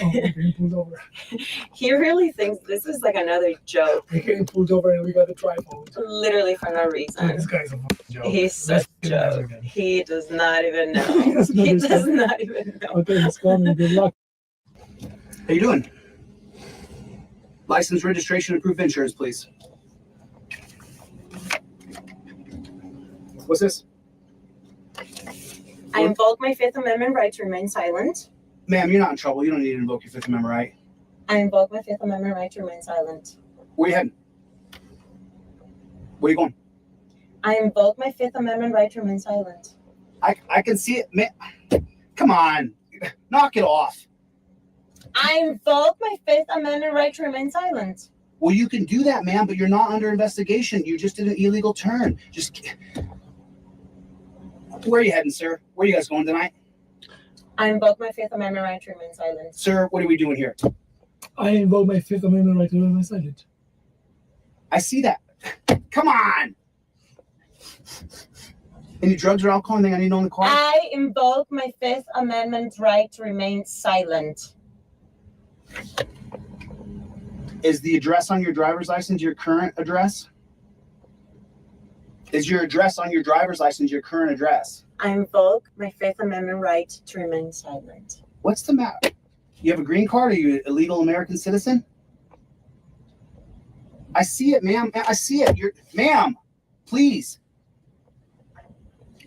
Oh, we're getting pulled over. He really thinks this is like another joke. We're getting pulled over and we got the tripod. Literally for no reason. This guy's a fucking joke. He's such a joke. He does not even know. He does not even know. Okay, he's coming. Good luck. How you doing? License, registration, and proof of insurance, please. What's this? I invoke my Fifth Amendment right to remain silent. Ma'am, you're not in trouble. You don't need to invoke your Fifth Amendment right. I invoke my Fifth Amendment right to remain silent. Where you heading? Where you going? I invoke my Fifth Amendment right to remain silent. I can see it. Man, come on. Knock it off. I invoke my Fifth Amendment right to remain silent. Well, you can do that, ma'am, but you're not under investigation. You just did an illegal turn. Where are you heading, sir? Where are you guys going tonight? I invoke my Fifth Amendment right to remain silent. Sir, what are we doing here? I invoke my Fifth Amendment right to remain silent. I see that. Come on. Any drugs or alcohol, anything I need to know in the car? I invoke my Fifth Amendment right to remain silent. Is the address on your driver's license your current address? Is your address on your driver's license your current address? I invoke my Fifth Amendment right to remain silent. What's the matter? You have a green card? Are you a legal American citizen? I see it, ma'am. I see it. Ma'am, please.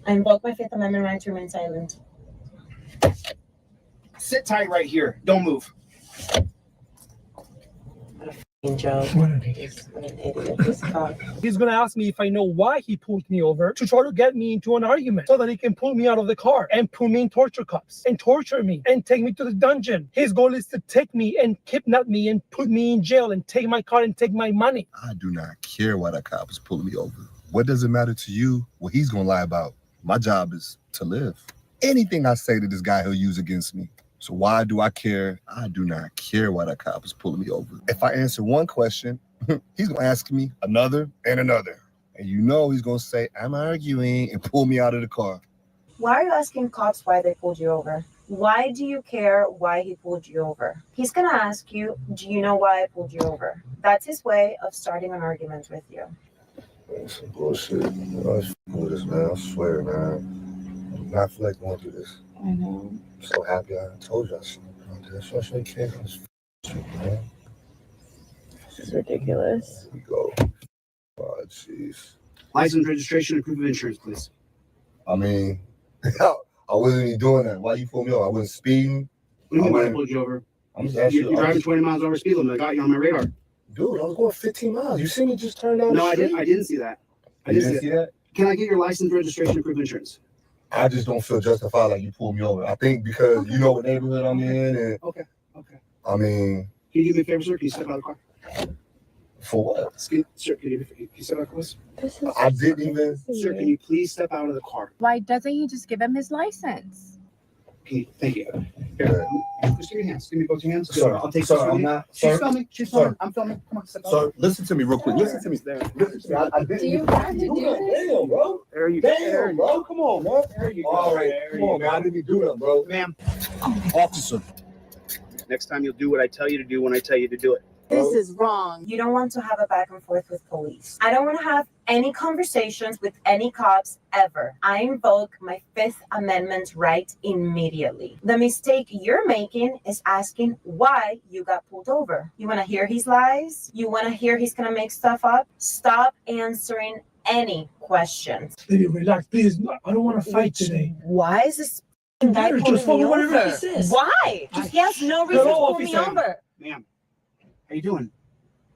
I invoke my Fifth Amendment right to remain silent. Sit tight right here. Don't move. Joe. What an idiot. What an idiot. This cop. He's going to ask me if I know why he pulled me over to try to get me into an argument so that he can pull me out of the car and put me in torture cuffs and torture me and take me to the dungeon. His goal is to take me and kidnap me and put me in jail and take my car and take my money. I do not care why that cop is pulling me over. What does it matter to you what he's going to lie about? My job is to live. Anything I say to this guy, he'll use against me. So why do I care? I do not care why that cop is pulling me over. If I answer one question, he's going to ask me another and another. And you know he's going to say, I'm arguing, and pull me out of the car. Why are you asking cops why they pulled you over? Why do you care why he pulled you over? He's going to ask you, do you know why I pulled you over? That's his way of starting an argument with you. That's some bullshit. I was with this, man. I swear, man. I do not feel like going through this. I know. I'm so happy I told you I should have done this. I should have came on this street, man. This is ridiculous. Here we go. Oh, jeez. License, registration, and proof of insurance, please. I mean, I wasn't even doing that. Why you pull me over? I wasn't speeding. What do you mean I why I went- pulled you over? I'm just You're asking you. driving 20 miles over speed limit. I got you on my radar. Dude, I was going 15 miles. You see me just turn down No, the I street? didn't. I didn't see that. I You didn't didn't see see that? Can I get your license, registration, and proof of insurance? I just don't feel justified like you pulled me over. I think because you know what neighborhood I'm in, and Okay. I mean, Can you do me a favor, sir? Can you step out of the car? for what? Sir, can you step out of the car? This is I didn't even. Sir, can you please step out of the car? Why doesn't he just give him his license? Thank you. Here, just give me your hands. Give me both your hands. Sir, I'll take sir, this from I'm you. not. She's Sir, filming. She's sir. filming. I'm filming. Come on, step out. Sir, listen to me real quick. Listen to me. Listen to me. I didn't Do you even have to do this? Damn, bro. There you go. There Damn, you bro. Come on, man. There you go. All right. There Come you on, man. I didn't even do that, bro. Ma'am, Officer. next time you'll do what I tell you to do when I tell you to do it. This is wrong. You don't want to have a back and forth with police. I don't want to have any conversations with any cops ever. I invoke my Fifth Amendment right immediately. The mistake you're making is asking why you got pulled over. You want to hear his lies? You want to hear he's going to make stuff up? Stop answering any questions. Baby, relax, please. I don't want to fight today. Why is this guy Just pulling follow me whatever over? he says. Why? He has no reason to Hello, pull me officer. over. Ma'am, how you doing?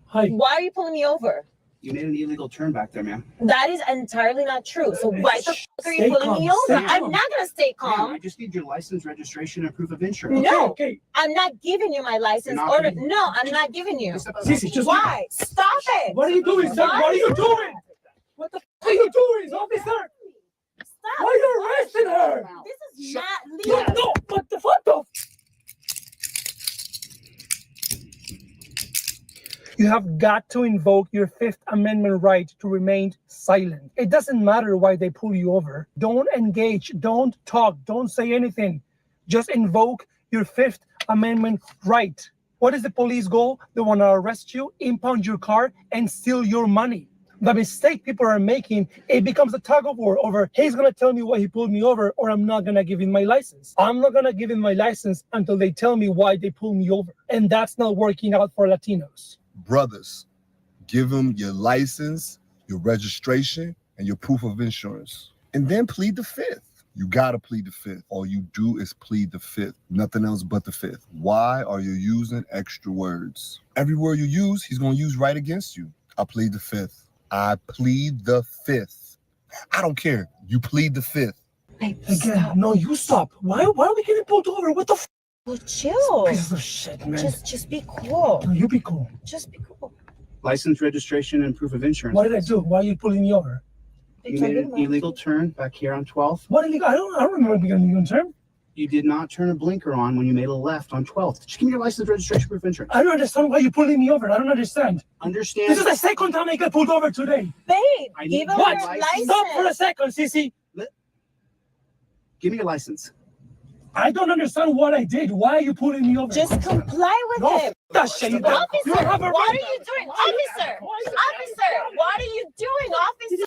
Hi. Why are you pulling me over? You made an illegal turn back there, ma'am. That is entirely not true. So why the fuck are you Stay pulling me calm, over? stay I'm calm. not gonna stay Ma'am, I calm. just need your license, registration, and proof of insurance. No. Okay. I'm not giving you my license You're not order. giving- No, I'm not giving you. Just step out of the Sissy, car. just Why? Stop it. What are you doing, sir? What are you doing? What the f are you doing, officer? Stop. Why are you arresting her? This is not No, legal. no, what the fuck? You have got to invoke your Fifth Amendment right to remain silent. It doesn't matter why they pull you over. Don't engage, don't talk, don't say anything. Just invoke your Fifth Amendment right. What is the police goal? They want to arrest you, impound your car, and steal your money. The mistake people are making, it becomes a tug of war over, he's going to tell me why he pulled me over, or I'm not going to give him my license. I'm not going to give him my license until they tell me why they pulled me over. And that's not working out for Latinos. Brothers, give him your license, your registration, and your proof of insurance. And then plead the fifth. You gotta plead the fifth. All you do is plead the fifth. Nothing else but the fifth. Why are you using extra words? Every word you use, he's gonna use right against you. I plead the fifth. I plead the fifth. I don't care. You plead the fifth. Babe, Again, stop. no, you stop. Why are we getting pulled over? What the f? Well, chill. Piece of shit, man. Just be cool. No, you be cool. Just be cool. License, registration, and proof of insurance. What did I do? Why are you pulling me over? You made an illegal turn back here on 12th. What illegal? I don't remember being an illegal term. You did not turn a blinker on when you made a left on 12th. Just give me your license, registration, proof of insurance. I don't understand why you're pulling me over. I don't understand. Understand? This is the second time I get pulled over today. Babe, I give need him What? your license. license. Stop for a second, Sissy. Give me your license. I don't understand what I did. Why are you pulling me over? Just comply with no, him. that shit. You Officer, have a what are right. you doing? Officer, officer, what are you doing, officer?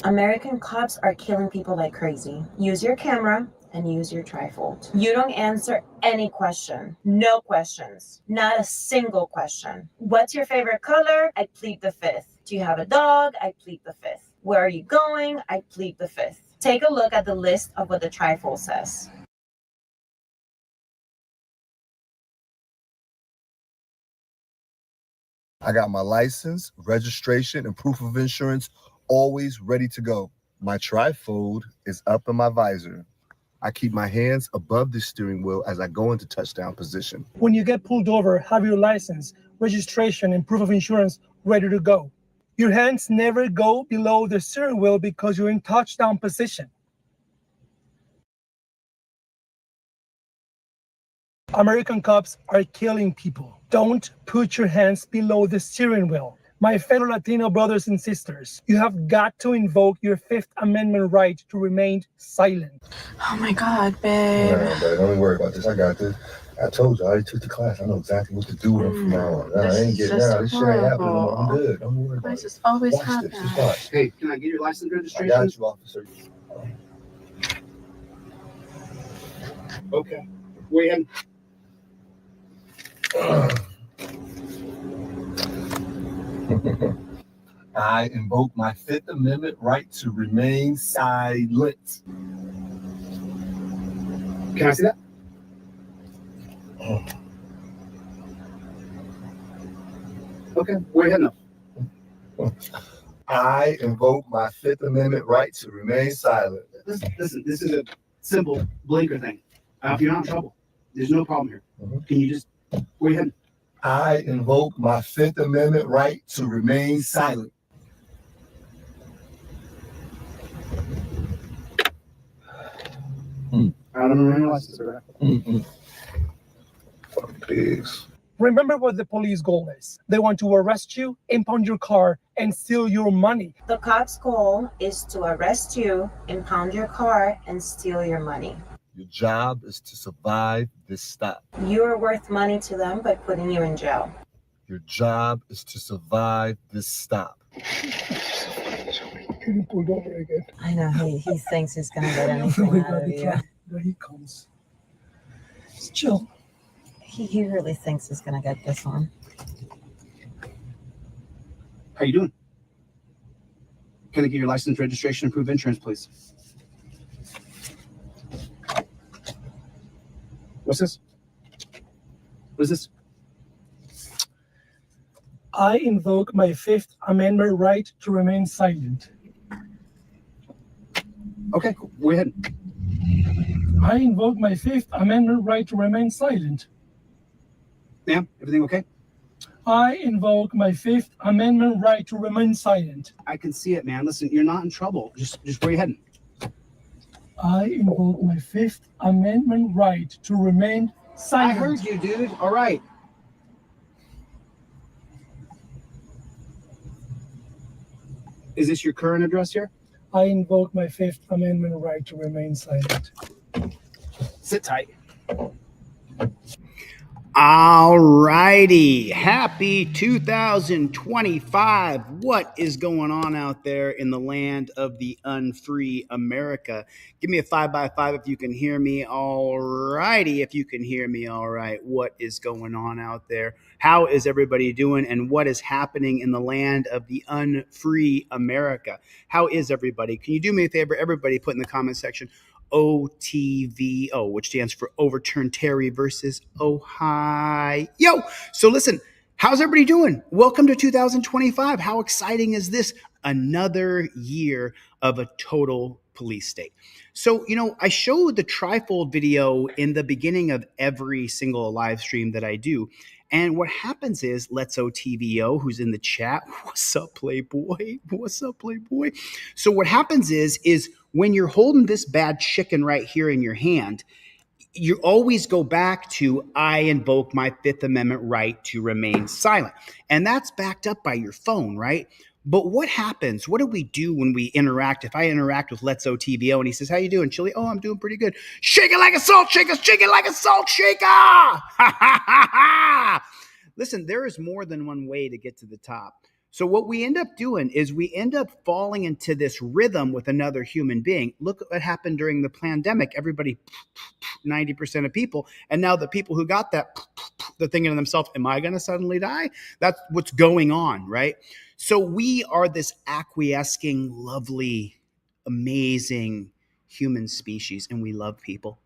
American cops are killing people like crazy. Use your camera and use your trifold. You don't answer any question. No questions. Not a single question. What's your favorite color? I plead the fifth. Do you have a dog? I plead the fifth. Where are you going? I plead the fifth. Take a look at the list of what the trifold says. I got my license, registration, and proof of insurance always ready to go. My trifold is up in my visor. I keep my hands above the steering wheel as I go into touchdown position. When you get pulled over, have your license, registration, and proof of insurance ready to go. Your hands never go below the steering wheel because you're in touchdown position. American cops are killing people. Don't put your hands below the steering wheel. My fellow Latino brothers and sisters, you have got to invoke your Fifth Amendment right to remain silent. Oh my God, babe. Nah, babe, don't worry about this. I got this. I told you, I already took the class. I know exactly what to do with them from now on. Nah, I ain't getting out. This shit ain't happening no more. I'm good. Don't worry Why about does it. this always Watch happen? this. Just watch. Hey, can I get your license, I registration? got you, officer. Okay. Where you heading? I invoke my Fifth Amendment right to remain silent. Can I see that? Okay. Where you heading up? I invoke my Fifth Amendment right to remain silent. Listen, this is a simple blinker thing. If you're not in trouble, there's no problem here. Mhm. Can you just, where you heading? I invoke my Fifth Amendment right to remain silent. I don't know your license, sir. Fucking pigs. Remember what the police goal is. They want to arrest you, impound your car, and steal your money. The cops' goal is to arrest you, impound your car, and steal your money. Your job is to survive this stop. You are worth money to them by putting you in jail. Your job is to survive this stop. Getting pulled over again. I know, he thinks he's gonna get Oh anything my out God, of the you. truck. There he comes. Just chill. He really thinks he's gonna get this one. How you doing? Can I get your license, registration, and proof of insurance, please? What's this? What is this? I invoke my Fifth Amendment right to remain silent. Okay, cool. Where you heading? I invoke my Fifth Amendment right to remain silent. Ma'am, everything okay? I invoke my Fifth Amendment right to remain silent. I can see it, man. Listen, you're not in trouble. Just where you heading? I invoke my Fifth Amendment right to remain I silent. heard you, dude. All right. Is this your current address here? I invoke my Fifth Amendment right to remain silent. Sit tight. All righty. Happy 2025. What is going on out there in the land of the unfree America? Give me a 5x5 if you can hear me. All righty. If you can hear me, all right. What is going on out there? How is everybody doing? And what is happening in the land of the unfree America? How is everybody? Can you do me a favor? Everybody put in the comment section OTVO, which stands for Overturn Terry versus Ohio. So listen, how's everybody doing? Welcome to 2025. How exciting is this? Another year of a total police state. So, I showed the trifold video in the beginning of every single live stream that I do. And what happens is, Let's OTVO, who's in the chat, what's up, Playboy? What's up, Playboy? So what happens is when you're holding this bad chicken right here in your hand, you always go back to, I invoke my Fifth Amendment right to remain silent. And that's backed up by your phone, right? But what happens? What do we do when we interact? If I interact with Let's OTVO and he says, how you doing, Chili? Oh, I'm doing pretty good. Shake it like a salt shaker. Shake it like a salt shaker. Listen, there is more than one way to get to the top. So what we end up doing is we end up falling into this rhythm with another human being. Look at what happened during the pandemic. Everybody, 90% of people. And now the people who got that, they're thinking to themselves, am I going to suddenly die? That's what's going on, right? So we are this acquiescing, lovely, amazing human species, and we love people.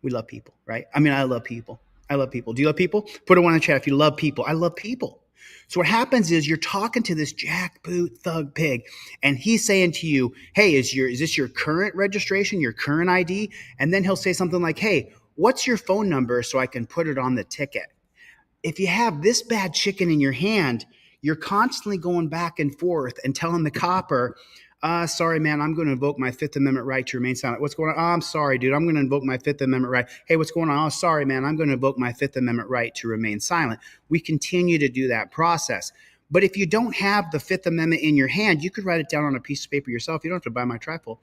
We love people, right? I mean, I love people. I love people. Do you love people? Put a one in the chat if you love people. I love people. So what happens is you're talking to this jackboot thug pig, and he's saying to you, hey, is this your current registration, your current ID? And then he'll say something like, hey, what's your phone number so I can put it on the ticket? If you have this bad chicken in your hand, you're constantly going back and forth and telling the copper, sorry, man, I'm going to invoke my Fifth Amendment right to remain silent. What's going on? Oh, I'm sorry, dude. I'm going to invoke my Fifth Amendment right. Hey, what's going on? Oh, sorry, man. I'm going to invoke my Fifth Amendment right to remain silent. We continue to do that process. But if you don't have the Fifth Amendment in your hand, you could write it down on a piece of paper yourself. You don't have to buy my trifold.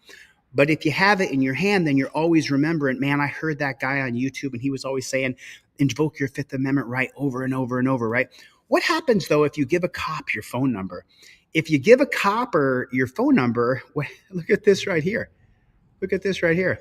But if you have it in your hand, then you're always remembering, man, I heard that guy on YouTube and he was always saying, invoke your Fifth Amendment right over and over and over, right? What happens, though, if you give a cop your phone number? If you give a copper your phone number, look at this right here. Look at this right here.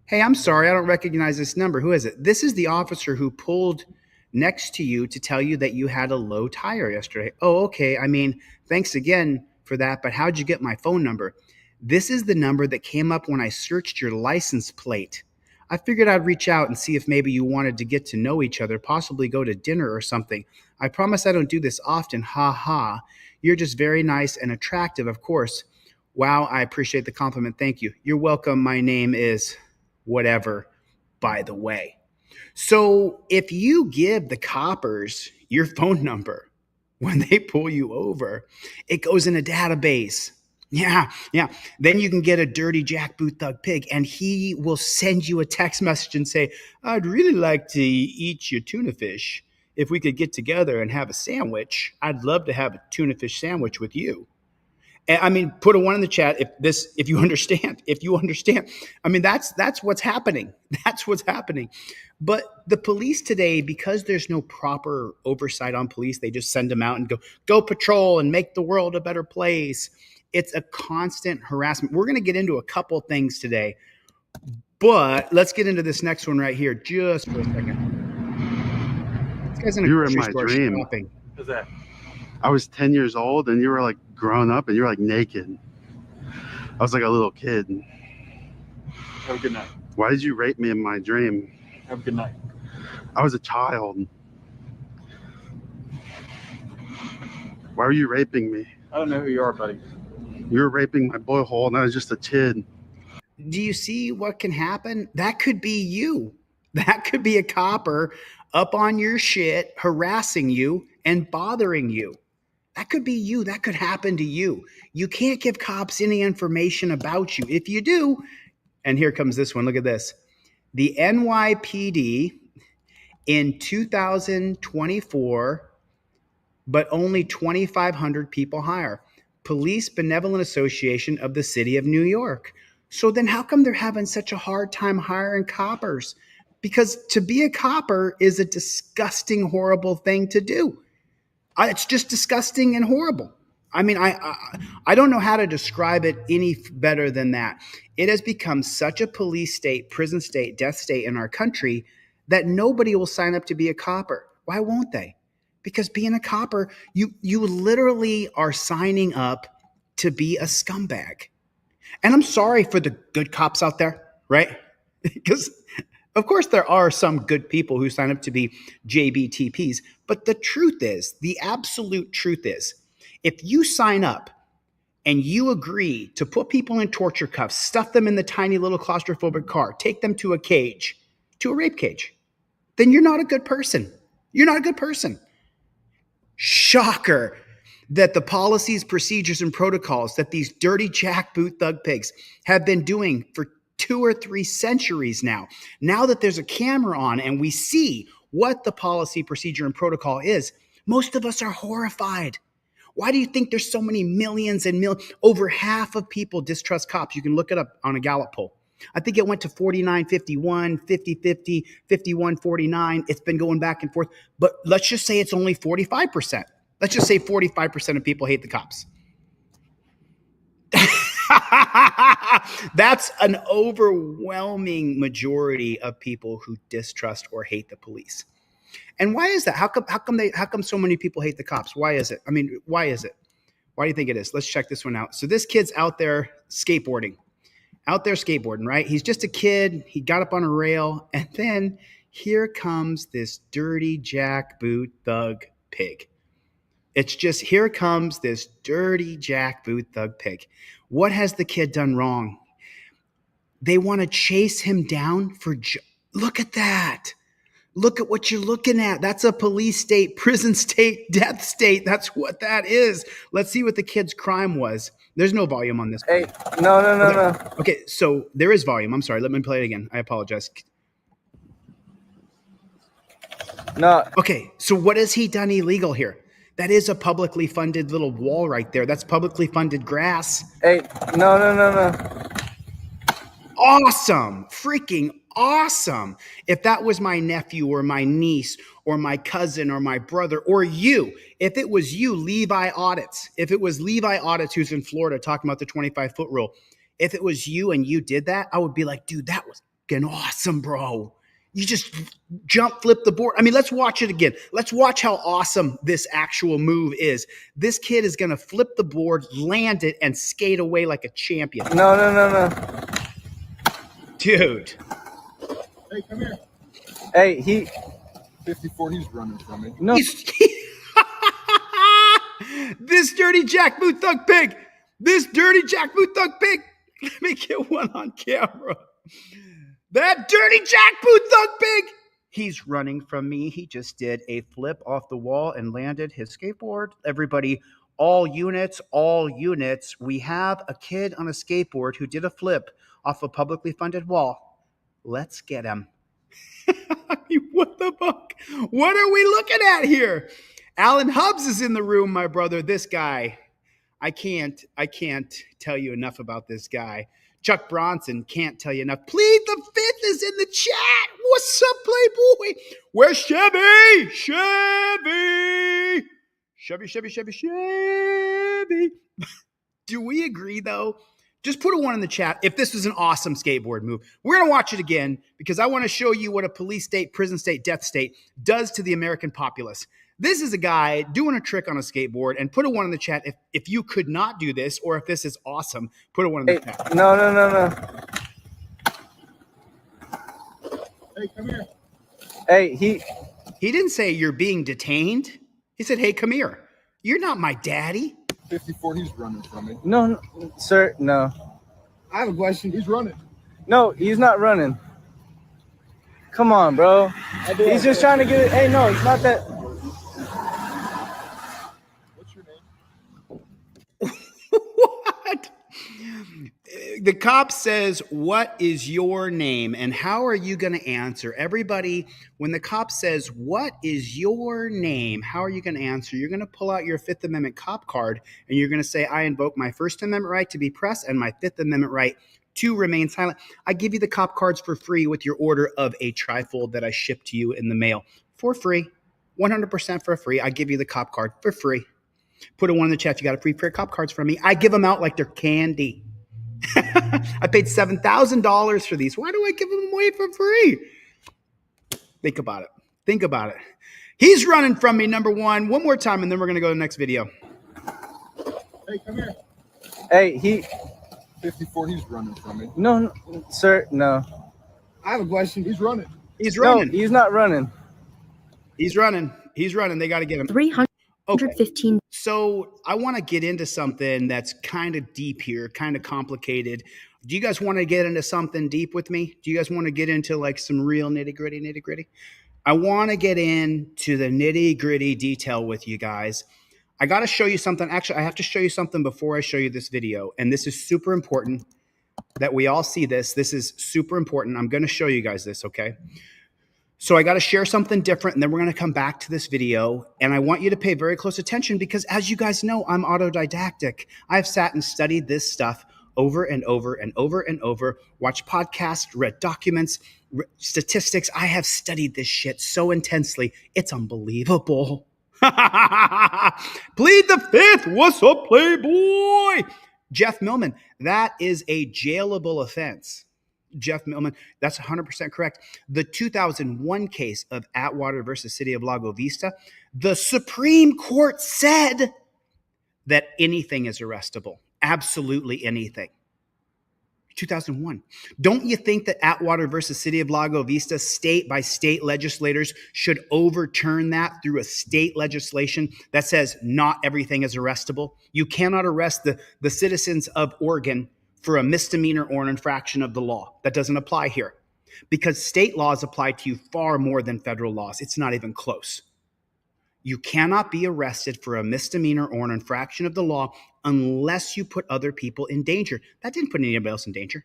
Hey, I'm sorry, I don't recognize this number. Who is it? This is the officer who pulled next to you to tell you that you had a low tire yesterday. Oh, okay. I mean, thanks again for that, but how'd you get my phone number? This is the number that came up when I searched your license plate. I figured I'd reach out and see if maybe you wanted to get to know each other, possibly go to dinner or something. I promise I don't do this often. Ha ha. You're just very nice and attractive, of course. Wow, I appreciate the compliment. Thank you. You're welcome. My name is whatever, by the way. So if you give the coppers your phone number when they pull you over, it goes in a database. Yeah. Then you can get a dirty jackboot thug pig, and he will send you a text message and say, I'd really like to eat your tuna fish. If we could get together and have a sandwich, I'd love to have a tuna fish sandwich with you. And I mean, put a one in the chat if you understand. If you understand. I mean, that's what's happening. That's what's happening. But the police today, because there's no proper oversight on police, they just send them out and go patrol and make the world a better place. It's a constant harassment. We're going to get into a couple things today, but let's get into this next one right here just for a second. This guy's in a You were in grocery my store dream. shopping. Who's that? I was 10 years old and you were like grown up and you were like naked. I was like a little kid. Have a good night. Why did you rape me in my dream? Have a good night. I was a child. Why were you raping me? I don't know who you are, buddy. You were raping my boy hole and I was just a kid. Do you see what can happen? That could be you. That could be a copper up on your shit, harassing you and bothering you. That could be you. That could happen to you. You can't give cops any information about you. If you do, and here comes this one. Look at this. The NYPD in 2024, but only 2,500 people hire. Police Benevolent Association of the City of New York. So then how come they're having such a hard time hiring coppers? Because to be a copper is a disgusting, horrible thing to do. It's just disgusting and horrible. I mean, I don't know how to describe it any better than that. It has become such a police state, prison state, death state in our country that nobody will sign up to be a copper. Why won't they? Because being a copper, you literally are signing up to be a scumbag. And I'm sorry for the good cops out there, right? Because of course there are some good people who sign up to be JBTPs, but the truth is, the absolute truth is, if you sign up and you agree to put people in torture cuffs, stuff them in the tiny little claustrophobic car, take them to a cage, to a rape cage, then you're not a good person. You're not a good person. Shocker that the policies, procedures, and protocols that these dirty jackboot thug pigs have been doing for 2 or 3 centuries now that there's a camera on and we see what the policy, procedure, and protocol is, most of us are horrified. Why do you think there's so many millions and millions? Over half of people distrust cops. You can look it up on a Gallup poll. I think it went to 49-51, 50-50, 51-49. It's been going back and forth. But let's just say it's only 45%. Let's just say 45% of people hate the cops. That's an overwhelming majority of people who distrust or hate the police. And why is that? How come so many people hate the cops? Why is it? I mean, why is it? Why do you think it is? Let's check this one out. So this kid's out there skateboarding, right? He's just a kid. He got up on a rail, and then here comes this dirty jackboot thug pig. It's just, here comes this dirty jackboot thug pig. What has the kid done wrong? They want to chase him down for, look at that. Look at what you're looking at. That's a police state, prison state, death state. That's what that is. Let's see what the kid's crime was. There's no volume on this. Hey, no. Okay, so there is volume. I'm sorry. Let me play it again. I apologize. No. Okay, so what has he done illegal here? That is a publicly funded little wall right there. That's publicly funded grass. Hey, no. Awesome. Freaking awesome. If that was my nephew or my niece or my cousin or my brother or you, if it was you, Levi Audits, if it was Levi Audits who's in Florida talking about the 25-foot rule, if it was you and you did that, I would be like, dude, that was fucking awesome, bro. You just flip the board. I mean, let's watch it again. Let's watch how awesome this actual move is. This kid is going to flip the board, land it, and skate away like a champion. No. Dude. Hey, come here. Hey, he 54, he's running from me. no. This dirty jackboot thug pig. This dirty jackboot thug pig. Let me get one on camera. That dirty jackboot thug pig. He's running from me. He just did a flip off the wall and landed his skateboard. Everybody, all units. We have a kid on a skateboard who did a flip off a publicly funded wall. Let's get him. I mean, what the fuck? What are we looking at here? Alan Hubbs is in the room, my brother. This guy, I can't tell you enough about this guy. Chuck Bronson, can't tell you enough. Plead the Fifth is in the chat. What's up, Playboy? Where's Chevy? Chevy. Do we agree, though? Just put a 1 in the chat if this was an awesome skateboard move. We're going to watch it again because I want to show you what a police state, prison state, death state does to the American populace. This is a guy doing a trick on a skateboard, and put a 1 in the chat if you could not do this or if this is awesome. Put a 1 in the chat. No. Hey, come here. Hey, he didn't say you're being detained. He said, hey, come here. You're not my daddy. 54, he's running from me. no, sir, no. I have a question. He's running. No, he's not running. Come on, bro. He's just trying to get it. Hey, no, it's not that. What's your name? What? The cop says, "What is your name?" And how are you going to answer? Everybody, when the cop says, "What is your name?" how are you going to answer? You're going to pull out your Fifth Amendment cop card and you're going to say, "I invoke my First Amendment right to be pressed and my Fifth Amendment right to remain silent." I give you the cop cards for free with your order of a trifold that I ship to you in the mail for free, 100% for free. I give you the cop card for free. Put a one in the chat. You got a free pair of cop cards from me. I give them out like they're candy. I paid $7,000 for these. Why do I give them away for free? Think about it. Think about it. He's running from me, number one. One more time, and then we're going to go to the next video. Hey, come here. Hey, 54, he's running from me. no, sir, no. I have a question. He's running. He's running. No, he's not running. He's running. He's running. They got to get him. 315. So I want to get into something that's kind of deep here, kind of complicated. Do you guys want to get into something deep with me? Do you guys want to get into like some real nitty gritty? I want to get into the nitty gritty detail with you guys. I got to show you something. Actually, I have to show you something before I show you this video. And this is super important that we all see this. This is super important. I'm going to show you guys this, okay? So I got to share something different, and then we're going to come back to this video. And I want you to pay very close attention because, as you guys know, I'm autodidactic. I've sat and studied this stuff over and over and over and over, watched podcasts, read documents, statistics. I have studied this shit so intensely. It's unbelievable. Plead the Fifth. What's up, Playboy? Jeff Millman. That is a jailable offense. Jeff Millman, that's 100% correct. The 2001 case of Atwater versus City of Lago Vista, the Supreme Court said that anything is arrestable. Absolutely anything. 2001. Don't you think that Atwater versus City of Lago Vista, state by state legislators should overturn that through a state legislation that says not everything is arrestable? You cannot arrest the citizens of Oregon for a misdemeanor or an infraction of the law. That doesn't apply here because state laws apply to you far more than federal laws. It's not even close. You cannot be arrested for a misdemeanor or an infraction of the law unless you put other people in danger. That didn't put anybody else in danger.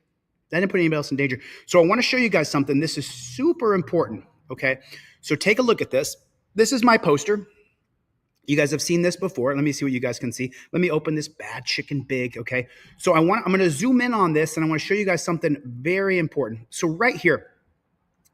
So I want to show you guys something. This is super important, okay? So take a look at this. This is my poster. You guys have seen this before. Let me see what you guys can see. Let me open this bad chicken big, okay? So I'm going to zoom in on this, and I want to show you guys something very important. So right here,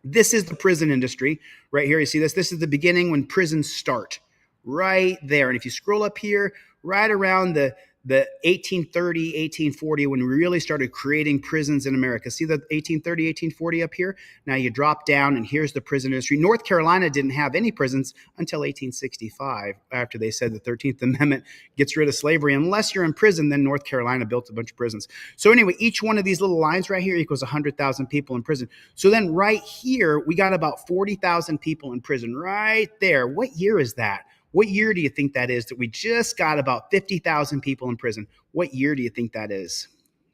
this is the prison industry. Right here, you see this? This is the beginning when prisons start. Right there. And if you scroll up here, right around the 1830, 1840, when we really started creating prisons in America. See the 1830, 1840 up here? Now you drop down, and here's the prison industry. North Carolina didn't have any prisons until 1865, after they said the 13th Amendment gets rid of slavery. Unless you're in prison, then North Carolina built a bunch of prisons. So anyway, each one of these little lines right here equals 100,000 people in prison. So then right here, we got about 40,000 people in prison right there. What year is that? What year do you think that is that we just got about 50,000 people in prison? What year do you think that is?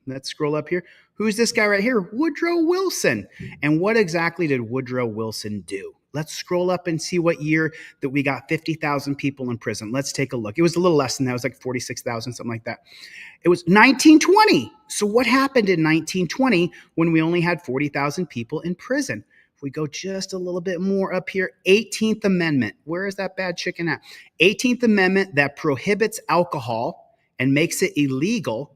Let's scroll up here. Who's this guy right here? Woodrow Wilson. And what exactly did Woodrow Wilson do? Let's scroll up and see what year that we got 50,000 people in prison. Let's take a look. It was a little less than that. It was like 46,000, something like that. It was 1920. So what happened in 1920 when we only had 40,000 people in prison? We go just a little bit more up here, 18th Amendment. Where is that bad chicken at? 18th Amendment that prohibits alcohol and makes it illegal.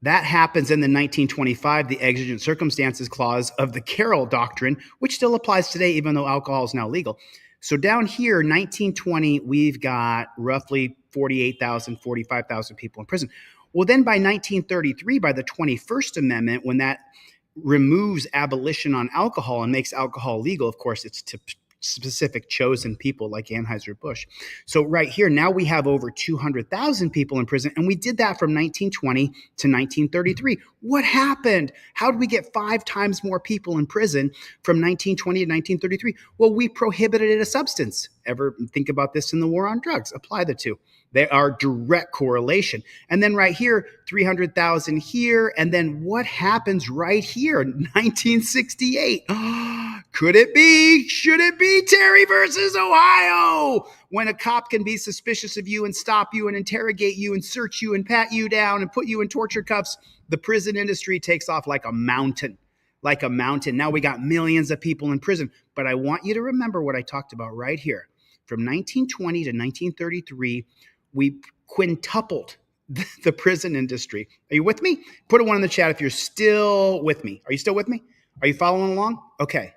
That happens in the 1925, the Exigent Circumstances Clause of the Carroll Doctrine, which still applies today, even though alcohol is now legal. So down here, 1920, we've got roughly 48,000, 45,000 people in prison. Well, then by 1933, by the 21st Amendment, when that removes abolition on alcohol and makes alcohol legal, of course, it's to specific chosen people like Anheuser-Busch. So right here, now we have over 200,000 people in prison, and we did that from 1920 to 1933. What happened? How did we get 5 times more people in prison from 1920 to 1933? Well, we prohibited a substance. Ever think about this in the war on drugs? Apply the two. They are direct correlation. And then right here, 300,000 here. And then what happens right here? 1968. Could it be? Should it be Terry versus Ohio? when a cop can be suspicious of you and stop you and interrogate you and search you and pat you down and put you in torture cuffs, the prison industry takes off like a mountain. Like a mountain. Now we got millions of people in prison. But I want you to remember what I talked about right here. From 1920 to 1933, we quintupled the prison industry. Are you with me? Put a 1 in the chat if you're still with me. Are you still with me? Are you following along? Okay.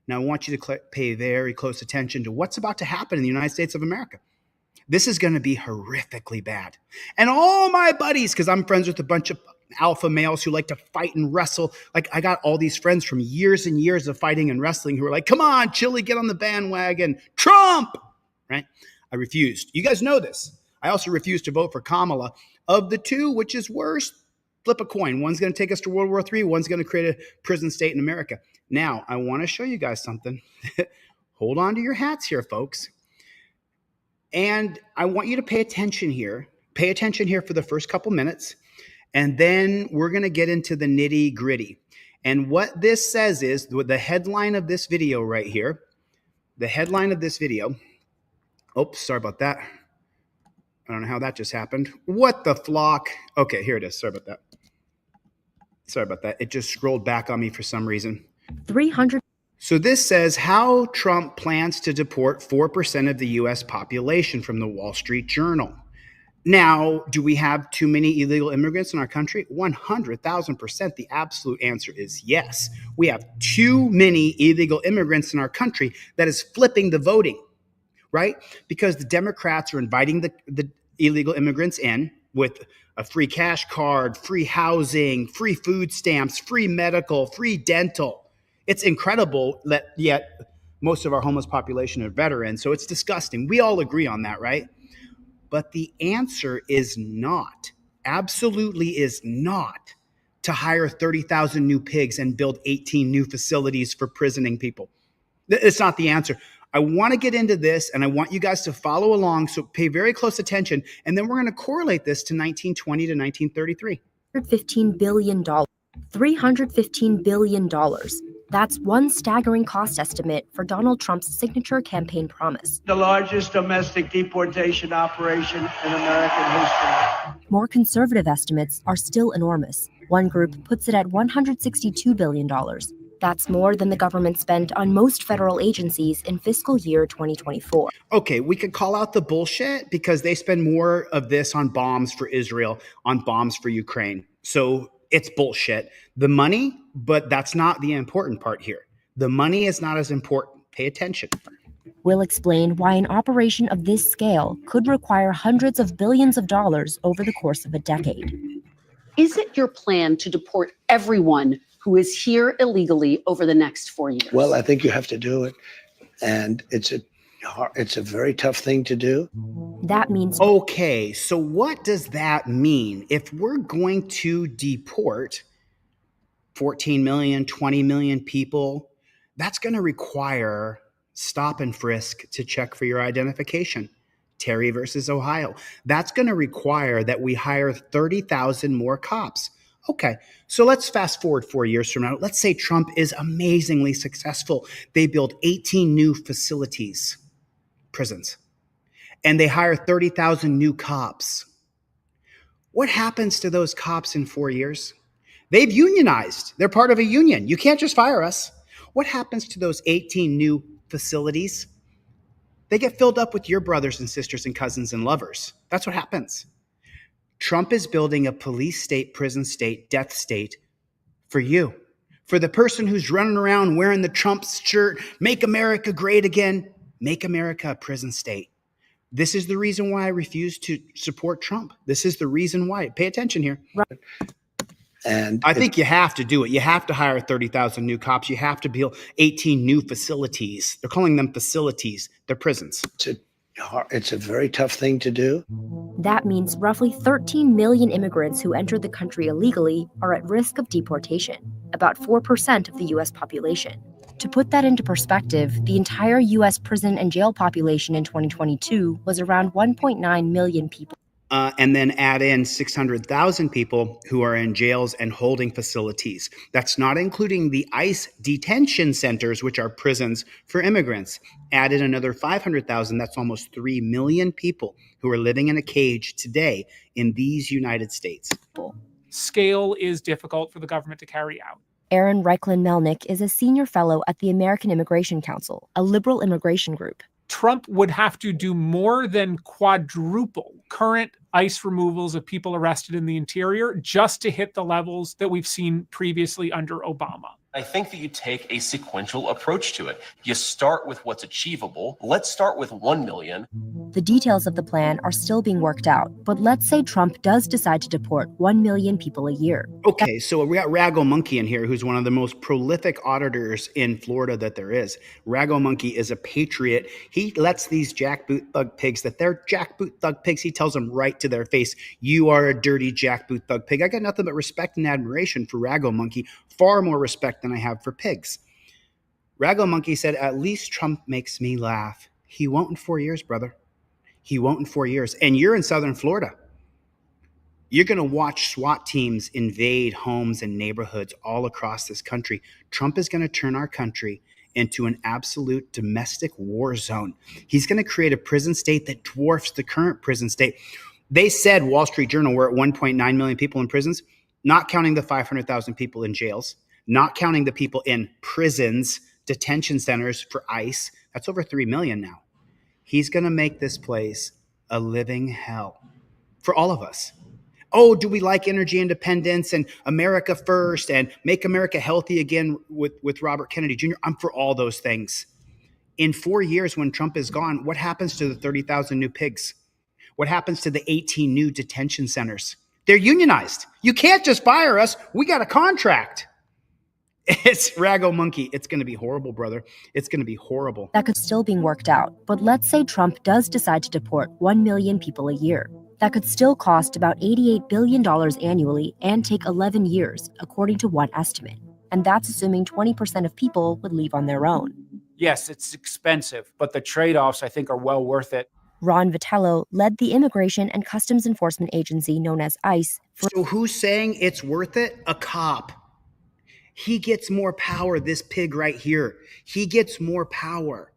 Now I want you to pay very close attention to what's about to happen in the United States of America. This is going to be horrifically bad. And all my buddies, because I'm friends with a bunch of alpha males who like to fight and wrestle. Like I got all these friends from years and years of fighting and wrestling who are like, come on, Chili, get on the bandwagon. Trump, right? I refused. You guys know this. I also refused to vote for Kamala. Of the two, which is worse? Flip a coin. One's going to take us to World War III. One's going to create a prison state in America. Now, I want to show you guys something. Hold on to your hats here, folks. And I want you to pay attention here. Pay attention here for the first couple minutes. And then we're going to get into the nitty gritty. And what this says is the headline of this video right here. The headline of this video. Oops, sorry about that. I don't know how that just happened. What the flock? Okay, here it is. Sorry about that. It just scrolled back on me for some reason. 300. So this says how Trump plans to deport 4% of the U.S. population from the Wall Street Journal. Now, do we have too many illegal immigrants in our country? 100,000%. The absolute answer is yes. We have too many illegal immigrants in our country that is flipping the voting, right? Because the Democrats are inviting the illegal immigrants in with a free cash card, free housing, free food stamps, free medical, free dental. It's incredible that yet most of our homeless population are veterans. So it's disgusting. We all agree on that, right? But the answer is not, absolutely is not, to hire 30,000 new pigs and build 18 new facilities for prisoning people. It's not the answer. I want to get into this, and I want you guys to follow along, so pay very close attention, and then we're going to correlate this to 1920 to 1933. $15 billion. $315 billion. That's one staggering cost estimate for Donald Trump's signature campaign promise. The largest domestic deportation operation in American history. More conservative estimates are still enormous. One group puts it at $162 billion. That's more than the government spent on most federal agencies in fiscal year 2024. Okay, we could call out the bullshit because they spend more of this on bombs for Israel, on bombs for Ukraine. So it's bullshit. The money, but that's not the important part here. The money is not as important. Pay attention. We'll explain why an operation of this scale could require hundreds of billions of dollars over the course of a decade. Is it your plan to deport everyone who is here illegally over the next 4 years? Well, I think you have to do it. And it's a very tough thing to do. That means... Okay, so what does that mean? If we're going to deport 14 million, 20 million people, that's going to require stop and frisk to check for your identification. Terry versus Ohio. That's going to require that we hire 30,000 more cops. Okay, so let's fast forward 4 years from now. Let's say Trump is amazingly successful. They build 18 new facilities, prisons, and they hire 30,000 new cops. What happens to those cops in 4 years? They've unionized. They're part of a union. You can't just fire us. What happens to those 18 new facilities? They get filled up with your brothers and sisters and cousins and lovers. That's what happens. Trump is building a police state, prison state, death state for you. For the person who's running around wearing the Trump shirt, make America great again, make America a prison state. This is the reason why I refuse to support Trump. This is the reason why. Pay attention here. Right. And I think you have to do it. You have to hire 30,000 new cops. You have to build 18 new facilities. They're calling them facilities. They're prisons. It's a very tough thing to do. That means roughly 13 million immigrants who entered the country illegally are at risk of deportation, about 4% of the U.S. population. To put that into perspective, the entire U.S. prison and jail population in 2022 was around 1.9 million people. and then add in 600,000 people who are in jails and holding facilities. That's not including the ICE detention centers, which are prisons for immigrants. Add in another 500,000, that's almost 3 million people who are living in a cage today in these United States. Scale is difficult for the government to carry out. Aaron Reichlin-Melnick is a senior fellow at the American Immigration Council, a liberal immigration group. Trump would have to do more than quadruple current ICE removals of people arrested in the interior just to hit the levels that we've seen previously under Obama. I think that you take a sequential approach to it. You start with what's achievable. Let's start with 1 million. The details of the plan are still being worked out, but let's say Trump does decide to deport 1 million people a year. Okay, so we got Rago Monkey in here, who's one of the most prolific auditors in Florida that there is. Rago Monkey is a patriot. He lets these jackboot thug pigs, that they're jackboot thug pigs, he tells them right to their face, you are a dirty jackboot thug pig. I got nothing but respect and admiration for Rago Monkey, far more respect than I have for pigs. Rago Monkey said, at least Trump makes me laugh. He won't in 4 years, brother. He won't in 4 years. And you're in Southern Florida. You're going to watch SWAT teams invade homes and neighborhoods all across this country. Trump is going to turn our country into an absolute domestic war zone. He's going to create a prison state that dwarfs the current prison state. They said, Wall Street Journal, we're at 1.9 million people in prisons, not counting the 500,000 people in jails, not counting the people in prisons, detention centers for ICE. That's over 3 million now. He's going to make this place a living hell for all of us. Oh, do we like energy independence and America first and make America healthy again with Robert Kennedy Jr.? I'm for all those things. In 4 years, when Trump is gone, what happens to the 30,000 new pigs? What happens to the 18 new detention centers? They're unionized. You can't just fire us. We got a contract. It's Rago Monkey. It's going to be horrible, brother. It's going to be horrible. That could still be worked out, but let's say Trump does decide to deport 1 million people a year. That could still cost about $88 billion annually and take 11 years, according to one estimate. And that's assuming 20% of people would leave on their own. Yes, it's expensive, but the trade-offs, I think, are well worth it. Ron Vitello led the Immigration and Customs Enforcement Agency known as ICE. So who's saying it's worth it? A cop. He gets more power, this pig right here. He gets more power,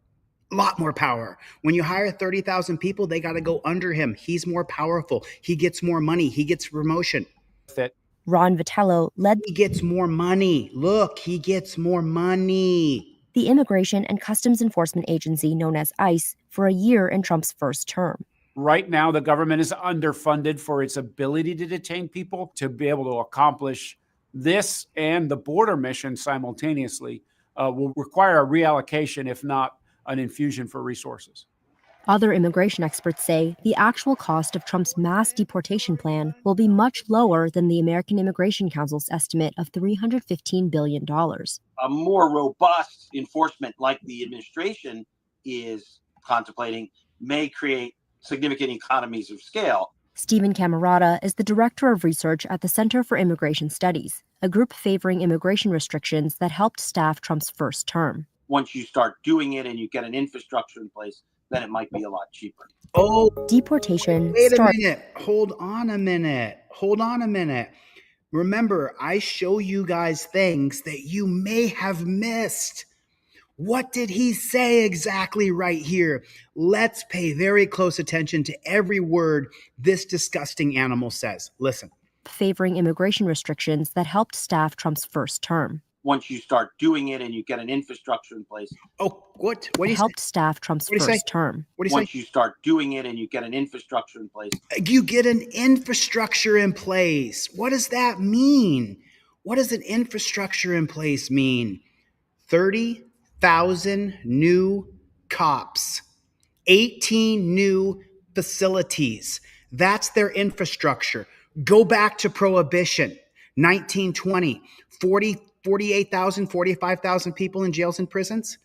a lot more power. When you hire 30,000 people, they got to go under him. He's more powerful. He gets more money. He gets promotion. Ron Vitello led. He gets more money. Look, he gets more money. The Immigration and Customs Enforcement Agency known as ICE for a year in Trump's first term. Right now, the government is underfunded for its ability to detain people. To be able to accomplish this and the border mission simultaneously will require a reallocation, if not an infusion for resources. Other immigration experts say the actual cost of Trump's mass deportation plan will be much lower than the American Immigration Council's estimate of $315 billion. A more robust enforcement like the administration is contemplating may create significant economies of scale. Stephen Camarata is the director of research at the Center for Immigration Studies, a group favoring immigration restrictions that helped staff Trump's first term. Once you start doing it and you get an infrastructure in place, then it might be a lot cheaper. Oh, deportation. Wait a minute. Hold on a minute. Remember, I show you guys things that you may have missed. What did he say exactly right here? Let's pay very close attention to every word this disgusting animal says. Listen. Favoring immigration restrictions that helped staff Trump's first term. Once you start doing it and you get an infrastructure in place. Oh, what? What do you helped staff Trump's first term. What do you Once you start doing it and you get an infrastructure in place. You get an infrastructure in place. What does that mean? What does an infrastructure in place mean? 30,000 new cops, 18 new facilities. That's their infrastructure. Go back to Prohibition, 1920, 48,000, 45,000 people in jails and prisons.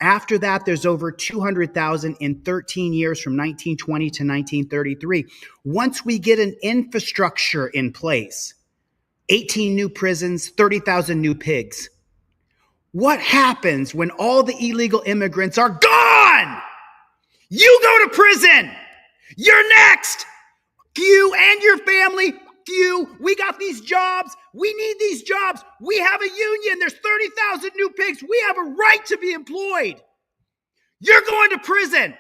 After that, there's over 200,000 in 13 years from 1920 to 1933. Once we get an infrastructure in place, 18 new prisons, 30,000 new pigs. What happens when all the illegal immigrants are gone? You go to prison. You're next. You and your family, you. We got these jobs. We need these jobs. We have a union. There's 30,000 new pigs. We have a right to be employed. You're going to prison.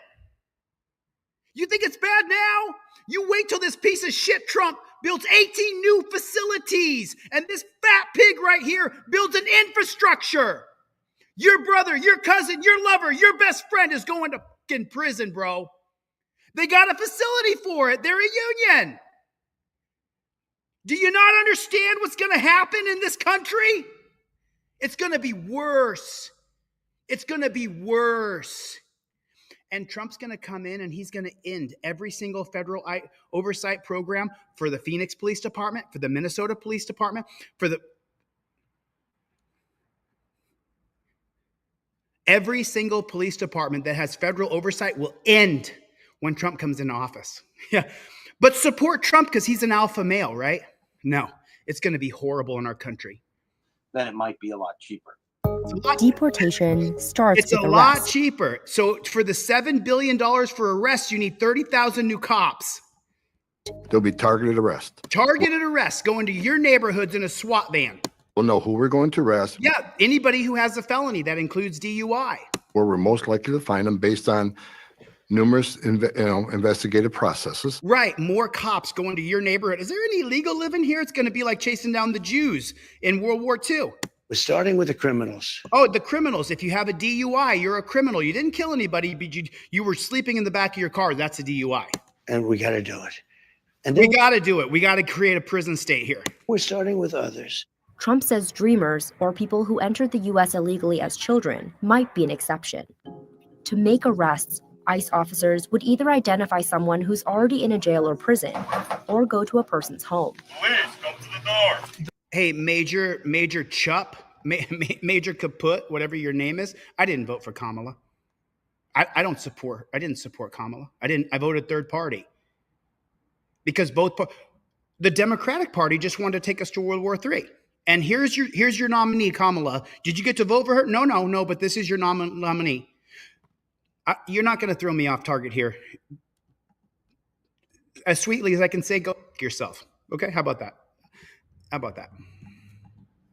You think it's bad now? You wait till this piece of shit Trump builds 18 new facilities, and this fat pig right here builds an infrastructure. Your brother, your cousin, your lover, your best friend is going to fucking prison, bro. They got a facility for it. They're a union. Do you not understand what's going to happen in this country? It's going to be worse. It's going to be worse. And Trump's going to come in and he's going to end every single federal oversight program for the Phoenix Police Department, for the Minnesota Police Department, for the... Every single police department that has federal oversight will end when Trump comes into office. Yeah. But support Trump because he's an alpha male, right? No, it's going to be horrible in our country. Then it might be a lot cheaper. Deportation starts It's with a lot arrest. cheaper. So for the $7 billion for arrests, you need 30,000 new cops. There'll be targeted arrest. Targeted arrests going to your neighborhoods in a SWAT van. We'll know who we're going to arrest, Yeah, anybody who has a felony, that includes DUI. where we're most likely to find them based on numerous investigative processes. Right, more cops going to your neighborhood. Is there any illegal living here? It's going to be like chasing down the Jews in World War II. We're starting with the criminals. Oh, the criminals. If you have a DUI, you're a criminal. You didn't kill anybody, but you were sleeping in the back of your car. That's a DUI. And we got to do it. And We then got to do it. We got to create a prison state here. we're starting with others. Trump says dreamers, or people who entered the U.S. illegally as children, might be an exception. To make arrests, ICE officers would either identify someone who's already in a jail or prison, or go to a person's home. Police, come to the door. Hey, Major Chup, Major Kaput, whatever your name is. I didn't vote for Kamala. I didn't support Kamala. I voted third party. Because the Democratic Party just wanted to take us to World War III. And here's your nominee, Kamala. Did you get to vote for her? No, but this is your nominee. You're not going to throw me off target here. As sweetly as I can say, go f- yourself. Okay, how about that?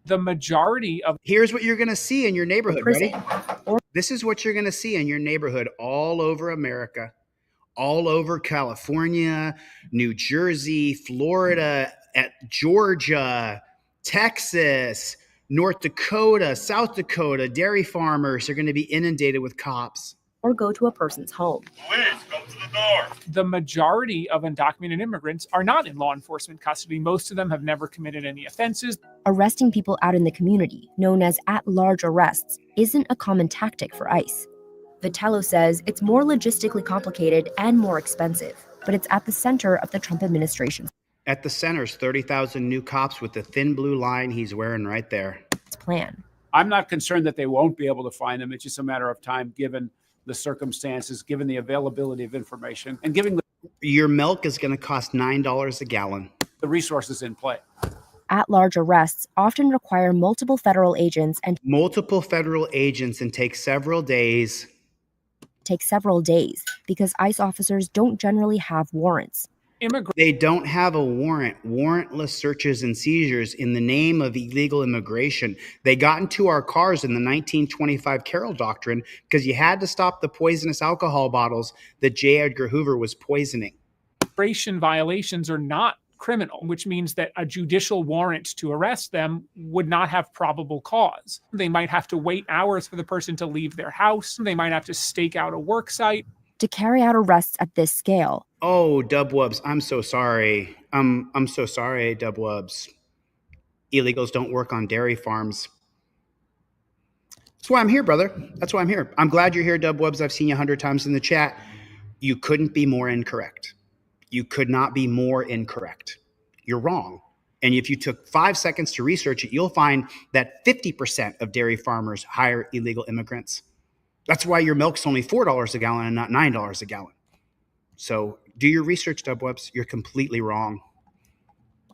The majority of Here's what you're going to see in your neighborhood. Prison. Ready? This is what you're going to see in your neighborhood all over America, all over California, New Jersey, Florida, Georgia, Texas, North Dakota, South Dakota. Dairy farmers are going to be inundated with cops. Or go to a person's home. Police, come to the door. the majority of undocumented immigrants are not in law enforcement custody. Most of them have never committed any offenses. Arresting people out in the community, known as at-large arrests, isn't a common tactic for ICE. Vitello says it's more logistically complicated and more expensive, but it's at the center of the Trump administration's At the center's 30,000 new cops with the thin blue line he's wearing right there. plan. I'm not concerned that they won't be able to find them. It's just a matter of time, given the circumstances, given the availability of information, and given Your milk is going to cost $9 a gallon. the resources in play. At-large arrests often require multiple federal agents and Multiple federal agents and take several days. take several days because ICE officers don't generally have warrants. They don't have a warrant. Warrantless searches and seizures in the name of illegal immigration. They got into our cars in the 1925 Carroll Doctrine because you had to stop the poisonous alcohol bottles that J. Edgar Hoover was poisoning. Immigration violations are not criminal, which means that a judicial warrant to arrest them would not have probable cause. They might have to wait hours for the person to leave their house. They might have to stake out a work site. To carry out arrests at this scale, Oh, Dubwubs, I'm so sorry. I'm so sorry, Dubwubs. Illegals don't work on dairy farms. That's why I'm here, brother. That's why I'm here. I'm glad you're here, Dubwubs. I've seen you 100 times in the chat. You couldn't be more incorrect. You could not be more incorrect. You're wrong. And if you took 5 seconds to research it, you'll find that 50% of dairy farmers hire illegal immigrants. That's why your milk's only $4 a gallon and not $9 a gallon. So do your research, Dubwebs. You're completely wrong.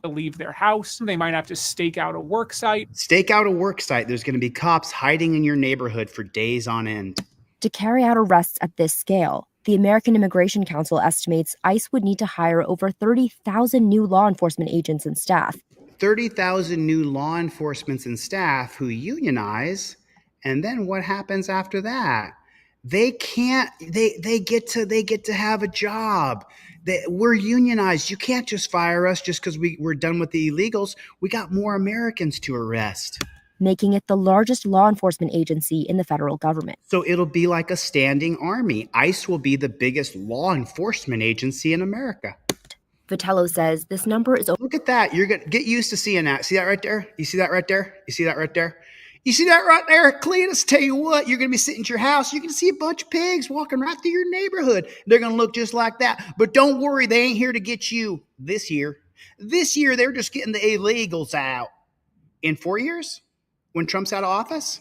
To leave their house. They might have to stake out a work site. Stake out a work site. There's going to be cops hiding in your neighborhood for days on end. to carry out arrests at this scale, The American Immigration Council estimates ICE would need to hire over 30,000 new law enforcement agents and staff. 30,000 new law enforcement and staff who unionize. And then what happens after that? They can't, they get to have a job. We're unionized. You can't just fire us just because we're done with the illegals. We got more Americans to arrest. Making it the largest law enforcement agency in the federal government. So it'll be like a standing army. ICE will be the biggest law enforcement agency in America. Vitello says this number is... Look at that. You're going to get used to seeing that. See that right there? You see that right there? You see that right there? You see that right there? Cletus, tell you what, you're going to be sitting at your house. You're going to see a bunch of pigs walking right through your neighborhood. They're going to look just like that. But don't worry, they ain't here to get you this year. This year, they're just getting the illegals out. In 4 years, when Trump's out of office,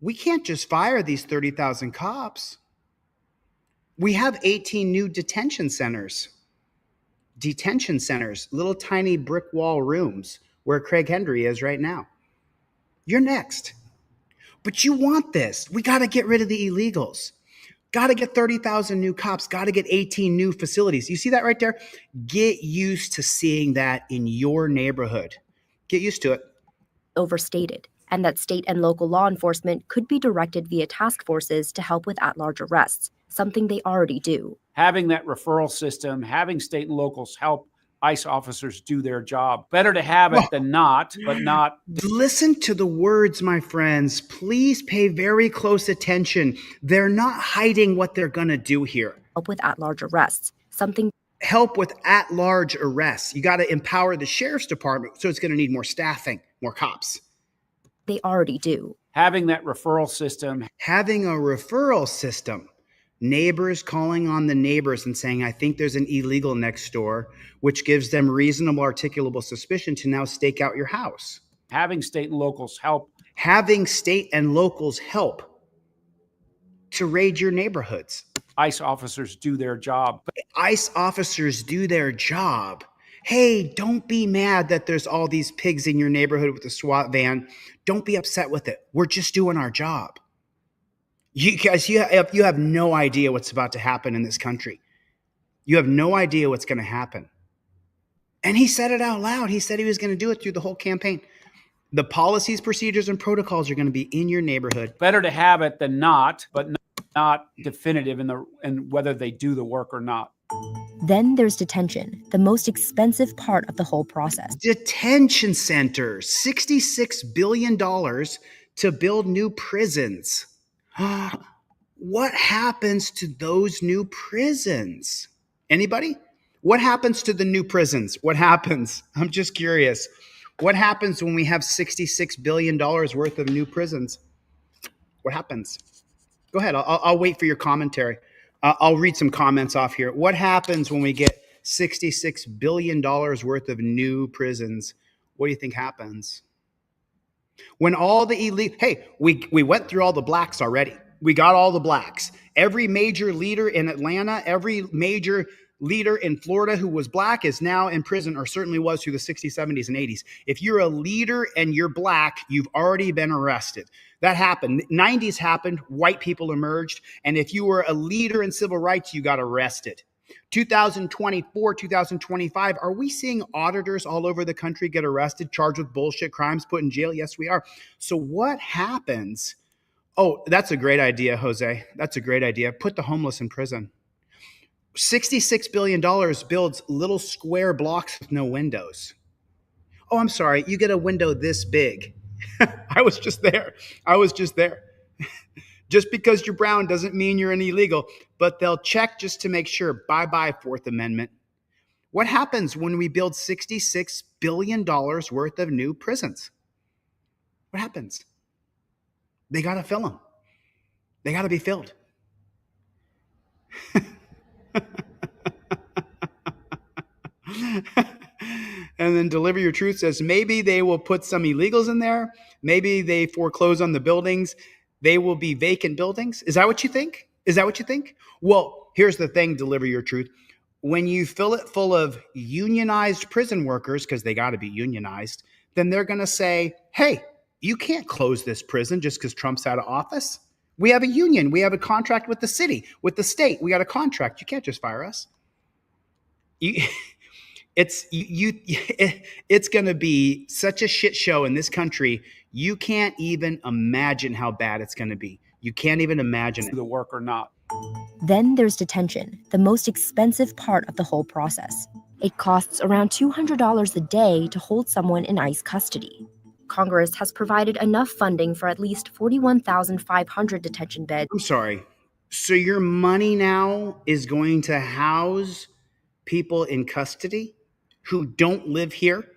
we can't just fire these 30,000 cops. We have 18 new detention centers. Little tiny brick wall rooms where Craig Henry is right now. You're next. But you want this. We got to get rid of the illegals. Got to get 30,000 new cops. Got to get 18 new facilities. You see that right there? Get used to seeing that in your neighborhood. Get used to it. Overstated, and that state and local law enforcement could be directed via task forces to help with at-large arrests, something they already do. Having that referral system, having state and locals help ICE officers do their job. Better to have it than not, but not. Listen to the words, my friends. Please pay very close attention. They're not hiding what they're going to do here. Help with at-large arrests, something. Help with at-large arrests. You got to empower the sheriff's department, so it's going to need more staffing, more cops. They already do. Having that referral system. Having a referral system. Neighbors calling on the neighbors and saying, I think there's an illegal next door, which gives them reasonable articulable suspicion to now stake out your house. Having state and locals help. Having state and locals help to raid your neighborhoods. ICE officers do their job. ICE officers do their job. Hey, don't be mad that there's all these pigs in your neighborhood with a SWAT van. Don't be upset with it. We're just doing our job. You guys, you have no idea what's about to happen in this country. You have no idea what's going to happen. And he said it out loud. He said he was going to do it through the whole campaign. The policies, procedures, and protocols are going to be in your neighborhood. Better to have it than not, but not definitive in whether they do the work or not. Then there's detention, the most expensive part of the whole process. Detention centers, $66 billion to build new prisons. What happens to those new prisons? Anybody? What happens to the new prisons? What happens? I'm just curious. What happens when we have $66 billion worth of new prisons? What happens? Go ahead. I'll wait for your commentary. I'll read some comments off here. What happens when we get $66 billion worth of new prisons? What do you think happens? When all the elite, hey, we went through all the blacks already. We got all the blacks. Every major leader in Atlanta, every major leader in Florida who was black is now in prison, or certainly was through the 60s, 70s, and 80s. If you're a leader and you're black, you've already been arrested. That happened. 90s happened. White people emerged. And if you were a leader in civil rights, you got arrested. 2024, 2025, are we seeing auditors all over the country get arrested, charged with bullshit crimes, put in jail? Yes, we are. So what happens? Oh, that's a great idea, Jose. That's a great idea. Put the homeless in prison. $66 billion builds little square blocks with no windows. Oh, I'm sorry. You get a window this big. I was just there. Just because you're brown doesn't mean you're an illegal, but they'll check just to make sure. Bye-bye, Fourth Amendment. What happens when we build $66 billion worth of new prisons? What happens? They got to fill them. They got to be filled. And then Deliver Your Truth says, maybe they will put some illegals in there. Maybe they foreclose on the buildings. They will be vacant buildings. Is that what you think? Well, here's the thing, Deliver Your Truth. When you fill it full of unionized prison workers, because they got to be unionized, then they're going to say, hey, you can't close this prison just because Trump's out of office. We have a union. We have a contract with the city, with the state. We got a contract. You can't just fire us. It's going to be such a shit show in this country. You can't even imagine how bad it's going to be. You can't even imagine it. The work or not. Then there's detention, the most expensive part of the whole process. It costs around $200 a day to hold someone in ICE custody. Congress has provided enough funding for at least 41,500 detention beds. I'm sorry. So your money now is going to house people in custody who don't live here?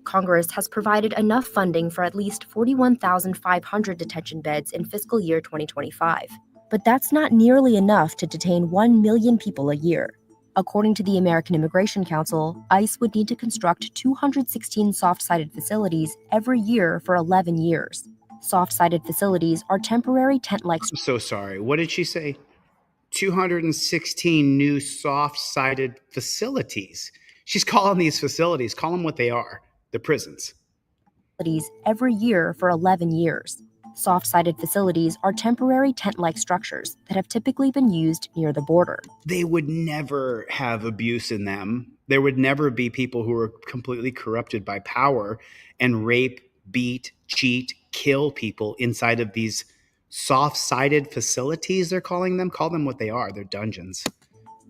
Congress has provided enough funding for at least 41,500 detention beds in fiscal year 2025. But that's not nearly enough to detain 1 million people a year. According to the American Immigration Council, ICE would need to construct 216 soft-sided facilities every year for 11 years. Soft-sided facilities are temporary tent-like... I'm so sorry. What did she say? 216 new soft-sided facilities. She's calling these facilities, call them what they are, the prisons. Every year for 11 years. Soft-sided facilities are temporary tent-like structures that have typically been used near the border. They would never have abuse in them. There would never be people who are completely corrupted by power and rape, beat, cheat, kill people inside of these soft-sided facilities, they're calling them. Call them what they are. They're dungeons.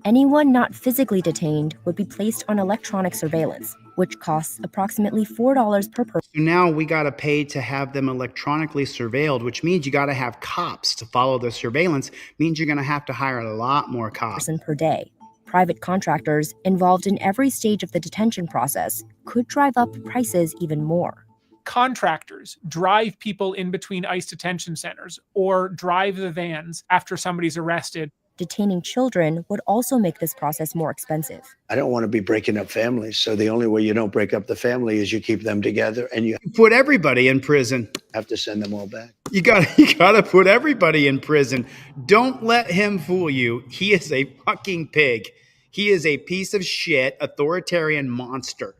Anyone not physically detained would be placed on electronic surveillance, which costs approximately $4 per person. So now we got to pay to have them electronically surveilled, which means you got to have cops to follow the surveillance, means you're going to have to hire a lot more cops. Per day. Private contractors involved in every stage of the detention process could drive up prices even more. Contractors drive people in between ICE detention centers or drive the vans after somebody's arrested. Detaining children would also make this process more expensive. I don't want to be breaking up families. So the only way you don't break up the family is you keep them together and you put everybody in prison. Have to send them all back. You gotta put everybody in prison. Don't let him fool you. He is a fucking pig. He is a piece of shit, authoritarian monster.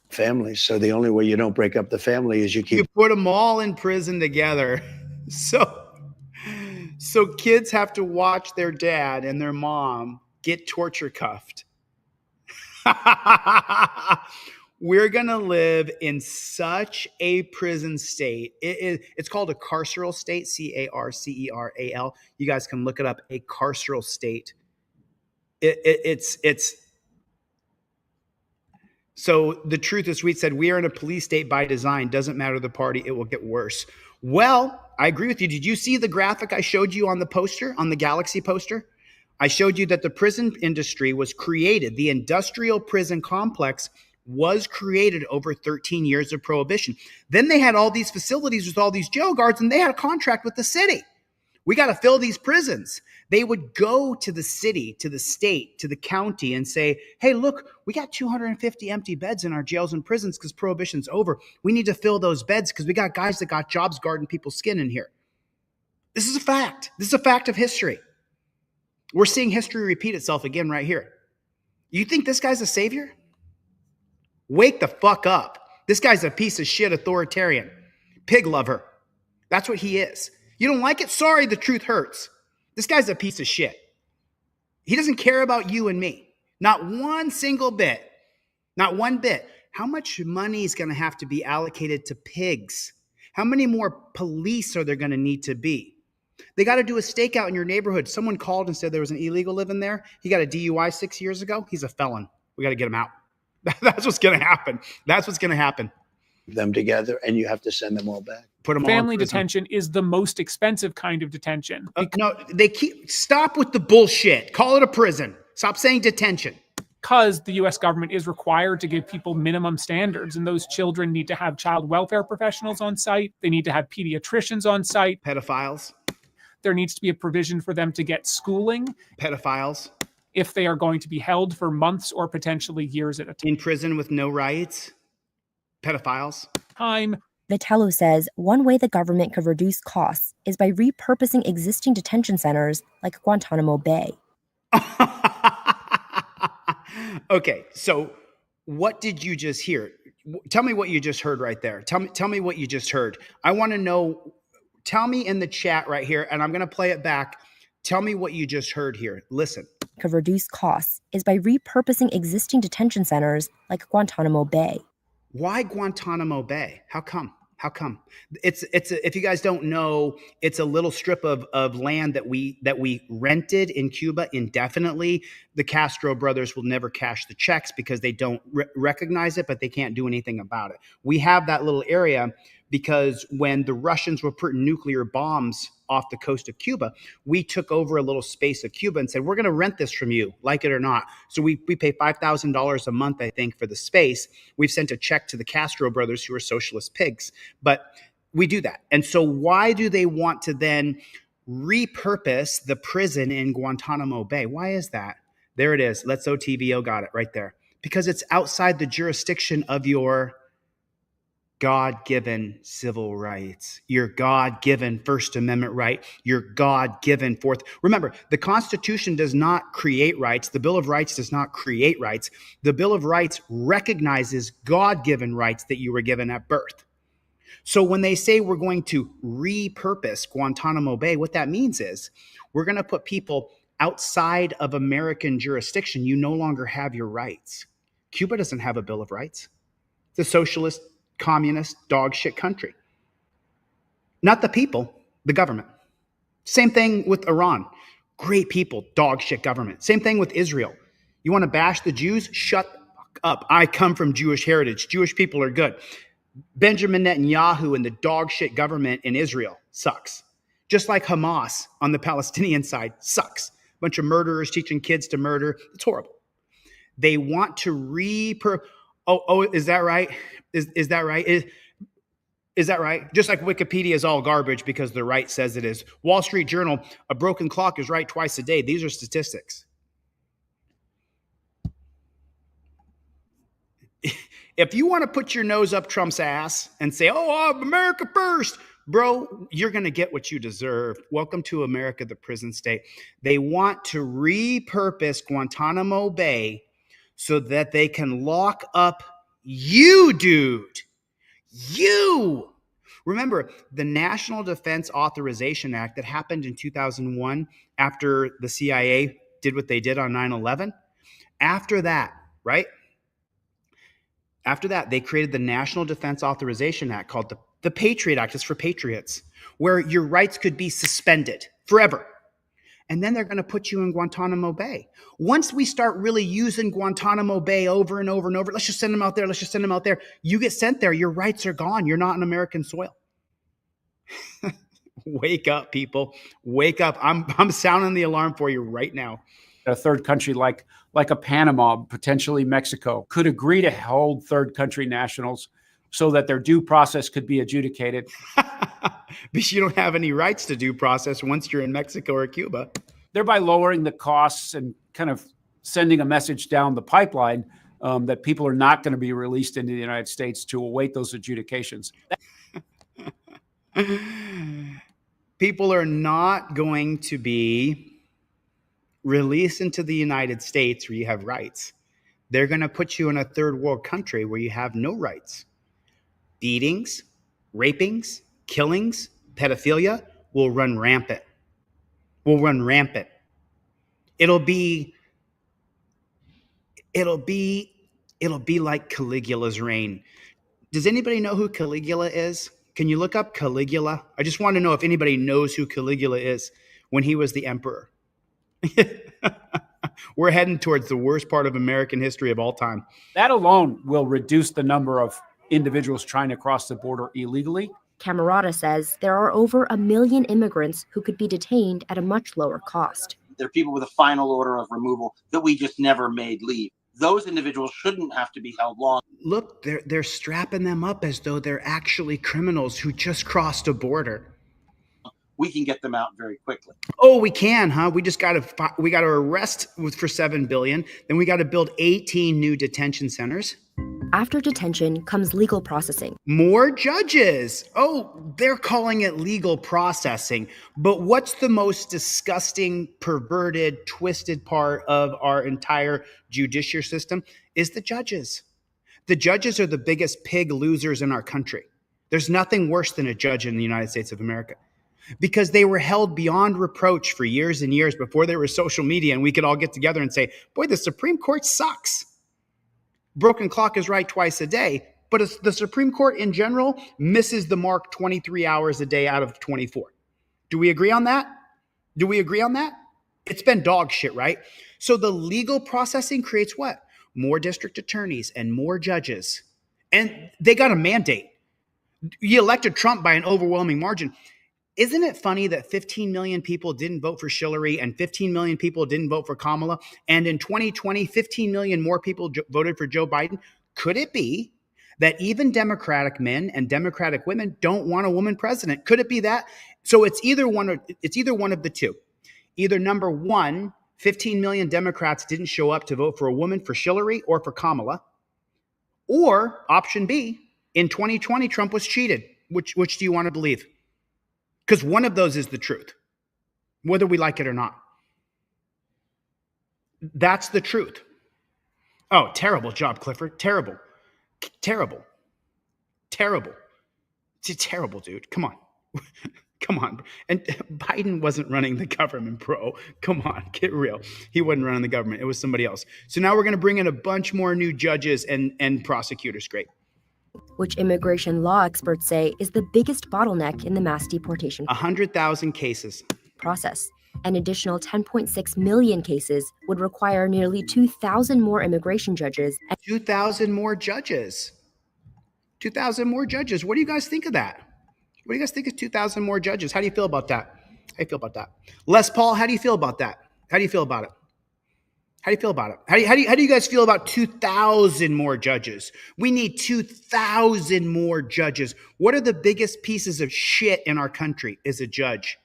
Families. So the only way you don't break up the family is you put them all in prison together. So kids have to watch their dad and their mom get torture cuffed. We're going to live in such a prison state. It's called a carceral state, C-A-R-C-E-R-A-L. You guys can look it up, a carceral state. It's so the truth is, Sweet said, we are in a police state by design. Doesn't matter the party, it will get worse. Well, I agree with you. Did you see the graphic I showed you on the poster, on the Galaxy poster? I showed you that the prison industry was created. The industrial prison complex was created over 13 years of prohibition. Then they had all these facilities with all these jail guards, and they had a contract with the city. We got to fill these prisons. They would go to the city, to the state, to the county and say, hey, look, we got 250 empty beds in our jails and prisons because prohibition's over. We need to fill those beds because we got guys that got jobs guarding people's skin in here. This is a fact. This is a fact of history. We're seeing history repeat itself again right here. You think this guy's a savior? Wake the fuck up. This guy's a piece of shit authoritarian. Pig lover. That's what he is. You don't like it? Sorry, the truth hurts. This guy's a piece of shit. He doesn't care about you and me. Not one single bit. Not one bit. How much money is going to have to be allocated to pigs? How many more police are there going to need to be? They got to do a stakeout in your neighborhood. Someone called and said there was an illegal living there. He got a DUI 6 years ago. He's a felon. We got to get him out. That's what's going to happen. That's what's going to happen. Them together and you have to send them all back. Put them Family detention is the most expensive kind of detention. No, stop with the bullshit. Call it a prison. Stop saying detention. Because the U.S. government is required to give people minimum standards, and those children need to have child welfare professionals on site. They need to have pediatricians on site. Pedophiles. There needs to be a provision for them to get schooling. Pedophiles. If they are going to be held for months or potentially years at a time. In prison with no rights. Pedophiles. Time. Vitello says one way the government could reduce costs is by repurposing existing detention centers like Guantanamo Bay. Okay, so what did you just hear? Tell me what you just heard right there. Tell me what you just heard. I want to know. Tell me in the chat right here, and I'm going to play it back. Tell me what you just heard here. Listen. Could reduce costs is by repurposing existing detention centers like Guantanamo Bay. Why Guantanamo Bay? How come? How come? It's if you guys don't know, it's a little strip of land that we rented in Cuba indefinitely. The Castro brothers will never cash the checks because they don't recognize it, but they can't do anything about it. We have that little area because when the Russians were putting nuclear bombs off the coast of Cuba, we took over a little space of Cuba and said, we're going to rent this from you, like it or not. So we pay $5,000 a month, I think, for the space. We've sent a check to the Castro brothers, who are socialist pigs, but we do that. And so why do they want to then repurpose the prison in Guantanamo Bay? Why is that? There it is. Let's OTVO got it right there. Because it's outside the jurisdiction of your God-given civil rights, your God-given First Amendment right, your God-given Fourth. Remember, the Constitution does not create rights. The Bill of Rights does not create rights. The Bill of Rights recognizes God-given rights that you were given at birth. So when they say we're going to repurpose Guantanamo Bay, what that means is we're going to put people outside of American jurisdiction. You no longer have your rights. Cuba doesn't have a Bill of Rights. It's a socialist, communist, dog shit country. Not the people, the government. Same thing with Iran. Great people, dog shit government. Same thing with Israel. You want to bash the Jews? Shut the fuck up. I come from Jewish heritage. Jewish people are good. Benjamin Netanyahu and the dog shit government in Israel sucks. Just like Hamas on the Palestinian side sucks. Bunch of murderers teaching kids to murder. It's horrible. They want to Oh, is that right? Is that right? Is that right? Just like Wikipedia is all garbage because the right says it is. Wall Street Journal, a broken clock is right twice a day. These are statistics. If you want to put your nose up Trump's ass and say, oh, America first, bro, you're going to get what you deserve. Welcome to America, the prison state. They want to repurpose Guantanamo Bay so that they can lock up you, dude. You. Remember, the National Defense Authorization Act that happened in 2001 after the CIA did what they did on 9/11. After that, right? After that, they created the National Defense Authorization Act called the Patriot Act. It's for patriots, where your rights could be suspended forever. And then they're going to put you in Guantanamo Bay. Once we start really using Guantanamo Bay over and over and over, let's just send them out there. Let's just send them out there. You get sent there. Your rights are gone. You're not on American soil. Wake up, people. Wake up. I'm sounding the alarm for you right now. A third country like a Panama, potentially Mexico, could agree to hold third country nationals so that their due process could be adjudicated. Because you don't have any rights to due process once you're in Mexico or Cuba. Thereby lowering the costs and kind of sending a message down the pipeline that people are not going to be released into the United States to await those adjudications. People are not going to be released into the United States where you have rights. They're going to put you in a third world country where you have no rights. Beatings, rapings, killings, pedophilia will run rampant. Will run rampant. It'll be like Caligula's reign. Does anybody know who Caligula is? Can you look up Caligula? I just want to know if anybody knows who Caligula is when he was the emperor. We're heading towards the worst part of American history of all time. That alone will reduce the number of individuals trying to cross the border illegally. Camerata says there are over 1 million immigrants who could be detained at a much lower cost. There are people with a final order of removal that we just never made leave. Those individuals shouldn't have to be held long. Look, they're strapping them up as though they're actually criminals who just crossed a border. We can get them out very quickly. Oh, we can, huh? We got to arrest for $7 billion. Then we got to build 18 new detention centers. After detention comes legal processing. More judges. Oh, they're calling it legal processing. But what's the most disgusting, perverted, twisted part of our entire judicial system is the judges. The judges are the biggest pig losers in our country. There's nothing worse than a judge in the United States of America. because they were held beyond reproach for years and years before there was social media and we could all get together and say, boy, the Supreme Court sucks. Broken clock is right twice a day, but the Supreme Court in general misses the mark 23 hours a day out of 24. Do we agree on that? Do we agree on that? It's been dog shit, right? So the legal processing creates what? More district attorneys and more judges. And they got a mandate. You elected Trump by an overwhelming margin. Isn't it funny that 15 million people didn't vote for Hillary and 15 million people didn't vote for Kamala? And in 2020, 15 million more people voted for Joe Biden? Could it be that even Democratic men and Democratic women don't want a woman president? Could it be that? So it's either one of the two. Either number one, 15 million Democrats didn't show up to vote for a woman, for Hillary or for Kamala. Or option B, in 2020, Trump was cheated. Which do you want to believe? Because one of those is the truth, whether we like it or not. That's the truth. Oh, terrible job, Clifford. Terrible. Terrible. Terrible. It's terrible, dude. Come on. Come on. And Biden wasn't running the government, bro. Come on, get real. He wasn't running the government. It was somebody else. So now we're going to bring in a bunch more new judges and prosecutors. Great. Which immigration law experts say is the biggest bottleneck in the mass deportation 100,000 cases process. An additional 10.6 million cases would require nearly 2,000 more immigration judges. 2,000 more judges. 2,000 more judges. What do you guys think of that? What do you guys think of 2,000 more judges? How do you feel about that? How do you feel about that? Les Paul, how do you feel about that? How do you feel about it? How do you feel about it? How do you guys feel about 2,000 more judges? We need 2,000 more judges. What are the biggest pieces of shit in our country? Is a judge.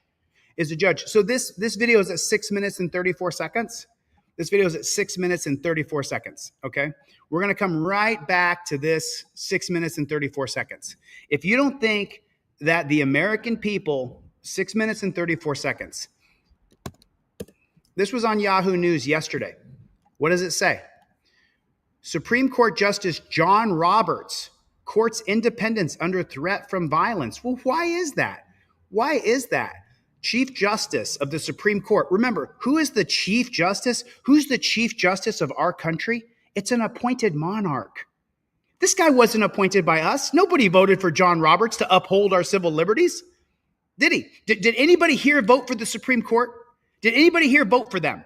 So this video is at 6 minutes and 34 seconds. This video is at 6 minutes and 34 seconds, okay? We're going to come right back to this 6 minutes and 34 seconds. If you don't think that the American people, 6 minutes and 34 seconds, this was on Yahoo News yesterday. What does it say? Supreme Court Justice John Roberts, court's independence under threat from violence. Well, why is that? Why is that? Chief Justice of the Supreme Court. Remember, who is the Chief Justice? Who's the Chief Justice of our country? It's an appointed monarch. This guy wasn't appointed by us. Nobody voted for John Roberts to uphold our civil liberties. Did he? Did anybody here vote for the Supreme Court? Did anybody here vote for them?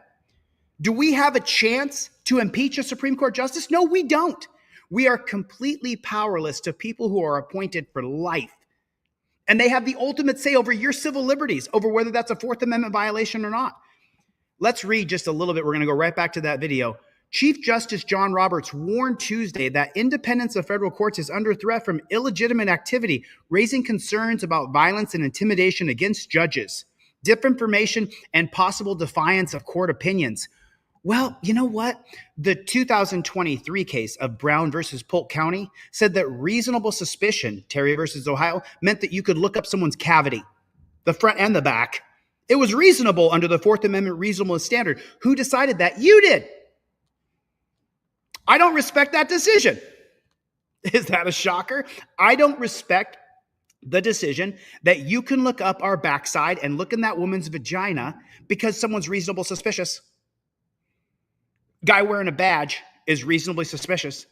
Do we have a chance to impeach a Supreme Court justice? No, we don't. We are completely powerless to people who are appointed for life. And they have the ultimate say over your civil liberties, over whether that's a Fourth Amendment violation or not. Let's read just a little bit. We're going to go right back to that video. Chief Justice John Roberts warned Tuesday that independence of federal courts is under threat from illegitimate activity, raising concerns about violence and intimidation against judges, disinformation, and possible defiance of court opinions. Well, you know what? The 2023 case of Brown versus Polk County said that reasonable suspicion, Terry versus Ohio, meant that you could look up someone's cavity, the front and the back. It was reasonable under the Fourth Amendment reasonableness standard. Who decided that? You did. I don't respect that decision. Is that a shocker? I don't respect the decision that you can look up our backside and look in that woman's vagina because someone's reasonable suspicious. Guy wearing a badge is reasonably suspicious.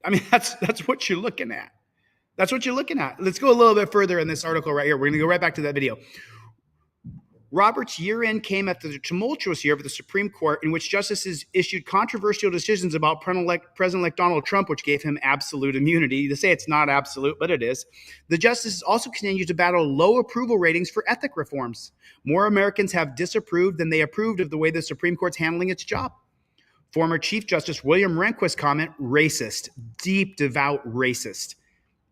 I mean, that's what you're looking at. That's what you're looking at. Let's go a little bit further in this article right here. We're going to go right back to that video. Roberts' year end came after the tumultuous year of the Supreme Court in which justices issued controversial decisions about President-elect Donald Trump, which gave him absolute immunity. They say it's not absolute, but it is. The justices also continue to battle low approval ratings for ethic reforms. More Americans have disapproved than they approved of the way the Supreme Court's handling its job. Former Chief Justice William Rehnquist's comment, racist, deep, devout racist.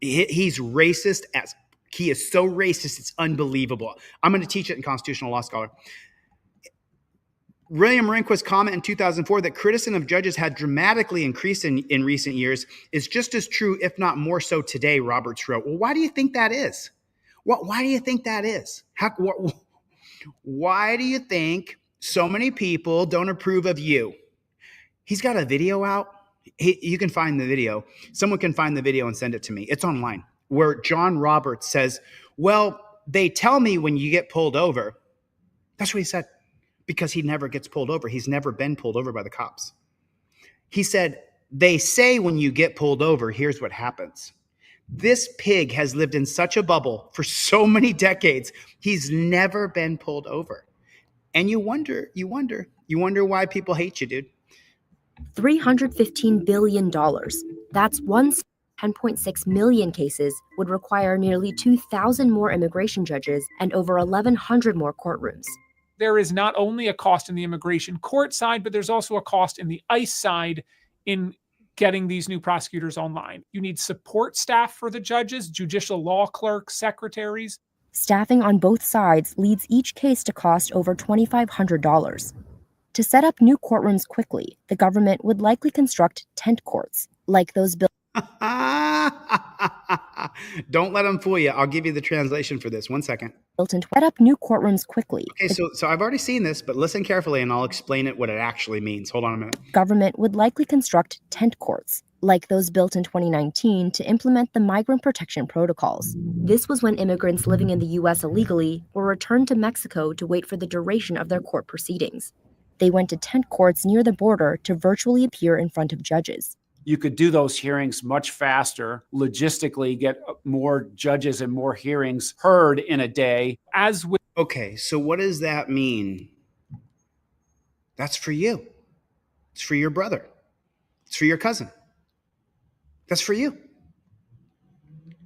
He's racist as he is so racist, it's unbelievable. I'm going to teach it in Constitutional Law Scholar. William Rehnquist's comment in 2004 that criticism of judges had dramatically increased in recent years is just as true, if not more so today, Roberts wrote. Well, why do you think that is? Why do you think that is? Why do you think so many people don't approve of you? He's got a video out. You can find the video. Someone can find the video and send it to me. It's online, where John Roberts says, well, they tell me when you get pulled over, that's what he said, because he never gets pulled over. He's never been pulled over by the cops. He said, they say when you get pulled over, here's what happens. This pig has lived in such a bubble for so many decades. He's never been pulled over. And you wonder why people hate you, dude. $315 billion. That's 10.6 million cases would require nearly 2,000 more immigration judges and over 1,100 more courtrooms. There is not only a cost in the immigration court side, but there's also a cost in the ICE side in getting these new prosecutors online. You need support staff for the judges, judicial law clerks, secretaries. Staffing on both sides leads each case to cost over $2,500. To set up new courtrooms quickly, the government would likely construct tent courts, like those built. Don't let them fool you. I'll give you the translation for this. 1 second. Set up new courtrooms quickly. Okay, so I've already seen this, but listen carefully and I'll explain it what it actually means. Hold on a minute. Government would likely construct tent courts, like those built in 2019 to implement the migrant protection protocols. This was when immigrants living in the U.S. illegally were returned to Mexico to wait for the duration of their court proceedings. They went to tent courts near the border to virtually appear in front of judges. You could do those hearings much faster, logistically get more judges and more hearings heard in a day. Okay, so what does that mean? That's for you. It's for your brother. It's for your cousin. That's for you.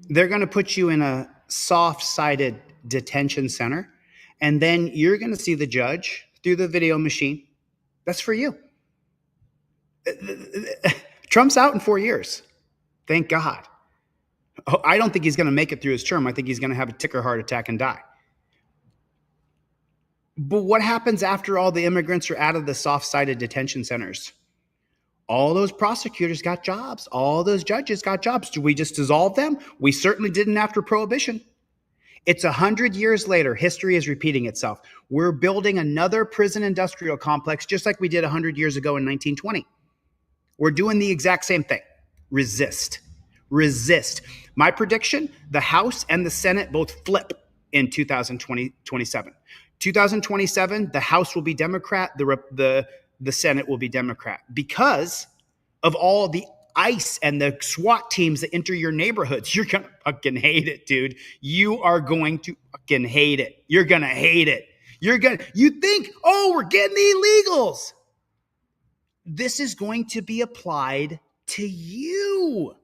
They're going to put you in a soft-sided detention center, and then you're going to see the judge through the video machine. That's for you. Trump's out in 4 years. Thank God. I don't think he's going to make it through his term. I think he's going to have a ticker heart attack and die. But what happens after all the immigrants are out of the soft-sided detention centers? All those prosecutors got jobs. All those judges got jobs. Do we just dissolve them? We certainly didn't after Prohibition. It's 100 years later. History is repeating itself. We're building another prison industrial complex just like we did 100 years ago in 1920. We're doing the exact same thing. Resist. Resist. My prediction, the House and the Senate both flip in 2027. 2027, the House will be Democrat, the Senate will be Democrat because of all the ICE and the SWAT teams that enter your neighborhoods. You're going to fucking hate it, dude. You are going to fucking hate it. You're going to hate it. You think, oh, we're getting the illegals. This is going to be applied to you.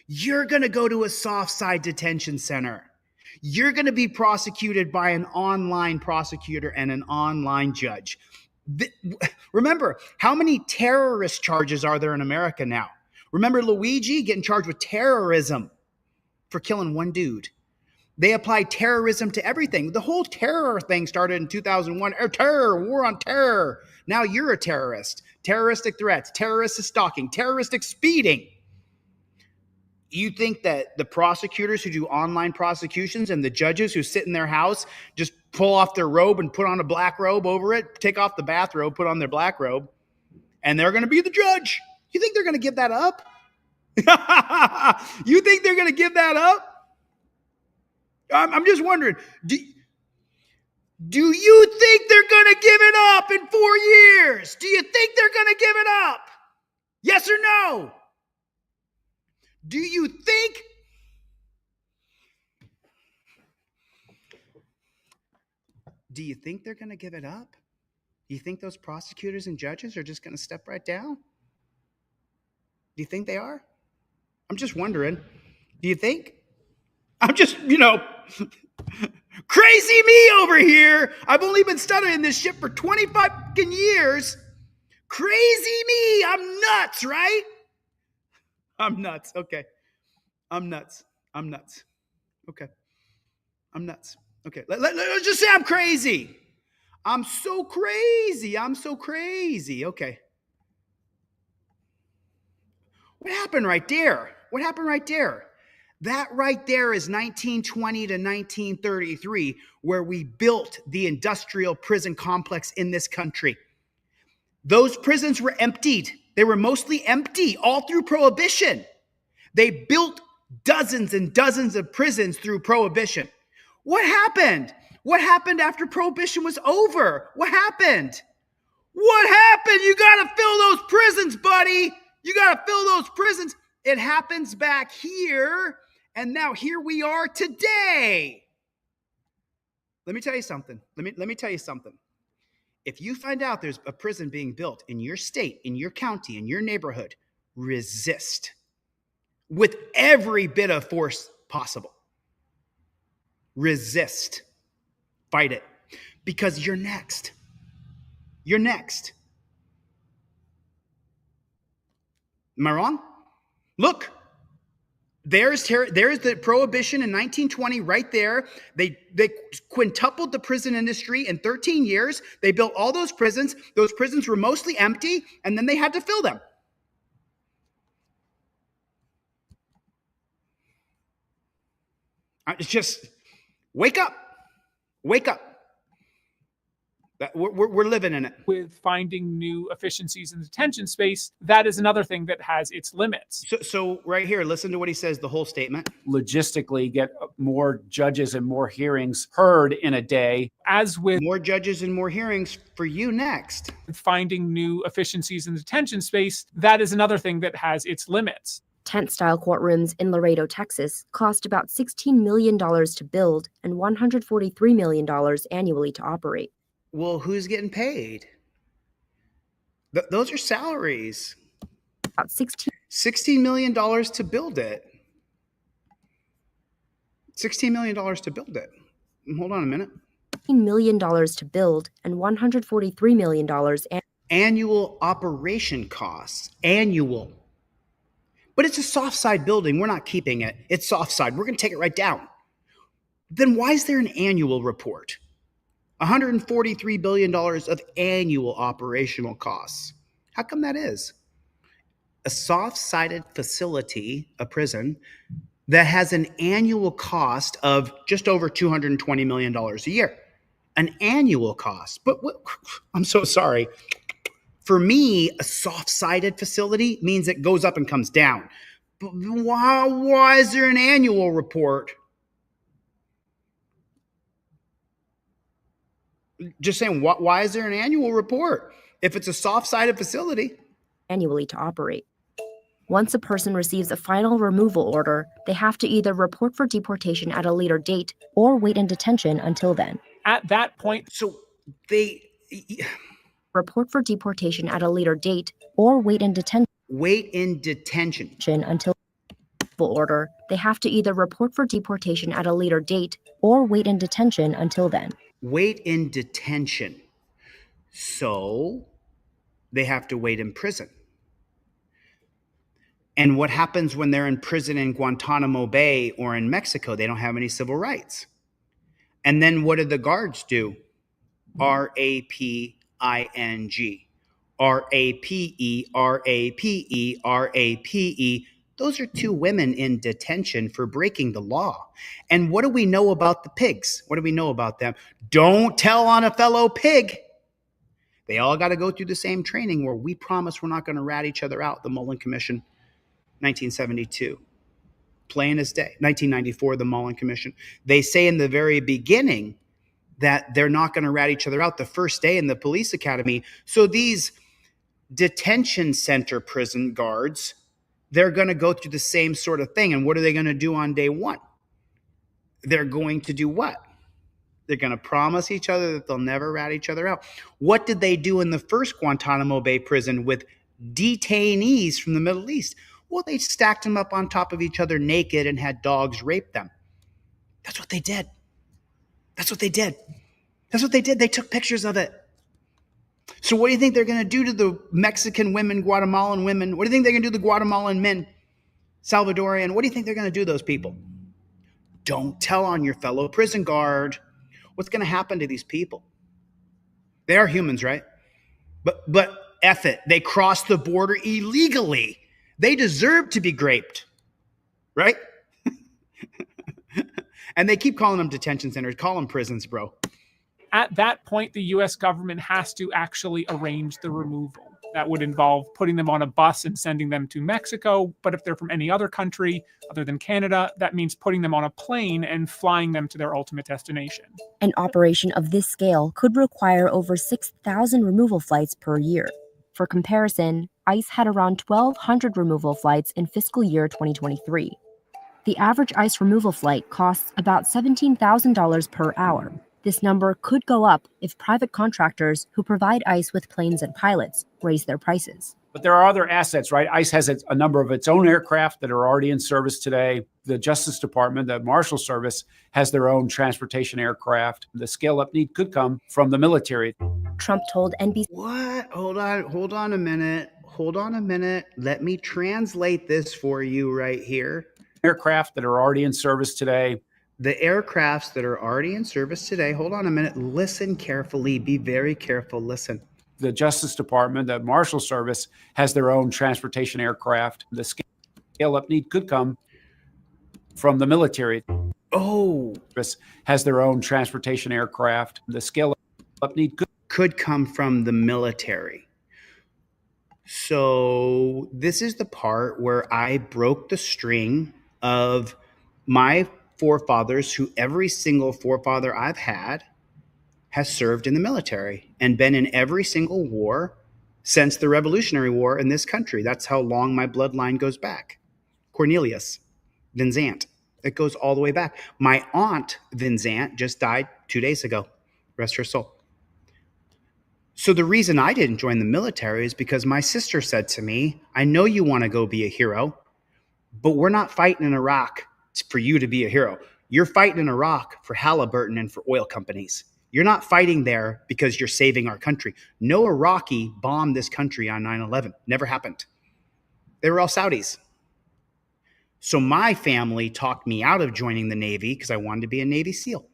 You're going to go to a soft side detention center. You're going to be prosecuted by an online prosecutor and an online judge. Remember, how many terrorist charges are there in America now? Remember Luigi getting charged with terrorism for killing one dude. They apply terrorism to everything. The whole terror thing started in 2001. Terror, war on terror. Now you're a terrorist. Terroristic threats, terroristic stalking, terroristic speeding. You think that the prosecutors who do online prosecutions and the judges who sit in their house just pull off their robe and put on a black robe over it, take off the bathrobe, put on their black robe, and they're going to be the judge? You think they're going to give that up? You think they're going to give that up? I'm just wondering, do you think they're going to give it up in 4 years? Do you think they're going to give it up? Yes or no? Do you think? Do you think they're going to give it up? Do you think those prosecutors and judges are just going to step right down? Do you think they are? I'm just wondering. Do you think? I'm just, crazy me over here. I've only been studying this shit for 25 fucking years. Crazy me. I'm nuts, right? I'm nuts. Okay. I'm nuts. Okay. I'm nuts. Okay. Let's just say I'm crazy. I'm so crazy. Okay. What happened right there? That right there is 1920 to 1933, where we built the industrial prison complex in this country. Those prisons were emptied. They were mostly empty all through Prohibition. They built dozens and dozens of prisons through Prohibition. What happened? What happened after Prohibition was over? What happened? What happened? You got to fill those prisons, buddy. You got to fill those prisons. It happens back here, and now here we are today. Let me tell you something. Let me tell you something. If you find out there's a prison being built in your state, in your county, in your neighborhood, resist with every bit of force possible. Resist. Fight it. Because you're next. You're next. Am I wrong? Look. There's the prohibition in 1920 right there. They quintupled the prison industry in 13 years. They built all those prisons. Those prisons were mostly empty, and then they had to fill them. It's just, wake up. Wake up. We're living in it. With finding new efficiencies in the detention space, that is another thing that has its limits. So right here, listen to what he says, the whole statement. Logistically, get more judges and more hearings heard in a day. As with more judges and more hearings for you next. Finding new efficiencies in the detention space, that is another thing that has its limits. Tent-style courtrooms in Laredo, Texas, cost about $16 million to build and $143 million annually to operate. Well, who's getting paid? Those are salaries. About $16 million to build it. $16 million to build it. Hold on a minute. $16 million to build and $143 million annual operation costs. Annual. But it's a soft side building. We're not keeping it. It's soft side. We're going to take it right down. Then why is there an annual report? $143 billion of annual operational costs. How come that is? A soft-sided facility, a prison, that has an annual cost of just over $220 million a year. An annual cost. But I'm so sorry. For me, a soft-sided facility means it goes up and comes down. But why is there an annual report? Just saying, why is there an annual report if it's a soft-sided facility? Annually to operate. Once a person receives a final removal order, they have to either report for deportation at a later date or wait in detention until then. At that point, so they report for deportation at a later date or wait in detention. Wait in detention until order. They have to either report for deportation at a later date or wait in detention until then. Wait in detention. So they have to wait in prison. And what happens when they're in prison in Guantanamo Bay or in Mexico? They don't have any civil rights. And then what do the guards do? R-A-P-I-N-G. R-A-P-E, R-A-P-E, R-A-P-E. Those are two women in detention for breaking the law. And what do we know about the pigs? What do we know about them? Don't tell on a fellow pig. They all got to go through the same training where we promise we're not going to rat each other out. The Mullen Commission, 1972. Plain as day. 1994, the Mullen Commission. They say in the very beginning that they're not going to rat each other out the first day in the police academy. So these detention center prison guards, they're going to go through the same sort of thing. And what are they going to do on day one? They're going to do what? They're going to promise each other that they'll never rat each other out. What did they do in the first Guantanamo Bay prison with detainees from the Middle East? Well, they stacked them up on top of each other naked and had dogs rape them. That's what they did. That's what they did. That's what they did. They took pictures of it. So what do you think they're going to do to the Mexican women, Guatemalan women? What do you think they're going to do to the Guatemalan men, Salvadorian? What do you think they're going to do to those people? Don't tell on your fellow prison guard. What's going to happen to these people? They are humans, right? But F it. They crossed the border illegally. They deserve to be graped, right? And they keep calling them detention centers. Call them prisons, bro. At that point, the U.S. government has to actually arrange the removal. That would involve putting them on a bus and sending them to Mexico. But if they're from any other country other than Canada, that means putting them on a plane and flying them to their ultimate destination. An operation of this scale could require over 6,000 removal flights per year. For comparison, ICE had around 1,200 removal flights in fiscal year 2023. The average ICE removal flight costs about $17,000 per hour. This number could go up if private contractors who provide ICE with planes and pilots raise their prices. But there are other assets, right? ICE has a number of its own aircraft that are already in service today. The Justice Department, the Marshal Service, has their own transportation aircraft. The scale-up need could come from the military. Trump told NBC. What? Hold on a minute. Let me translate this for you right here. Aircraft that are already in service today. The aircrafts that are already in service today. Hold on a minute. Listen carefully. Be very careful. Listen. The Justice Department, the Marshal Service, has their own transportation aircraft. The scale-up need could come from the military. Oh. Has their own transportation aircraft. The scale-up need could come from the military. So this is the part where I broke the string of my forefathers, who every single forefather I've had has served in the military and been in every single war since the Revolutionary War in this country. That's how long my bloodline goes back. Cornelius Vinzant. It goes all the way back. My aunt Vinzant just died 2 days ago. Rest her soul. So the reason I didn't join the military is because my sister said to me, I know you want to go be a hero, but we're not fighting in Iraq for you to be a hero. You're fighting in Iraq for Halliburton and for oil companies. You're not fighting there because you're saving our country. No Iraqi bombed this country on 9/11. Never happened. They were all Saudis. So my family talked me out of joining the Navy because I wanted to be a Navy SEAL.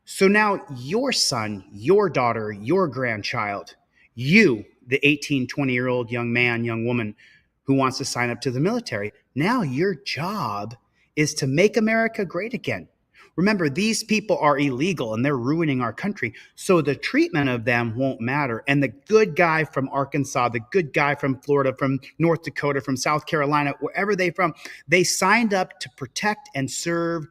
So now your son, your daughter, your grandchild, you, the 18, 20-year-old young man, young woman who wants to sign up to the military, now your job is to make America great again. Remember, these people are illegal and they're ruining our country. So the treatment of them won't matter. And the good guy from Arkansas, the good guy from Florida, from North Dakota, from South Carolina, wherever they're from, they signed up to protect and serve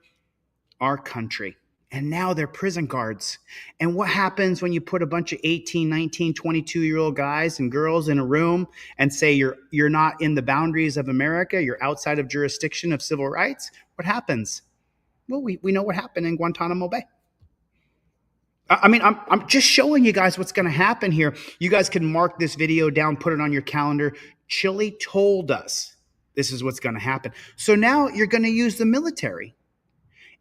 our country. And now they're prison guards. And what happens when you put a bunch of 18, 19, 22-year-old guys and girls in a room and say you're not in the boundaries of America, you're outside of jurisdiction of civil rights? What happens? Well, we know what happened in Guantanamo Bay. I mean, I'm just showing you guys what's going to happen here. You guys can mark this video down, put it on your calendar. Chile told us this is what's going to happen. So now you're going to use the military.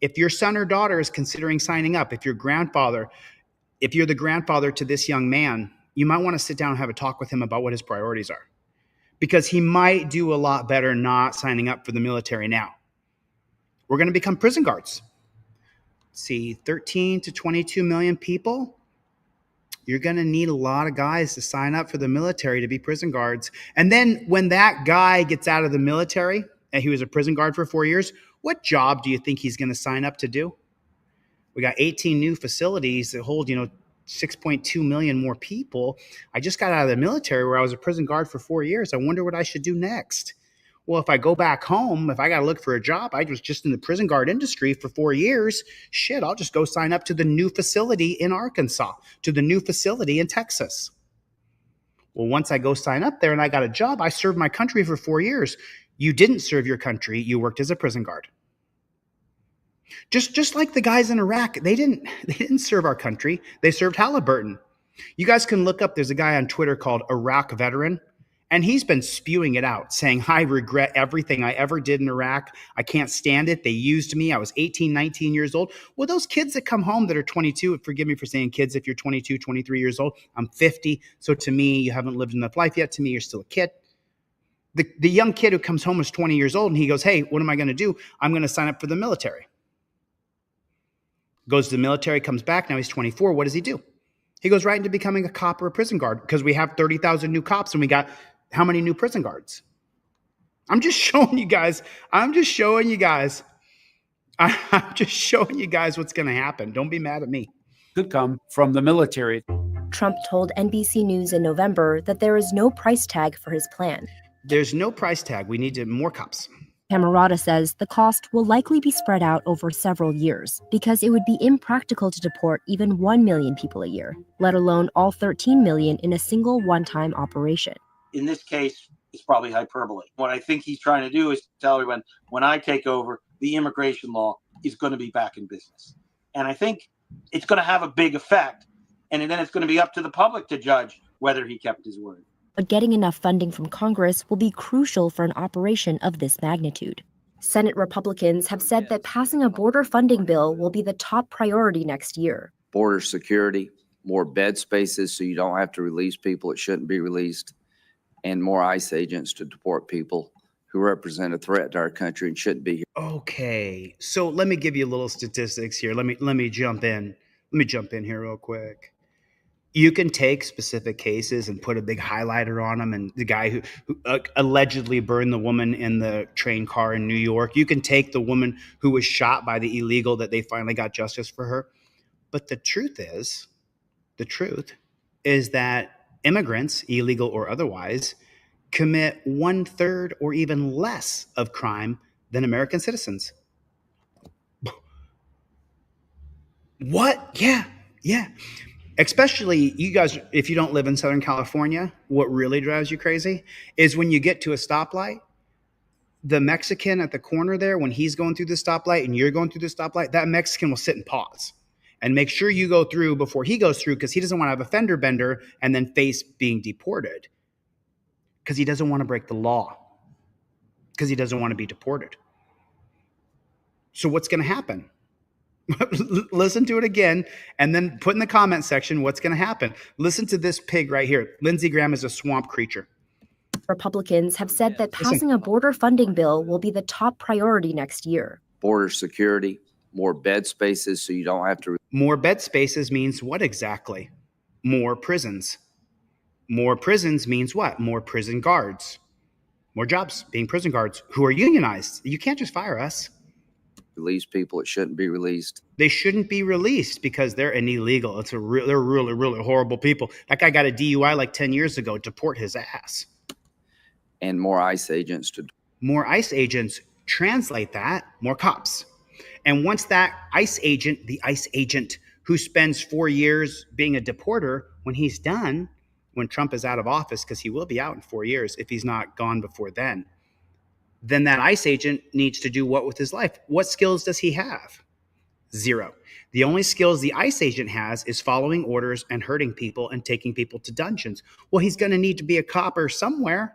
If your son or daughter is considering signing up, if you're the grandfather to this young man, you might want to sit down and have a talk with him about what his priorities are, because he might do a lot better not signing up for the military now. We're going to become prison guards. See, 13 to 22 million people. You're going to need a lot of guys to sign up for the military to be prison guards. And then when that guy gets out of the military and he was a prison guard for 4 years, what job do you think he's going to sign up to do? We got 18 new facilities that hold, 6.2 million more people. I just got out of the military where I was a prison guard for 4 years. I wonder what I should do next. Well, if I go back home, if I got to look for a job, I was just in the prison guard industry for 4 years. Shit, I'll just go sign up to the new facility in Arkansas, to the new facility in Texas. Well, once I go sign up there and I got a job, I served my country for 4 years. You didn't serve your country. You worked as a prison guard. Just like the guys in Iraq, they didn't serve our country. They served Halliburton. You guys can look up, there's a guy on Twitter called Iraq Veteran, and he's been spewing it out, saying, I regret everything I ever did in Iraq. I can't stand it. They used me. I was 18, 19 years old. Well, those kids that come home that are 22, forgive me for saying kids if you're 22, 23 years old. I'm 50. So to me, you haven't lived enough life yet. To me, you're still a kid. The young kid who comes home is 20 years old and he goes, hey, what am I going to do? I'm going to sign up for the military. Goes to the military, comes back. Now he's 24. What does he do? He goes right into becoming a cop or a prison guard, because we have 30,000 new cops and we got how many new prison guards? I'm just showing you guys. I'm just showing you guys what's going to happen. Don't be mad at me. Could come from the military. Trump told NBC News in November that there is no price tag for his plan. There's no price tag. We need more cops. Camerata says the cost will likely be spread out over several years because it would be impractical to deport even 1 million people a year, let alone all 13 million in a single one-time operation. In this case, it's probably hyperbole. What I think he's trying to do is tell everyone, when I take over, the immigration law is going to be back in business. And I think it's going to have a big effect. And then it's going to be up to the public to judge whether he kept his word. But getting enough funding from Congress will be crucial for an operation of this magnitude. Senate Republicans have said that passing a border funding bill will be the top priority next year. Border security, more bed spaces so you don't have to release people that shouldn't be released, and more ICE agents to deport people who represent a threat to our country and shouldn't be here. Okay, so let me give you a little statistics here. Let me jump in. Let me jump in here real quick. You can take specific cases and put a big highlighter on them. And the guy who allegedly burned the woman in the train car in New York. You can take the woman who was shot by the illegal that they finally got justice for her. But the truth is that immigrants, illegal or otherwise, commit 1/3 or even less of crime than American citizens. What? Yeah. Especially you guys, if you don't live in Southern California, what really drives you crazy is when you get to a stoplight, the Mexican at the corner there, when he's going through the stoplight and you're going through the stoplight, that Mexican will sit and pause and make sure you go through before he goes through, because he doesn't want to have a fender bender and then face being deported, because he doesn't want to break the law, because he doesn't want to be deported. So what's going to happen? Listen to it again and then put in the comment section what's going to happen. Listen to this pig right here. Lindsey Graham is a swamp creature. Republicans have said that passing a border funding bill will be the top priority next year. Border security, more bed spaces so you don't have to. More bed spaces means what exactly? More prisons. More prisons means what? More prison guards. More jobs being prison guards who are unionized. You can't just fire us. Release people that shouldn't be released. They shouldn't be released because they're an illegal. They're really, really horrible people. That guy got a DUI like 10 years ago. Deport his ass. And more ICE agents to. More ICE agents. Translate that, more cops. And once that the ICE agent who spends 4 years being a deporter, when he's done, when Trump is out of office, because he will be out in 4 years if he's not gone before then that ICE agent needs to do what with his life? What skills does he have? Zero. The only skills the ICE agent has is following orders and hurting people and taking people to dungeons. Well, he's going to need to be a copper somewhere.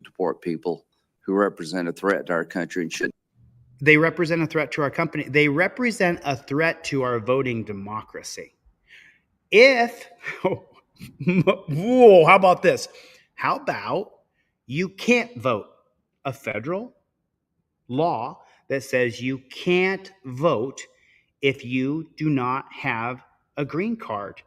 Deport people who represent a threat to our country and shouldn't. They represent a threat to our company. They represent a threat to our voting democracy. Whoa, how about this? How about you can't vote? A federal law that says you can't vote if you do not have a green card,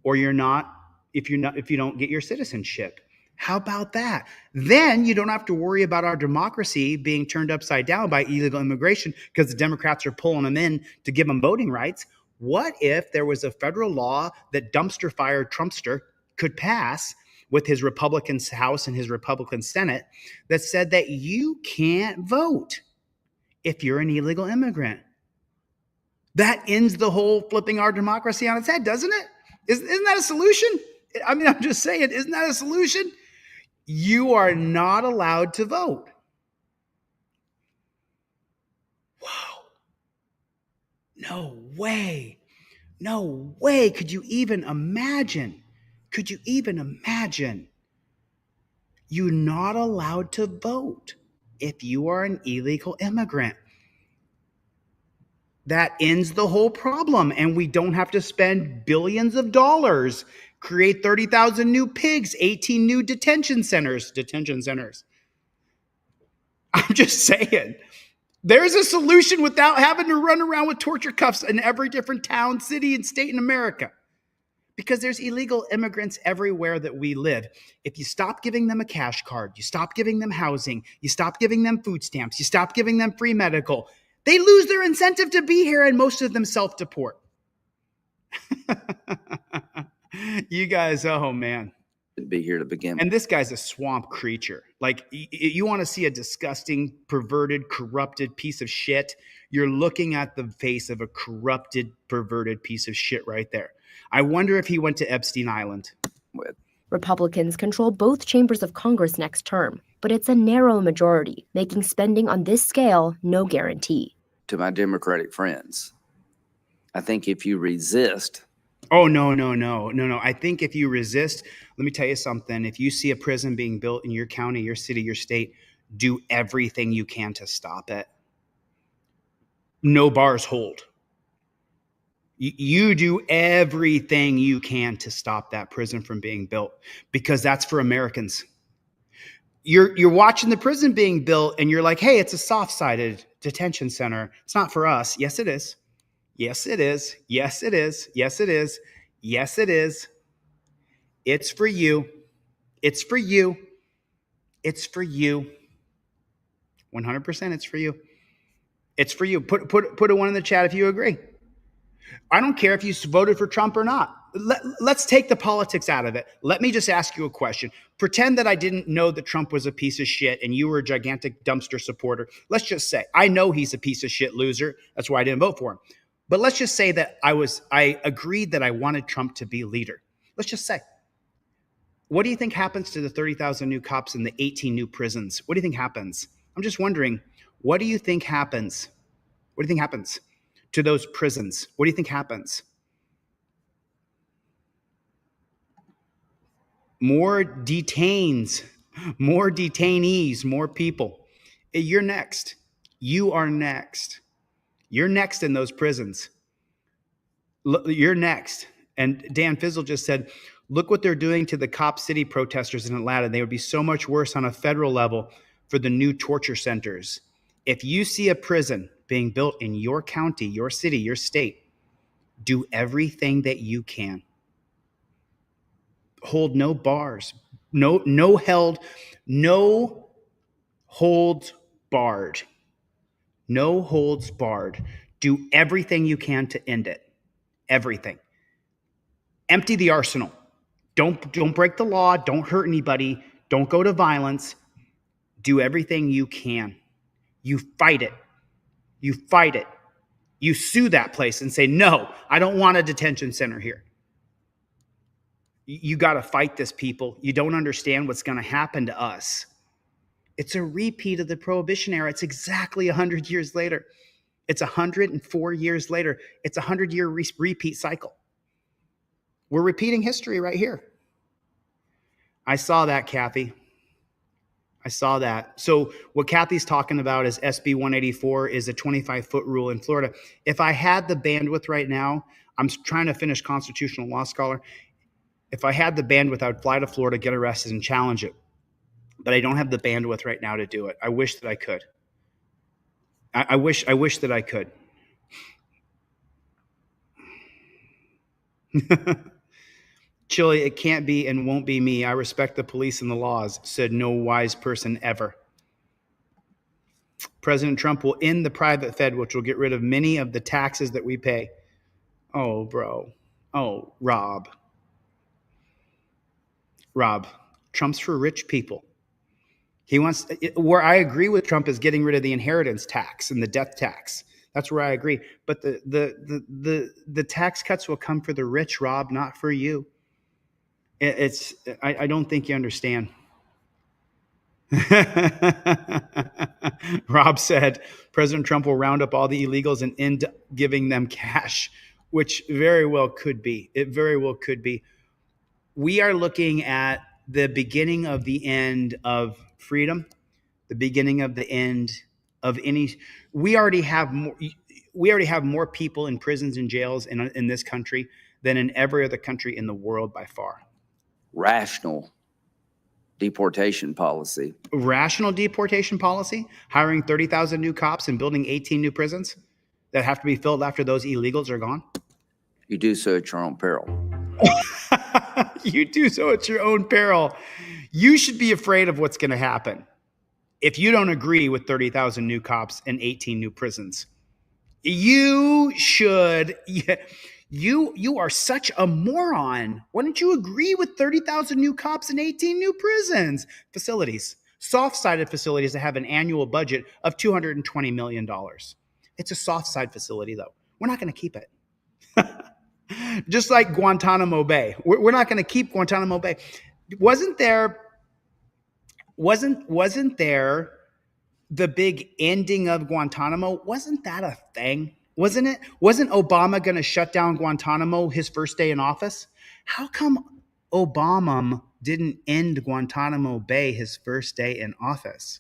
or if you don't get your citizenship. How about that? Then you don't have to worry about our democracy being turned upside down by illegal immigration because the Democrats are pulling them in to give them voting rights. What if there was a federal law that dumpster fire Trumpster could pass with his Republican House and his Republican Senate that said that you can't vote if you're an illegal immigrant? That ends the whole flipping our democracy on its head, doesn't it? Isn't that a solution? I mean, I'm just saying, isn't that a solution? You are not allowed to vote. Wow. No way. No way. Could you even imagine? You're not allowed to vote if you are an illegal immigrant. That ends the whole problem, and we don't have to spend billions of dollars, create 30,000 new pigs, 18 new detention centers. I'm just saying, there's a solution without having to run around with torture cuffs in every different town, city, and state in America. Because there's illegal immigrants everywhere that we live. If you stop giving them a cash card, you stop giving them housing, you stop giving them food stamps, you stop giving them free medical, they lose their incentive to be here, and most of them self-deport. You guys, oh man. Be here to begin. And this guy's a swamp creature. Like, you want to see a disgusting, perverted, corrupted piece of shit? You're looking at the face of a corrupted, perverted piece of shit right there. I wonder if he went to Epstein Island. Republicans control both chambers of Congress next term, but it's a narrow majority, making spending on this scale no guarantee. To my Democratic friends, I think if you resist. Oh, no. I think if you resist, let me tell you something. If you see a prison being built in your county, your city, your state, do everything you can to stop it. No bars hold. You do everything you can to stop that prison from being built, because that's for Americans. You're watching the prison being built and you're like, hey, it's a soft-sided detention center. It's not for us. Yes, it is. Yes, it is. Yes, it is. Yes, it is. Yes, it is. It's for you. It's for you. It's for you. 100% it's for you. It's for you. Put a one in the chat if you agree. I don't care if you voted for Trump or not. Let's take the politics out of it. Let me just ask you a question. Pretend that I didn't know that Trump was a piece of shit and you were a gigantic dumpster supporter. Let's just say, I know he's a piece of shit loser. That's why I didn't vote for him. But let's just say that I agreed that I wanted Trump to be leader. Let's just say, what do you think happens to the 30,000 new cops and the 18 new prisons? What do you think happens? I'm just wondering, what do you think happens? What do you think happens to those prisons? What do you think happens? More detainees, more people. You're next. You are next. You're next in those prisons. You're next. And Dan Fizzle just said, look what they're doing to the Cop City protesters in Atlanta. They would be so much worse on a federal level for the new torture centers. If you see a prison being built in your county, your city, your state, do everything that you can. Hold no bars, no holds barred. No holds barred. Do everything you can to end it. Everything. Empty the arsenal. Don't break the law. Don't hurt anybody. Don't go to violence. Do everything you can. You fight it. You fight it. You sue that place and say, no, I don't want a detention center here. You got to fight this, people. You don't understand what's going to happen to us. It's a repeat of the Prohibition era. It's exactly 100 years later. It's 104 years later. It's a 100-year repeat cycle. We're repeating history right here. I saw that, Kathy. I saw that. So what Kathy's talking about is SB 184 is a 25-foot rule in Florida. If I had the bandwidth right now, I'm trying to finish Constitutional Law Scholar. If I had the bandwidth, I would fly to Florida, get arrested, and challenge it. But I don't have the bandwidth right now to do it. I wish that I could. I wish that I could. Chili, it can't be and won't be me. I respect the police and the laws, said no wise person ever. President Trump will end the private Fed, which will get rid of many of the taxes that we pay. Oh, bro. Oh, Rob, Trump's for rich people. He wants, where I agree with Trump is getting rid of the inheritance tax and the death tax. That's where I agree. But the tax cuts will come for the rich, Rob, not for you. I don't think you understand. Rob said President Trump will round up all the illegals and end up giving them cash, which very well could be. It very well could be. We are looking at the beginning of the end of freedom, the beginning of the end of any. We already have more people in prisons and jails in this country than in every other country in the world by far. Rational deportation policy. Rational deportation policy, hiring 30,000 new cops and building 18 new prisons that have to be filled after those illegals are gone. You do so at your own peril. You do so at your own peril. You should be afraid of what's going to happen if you don't agree with 30,000 new cops and 18 new prisons. You should You are such a moron. Why don't you agree with 30,000 new cops and 18 new prisons? Facilities, soft-sided facilities that have an annual budget of $220 million. It's a soft-side facility, though. We're not going to keep it. Just like Guantanamo Bay. We're not going to keep Guantanamo Bay. Wasn't there the big ending of Guantanamo? Wasn't that a thing? Wasn't it? Wasn't Obama going to shut down Guantanamo his first day in office? How come Obama didn't end Guantanamo Bay his first day in office?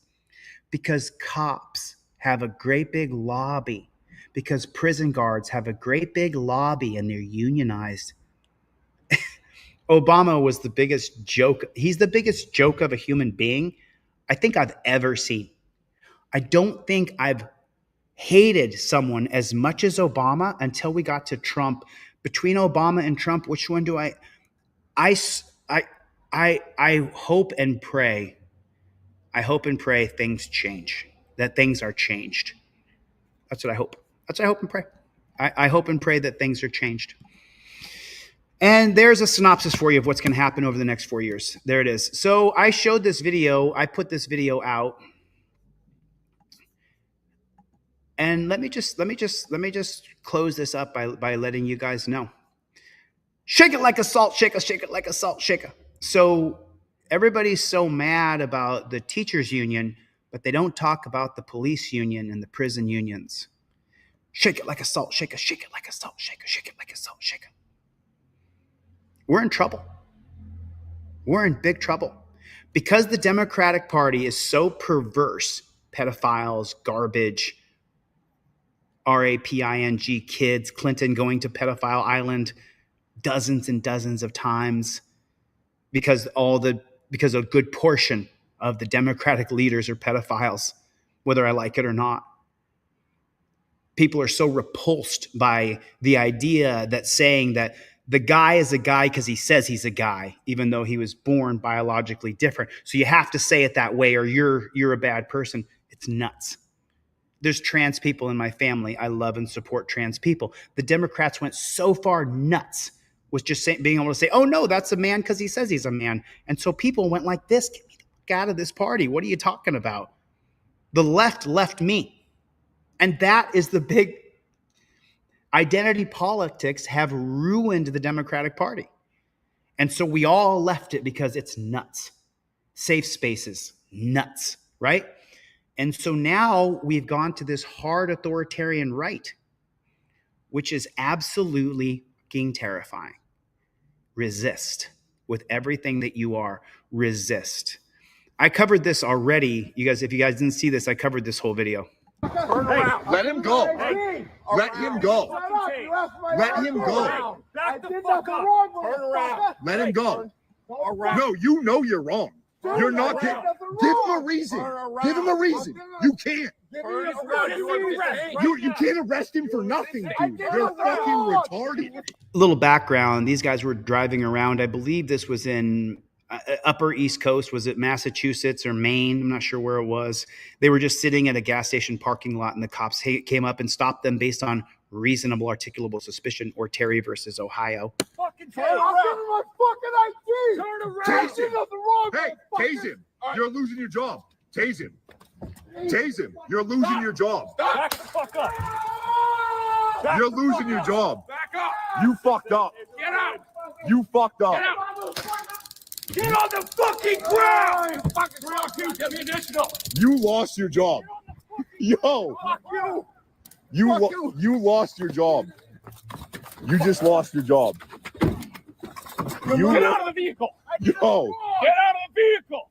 Because cops have a great big lobby. Because prison guards have a great big lobby and they're unionized. Obama was the biggest joke. He's the biggest joke of a human being I think I've ever seen. I don't think I've hated someone as much as Obama until we got to Trump. Between Obama and Trump, which one do I hope and pray. I hope and pray things change, that things are changed. That's what I hope. That's what I hope and pray. I hope and pray that things are changed. And there's a synopsis for you of what's going to happen over the next 4 years. There it is. So I showed this video. I put this video out. And let me just close this up by letting you guys know. Shake it like a salt shaker, shake it like a salt shaker. So everybody's so mad about the teachers union, but they don't talk about the police union and the prison unions. Shake it like a salt shaker, shake it like a salt shaker, shake it like a salt shaker. We're in trouble. We're in big trouble. Because the Democratic Party is so perverse, pedophiles, garbage, raping kids, Clinton going to pedophile island dozens and dozens of times, because a good portion of the Democratic leaders are pedophiles, whether I like it or not. People are so repulsed by the idea that saying that the guy is a guy because he says he's a guy, even though he was born biologically different. So you have to say it that way or you're a bad person. It's nuts. There's trans people in my family. I love and support trans people. The Democrats went so far nuts with just being able to say, oh, no, that's a man because he says he's a man. And so people went like this, get me the fuck out of this party. What are you talking about? The left left me. And that is the big identity politics have ruined the Democratic Party. And so we all left it because it's nuts. Safe spaces, nuts, right? And so now we've gone to this hard authoritarian right, which is absolutely fucking terrifying. Resist with everything that you are. Resist. I covered this already. You guys, if you guys didn't see this, I covered this whole video. Hey, let him go. Let him go. Let him go. Let him go. No, you know you're wrong. You're not. Give him a reason. Give him a reason. You can't. You can't arrest him for nothing, dude. You're fucking retarded. A little background. These guys were driving around. I believe this was in upper East Coast. Was it Massachusetts or Maine? I'm not sure where it was. They were just sitting at a gas station parking lot, and the cops came up and stopped them based on reasonable articulable suspicion, or Terry versus Ohio. Fucking turn around. My fucking ID. Turn around. Tase him. Hey, tase him. You're losing your job. Tase him. Tase him. You're losing your job. Back the fuck up. You're losing your job. Back up. You fucked up. Get out. You fucked up. Get out. Get on the fucking ground. Fucking ground, dude. Get me additional. You lost your job. Yo. Fuck you. You lost your job. You just lost your job. Get out of the vehicle. Yo. Get out of the vehicle.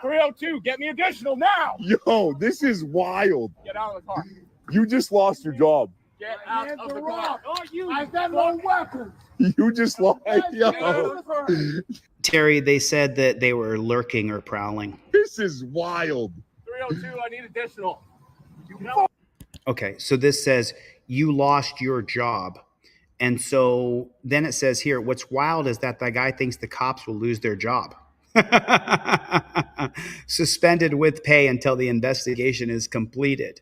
302, get me additional now. Yo, this is wild. Get out of the car. You just lost your job. Get out of the car. Oh, you. I've got no weapons. You just lost. Yo. Terry, they said that they were lurking or prowling. This is wild. 302, I need additional. Okay, so this says you lost your job. And so then it says here, what's wild is that the guy thinks the cops will lose their job. Suspended with pay until the investigation is completed.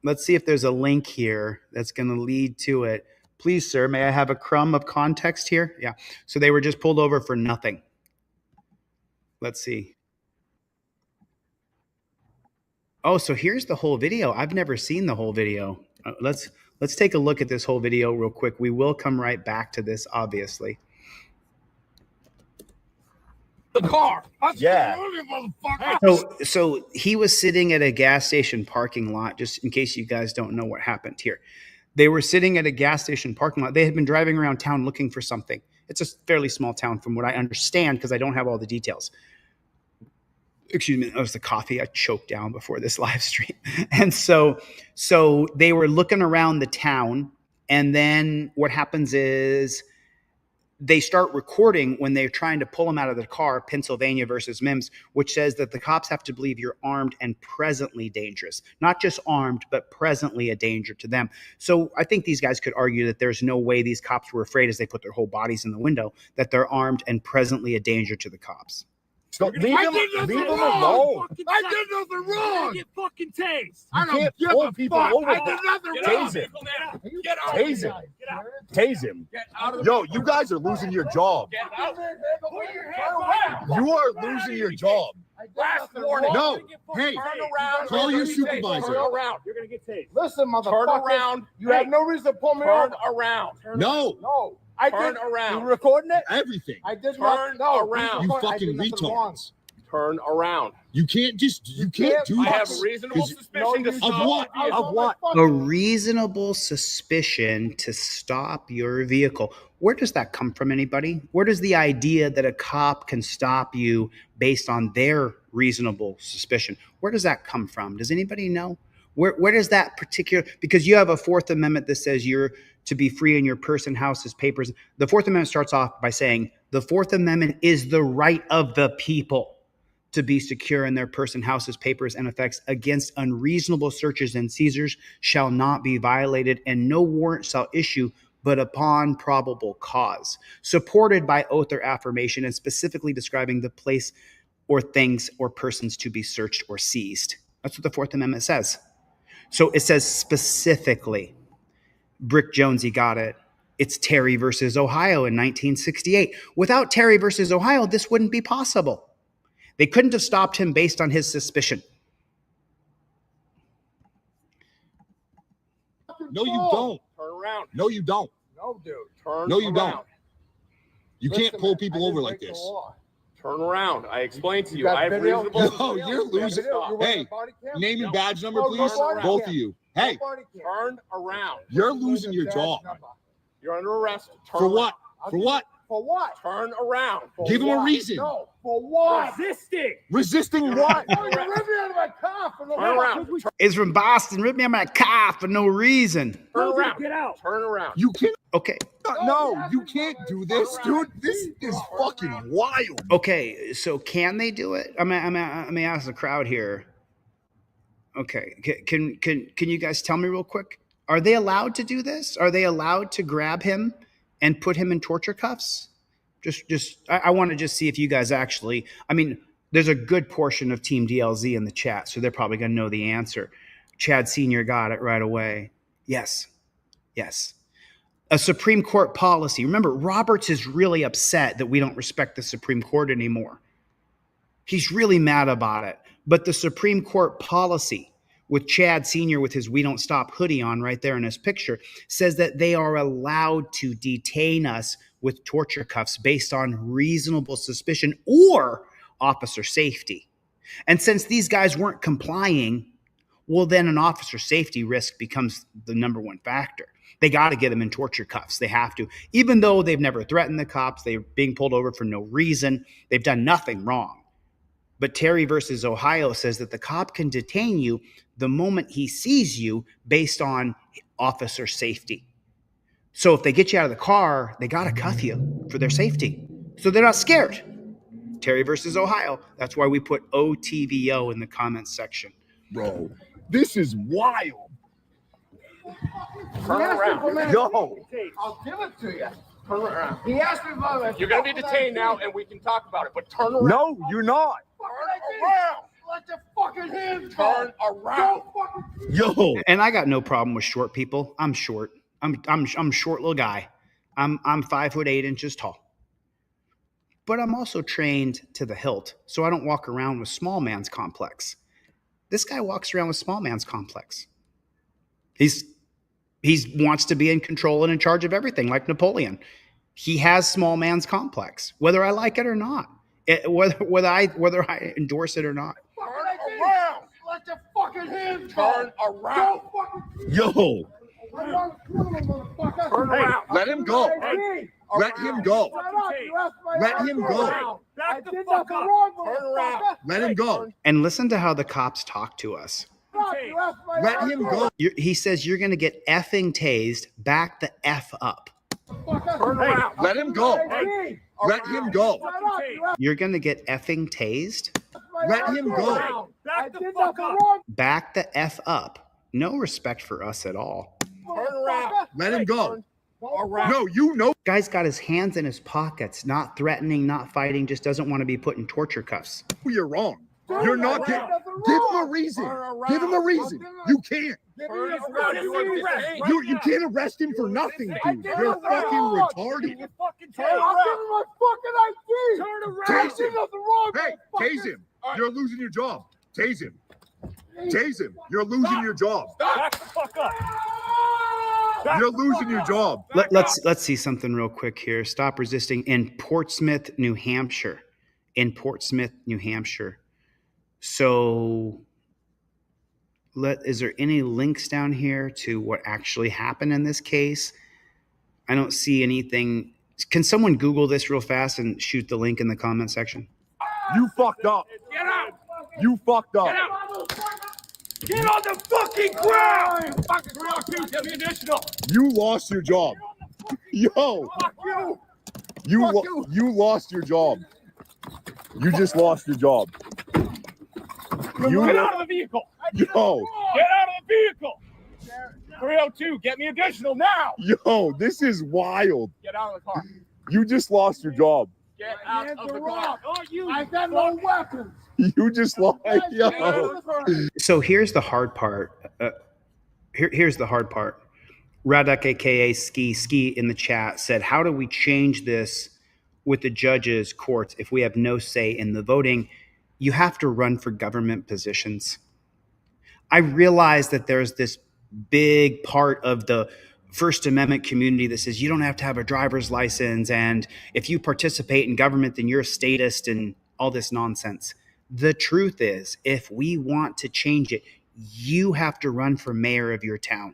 Let's see if there's a link here that's going to lead to it. Please, sir, may I have a crumb of context here? Yeah. So they were just pulled over for nothing. Let's see. Oh, so here's the whole video. I've never seen the whole video. Let's take a look at this whole video real quick. We will come right back to this, obviously. The car. Yeah. So he was sitting at a gas station parking lot, just in case you guys don't know what happened here. They were sitting at a gas station parking lot. They had been driving around town looking for something. It's a fairly small town from what I understand, because I don't have all the details. Excuse me, that was the coffee I choked down before this live stream. And so they were looking around the town, and then what happens is they start recording when they're trying to pull him out of the car, Pennsylvania versus Mims, which says that the cops have to believe you're armed and presently dangerous. Not just armed, but presently a danger to them. So I think these guys could argue that there's no way these cops were afraid, as they put their whole bodies in the window, that they're armed and presently a danger to the cops. So leave him alone. I did nothing wrong. Get fucking tased. I don't give a fuck. I did nothing wrong. Tase him. Get out. Tase him. Tase him. Yo, you guys are losing your job. Get out. Put your hands You are losing your job. Last warning. No. Hey, Turn around. call your You're gonna get tased. supervisor. Turn around. You're gonna get tased. Listen, Turn around. You have no reason to pull me over. Turn around. No. No. Turn around. You recording it? Everything. I did not. No, around. You fucking retards. Turn around. You can't do I have this. a reasonable suspicion to Of stop what? the vehicle. Of what? A reasonable suspicion to stop your vehicle. Where does that come from, anybody? Where does the idea that a cop can stop you based on their reasonable suspicion, where does that come from? Does anybody know? Where does that particular, because you have a Fourth Amendment that says you're to be free in your person, houses, papers. The Fourth Amendment starts off by saying the Fourth Amendment is the right of the people to be secure in their person, houses, papers, and effects against unreasonable searches and seizures shall not be violated, and no warrant shall issue but upon probable cause, supported by oath or affirmation, and specifically describing the place or things or persons to be searched or seized. That's what the Fourth Amendment says. So it says specifically. Brick Jonesy got it. It's Terry versus Ohio in 1968. Without Terry versus Ohio, this wouldn't be possible. They couldn't have stopped him based on his suspicion. No, you don't. Turn around. No, you don't. No, dude. Turn No, you around. don't. You can't pull people over like this. Turn around. I explained to you. got I have video? reasonable. Yo, you're losing. Hey, name and badge number, please. Both of you. Hey, Turn around. you're losing your job. You're under arrest. Turn For what? around. For what? For what? Turn around. For Give him a what? reason. No. For what? Resisting. Resisting what? Oh, you ripped me out of my car for no Turn reason. around. It's from Boston. Ripped me out of my car for no reason. Turn around. Get out. Turn around. You can't. Okay. No, you can't do this, dude. This is fucking wild. Okay, so can they do it? I mean, ask the crowd here. Okay, can you guys tell me real quick? Are they allowed to do this? Are they allowed to grab him and put him in torture cuffs? I want to just see if you guys actually. I mean, there's a good portion of Team DLZ in the chat, so they're probably going to know the answer. Chad Sr. got it right away. Yes. A Supreme Court policy. Remember, Roberts is really upset that we don't respect the Supreme Court anymore. He's really mad about it. But the Supreme Court policy, with Chad Sr. with his "We Don't Stop" hoodie on right there in his picture, says that they are allowed to detain us with torture cuffs based on reasonable suspicion or officer safety. And since these guys weren't complying, well, then an officer safety risk becomes the number one factor. They got to get them in torture cuffs. They have to. Even though they've never threatened the cops, they're being pulled over for no reason. They've done nothing wrong. But Terry versus Ohio says that the cop can detain you the moment he sees you based on officer safety. So if they get you out of the car, they got to cuff you for their safety. So they're not scared. Terry versus Ohio. That's why we put OTVO in the comments section. Bro, this is wild. Turn around. Yo. I'll give it to you. Turn around. He asked me about it. You're going to be detained now, and we can talk about it, but turn around. No, you're not. Turn around. Let your fucking hands go. Turn around. Yo. And I got no problem with short people. I'm short. I'm a short little guy. I'm 5'8" tall. But I'm also trained to the hilt, so I don't walk around with small man's complex. This guy walks around with small man's complex. He wants to be in control and in charge of everything, like Napoleon. He has small man's complex, whether I like it or not, whether I endorse it or not. Turn around. Let your fucking hands go. Turn around. Yo, Turn around. let him go. Let him go. Let him go. Back the fuck up. Turn around. Let him go. And listen to how the cops talk to us. Let him go. He says you're going to get effing tased. Back the F up. Turn around. Let him go. Let him go. You're going to get effing tased. Let him go. Back the fuck up. Back the F up. No respect for us at all. Turn around. Let him go. Around. No, you know. Guy's got his hands in his pockets, not threatening, not fighting, just doesn't want to be put in torture cuffs. You're wrong. You're not getting. Give him a reason. Give him a reason. You can't. You can't arrest him for nothing, dude. You're fucking retarded. I'll give him my fucking ID. Turn around. Tase him. Nothing wrong, Hey, tase him. You're losing your job. Tase him. Tase him. You're losing your job. Back the fuck up. You're losing your job. Let's see something real quick here. Stop resisting in Portsmouth, New Hampshire. In Portsmouth, New Hampshire. So is there any links down here to what actually happened in this case? I don't see anything. Can someone Google this real fast and shoot the link in the comment section? You fucked up. Get out. You fucked up. Get out. Get on the fucking ground. Fucking 302, get me additional. You lost your job. Yo. Fuck you. You lost your job. You just lost your job. Get out of the vehicle. Yo. Get out of the vehicle. 302, get me additional now. Yo, this is wild. Get out of the car. You just lost your job. Get out of the car. Oh, you. I got no weapons. You just lost. Yo. So here's the hard part. Here's the hard part. Radek, aka Ski in the chat said, "How do we change this with the judges' courts if we have no say in the voting?" You have to run for government positions. I realize that there's this big part of the First Amendment community that says you don't have to have a driver's license, and if you participate in government, then you're a statist and all this nonsense. The truth is, if we want to change it, you have to run for mayor of your town,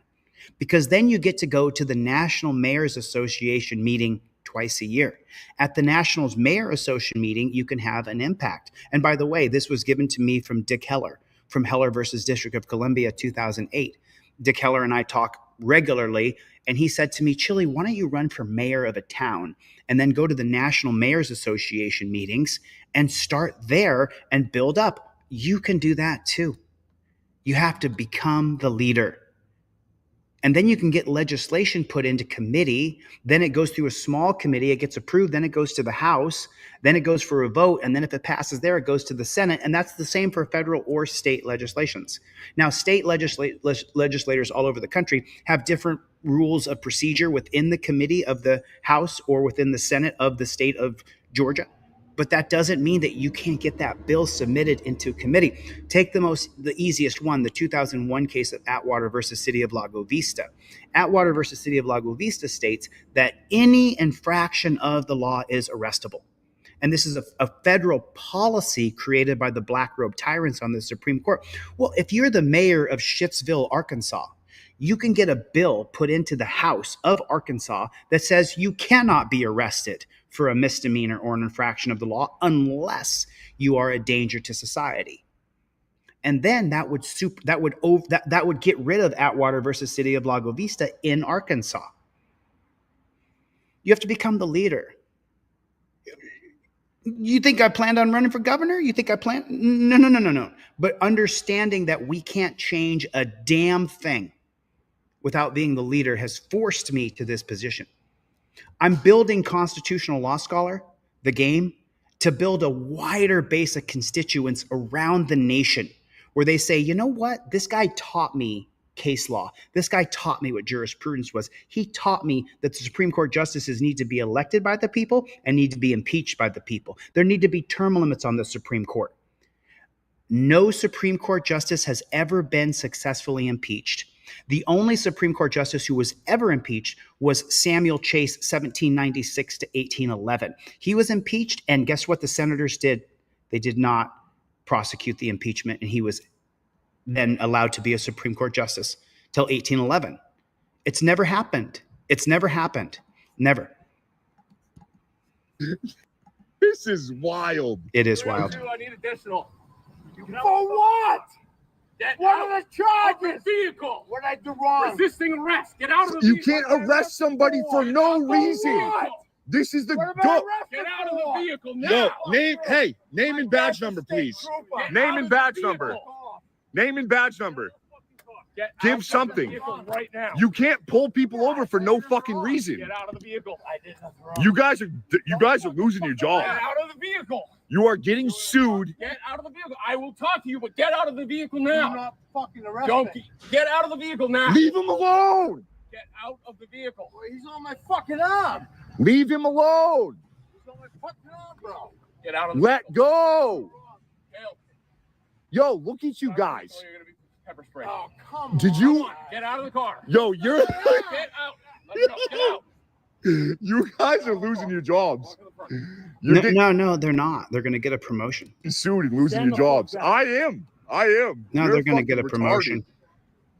because then you get to go to the National Mayors Association meeting twice a year. At the National Mayor Association meeting, you can have an impact. And by the way, this was given to me from Dick Heller, from Heller versus District of Columbia, 2008. Dick Heller and I talk regularly, and he said to me, "Chili, why don't you run for mayor of a town and then go to the National Mayors Association meetings and start there and build up?" You can do that too. You have to become the leader. And then you can get legislation put into committee. Then it goes through a small committee. It gets approved. Then it goes to the House. Then it goes for a vote. And then if it passes there, it goes to the Senate. And that's the same for federal or state legislations. Now, state legislators all over the country have different rules of procedure within the committee of the House or within the Senate of the state of Georgia. But that doesn't mean that you can't get that bill submitted into committee. Take the easiest one, the 2001 case of Atwater versus City of Lago Vista. Atwater versus City of Lago Vista states that any infraction of the law is arrestable. And this is a federal policy created by the black robe tyrants on the Supreme Court. Well, if you're the mayor of Schlittsville, Arkansas, you can get a bill put into the House of Arkansas that says you cannot be arrested for a misdemeanor or an infraction of the law unless you are a danger to society. And then that would get rid of Atwater versus City of Lago Vista in Arkansas. You have to become the leader. You think I planned on running for governor? You think I planned? No. But understanding that we can't change a damn thing without being the leader has forced me to this position. I'm building Constitutional Law Scholar, the game, to build a wider base of constituents around the nation where they say, you know what? This guy taught me case law. This guy taught me what jurisprudence was. He taught me that the Supreme Court justices need to be elected by the people and need to be impeached by the people. There need to be term limits on the Supreme Court. No Supreme Court justice has ever been successfully impeached. The only Supreme Court justice who was ever impeached was Samuel Chase, 1796 to 1811. He was impeached, and guess what the senators did? They did not prosecute the impeachment, and he was then allowed to be a Supreme Court justice till 1811. It's never happened. It's never happened. Never. This is wild. It is wild. I need additional. For what? What are the charges? Vehicle. What did I do wrong? Resisting arrest. Get out of the You vehicle. can't arrest somebody for no reason. This is the Get out of the vehicle now. Yo, name and badge number, please. Name and badge number. Name and badge number. Give something. Right now. You can't pull people over for no fucking reason. Get out of the vehicle. I did nothing wrong. You guys are losing your job. Get out of the vehicle. You are getting sued. Get out of the vehicle. I will talk to you, but get out of the vehicle now. Do not fucking arrest Don't me. get out of the vehicle now. Leave him alone. Get out of the vehicle. He's on my fucking arm. Leave him alone. He's on my fucking arm, bro. Get out of the Let vehicle. go. Help. Yo, look at you guys. So you're gonna be pepper spray. Oh, come on. Did you? Get out of the car. Yo, you're. Get out. Let me go. Get out. You guys are losing your jobs. No, they're not. They're going to get a promotion. Sued and losing your jobs. I am. No, You're they're going to get a fucking promotion.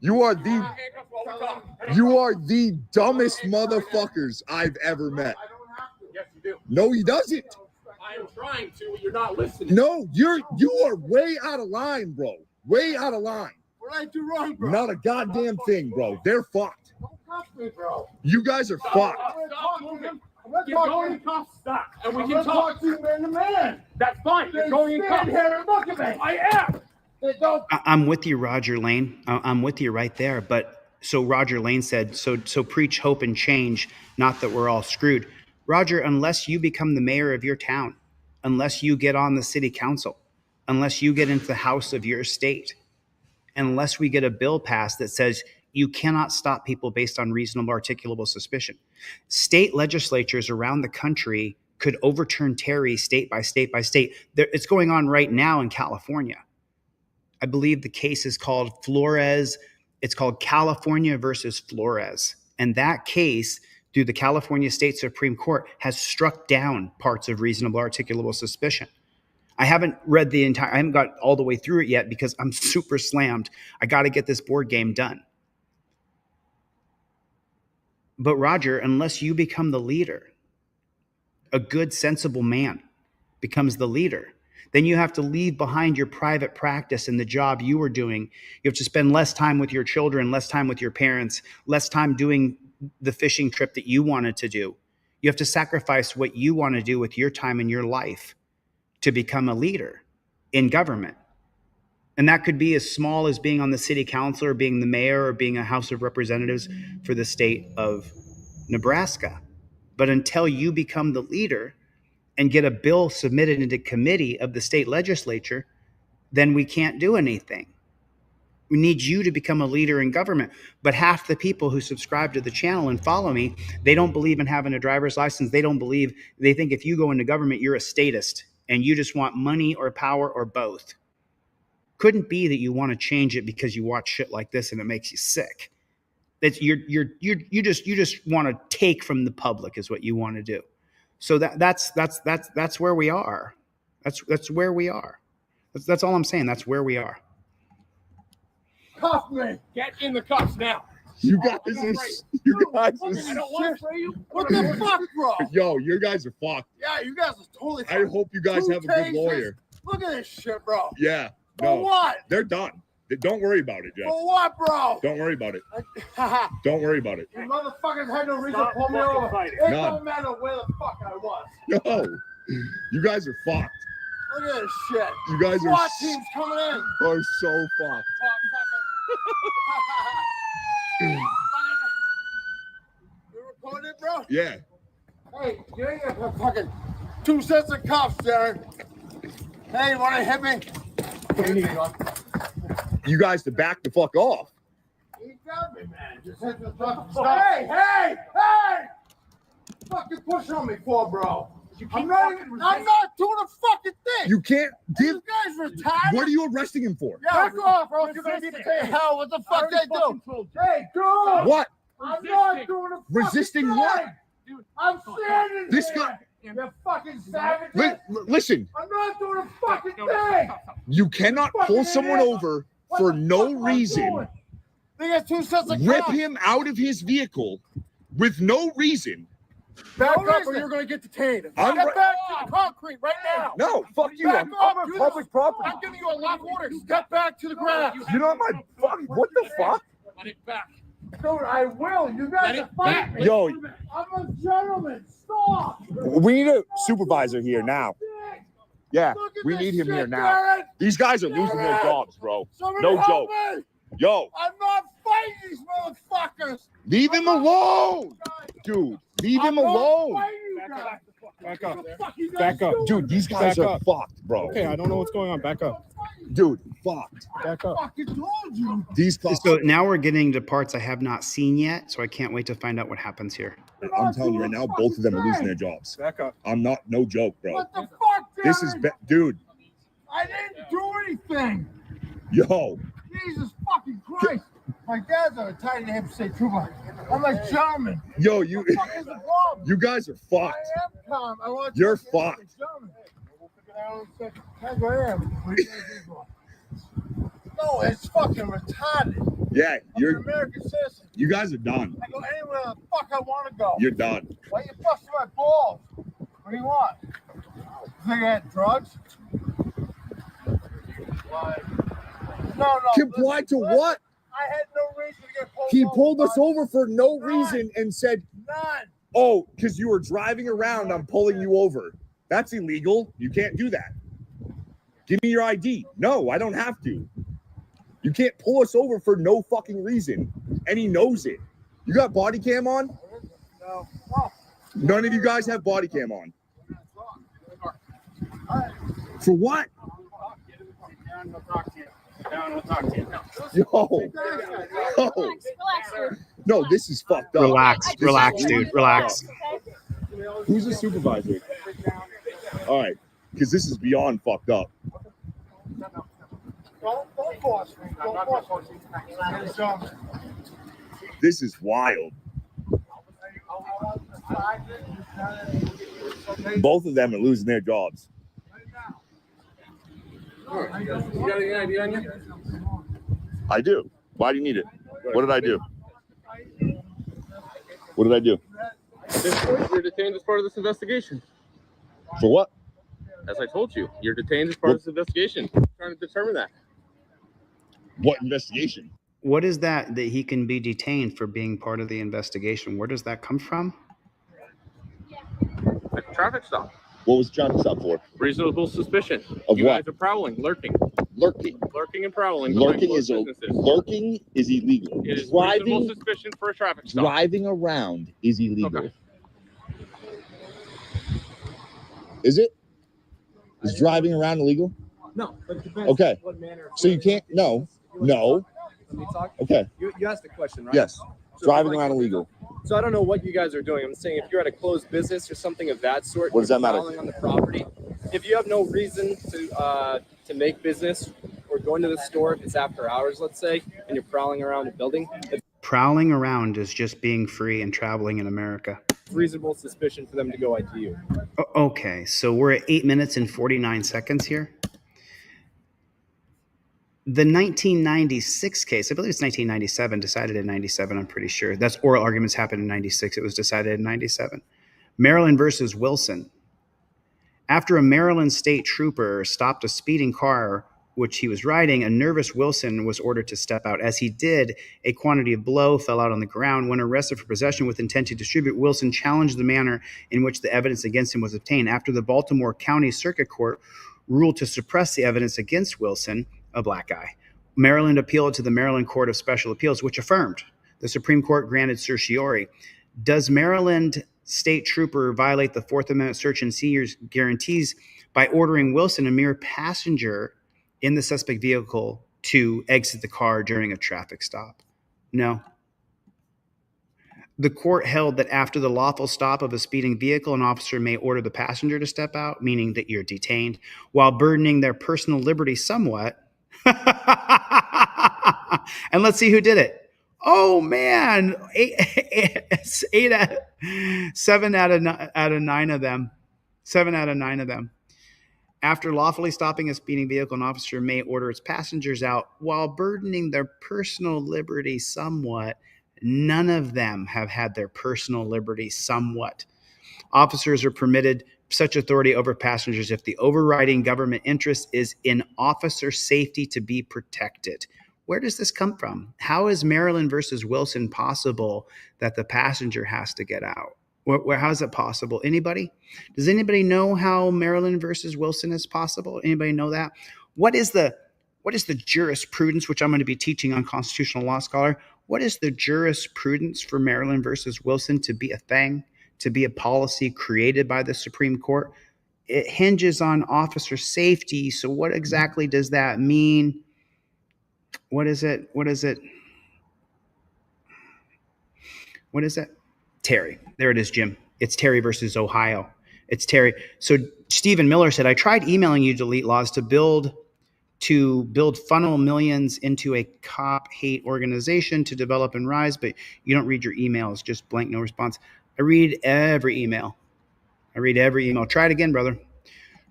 retarded. You are the dumbest motherfuckers I've ever met. Yes, you do. No, he doesn't. I am trying to. You're not listening. No, you are way out of line, bro. Way out of line. What did I do wrong, bro? Not a goddamn thing, bro. They're fucked. Don't cuff me, bro. You guys are fucked. Stop moving. I'm not Get talking going to in cuffs. Stop. And we I'm can not talk. talking to you man to man. That's fine. You're Then going in stand cuffs. here and look at me. I am. Then don't. I'm with you, Roger Lane. I'm with you right there. But so Roger Lane said, so preach hope and change, not that we're all screwed. Roger, unless you become the mayor of your town, unless you get on the city council, unless you get into the house of your state, unless we get a bill passed that says you cannot stop people based on reasonable articulable suspicion. State legislatures around the country could overturn Terry state by state by state. It's going on right now in California. I believe the case is called Flores. It's called California versus Flores. And that case, through the California State Supreme Court, has struck down parts of reasonable articulable suspicion. I haven't I haven't got all the way through it yet because I'm super slammed. I got to get this board game done. But Roger, unless you become the leader, a good, sensible man becomes the leader, then you have to leave behind your private practice and the job you were doing. You have to spend less time with your children, less time with your parents, less time doing the fishing trip that you wanted to do. You have to sacrifice what you want to do with your time and your life to become a leader in government. And that could be as small as being on the city council or being the mayor or being a House of Representatives for the state of Nebraska. But until you become the leader and get a bill submitted into committee of the state legislature, then we can't do anything. We need you to become a leader in government. But half the people who subscribe to the channel and follow me, they don't believe in having a driver's license. They think if you go into government, you're a statist and you just want money or power or both. Couldn't be that you want to change it because you watch shit like this and it makes you sick. That you just want to take from the public is what you want to do. So that's where we are. That's where we are. That's all I'm saying. That's where we are. Cuff me. Get in the cuffs now. You guys are. I don't want to spray you. What the fuck, bro? Yo, you guys are fucked. Yeah, you guys are totally fucked. I hope you guys have a good lawyer. Look at this shit, bro. Yeah. For No. what? They're done. Don't worry about it, Jeff. For what, bro? Don't worry about it. Don't worry about it. You motherfuckers had no reason to pull me fucking over. fighting. It None. don't matter where the fuck I was. No. You guys are fucked. Look at this shit. You guys are SWAT team's coming in. are so fucked. You recording it, bro? Yeah. Hey, you ain't got fucking 2 sets of cuffs, Darren. Hey, you wanna hit me? You guys to back the fuck off. Easy, grab me, man. Just hit the truck. Hey! Fucking push on me for, bro. I'm not doing a fucking thing. You can't give. You guys retired? What are you arresting him for? Yeah, back off, or else you're gonna be detained. Hell, what the fuck they do? Hey, dude! What? I'm not doing a fucking Resisting thing. what? Dude, I'm standing This here. guy- You fucking savages. Listen, I'm not doing a fucking thing. you cannot pull someone over for no reason. They got 2 sets of Rip cops. him out of his vehicle with no reason. Back up, or you're gonna get detained. I'm Get right- back to the concrete right now. No, fuck you. Back I'm up. on Do public this. property. I'm giving you a lock order. Step back to the ground. You're not my fucking. What the fuck? Let it back. Dude, I will. You guys are fighting me. Yo, I'm a gentleman. Stop. we need a supervisor here now. Yeah, we need him here now. These guys are losing their jobs, bro. No joke. Yo, I'm not fighting these motherfuckers. leave him alone, dude. Leave him alone. Back up. Back up, dude. These guys are fucked, bro. Okay, I don't know what's going on. Back up. Dude, fucked. Back up. I fucking told you. These cops. So now we're getting to parts I have not seen yet, so I can't wait to find out what happens here. I'm telling you right now, both of them are losing their jobs. Back up. I'm not, no joke, bro. What the fuck, This is, Darren? dude. I didn't do anything. Yo, Jesus fucking Christ. My dad's a retired Hampshire State Trooper. I'm a gentleman. yo, What the fuck is the problem? you guys are fucked. I am calm. I want You're you to be a fucked. gentleman. That's what I am. What do you guys do for? No, it's fucking retarded. Yeah, I'm you're. an American citizen. You guys are done. I go anywhere the fuck I want to go. You're done. Why you busting my balls? What do you want? You think I had drugs? No. Comply to what? I had no reason to get pulled He over. pulled us over for no reason and said, None. "Oh, because you were driving around, I'm pulling you over." That's illegal. You can't do that. Give me your ID. No, I don't have to. You can't pull us over for no fucking reason. And he knows it. You got body cam on? No. None of you guys have body cam on. For what? Yo. No, this is fucked up. Relax, dude. Relax. Who's the supervisor? All right, because this is beyond fucked up. Don't force me. Don't force me. This is wild. Both of them are losing their jobs. You got any idea on you? I do. Why do you need it? What did I do? What did I do? You're detained as part of this investigation. For what? As I told you, you're detained as part of this investigation. I'm trying to determine that. What investigation? What is that he can be detained for being part of the investigation? Where does that come from? A traffic stop. What was the traffic stop for? Reasonable suspicion. Of you what? guys are prowling, lurking. Lurking. Lurking and prowling. Lurking behind is closed businesses. lurking is illegal. It is reasonable Driving suspicion for a traffic stop. driving around is illegal. Okay. Is it? Is driving around illegal? No, but it depends Okay. what manner of So you can't. No. No. Let me talk. Okay. You asked a question, right? Yes. So Driving like- around illegal. So I don't know what you guys are doing. I'm saying if you're at a closed business or something of that sort, What does you're that matter? prowling on the property. If you have no reason to make business or going to the store, if it's after hours, let's say, and you're prowling around a building, it's Prowling around is just being free and traveling in America. reasonable suspicion for them to go ID you. Okay, so we're at 8 minutes and 49 seconds here. The 1996 case, I believe it's 1997, decided in 97, I'm pretty sure. That's oral arguments happened in 96. It was decided in 97. Maryland versus Wilson. After a Maryland state trooper stopped a speeding car which he was riding, a nervous Wilson was ordered to step out. As he did, a quantity of blow fell out on the ground. When arrested for possession with intent to distribute, Wilson challenged the manner in which the evidence against him was obtained. After the Baltimore County Circuit Court ruled to suppress the evidence against Wilson, a black guy, Maryland appealed to the Maryland Court of Special Appeals, which affirmed. The Supreme Court granted certiorari. Does Maryland state trooper violate the Fourth Amendment search and seizure guarantees by ordering Wilson, a mere passenger in the suspect vehicle, to exit the car during a traffic stop? No. The court held that after the lawful stop of a speeding vehicle, an officer may order the passenger to step out, meaning that you're detained, while burdening their personal liberty somewhat. And let's see who did it. Oh man, seven out of nine of them. 7 out of 9 of them. After lawfully stopping a speeding vehicle, an officer may order its passengers out while burdening their personal liberty somewhat. None of them have had their personal liberty somewhat. Officers are permitted such authority over passengers if the overriding government interest is in officer safety to be protected. Where does this come from? How is Maryland versus Wilson possible that the passenger has to get out? How is it possible? Anybody? Does anybody know how Maryland versus Wilson is possible? Anybody know that? What is the jurisprudence, which I'm going to be teaching on Constitutional Law Scholar? What is the jurisprudence for Maryland versus Wilson to be a thing, to be a policy created by the Supreme Court? It hinges on officer safety. So what exactly does that mean? What is it? What is it? What is it? Terry. There it is, Jim. It's Terry versus Ohio. It's Terry. So Stephen Miller said, I tried emailing you delete laws to build funnel millions into a cop hate organization to develop and rise, but you don't read your emails, just blank, no response. I read every email. Try it again, brother.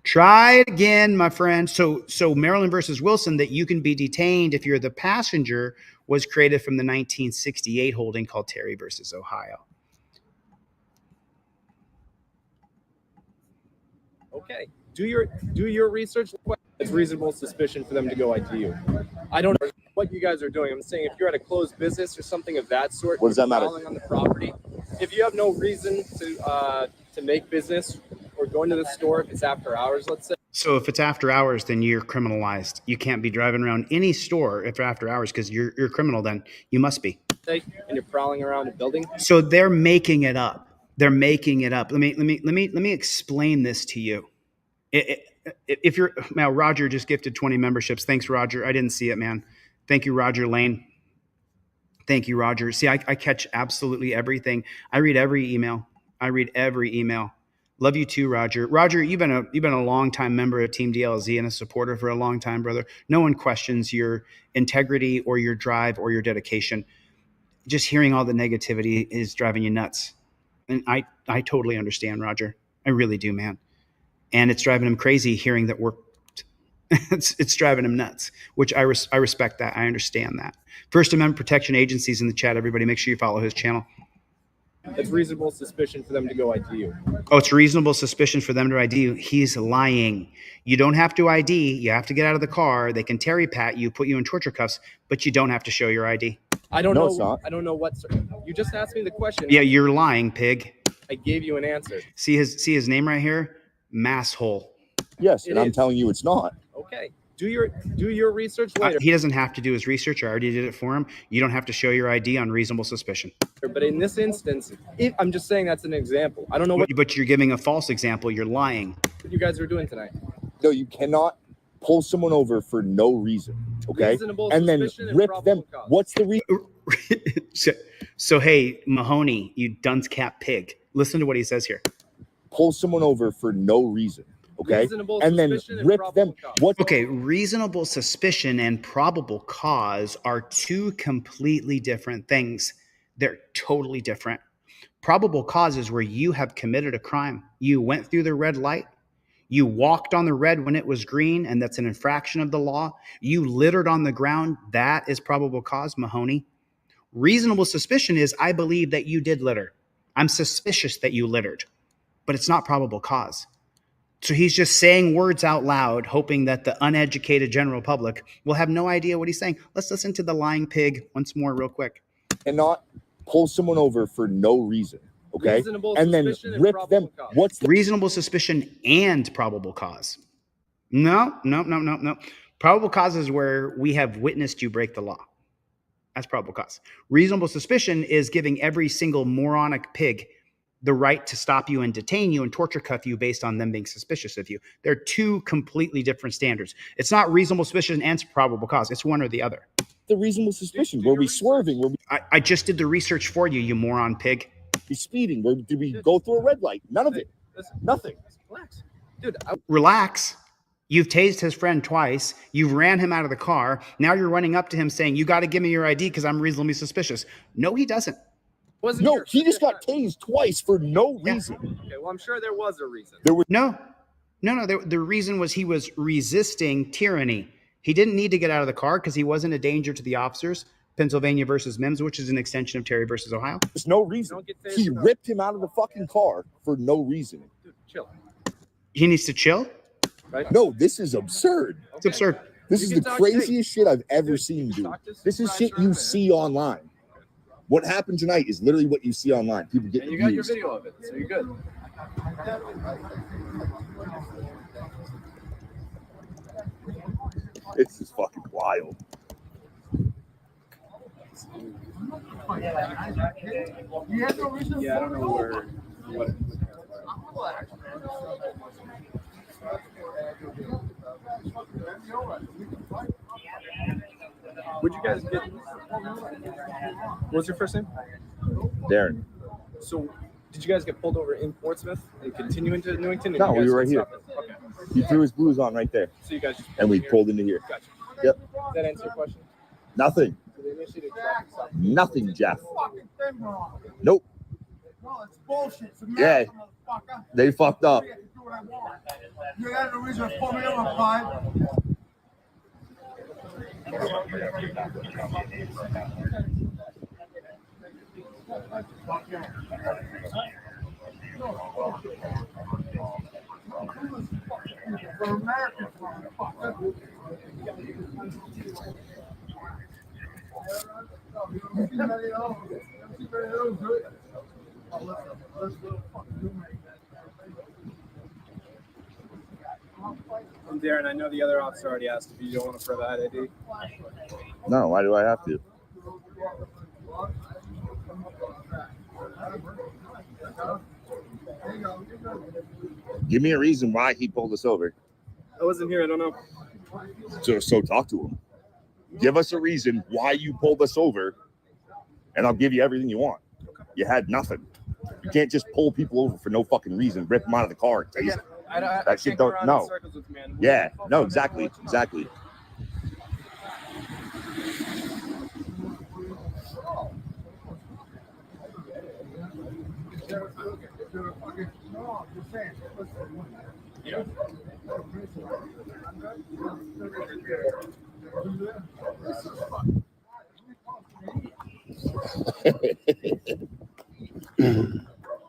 Try it again, my friend. So Maryland versus Wilson, that you can be detained if you're the passenger, was created from the 1968 holding called Terry versus Ohio. Okay. Do your research. It's reasonable suspicion for them to go ID you. I don't know what you guys are doing. I'm saying if you're at a closed business or something of that sort, What does that matter? on the property. If you have no reason to make business or going to the store if it's after hours, let's say. So if it's after hours, then you're criminalized. You can't be driving around any store if after hours because you're a criminal. Then you must be. And you're prowling around a building. So they're making it up. Let me explain this to you. If you're now, Roger just gifted 20 memberships. Thanks, Roger. I didn't see it, man. Thank you, Roger Lane. Thank you, Roger. See, I catch absolutely everything. I read every email. Love you too, Roger. Roger, you've been a long time member of Team DLZ and a supporter for a long time, brother. No one questions your integrity or your drive or your dedication. Just hearing all the negativity is driving you nuts. And I totally understand, Roger. I really do, man. And it's driving him crazy hearing that we're it's driving him nuts, which I respect that. I understand that. First Amendment protection agencies in the chat, everybody, make sure you follow his channel. It's reasonable suspicion for them to go ID you. Oh, it's reasonable suspicion for them to ID you. He's lying. You don't have to ID. You have to get out of the car. They can Terry pat you, put you in torture cuffs, but you don't have to show your ID. I don't know. I don't know what. You just asked me the question. Yeah, you're lying, pig. I gave you an answer. See his name right here? Masshole. Yes, and I'm telling you it's not. Okay. Do your research later. He doesn't have to do his research. I already did it for him. You don't have to show your ID on reasonable suspicion. But in this instance, I'm just saying that's an example. I don't know what But you're giving a false example. You're lying. you guys are doing tonight. No, you cannot pull someone over for no reason, okay? Reasonable And then suspicion and rip them. probable cause. What's the reason? So hey, Mahoney, you dunce cap pig. Listen to what he says here. Pull someone over for no reason, okay? Reasonable And then suspicion and rip probable them. cause. What? Okay, reasonable suspicion and probable cause are two completely different things. They're totally different. Probable cause is where you have committed a crime. You went through the red light. You walked on the red when it was green, and that's an infraction of the law. You littered on the ground. That is probable cause, Mahoney. Reasonable suspicion is I believe that you did litter. I'm suspicious that you littered, but it's not probable cause. So he's just saying words out loud, hoping that the uneducated general public will have no idea what he's saying. Let's listen to the lying pig once more real quick. Cannot pull someone over for no reason, okay? Reasonable And then suspicion and rip probable them. cause. What's the Reasonable suspicion and probable cause. No. Probable cause is where we have witnessed you break the law. That's probable cause. Reasonable suspicion is giving every single moronic pig the right to stop you and detain you and torture cuff you based on them being suspicious of you. They're two completely different standards. It's not reasonable suspicion and probable cause. It's one or the other. the reasonable suspicion? Were we swerving? Were I just did the research for you, you moron pig. we speeding? Did we go through a red light? None of it. Nothing. Relax. Dude, Relax. You've tased his friend twice. You've ran him out of the car. Now you're running up to him saying, you got to give me your ID because I'm reasonably suspicious. No, he doesn't. No, he just got tased twice for no reason. Okay, well, I'm sure there was a reason. There was No. The reason was he was resisting tyranny. He didn't need to get out of the car because he wasn't a danger to the officers. Pennsylvania versus Mims, which is an extension of Terry versus Ohio. There's no reason. He ripped him out of the fucking car for no reason. Dude, chill. He needs to chill? Right? No, this is absurd. It's absurd. This is the craziest shit I've ever seen, dude. This is shit you see online. What happened tonight is literally what you see online. People get And you got your abused. video of it, so you're good. It's just fucking wild. Yeah, I don't know what. Would you guys get? What's your first name? Darren. So, did you guys get pulled over in Portsmouth and continue into Newington? No, we were right here. Okay. He threw his blues on right there. So you guys just And we here? pulled into here. Gotcha. Yep. Does that answer your question? Nothing. So they initiated a traffic stop. Nothing, Jeff. Fucking thing wrong. Nope. No, it's bullshit. It's a Yeah. mess, motherfucker. They fucked up. I get to do what I want. You got no reason to pull me over, Clyde. For Americans, motherfucker. I'm Darren. I know the other officer already asked if you don't want to provide ID. No, why do I have to? Give me a reason why he pulled us over. I wasn't here. I don't know. So talk to him. Give us a reason why you pulled us over, and I'll give you everything you want. You had nothing. You can't just pull people over for no fucking reason, rip them out of the car, and tase them. That shit don't. No. Yeah. No. Exactly. Exactly.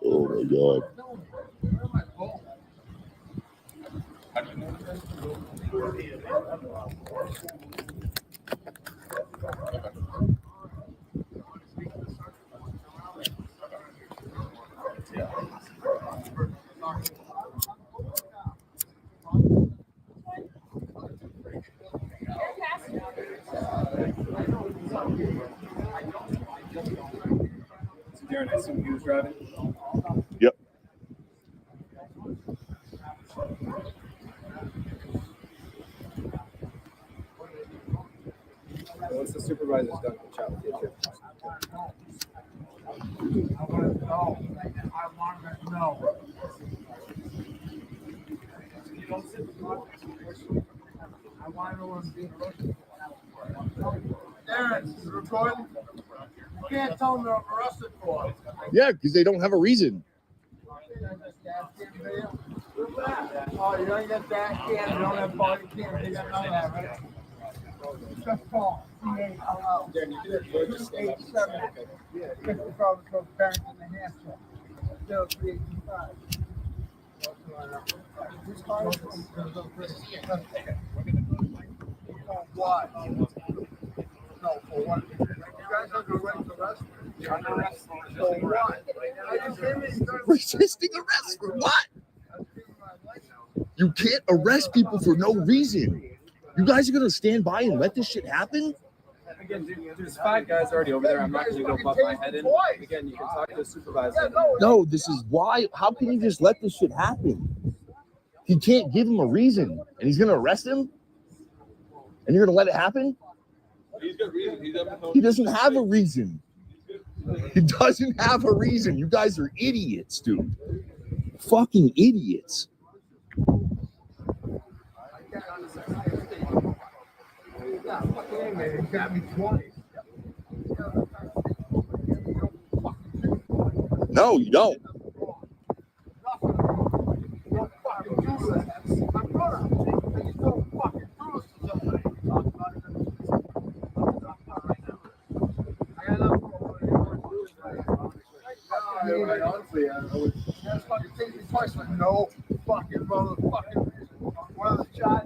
Oh my God. So Darren, I assume he was driving. Yep. Once the supervisor's done, we'll chat with you too. I want to know. I want to know. I want to know what's being recorded. Darren, you recording? You can't tell them they're arrested for. Yeah, because they don't have a reason. Oh, you don't get that can, you don't have body cam, you got none of that, right? Just call. C-A-L-L. Darren, you did it for just 8-7. Yeah, 50 from Barrington, New Hampshire. 0385. Whose car is this? Why? No, for what? You guys have the right to arrest me. You're under arrest for what? Resisting arrest for what? You can't arrest people for no reason. You guys are gonna stand by and let this shit happen? Again, dude, there's 5 guys already over there. I'm not going to go butt my head in. Again, you can talk to the supervisor. No, this is why. How can you just let this shit happen? He can't give him a reason, and he's gonna arrest him, and you're gonna let it happen? He doesn't have a reason. He doesn't have a reason. You guys are idiots, dude. Fucking idiots. No, you don't. Honestly, I would just fucking take me twice with no fucking motherfucking reason. One of the chat.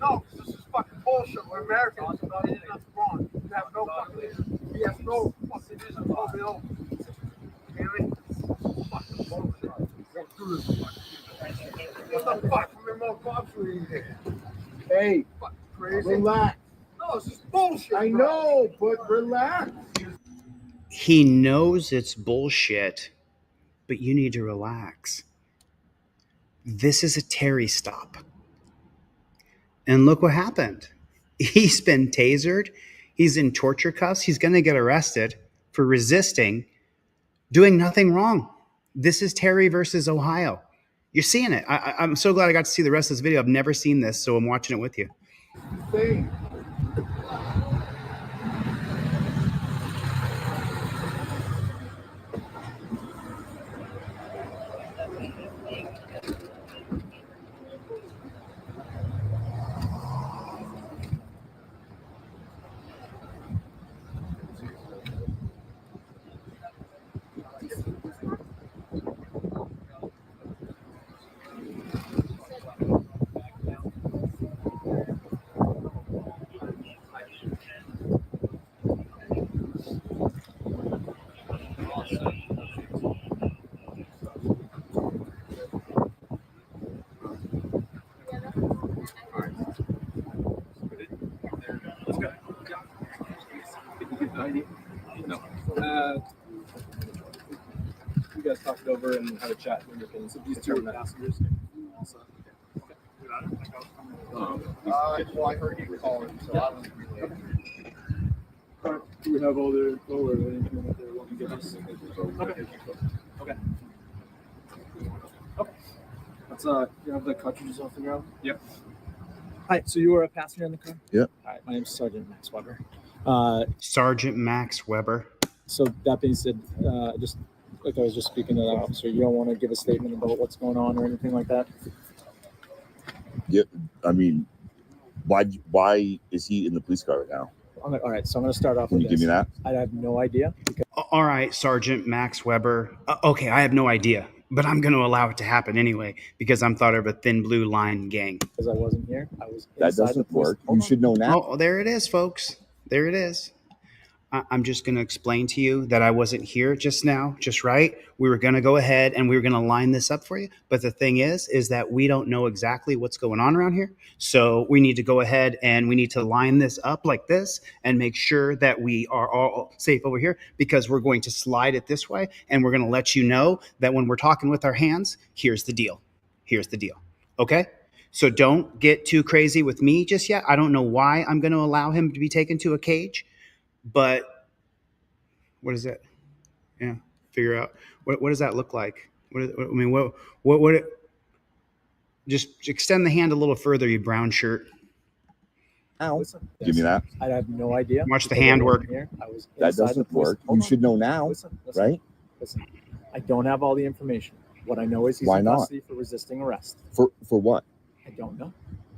No, this is fucking bullshit. We're Americans. That's wrong. You have no fucking reason. He has no fucking reason to hold me over. Hear me? Fucking bullshit. Don't do this fucking shit. What the fuck? How many more cops are in here? Hey, fucking crazy. Relax. No, this is bullshit. I know, but relax. He knows it's bullshit, but you need to relax. This is a Terry stop. And look what happened. He's been tasered. He's in torture cuffs. He's going to get arrested for resisting, doing nothing wrong. This is Terry versus Ohio. You're seeing it. I'm so glad I got to see the rest of this video. I've never seen this, so I'm watching it with you. Hey. No. You guys talked it over and had a chat in your opinions. So these two are passengers. Well, I heard you calling, so I was really. Do we have all their info or anything that they're wanting to give us? Okay. Okay. Okay. Let's you have the cartridges off the ground? Yep. Hi, so you were a passenger in the car? Yep. All right, my name's Sergeant Max Weber. Sergeant Max Weber. So that being said, just like I was just speaking to that officer, you don't want to give a statement about what's going on or anything like that? Yeah, I mean, why is he in the police car right now? All right, so I'm going to start off Can with you give me that? I have no idea. Because All right, Sergeant Max Weber. Okay, I have no idea, but I'm going to allow it to happen anyway because I'm thought of a thin blue line gang. because I wasn't here, I was That inside the doesn't police. work. Hold You on. should know now. Oh, there it is, folks. There it is. I'm just going to explain to you that I wasn't here just now, just right. We were going to go ahead and we were going to line this up for you. But the thing is that we don't know exactly what's going on around here. So we need to go ahead and we need to line this up like this and make sure that we are all safe over here because we're going to slide it this way. And we're going to let you know that when we're talking with our hands, here's the deal. Here's the deal. Okay? So don't get too crazy with me just yet. I don't know why I'm going to allow him to be taken to a cage. But what is that? Yeah, figure out what does that look like? What? Just extend the hand a little further, you brown shirt. Ow. Listen, Give me that. I have no idea. Watch the because I hand wasn't work. Here. I was That inside the doesn't police- work. Hold You on. should know now, Listen, right? Listen, I don't have all the information. What I know is he's Why in not? custody for resisting arrest. For what? I don't know.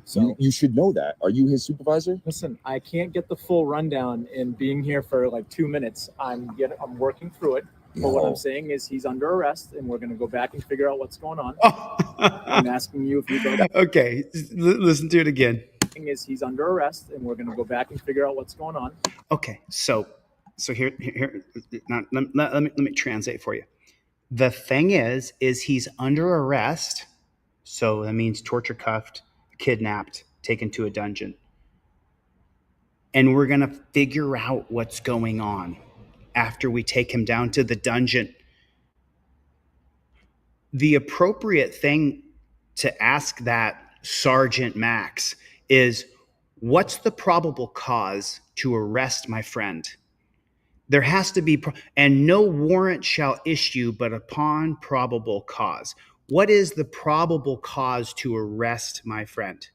So You should know that. Are you his supervisor? listen, I can't get the full rundown in being here for like 2 minutes. I'm working through it. But what No. I'm saying is he's under arrest, and we're going to go back and figure out what's going on. I'm asking you if you go. Okay, listen to it again. Thing is he's under arrest, and we're going to go back and figure out what's going on. Okay, so here. Now, let me translate for you. The thing is he's under arrest, so that means torture cuffed, kidnapped, taken to a dungeon, and we're gonna figure out what's going on after we take him down to the dungeon. The appropriate thing to ask that Sergeant Max is, What's the probable cause to arrest my friend? There has to be, and no warrant shall issue but upon probable cause. What is the probable cause to arrest my friend?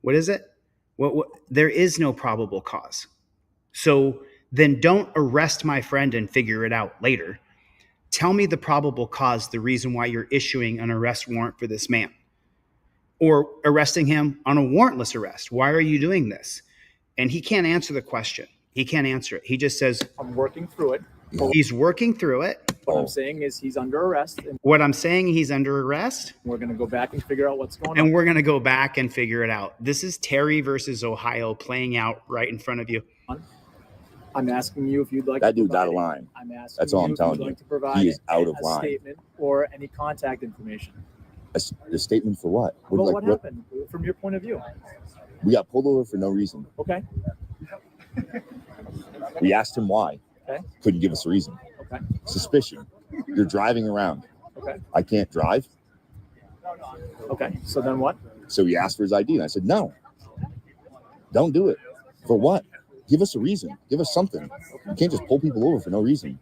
What is it? What there is no probable cause. So then don't arrest my friend and figure it out later. Tell me the probable cause, the reason why you're issuing an arrest warrant for this man, or arresting him on a warrantless arrest. Why are you doing this? And he can't answer the question. He can't answer it. He just says, I'm working through it. he's working through it. What I'm saying is he's under arrest, and What I'm saying, he's under arrest. we're going to go back and figure out what's going And on. we're going to go back and figure it out. This is Terry versus Ohio playing out right in front of you. I'm asking you if you'd like That to dude's out of provide- line. I'm asking That's all you I'm if telling you'd you. like to provide He is out of a line. statement or any contact information. A statement for what? Well, what happened from your point of view? We got pulled over for no reason. Okay. We asked him why. Okay. Couldn't give us a reason. Okay. Suspicion. You're driving around. Okay. I can't drive. Okay. So then what? So he asked for his ID, and I said, no. Don't do it. For what? Give us a reason. Give us something. You can't just pull people over for no reason.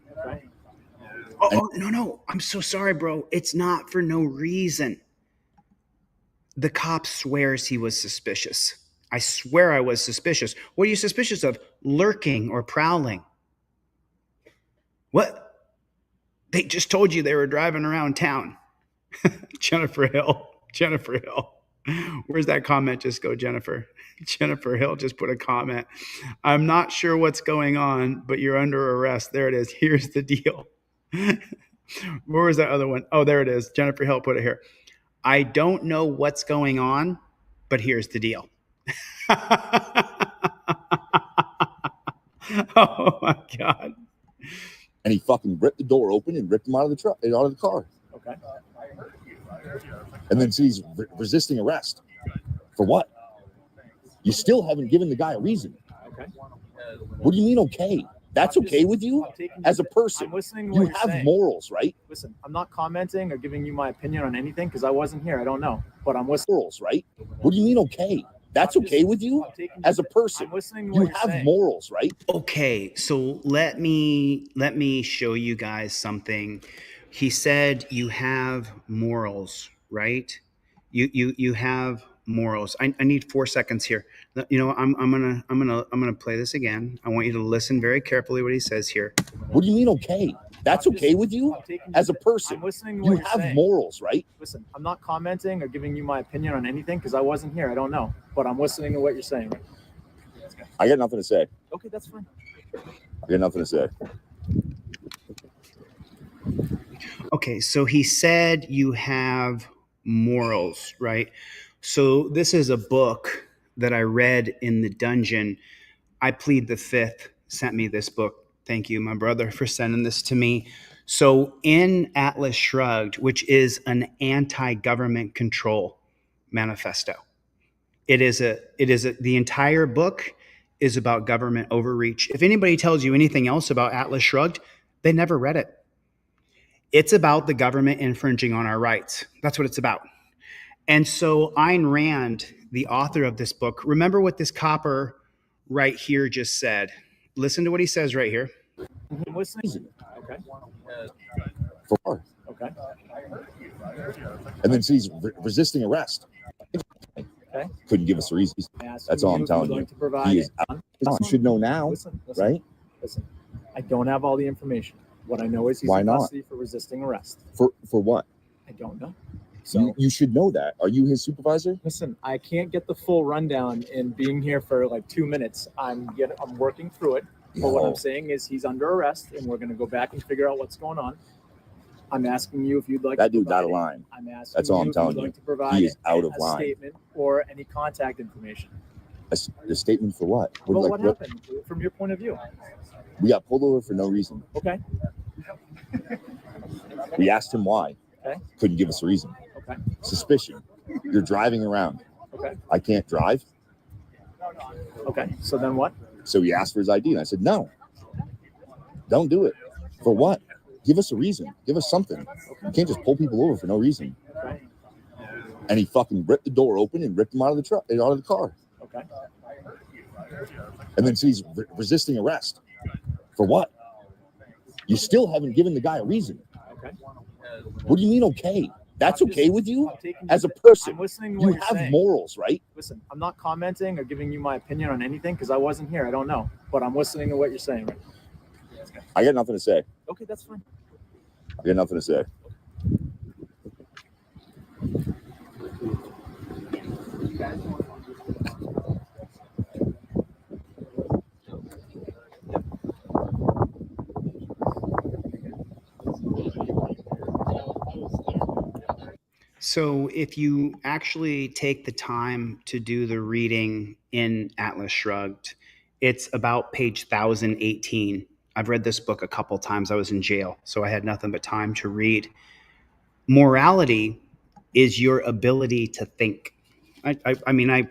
Oh, no. I'm so sorry, bro. It's not for no reason. The cop swears he was suspicious. I swear I was suspicious. What are you suspicious of? Lurking or prowling? What? They just told you they were driving around town. Jennifer Hill. Where's that comment just go, Jennifer? Jennifer Hill just put a comment. I'm not sure what's going on, but you're under arrest. There it is. Here's the deal. Where was that other one? Oh, there it is. Jennifer Hill put it here. I don't know what's going on, but here's the deal. Oh my God. And he fucking ripped the door open and ripped him out of the truck, out of the car. Okay. And then so he's resisting arrest. For what? You still haven't given the guy a reason. Okay. What do you mean, okay? That's okay with you as a person? I'm listening to You what you're have saying. morals, right? Listen, I'm not commenting or giving you my opinion on anything because I wasn't here. I don't know, but I'm listening. Morals, right? What do you mean, okay? That's okay with you as a person? I'm listening to You what you're have saying. morals, right? Okay, so let me show you guys something. He said you have morals, right? You have morals. I need 4 seconds here. You know, I'm gonna play this again. I want you to listen very carefully what he says here. What do you mean, okay? That's okay with you as a person? I'm listening to You what you're have saying. morals, right? Listen, I'm not commenting or giving you my opinion on anything because I wasn't here. I don't know, but I'm listening to what you're saying. I got nothing to say. Okay, that's fine. I got nothing to say. Okay, so he said you have morals, right? So this is a book that I read in the dungeon. I Plead the Fifth sent me this book. Thank you, my brother, for sending this to me. So in Atlas Shrugged, which is an anti-government control manifesto, the entire book is about government overreach. If anybody tells you anything else about Atlas Shrugged, they never read it. It's about the government infringing on our rights. That's what it's about. And so Ayn Rand, the author of this book, remember what this copper right here just said. Listen to what he says right here. I'm listening. Okay. For what? Okay. And then so he's resisting arrest. Okay. Couldn't give us a reason. That's all I'm telling you. He is out. You should know now, Listen. right? Listen, I don't have all the information. What I know is he's Why in not? custody for resisting arrest. For what? I don't know. You should know that. Are you his supervisor? Listen, I can't get the full rundown in being here for like 2 minutes. I'm working through it. But what No. I'm saying is he's under arrest, and we're going to go back and figure out what's going on. I'm asking you if you'd like That to dude's out provide of line. I'm asking That's all you I'm if telling you'd you. like to provide He is out of a line. statement or any contact information. A statement for what? Well, Like, what happened from your point of view? We got pulled over for no reason. Okay. We asked him why. Okay. Couldn't give us a reason. Okay. Suspicion. You're driving around. Okay. I can't drive. Okay. So then what? So he asked for his ID, and I said, no. Don't do it. For what? Give us a reason. Give us something. You can't just pull people over for no reason. Okay. And he fucking ripped the door open and ripped him out of the truck, out of the car. Okay. And then she's resisting arrest. For what? You still haven't given the guy a reason. Okay. What do you mean, okay? That's I'm just- okay with you? I'm taking As a you- person, I'm listening to you what you're have saying. morals, right? Listen, I'm not commenting or giving you my opinion on anything because I wasn't here. I don't know. But I'm listening to what you're saying. Right? I got nothing to say. Okay, that's fine. I got nothing to say. So if you actually take the time to do the reading in Atlas Shrugged, it's about page 1018. I've read this book a couple times. I was in jail, so I had nothing but time to read. Morality is your ability to think. I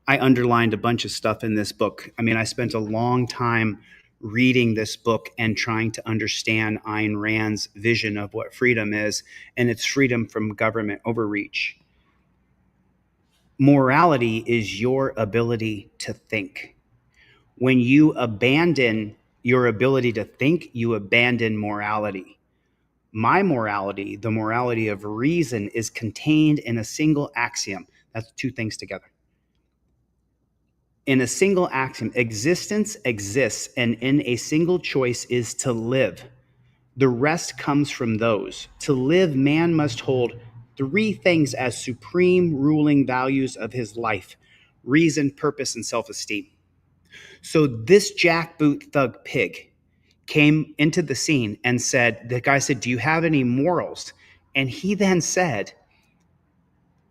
underlined a bunch of stuff in this book. I mean, I spent a long time reading this book and trying to understand Ayn Rand's vision of what freedom is, and it's freedom from government overreach. Morality is your ability to think. When you abandon your ability to think, you abandon morality. My morality, the morality of reason, is contained in a single axiom. That's two things together. In a single axiom, existence exists, and in a single choice is to live. The rest comes from those. To live, man must hold three things as supreme ruling values of his life: reason, purpose, and self-esteem. So this jackboot thug pig came into the scene and said, the guy said, "Do you have any morals?" And he then said,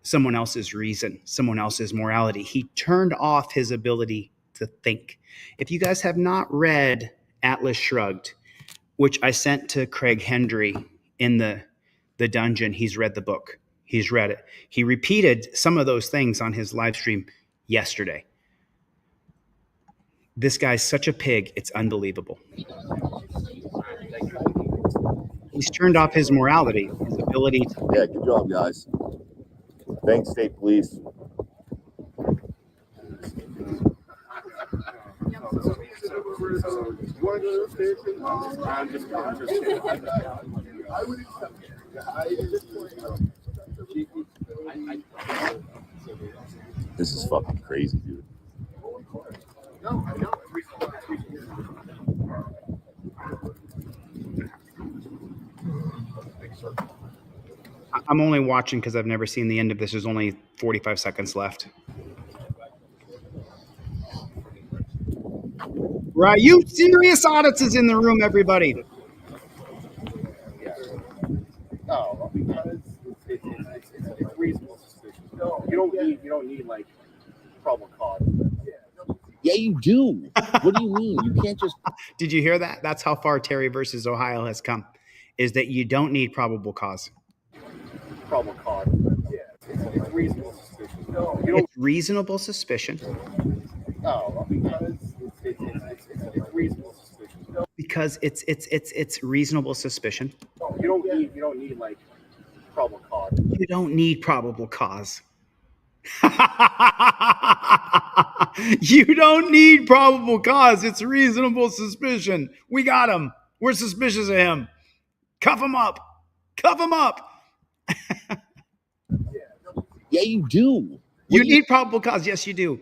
someone else's reason, someone else's morality. He turned off his ability to think. If you guys have not read Atlas Shrugged, which I sent to Craig Hendry in the dungeon, he's read the book. He's read it. He repeated some of those things on his live stream yesterday. This guy's such a pig, it's unbelievable. He's turned off his morality, his ability to... Yeah, good job, guys. Thanks, State Police. This is fucking crazy, dude. I'm only watching because I've never seen the end of this. There's only 45 seconds left. Right, you serious audits is in the room, everybody. No, because it's reasonable suspicion. You don't need like probable cause. Yeah, you do. What do you mean? You can't just... Did you hear that? That's how far Terry versus Ohio has come, is that you don't need probable cause. Probable cause. Yeah, it's reasonable suspicion. It's reasonable suspicion. No, because it's reasonable suspicion. Because it's reasonable suspicion. You don't need like probable cause. You don't need probable cause. You don't need probable cause. It's reasonable suspicion. We got him. We're suspicious of him. Cuff him up. Cuff him up. Yeah, you do. You need probable cause. Yes, you do.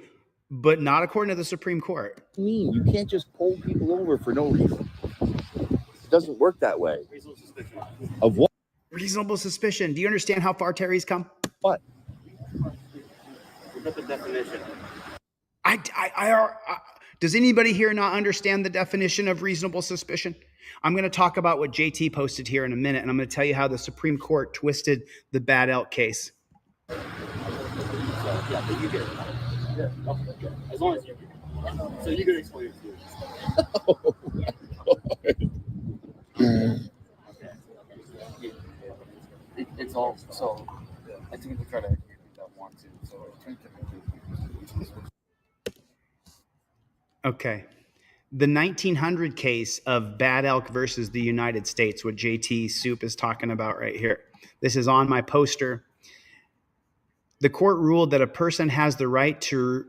But not according to the Supreme Court. What do you mean? You can't just pull people over for no reason. It doesn't work that way. Of what? Reasonable suspicion. Do you understand how far Terry's come? What? Look at the definition. Does anybody here not understand the definition of reasonable suspicion? I'm going to talk about what JT posted here in a minute, and I'm going to tell you how the Supreme Court twisted the Bad Elk case. Yeah, but you get it. Yeah, okay. As long as you get it. So you can explain it to you. It's all so. I think they try to educate people that want to. So Okay. The 1900 case of Bad Elk versus the United States, what JT Soup is talking about right here. This is on my poster. The court ruled that a person has the right to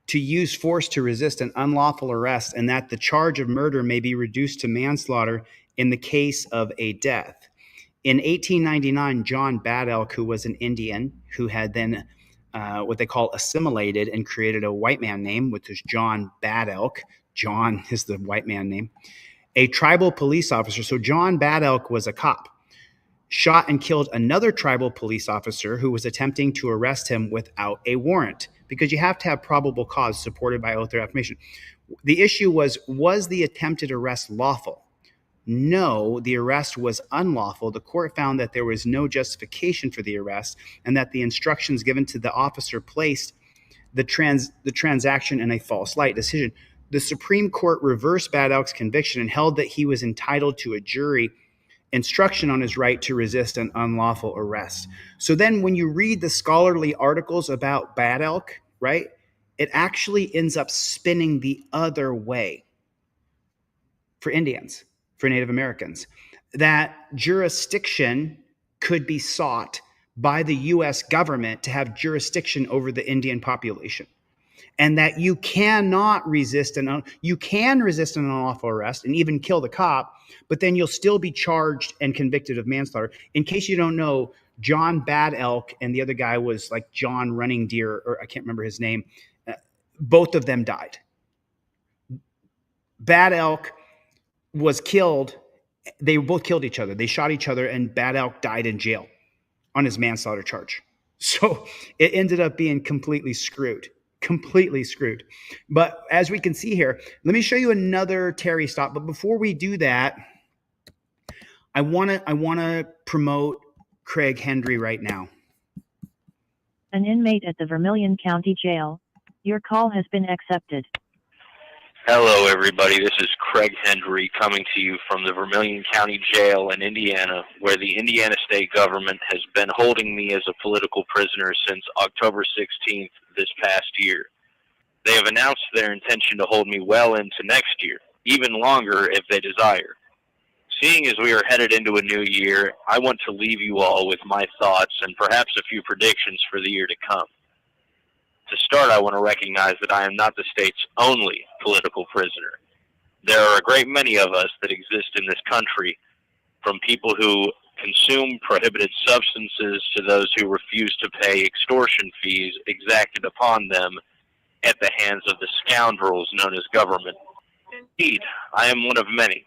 to use force to resist an unlawful arrest, and that the charge of murder may be reduced to manslaughter in the case of a death. In 1899, John Bad Elk, who was an Indian who had then what they call assimilated and created a white man name, which is John Bad Elk. John is the white man name. A tribal police officer, so John Bad Elk was a cop, shot and killed another tribal police officer who was attempting to arrest him without a warrant, because you have to have probable cause supported by oath or affirmation. The issue was the attempted arrest lawful? No, the arrest was unlawful. The court found that there was no justification for the arrest and that the instructions given to the officer placed the transaction in a false light. Decision. The Supreme Court reversed Bad Elk's conviction and held that he was entitled to a jury instruction on his right to resist an unlawful arrest. So then when you read the scholarly articles about Bad Elk, right, it actually ends up spinning the other way for Indians, for Native Americans, that jurisdiction could be sought by the U.S. government to have jurisdiction over the Indian population, and that you cannot resist you can resist an unlawful arrest and even kill the cop, but then you'll still be charged and convicted of manslaughter. In case you don't know, John Bad Elk and the other guy was like John Running Deer, or I can't remember his name. Both of them died. Bad Elk was killed. They both killed each other. They shot each other, and Bad Elk died in jail on his manslaughter charge. So it ended up being completely screwed. But as we can see here, let me show you another Terry stop. But before we do that, I want to promote Craig Hendry right now. An inmate at the Vermilion County Jail. Your call has been accepted. Hello, everybody. This is Craig Hendry coming to you from the Vermilion County Jail in Indiana, where the Indiana state government has been holding me as a political prisoner since October 16th this past year. They have announced their intention to hold me well into next year, even longer if they desire. Seeing as we are headed into a new year, I want to leave you all with my thoughts and perhaps a few predictions for the year to come. To start, I want to recognize that I am not the state's only political prisoner. There are a great many of us that exist in this country, from people who consume prohibited substances to those who refuse to pay extortion fees exacted upon them at the hands of the scoundrels known as government. Indeed, I am one of many.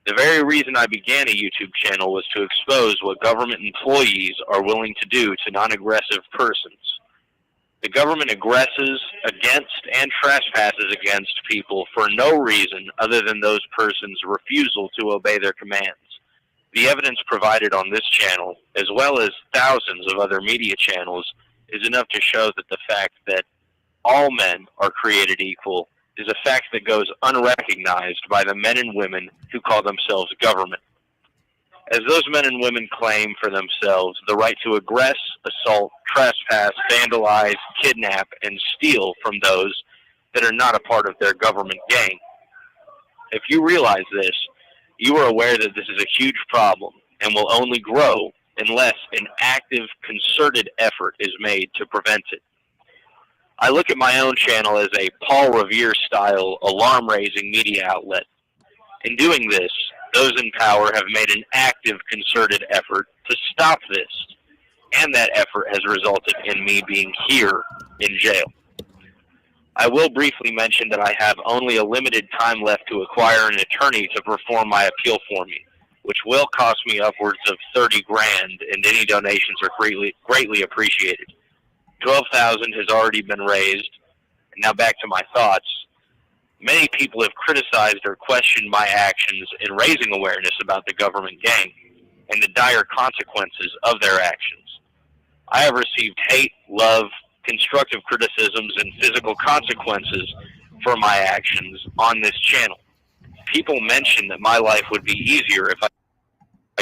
The very reason I began a YouTube channel was to expose what government employees are willing to do to non-aggressive persons. The government aggresses against and trespasses against people for no reason other than those persons' refusal to obey their commands. The evidence provided on this channel, as well as thousands of other media channels, is enough to show that the fact that all men are created equal is a fact that goes unrecognized by the men and women who call themselves government. As those men and women claim for themselves the right to aggress, assault, trespass, vandalize, kidnap, and steal from those that are not a part of their government gang. If you realize this, you are aware that this is a huge problem and will only grow unless an active, concerted effort is made to prevent it. I look at my own channel as a Paul Revere-style alarm-raising media outlet. In doing this, those in power have made an active, concerted effort to stop this, and that effort has resulted in me being here in jail. I will briefly mention that I have only a limited time left to acquire an attorney to perform my appeal for me, which will cost me upwards of $30,000, and any donations are greatly appreciated. $12,000 has already been raised, and now back to my thoughts. Many people have criticized or questioned my actions in raising awareness about the government gang and the dire consequences of their actions. I have received hate, love, constructive criticisms, and physical consequences for my actions on this channel. People mention that my life would be easier if I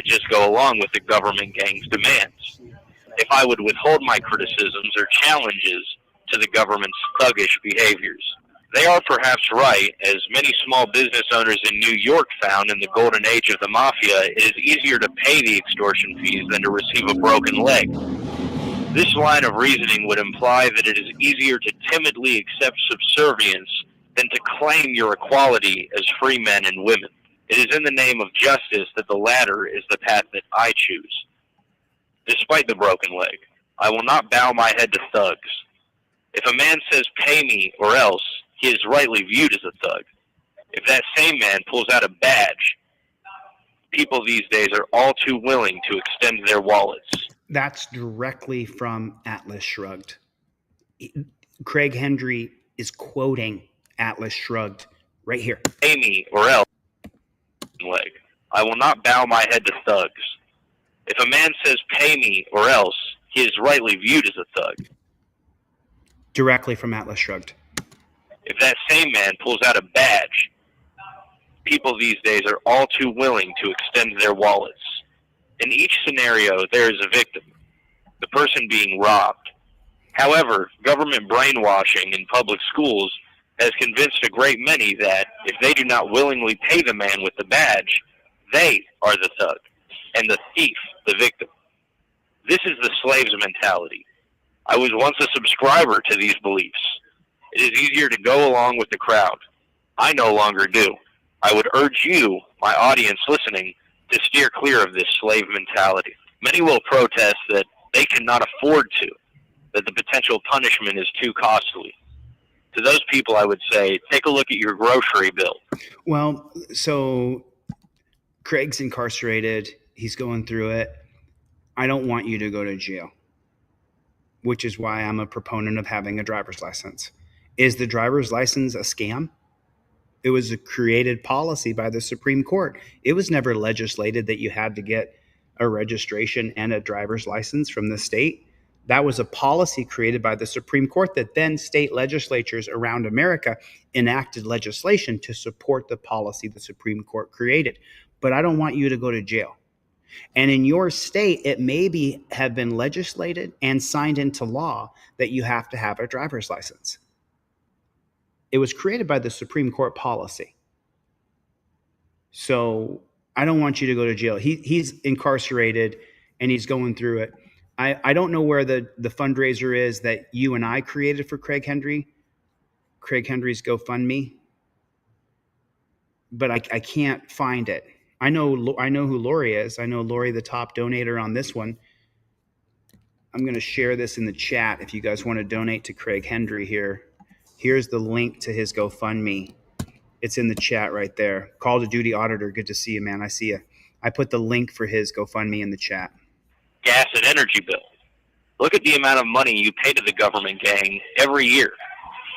just go along with the government gang's demands. If I would withhold my criticisms or challenges to the government's thuggish behaviors. They are perhaps right, as many small business owners in New York found in the golden age of the mafia, it is easier to pay the extortion fees than to receive a broken leg. This line of reasoning would imply that it is easier to timidly accept subservience than to claim your equality as free men and women. It is in the name of justice that the latter is the path that I choose. Despite the broken leg, I will not bow my head to thugs. If a man says pay me or else, he is rightly viewed as a thug. If that same man pulls out a badge, people these days are all too willing to extend their wallets. That's directly from Atlas Shrugged. Craig Henry is quoting Atlas Shrugged right here. Pay me or else, leg. I will not bow my head to thugs. If a man says pay me or else, he is rightly viewed as a thug. Directly from Atlas Shrugged. If that same man pulls out a badge, people these days are all too willing to extend their wallets. In each scenario, there is a victim, the person being robbed. However, government brainwashing in public schools has convinced a great many that if they do not willingly pay the man with the badge, they are the thug, and the thief the victim. This is the slave's mentality. I was once a subscriber to these beliefs. It is easier to go along with the crowd. I no longer do. I would urge you, my audience listening, to steer clear of this slave mentality. Many will protest that they cannot afford to, that the potential punishment is too costly. To those people, I would say, take a look at your grocery bill. Well, so Craig's incarcerated. He's going through it. I don't want you to go to jail, which is why I'm a proponent of having a driver's license. Is the driver's license a scam? It was a created policy by the Supreme Court. It was never legislated that you had to get a registration and a driver's license from the state. That was a policy created by the Supreme Court that then state legislatures around America enacted legislation to support the policy the Supreme Court created. But I don't want you to go to jail. And in your state, it may have been legislated and signed into law that you have to have a driver's license. It was created by the Supreme Court policy. So I don't want you to go to jail. He's incarcerated and he's going through it. I don't know where the fundraiser is that you and I created for Craig Henry, Craig Henry's GoFundMe, but I can't find it. I know who Lori is. I know Lori, the top donator on this one. I'm going to share this in the chat if you guys want to donate to Craig Henry here. Here's the link to his GoFundMe. It's in the chat right there. Call to Duty Auditor. Good to see you, man. I see you. I put the link for his GoFundMe in the chat. Gas and energy bill. Look at the amount of money you pay to the government gang every year.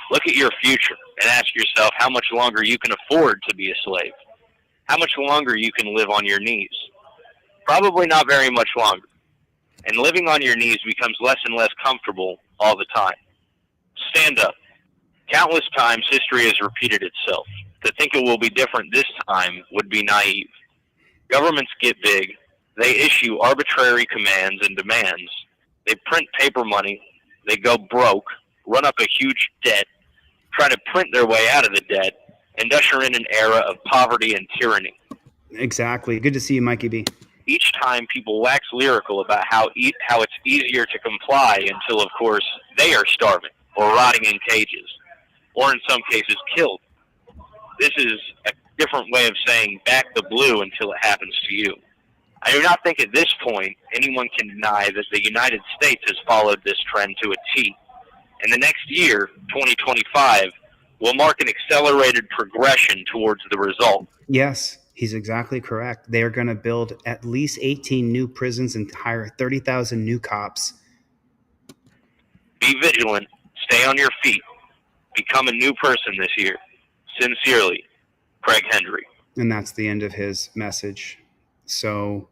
Look at your future and ask yourself how much longer you can afford to be a slave. How much longer you can live on your knees. Probably not very much longer. And living on your knees becomes less and less comfortable all the time. Stand up. Countless times history has repeated itself. To think it will be different this time would be naive. Governments get big. They issue arbitrary commands and demands. They print paper money. They go broke, run up a huge debt, try to print their way out of the debt, and usher in an era of poverty and tyranny. Exactly. Good to see you, Mikey B. Each time people wax lyrical about how it's easier to comply until, of course, they are starving or rotting in cages, or in some cases killed. This is a different way of saying back the blue until it happens to you. I do not think at this point anyone can deny that the United States has followed this trend to a T. And the next year, 2025, will mark an accelerated progression towards the result. Yes, he's exactly correct. They are going to build at least 18 new prisons and hire 30,000 new cops. Be vigilant. Stay on your feet. Become a new person this year. Sincerely, Craig Henry. And that's the end of his message. So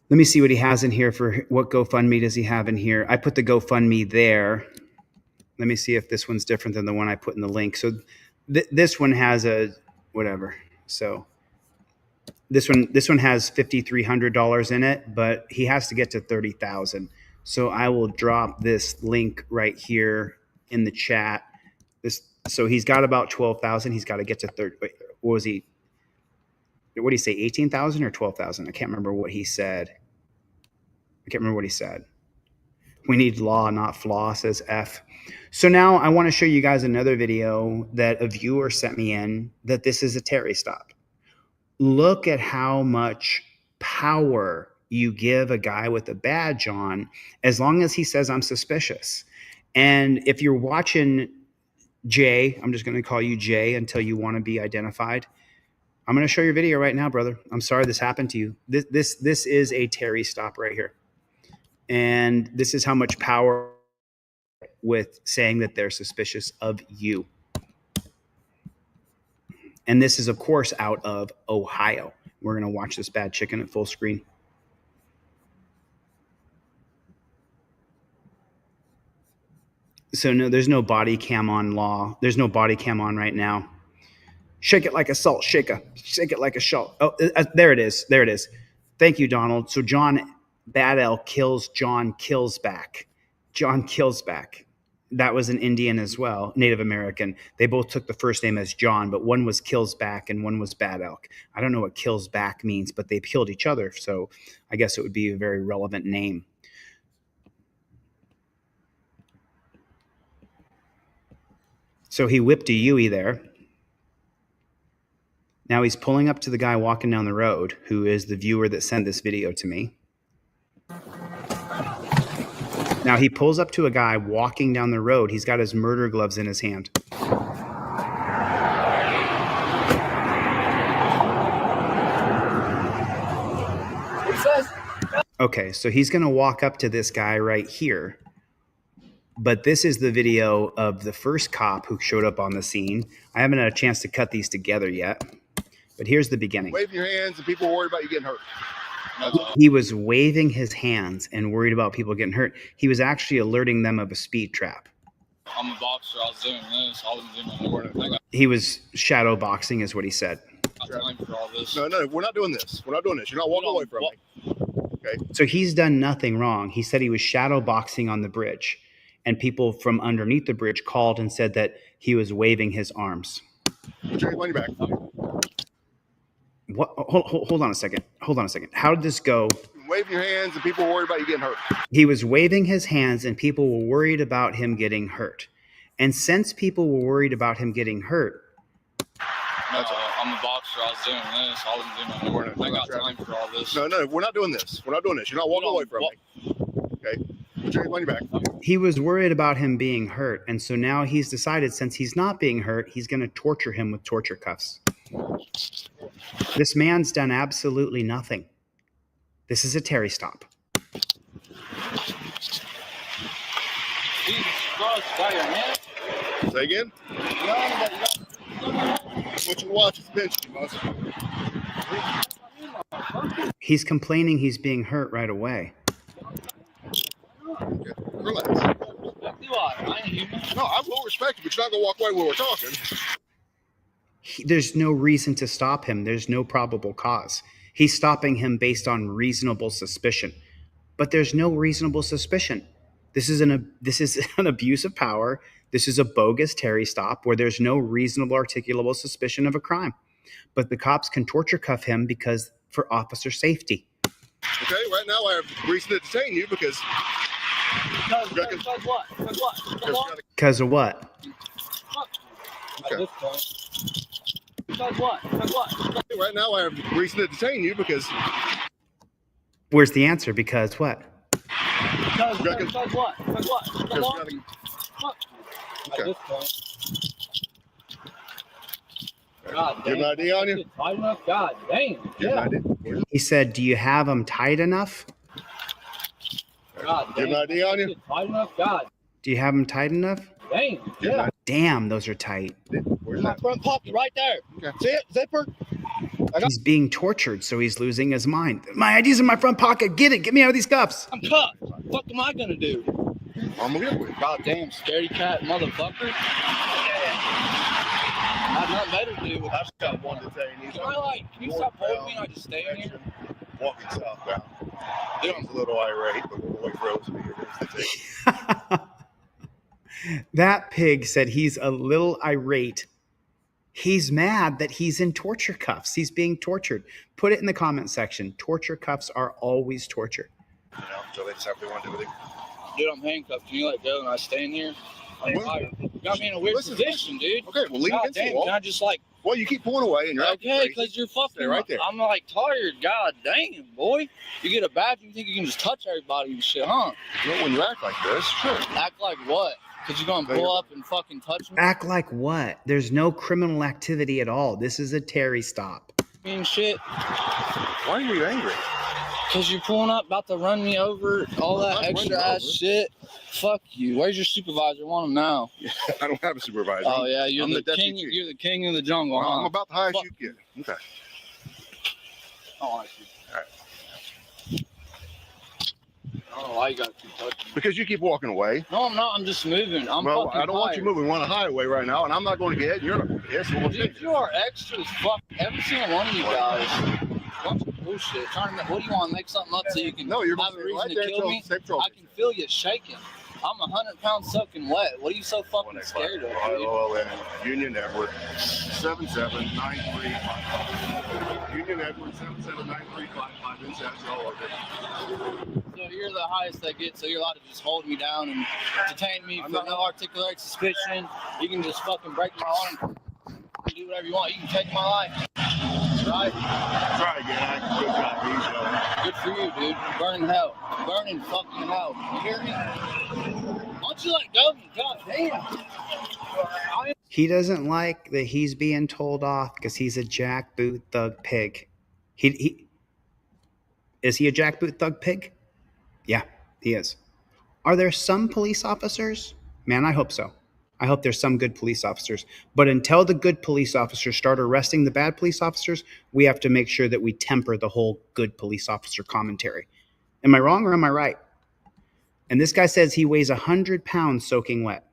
let me see what he has in here for what GoFundMe does he have in here. I put the GoFundMe there. Let me see if this one's different than the one I put in the link. So this one has a whatever. So this one has $5,300 in it, but he has to get to 30,000. So I will drop this link right here in the chat. So he's got about 12,000. He's got to get to 30. Wait, what was he? What did he say? 18,000 or 12,000? I can't remember what he said. We need law, not flaw, says F. So now I want to show you guys another video that a viewer sent me in that this is a Terry stop. Look at how much power you give a guy with a badge on as long as he says I'm suspicious. And if you're watching Jay, I'm just going to call you Jay until you want to be identified. I'm going to show your video right now, brother. I'm sorry this happened to you. This is a Terry stop right here. And this is how much power with saying that they're suspicious of you. And this is, of course, out of Ohio. We're going to watch this bad chicken at full screen. So no, there's no body cam on law. There's no body cam on right now. Shake it like a salt shaker. Shake it like a salt. Oh, there it is. There it is. Thank you, Donald. So John Bad Elk kills John Killsback. John Killsback. That was an Indian as well, Native American. They both took the first name as John, but one was Killsback and one was Bad Elk. I don't know what Killsback means, but they killed each other. So I guess it would be a very relevant name. So he whipped a Yui there. Now he's pulling up to the guy walking down the road, who is the viewer that sent this video to me. Now he pulls up to a guy walking down the road. He's got his murder gloves in his hand. Okay, so he's going to walk up to this guy right here. But this is the video of the first cop who showed up on the scene. I haven't had a chance to cut these together yet. But here's the beginning. Wave your hands and people are worried about you getting hurt. He was waving his hands and worried about people getting hurt. He was actually alerting them of a speed trap. I'm a boxer. I'll zoom this. I'll zoom on He was shadow boxing is what he said. time for all this. No, we're not doing this. We're not doing this. You're not walking away from me. Okay. So he's done nothing wrong. He said he was shadow boxing on the bridge. And people from underneath the bridge called and said that he was waving his arms. Put your hands on your back. What? Hold on a second. Hold on a second. How did this go? Wave your hands and people are worried about you getting hurt. He was waving his hands and people were worried about him getting hurt. And since people were worried about him getting hurt. I'm a boxer. I'll zoom this. I'll zoom on I got time for all this. No, we're not doing this. We're not doing this. You're not walking away from me. Okay. Put your hands on your back. He was worried about him being hurt. And so now he's decided since he's not being hurt, he's going to torture him with torture cuffs. This man's done absolutely nothing. This is a Terry stop. Jesus Christ, got your hand? Say again? What you watch is pinching, He's complaining he's being hurt right away. Okay. Relax. No, I will respect you, but you're not going to walk away when we're talking. There's no reason to stop him. There's no probable cause. He's stopping him based on reasonable suspicion. But there's no reasonable suspicion. This is an abuse of power. This is a bogus Terry stop where there's no reasonable articulable suspicion of a crime. But the cops can torture cuff him because for officer safety. Okay, right now I have reason to detain you because what? Because of what? Okay. What? Right now I have reason to detain you because. Where's the answer? Because what? Because what? Okay. God, you have an ID on you? Tight enough? God damn. Yeah. He said, do you have them tight enough? God damn. You have an ID on you? Tight enough? God. Do you have them tight enough? Damn. Yeah. Damn, those are tight. Where's my front pocket? Right there. Okay. See it? Zipper? He's being tortured, so he's losing his mind. My ID's in my front pocket. Get it. Get me out of these cuffs. I'm cuffed. What am I going to do? I'm going to get with you. God damn, scaredy cat motherfucker. I have nothing better to do with. I've just got one detainee. Can you stop holding me and I just stay in here? Walking southbound. Dylan's a little irate, but we'll wait for Rose to be here. That pig said he's a little irate. He's mad that he's in torture cuffs. He's being tortured. Put it in the comment section. Torture cuffs are always torture. So they just have to want to do with it. Dude, I'm handcuffed. Can you let go and I stand here? I'm tired. You got me in a weird position, dude. Okay, well, lean God against the damn, wall. can I just like... Well, you keep pulling away and you're okay, because you're fucking Stay right there. I'm like tired. God damn, boy. You get a badge, you think you can just touch everybody and shit, huh? Well, when you act like this, sure. Act like what? Because you're going to pull up and fucking touch me? Act like what? There's no criminal activity at all. This is a Terry stop. And shit. Why are you angry? Because you're pulling up, about to run me over, all that I'm not extra running ass over. shit. Fuck you. Where's your supervisor? I want him now. I don't have a supervisor. Oh yeah, you're I'm the deputy king. chief. You're the king of the jungle. Well, huh? I'm about the highest Fuck. you get. Okay. Oh, I see. I don't know why you gotta keep touching me. Because you keep walking away. No, I'm not. I'm just moving. I'm Well, fucking I don't want you tired. moving. We're on a highway right now, and I'm not going to get hit. You're not going to get hit. So we'll Dude, you are extra as fuck. Every single one of you guys. Bunch of bullshit. Trying to, what do you want to make something up so you can No, you're have a right reason there to kill until me? safe trouble. I can feel you shaking. I'm 100 pounds soaking wet. What are you so fucking scared of, dude? Union Edward 779355. Union Edward 779355. Inside all of it. So you're the highest I get, so you're allowed to just hold me down and detain me for no articulate suspicion. You can just fucking break my arm, do whatever you want. You can take my life. Right? Try again. Good job, Easy. Good for you, dude. Burn in hell. Burn in fucking hell. You hear me? Why don't you let go of me? God damn. He doesn't like that he's being told off because he's a jackboot thug pig. Is he a jackboot thug pig? Yeah, he is. Are there some police officers? Man, I hope so. I hope there's some good police officers. But until the good police officers start arresting the bad police officers, we have to make sure that we temper the whole good police officer commentary. Am I wrong or am I right? And this guy says he weighs 100 pounds soaking wet.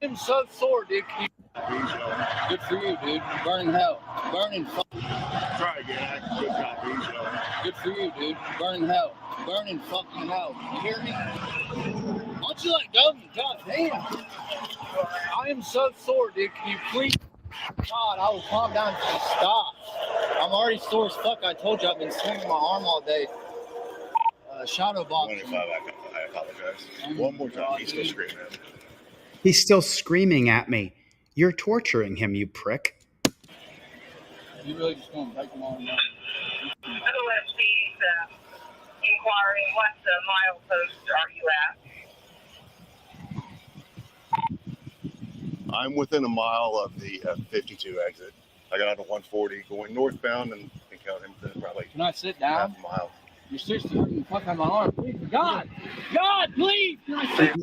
I'm so sore, dude. Good for you, dude. Burn in hell. Burn in fucking. Try again. Good job, Easy. Good for you, dude. Burn in hell. Burn in fucking hell. You hear me? Why don't you let go of me? God damn. I am so sore, dude. Can you please? God, I will calm down if you stop. I'm already sore as fuck. I told you I've been swinging my arm all day. Shadow boxing. 25, I apologize. One more time. He's still screaming at me. He's still screaming at me. You're torturing him, you prick. You really just want to break them all down. OSC's inquiring what milepost are you at? I'm within a mile of the 52 exit. I got out of 140 going northbound and counting within probably Can I sit down? half a mile. You're seriously hurting the fuck out of my arm. Please, God! God, please! Can I sit?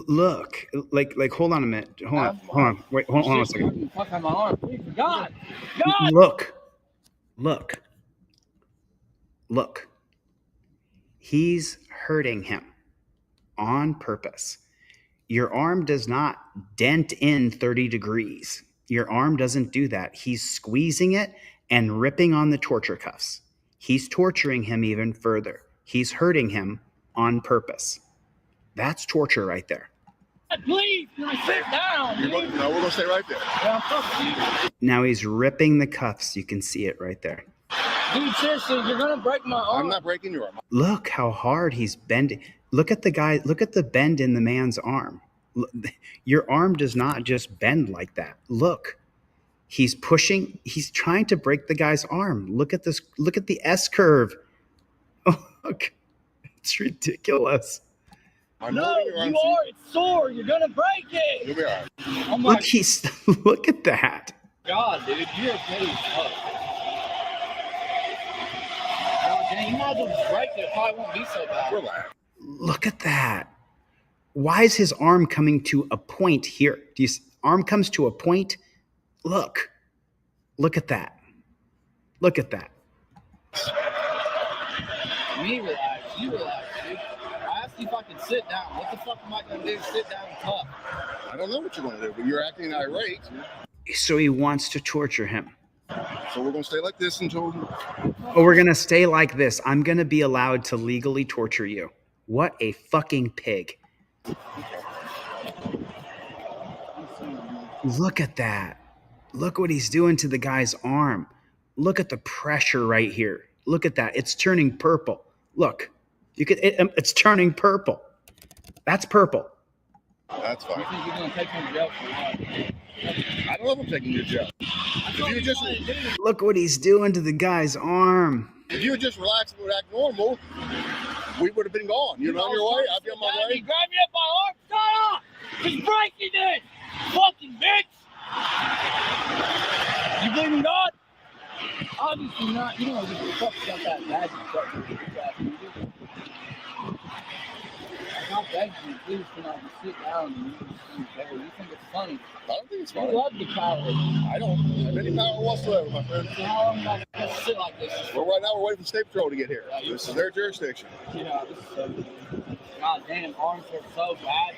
Look, like, hold on a minute. Hold on. Wait, hold on a second. Hurting the fuck out of my arm. Please, God! God! Look. He's hurting him on purpose. Your arm does not dent in 30 degrees. Your arm doesn't do that. He's squeezing it and ripping on the torture cuffs. He's torturing him even further. He's hurting him on purpose. That's torture right there. Please, can I sit down? No, we're going to stay right there. Yeah, fuck you. Now he's ripping the cuffs. You can see it right there. Dude, seriously, you're gonna break my arm. I'm not breaking your arm. Look how hard he's bending. Look at the guy. Look at the bend in the man's arm. Your arm does not just bend like that. Look. He's pushing. He's trying to break the guy's arm. Look at this. Look at the S curve. Oh, look. It's ridiculous. No, you are. It's sore. You're gonna break it. You'll be all right. Oh my Look at that. God, dude, you're a petty fuck. You might as well just break it. It probably won't be so bad. Relax. Look at that. Why is his arm coming to a point here? Do you see? Arm comes to a point. Look at that. Look at that. Me relax. You relax, dude. I asked you if I could sit down. What the fuck am I gonna do? Sit down and talk? I don't know what you're going to do, but you're acting irate. So he wants to torture him. So we're going to stay like this until... Oh, we're going to stay like this. I'm going to be allowed to legally torture you. What a fucking pig. Look at that. Look what he's doing to the guy's arm. Look at the pressure right here. Look at that. It's turning purple. Look. It's turning purple. That's purple. That's You fine. think you're gonna take him to jail for what? I don't know if I'm taking you to jail. If you just Look what he's doing to the guy's arm. if you would just relax and would act normal, we would have been gone. You're on your way. I'd be on my Daddy, way. grab me up my arm. Shut up! Just breaking it! Fucking bitch! You believe in God? Obviously not. You don't give a fuck about that badge and stuff. I'm not begging you, please, can I just sit down and you think it's funny? I don't think it's You funny. love the power. I don't have any power whatsoever, my friend. So how long am I gonna sit like this? Well, right now we're waiting for State Patrol to get here. This is their jurisdiction. Yeah, this is so God damn, arms are so bad.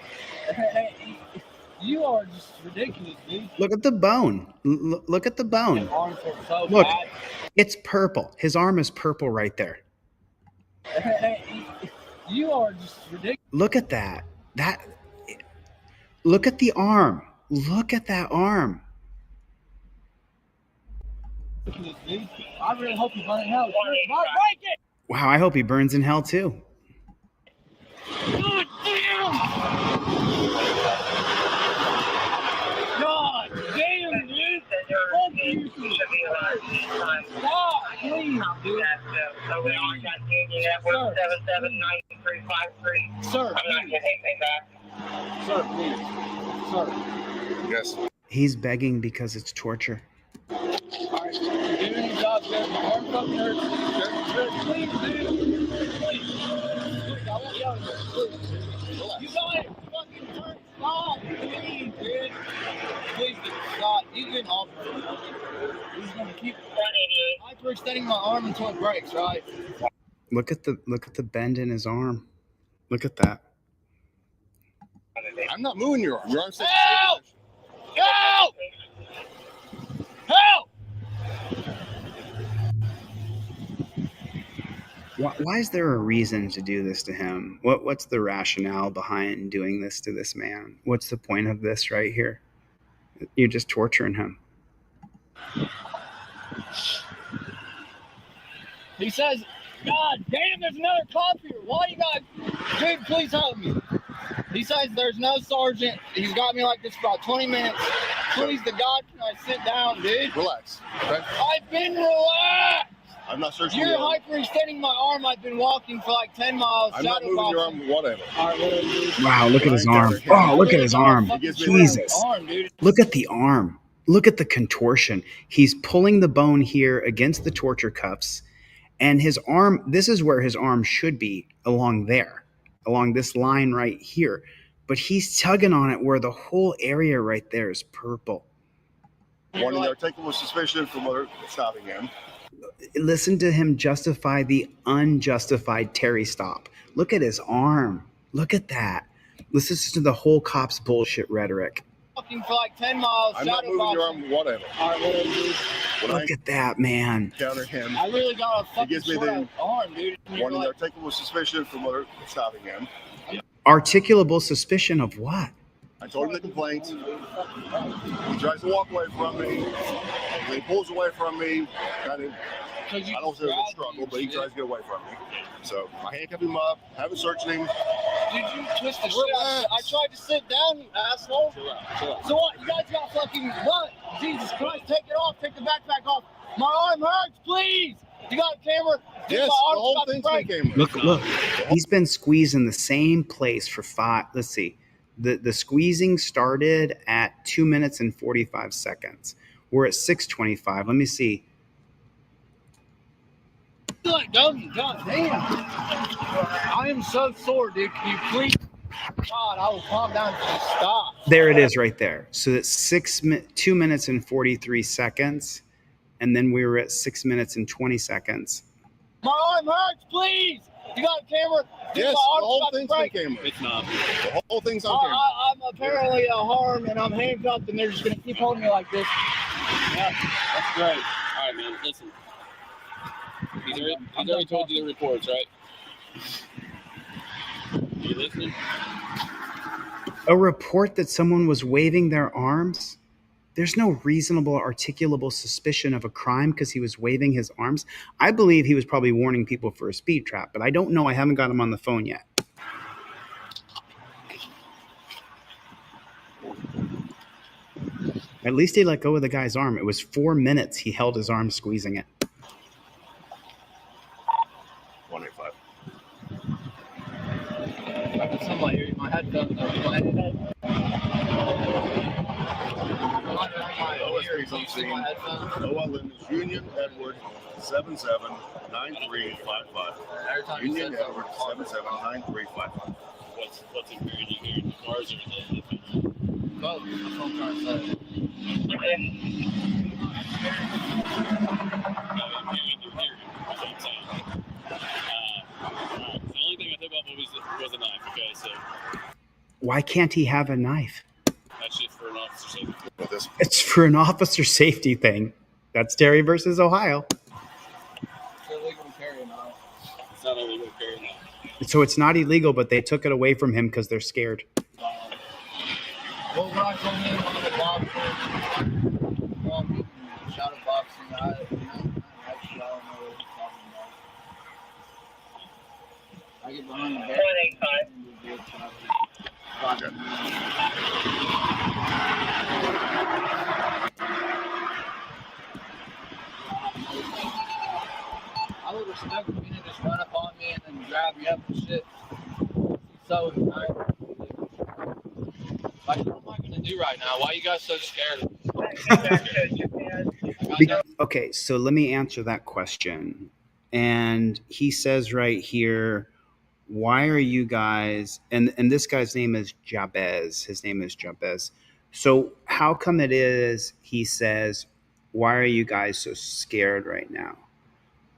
You are just ridiculous, dude. Look at the bone. Look at the bone. Arms are so Look, bad. it's purple. His arm is purple right there. You are just ridiculous. Look at that. Look at the arm. Look at that arm. Dude. I really hope you burn in hell. Break it! Wow, I hope he burns in hell too. God damn! God damn, dude! Fuck you! God, please, dude. Sir, Sir, please. Sir. Yes. He's begging because it's torture. Alright, you're doing your job, sir. My arm fucking hurts. Sir, please, dude. Please. I won't yell at you. Please. You got it. Fucking turn. Stop. Please, dude. Please, stop. He's getting off. He's gonna keep hyperextending my arm until it breaks, right? Look at the bend in his arm. Look at that. I'm not moving your arm. Your arm's staying Help! Help! Help! Why is there a reason to do this to him? What's the rationale behind doing this to this man? What's the point of this right here? You're just torturing him. He says, God damn, there's another cop here. Why you guys? Dude, please help me. He says there's no sergeant. He's got me like this for about 20 minutes. Please, to God, can I sit down, dude? Relax. Okay? I've been relaxed. I'm not searching You're your arm. hyperextending my arm. I've been walking for like 10 miles. I'm not moving your arm. Whatever. All right, whatever, dude. Wow, look at his arm. Oh, look at his arm. Jesus. Look at the arm. Look at the contortion. He's pulling the bone here against the torture cuffs. And his arm, this is where his arm should be, along there, along this line right here. But he's tugging on it where the whole area right there is purple. Warning, they're taking with suspicion for murder, stopping him. Listen to him justify the unjustified Terry stop. Look at his arm. Look at that. Listen to the whole cop's bullshit rhetoric. Walking for like 10 miles. I'm not moving your arm. Whatever. All right, whatever, dude. Look at that, man. Counter him. I really got a He fucking gives me short the arm, dude. warning, they're taking with suspicion for murder, stopping him. Articulable suspicion of what? I told him the complaint. He tries to walk away from me. And he pulls away from me. Kind of, I don't say it was a struggle, but he tries to get away from me. So I handcuff him up, haven't searched him. Did you twist the shit out? I tried to sit down, you asshole. So what? You guys got fucking what? Jesus Christ, take it off. Take the backpack off. My arm hurts, please. You got a camera? Yes, the whole thing's been camera. Look. He's been squeezing the same place for let's see. The squeezing started at 2 minutes and 45 seconds. We're at 6:25. Let me see. God damn. I am so sore, dude. Can you please? God, I will calm down if you stop. There it is right there. So that's 2 minutes and 43 seconds. And then we were at 6 minutes and 20 seconds. My arm hurts, please. You got a camera? Yes, the whole thing's on camera. It's not. The whole thing's on camera. I'm apparently a harm, and I'm handcuffed, and they're just going to keep holding me like this. Yeah, that's great. All right, man. Listen. He's already told you the reports, right? You listening? A report that someone was waving their arms? There's no reasonable articulable suspicion of a crime because he was waving his arms. I believe he was probably warning people for a speed trap, but I don't know. I haven't got him on the phone yet. At least he let go of the guy's arm. It was 4 minutes he held his arm squeezing it. 185. Somebody, my headphones are my headphones. OLN is Union Edward 779355. Union Edward 779355. What's impairing you here? The cars or the Both. That's what I'm trying to say. The only thing I took off was a knife. Okay, so Why can't he have a knife? that's just for an officer safety. It's for an officer safety thing. That's Terry versus Ohio. It's illegal to carry a knife. It's not illegal to carry a knife. So it's not illegal, but they took it away from him because they're scared. Well, when I come in on the boxing, shadow boxing, actually, I don't know what you're talking about. I get behind the back. 185. I would respect if you didn't just run up on me and then grab me up and shit. So, like, what am I gonna do right now? Why are you guys so scared of me? Okay, so let me answer that question. And he says right here, why are you guys, and this guy's name is Jabez. His name is Jabez. So how come it is, he says, why are you guys so scared right now?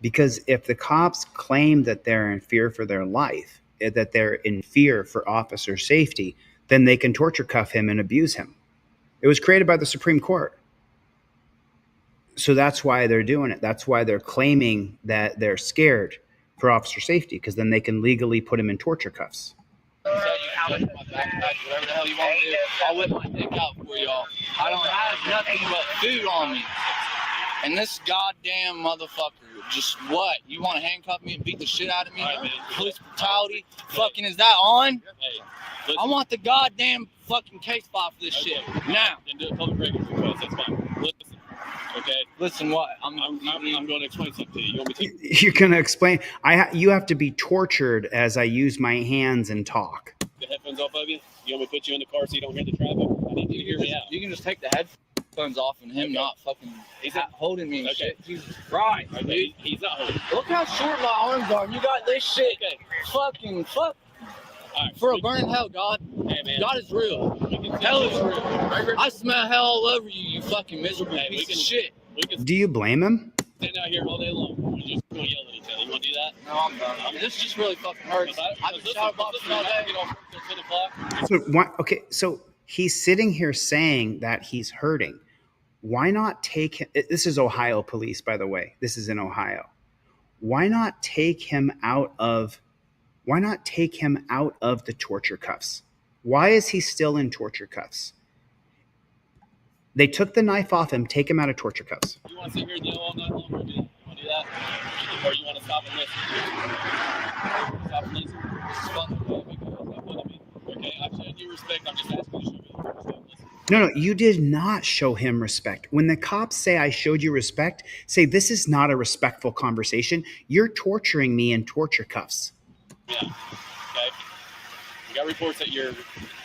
Because if the cops claim that they're in fear for their life, that they're in fear for officer safety, then they can torture cuff him and abuse him. It was created by the Supreme Court. So that's why they're doing it. That's why they're claiming that they're scared for officer safety, because then they can legally put him in torture cuffs. So you can touch my backpack, whatever the hell you want to do. I'll whip my dick out for y'all. I don't have nothing but food on me. And this goddamn motherfucker, just what? You want to handcuff me and beat the shit out of me? Police brutality? Fucking, is that on? I want the goddamn fucking case file for this shit. Now. Then do a public records request. That's fine. Listen. Okay. Listen, what? I'm going to explain something to you. You want me to? You're going to explain. You have to be tortured as I use my hands and talk. The headphones off of you? You want me to put you in the car so you don't hear the traffic? I need you to hear me out. You can just take the headphones off and him not fucking holding me and shit. Jesus Christ, dude. He's not holding. Look how short my arms are. You got this shit. Fucking fuck. Right, for a burning hell, God. Hey, man. God is real. Hell is real. I smell hell all over you, you fucking miserable piece of shit. Do you blame him? Stand out here all day long. We're just going to yell at each other. You want to do that? No, I'm done. I mean, this just really fucking hurts. I've been shot boxing all day. Get off till 10 o'clock. So he's sitting here saying that he's hurting. Why not take him? This is Ohio police, by the way. This is in Ohio. Why not take him out of the torture cuffs? Why is he still in torture cuffs? They took the knife off him. Take him out of torture cuffs. You want to sit here and yell all night long? Or do you want to do that? Or you want to stop and listen? Stop and listen. This is fun. Okay, I've shown you respect. I'm just asking you to show me respect. No, you did not show him respect. When the cops say I showed you respect, say this is not a respectful conversation. You're torturing me in torture cuffs. Yeah. Okay. We got reports that you're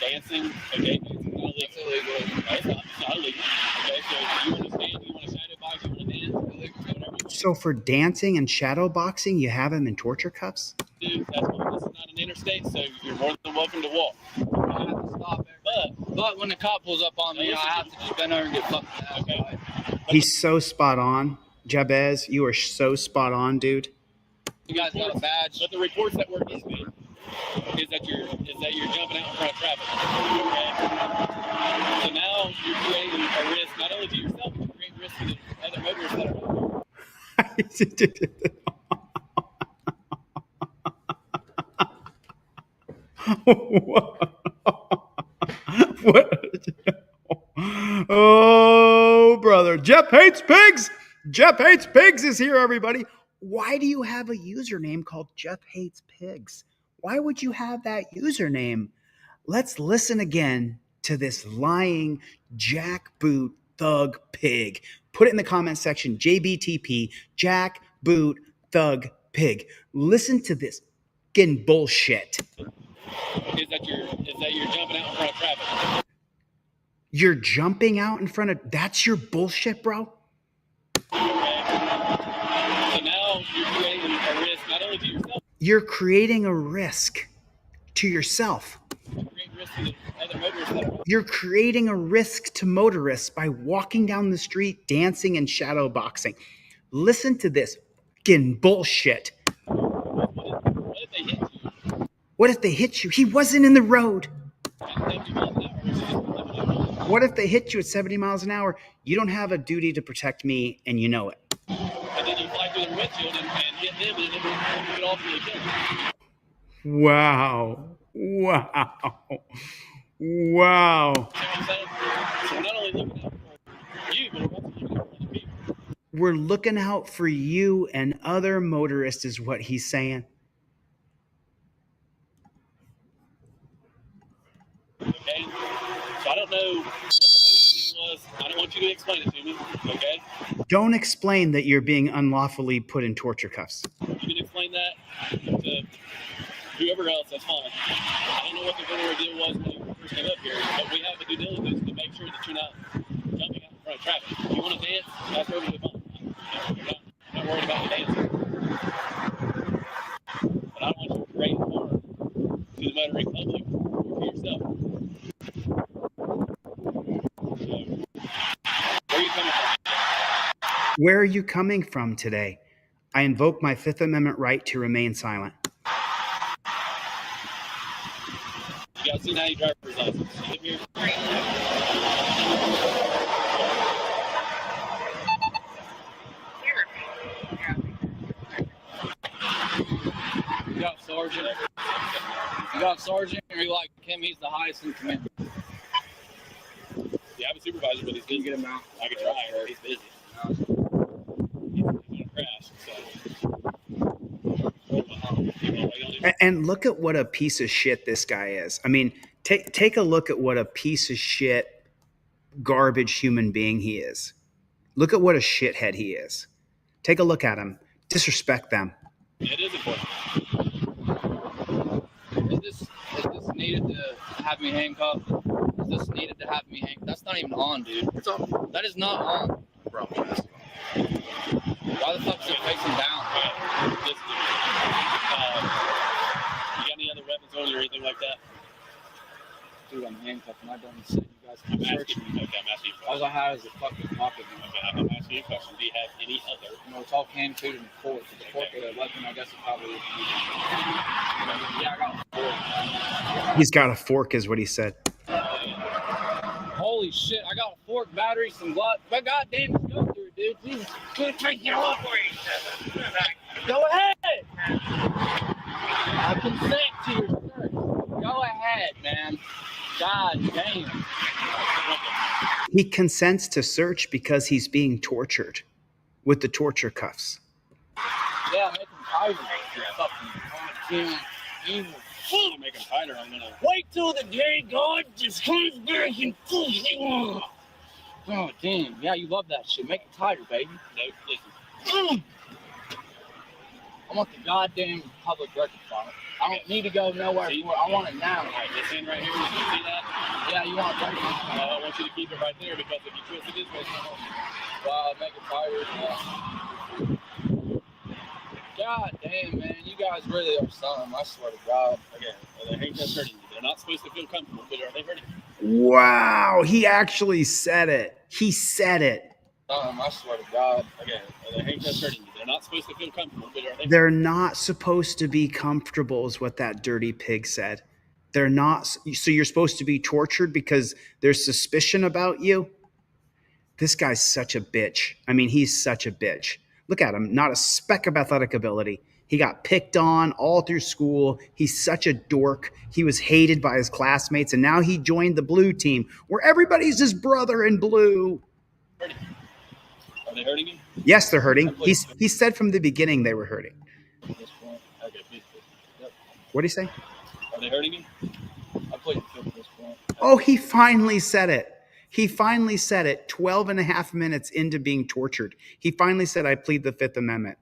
dancing. Okay. It's illegal. It's not illegal. Okay. So you want to stand? You want to shadow box? You want to dance? Illegal. So for dancing and shadow boxing, you have him in torture cuffs? Dude, this is not an interstate, so you're more than welcome to walk. I have to stop but when the cop pulls up on me, I have to just bend over and get fucked out. Okay. He's so spot on. Jabez, you are so spot on, dude. You guys got a badge. But the reports that were against me is that you're jumping out in front of traffic. Okay? So now you're creating a risk not only to yourself, but you're creating risk to the other motorists that are What? Oh, brother. Jeff Hates Pigs. Jeff Hates Pigs is here, everybody. Why do you have a username called Jeff Hates Pigs? Why would you have that username? Let's listen again to this lying jackboot Thug Pig. Put it in the comment section. JBTP, Jack Boot Thug Pig. Listen to this fucking bullshit. Is that you're jumping out in front of traffic. You're jumping out in front of, that's your bullshit, bro? So now you're creating a risk not only to yourself, You're creating a risk to yourself. You're creating a risk to motorists by walking down the street, dancing and shadow boxing. Listen to this fucking bullshit. What if they hit you? He wasn't in the road. What if they hit you at 70 miles an hour? You don't have a duty to protect me, and you know it. and then you fly through the windshield and hit them, and then you could ultimately kill them. Wow. Wow. Wow. So we're not only looking out for you, but we're also looking out for other people. We're looking out for you and other motorists is what he's saying. Okay? So I don't know what the whole thing was. I don't want you to explain it to me. Okay? Don't explain that you're being unlawfully put in torture cuffs. You can explain that to whoever else, that's fine. I don't know what the general deal was when you first came up here, but we have a due diligence to make sure that you're not jumping out in front of traffic. If you want to dance, that's perfectly fine. I'm not worried about the dancing. But I don't want you to create harm to the motoring public or to yourself. So, where are you coming from? Where are you coming from today? I invoke my Fifth Amendment right to remain silent. You got to see 90 driver's license. You live here? You got sergeant. You got sergeant, or you like him? He's the highest in command. Yeah, I have a supervisor, but he's busy. Get him out. I could try. He's busy. He's going to crash. So. And look at what a piece of shit this guy is. I mean, take a look at what a piece of shit, garbage human being he is. Look at what a shithead he is. Take a look at him. Disrespect them. It is important. Is this needed to have me handcuffed? Is this needed to have me handcuffed? That's not even on, dude. It's on. That is not on, bro. Why the fuck is it facing down? You got any other weapons on you or anything like that? Dude, I'm handcuffed and I don't see you guys. I'm asking you. Okay, I'm asking you. All I have is a fucking pocket. Okay, I'm asking you a question. Do you have any other? No, it's all can, food, and fork. The fork with a weapon, I guess it probably is. Yeah, I got a fork. He's got a fork, is what he said. Holy shit, I got a fork, battery, some blood. But goddamn, let's go through it, dude. Jesus, good take it off for you. Go ahead. I consent to your search. Go ahead, man. God damn. He consents to search because he's being tortured with the torture cuffs. Yeah, make him tighter. You fucking goddamn evil. You make him tighter. I'm gonna wait till the day God just comes back and oh damn, yeah, you love that shit. Make it tighter, baby. No, listen. I want the goddamn public record file. I don't need to go nowhere. I want it now. All right, this end right here. You see that? Yeah, you want it right now. I want you to keep it right there because if you twist it this way, it's not home. Well, make it tighter. God damn, man, you guys really are something. I swear to God. Okay, well, they ain't just hurting you. They're not supposed to feel comfortable, but are they hurting you? Wow, he actually said it. He said it. I swear to God. Okay, well, they ain't just hurting you. They're not supposed to feel comfortable, but are they? They're not supposed to be comfortable, is what that dirty pig said. They're not. So you're supposed to be tortured because there's suspicion about you? This guy's such a bitch. I mean, he's such a bitch. Look at him. Not a speck of athletic ability. He got picked on all through school. He's such a dork. He was hated by his classmates, and now he joined the blue team where everybody's his brother in blue. Are they hurting you? Yes, they're hurting. He said from the beginning they were hurting. Okay, please. Yep. What did he say? Are they hurting you? I played the field at this point. Oh, he finally said it. He finally said it 12 and a half minutes into being tortured. He finally said, I plead the Fifth Amendment.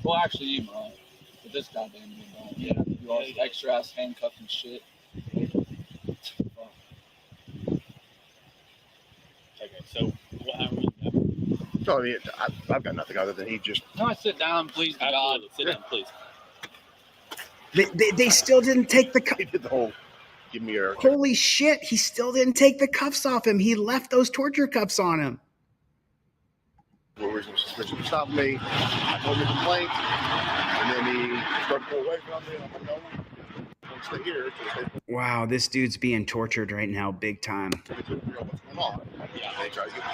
Well, actually, you might. But this goddamn dude don't. Yeah. You all this extra ass handcuffs and shit. Okay, so what happened? So, I mean, I've got nothing other than he just. No, sit down, please. God. Sit down, please. They still didn't take the He did the whole give me your. Holy shit, he still didn't take the cuffs off him. He left those torture cuffs on him. What reason suspicion to stop me? I told him a complaint, and then he started to pull away from me, and I'm like, no, don't stay here. Wow, this dude's being tortured right now, big time. What's going on? Yeah, they tried to get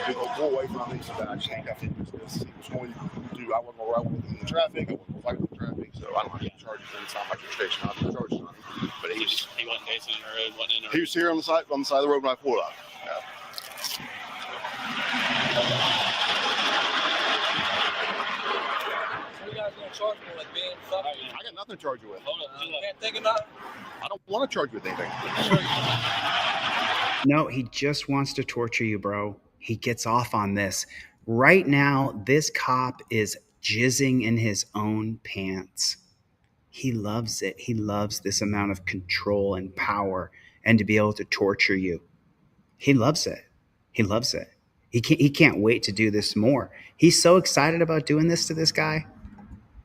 me, pull away from me, so that I just handcuffed him. He was going to do, I wasn't going to ride with him in the traffic, I wasn't going to fight with the traffic, so I don't have any charges, and it's not like you're stationed on the charges on him. But He wasn't dancing in the road, wasn't in the road. he was here on the side of the road when I pulled up. Yeah. What are you guys gonna charge me with, being fucking? I got nothing to charge you with. Hold up, you can't think of nothing? I don't want to charge you with anything. No, he just wants to torture you, bro. He gets off on this. Right now, this cop is jizzing in his own pants. He loves it. He loves this amount of control and power and to be able to torture you. He loves it. He loves it. He can't wait to do this more. He's so excited about doing this to this guy.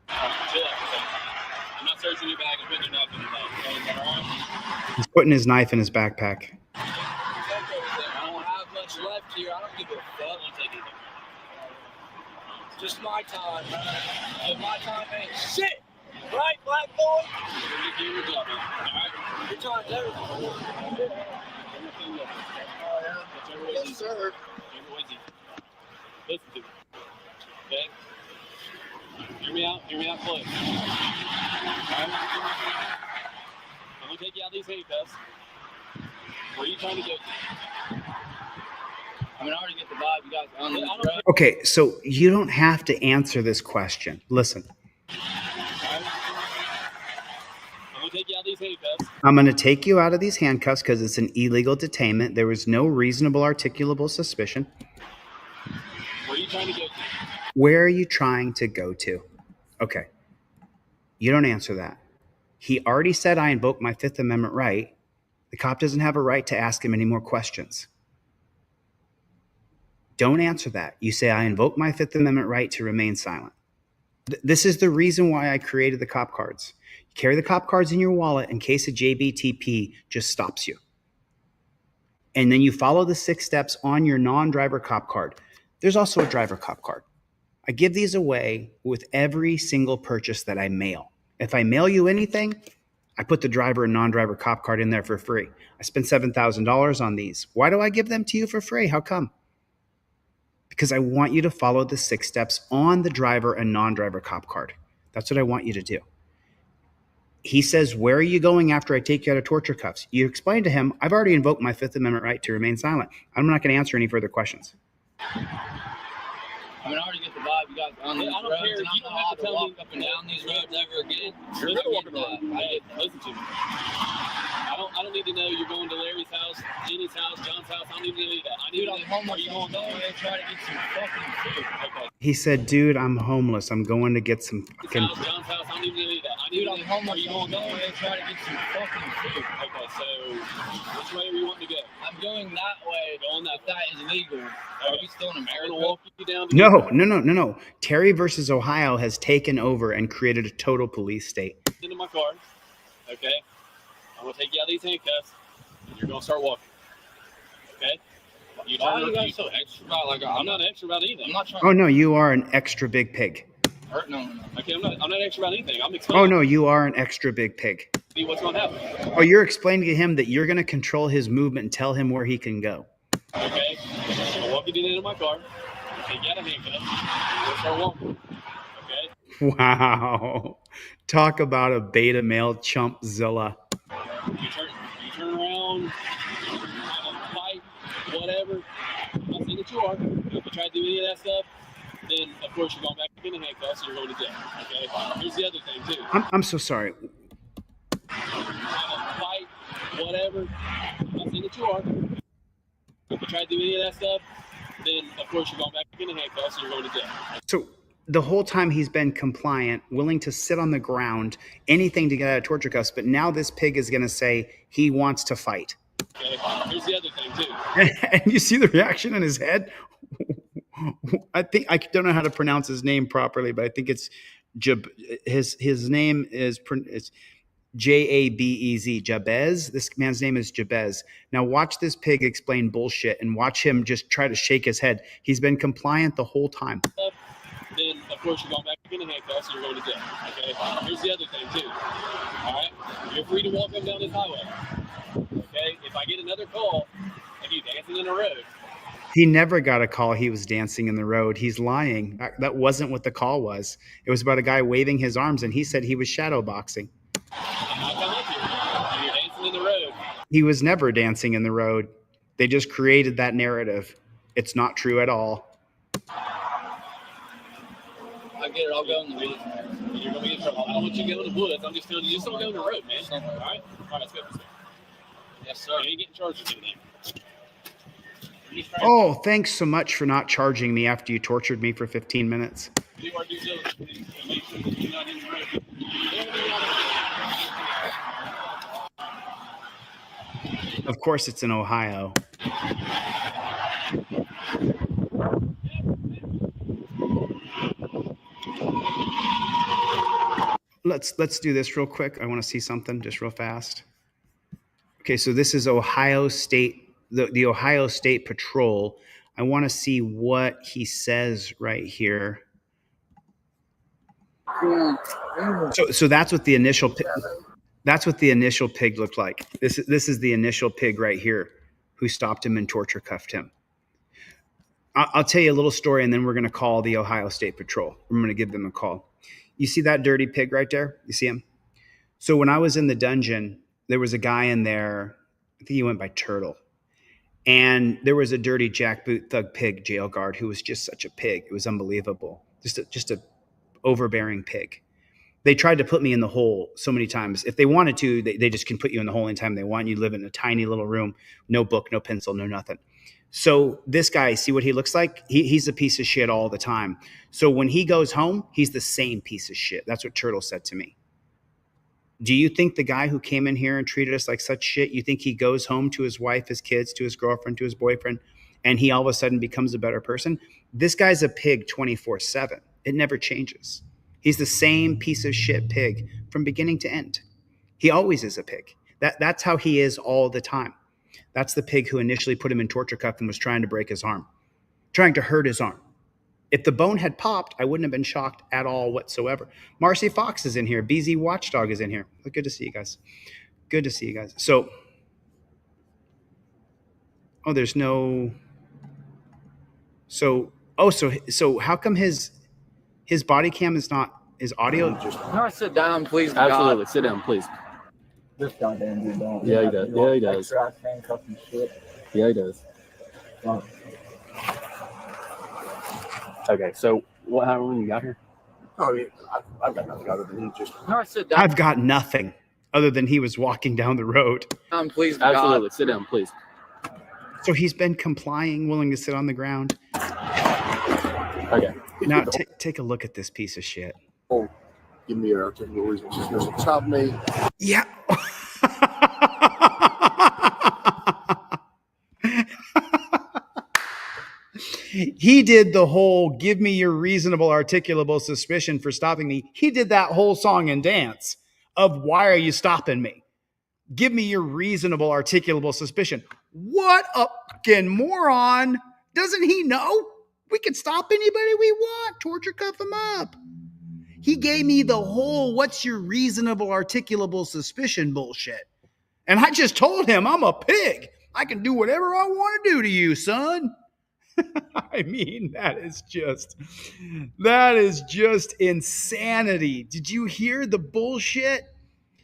Chill out, okay? I'm not searching your bag and putting your knife in your mouth. Okay, is that all right? He's putting his knife in his backpack. I don't have much left here. I don't give a fuck. It's just my time, man. And my time ain't shit. Right, black boy? You do your job, man. All right? Your time's everything. Yes, sir. Listen to me. Okay? Hear me out close. Alright? I'm gonna take you out of these handcuffs. Where are you trying to go to? I mean, I already get the vibe you guys are on this road. Okay, so you don't have to answer this question. Listen, I'm gonna take you out of these handcuffs. I'm going to take you out of these handcuffs because it's an illegal detainment. There was no reasonable articulable suspicion. Where are you trying to go to? Where are you trying to go to? Okay. You don't answer that. He already said I invoke my Fifth Amendment right. The cop doesn't have a right to ask him any more questions. Don't answer that. You say I invoke my Fifth Amendment right to remain silent. This is the reason why I created the cop cards. You carry the cop cards in your wallet in case a JBTP just stops you. And then you follow the 6 steps on your non-driver cop card. There's also a driver cop card. I give these away with every single purchase that I mail. If I mail you anything, I put the driver and non-driver cop card in there for free. I spent $7,000 on these. Why do I give them to you for free? How come? Because I want you to follow the 6 steps on the driver and non-driver cop card. That's what I want you to do. He says, where are you going after I take you out of torture cuffs? You explain to him, I've already invoked my Fifth Amendment right to remain silent. I'm not going to answer any further questions. I mean, I already get the vibe you guys are on these I don't roads, care. and I'm You don't not have to allowed tell walk up and down these roads ever again. You're gonna walk around. Hey, listen to me. I don't need to know you're going to Larry's house, Jenny's house, John's house. I don't need to know that. I need to know homeless. are you going there and try to get some fucking food. Okay. He said, dude, I'm homeless. I'm going to get some fucking... John's house. I don't need to know that. I need to know homeless. are you going there and try to get some fucking food. Okay, so which way are you wanting to go? I'm going that way. Going that. If that is legal. Are we still in I'm America? gonna walk you down to No. Terry versus Ohio has taken over and created a total police state. into my car. Okay? I'm gonna take you out of these handcuffs and you're gonna start walking. Okay? Why are you guys so extra about like I'm not extra about anything. I'm not trying Oh, no, you are an extra big pig. to no. Okay, I'm not extra about anything. I'm explaining Oh, no, you are an extra big pig. to you what's gonna happen. Oh, you're explaining to him that you're going to control his movement and tell him where he can go. Okay? I'm gonna walk you into my car, take you out of handcuffs, we'll start walking. Okay? Wow. Talk about a beta male chumpzilla. You turn around, fight, whatever. I'm not saying that you are. If you try to do any of that stuff, then of course you're going back in the handcuffs and you're going to jail. Okay. Here's the other thing too. I'm so sorry. Fight, whatever. I'm not saying that you are. If you try to do any of that stuff, then of course you're going back in the handcuffs and you're going to jail. So the whole time he's been compliant, willing to sit on the ground, anything to get out of torture cuffs. But now this pig is going to say he wants to fight. Okay. Here's the other thing too. And you see the reaction in his head. I think I don't know how to pronounce his name properly, but I think it's his name is Jabez. Jabez. This man's name is Jabez. Now watch this pig explain bullshit and watch him just try to shake his head. He's been compliant the whole time. Then of course you're going back in the handcuffs and you're going to jail. Okay. Here's the other thing too. All right. You're free to walk up down this highway. Okay. If I get another call of you dancing in the road. He never got a call he was dancing in the road. He's lying. That wasn't what the call was. It was about a guy waving his arms, and he said he was shadow boxing. I come up here and you're dancing in the road. He was never dancing in the road. They just created that narrative. It's not true at all. I get it. I'll go in the woods, man. You're going to be in trouble. I don't want you to go in the woods. I'm just telling you, just don't go in the road, man. All right? All right, let's go. Yes, sir. You ain't getting charged with anything. Oh, thanks so much for not charging me after you tortured me for 15 minutes. Do our due diligence. Make sure that you're not in the road. Of course, it's in Ohio. Let's do this real quick. I want to see something just real fast. Okay, so this is Ohio State, the Ohio State Patrol. I want to see what he says right here. So that's what the initial pig looked like. This is the initial pig right here who stopped him and torture cuffed him. I'll tell you a little story, and then we're going to call the Ohio State Patrol. I'm going to give them a call. You see that dirty pig right there? You see him? So when I was in the dungeon, there was a guy in there. I think he went by Turtle. And there was a dirty jackboot thug pig jail guard who was just such a pig. It was unbelievable. Just a overbearing pig. They tried to put me in the hole so many times. If they wanted to, they just can put you in the hole anytime they want. You live in a tiny little room, no book, no pencil, no nothing. So this guy, see what he looks like? He's a piece of shit all the time. So when he goes home, he's the same piece of shit. That's what Turtle said to me. Do you think the guy who came in here and treated us like such shit, you think he goes home to his wife, his kids, to his girlfriend, to his boyfriend, and he all of a sudden becomes a better person? This guy's a pig 24/7. It never changes. He's the same piece of shit pig from beginning to end. He always is a pig. That's how he is all the time. That's the pig who initially put him in torture cuff and was trying to break his arm, trying to hurt his arm. If the bone had popped, I wouldn't have been shocked at all whatsoever. Marcy Fox is in here. BZ Watchdog is in here. Good to see you guys. Good to see you guys. So, there's no. So how come his body cam is not, his audio? No, sit down, please. Absolutely. God. Sit down, please. This goddamn dude don't. Yeah, he does. Yeah, he does. Extra handcuffs and shit. Yeah, he does. Okay, so what happened when you got here? Oh, yeah, I've got nothing other than just. No, sit down. I've got nothing other than he was walking down the road. Please. Absolutely. God. Sit down, please. So he's been complying, willing to sit on the ground. Okay. Now take a look at this piece of shit. Oh, give me your articulable reason. Just stop me. Yeah. He did the whole give me your reasonable articulable suspicion for stopping me. He did that whole song and dance of why are you stopping me? Give me your reasonable articulable suspicion. What a fucking moron. Doesn't he know? We can stop anybody we want. Torture cuff him up. He gave me the whole what's your reasonable articulable suspicion bullshit. And I just told him I'm a pig. I can do whatever I want to do to you, son. I mean, that is just insanity. Did you hear the bullshit?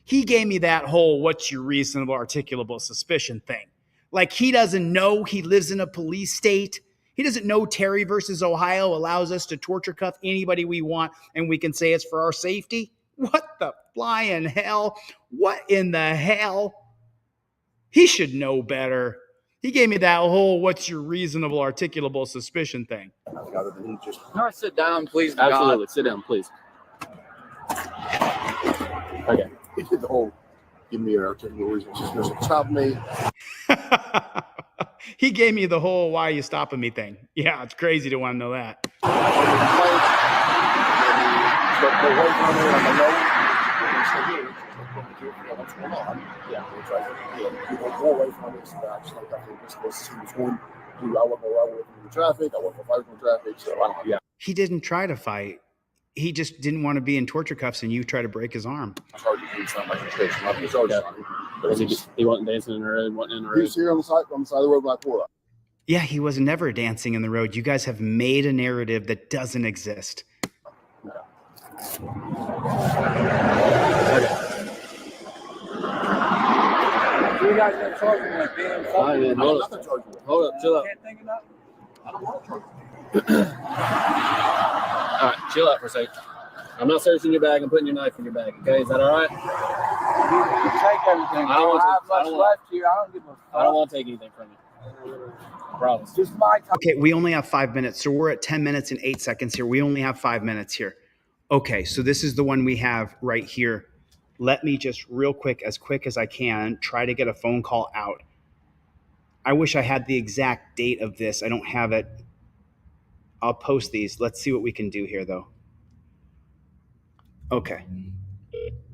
He gave me that whole what's your reasonable articulable suspicion thing. Like he doesn't know he lives in a police state. He doesn't know Terry versus Ohio allows us to torture cuff anybody we want and we can say it's for our safety. What the flying hell? What in the hell? He should know better. He gave me that whole "what's your reasonable articulable suspicion" thing. No, sit down, please. Absolutely. God. Sit down, please. Okay. He did the whole give me an articulable reason. Just stop me. He gave me the whole "why are you stopping me" thing. Yeah, it's crazy to want to know that. What's going on? Yeah, go away from this. Actually, I think this was he was going to. I wasn't away from the traffic. I wasn't fighting the traffic. So I don't. Yeah. He didn't try to fight. He just didn't want to be in torture cuffs, and you try to break his arm. I tried to do something like a station. I was always He wasn't dancing in the road. Wasn't in the road. He was here on the side of the road when I pulled up. Yeah, he was never dancing in the road. You guys have made a narrative that doesn't exist. You guys are charging me like being Fine, man. Hold up, chill out. Can't think of that. I don't want to charge you. All right, chill out for a second. I'm not searching your bag. I'm putting your knife in your bag. Okay, is that all right? You take everything. I don't want to. I have much left here. I don't give a fuck. I don't want to take anything from you. I promise. Just my time. Okay, we only have 5 minutes, so we're at 10 minutes and 8 seconds here. We only have 5 minutes here. Okay, so this is the one we have right here. Let me just real quick as I can, try to get a phone call out. I wish I had the exact date of this. I don't have it. I'll post these. Let's see what we can do here, though. Okay.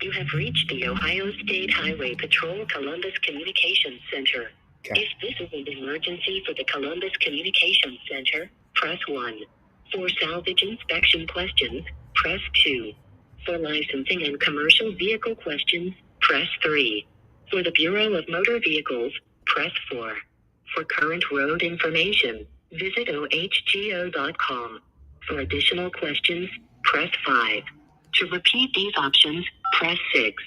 You have reached the Ohio State Highway Patrol Columbus Communications Center. Okay. If this is an emergency for the Columbus Communications Center, press 1. For salvage inspection questions, press 2. For licensing and commercial vehicle questions, press 3. For the Bureau of Motor Vehicles, press 4. For current road information, visit ohgo.com. For additional questions, press 5. To repeat these options, press 6.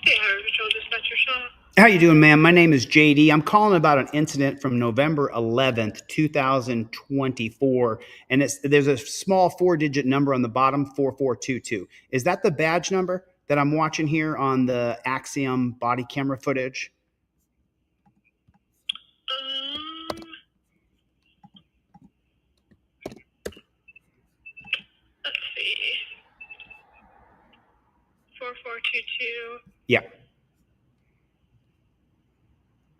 Highway Patrol Dispatcher Shaw. How you doing, ma'am? My name is JD. I'm calling about an incident from November 11th, 2024, and there's a small 4-digit number on the bottom, 4422. Is that the badge number that I'm watching here on the Axiom body camera footage? Let's see. 4422. Yeah.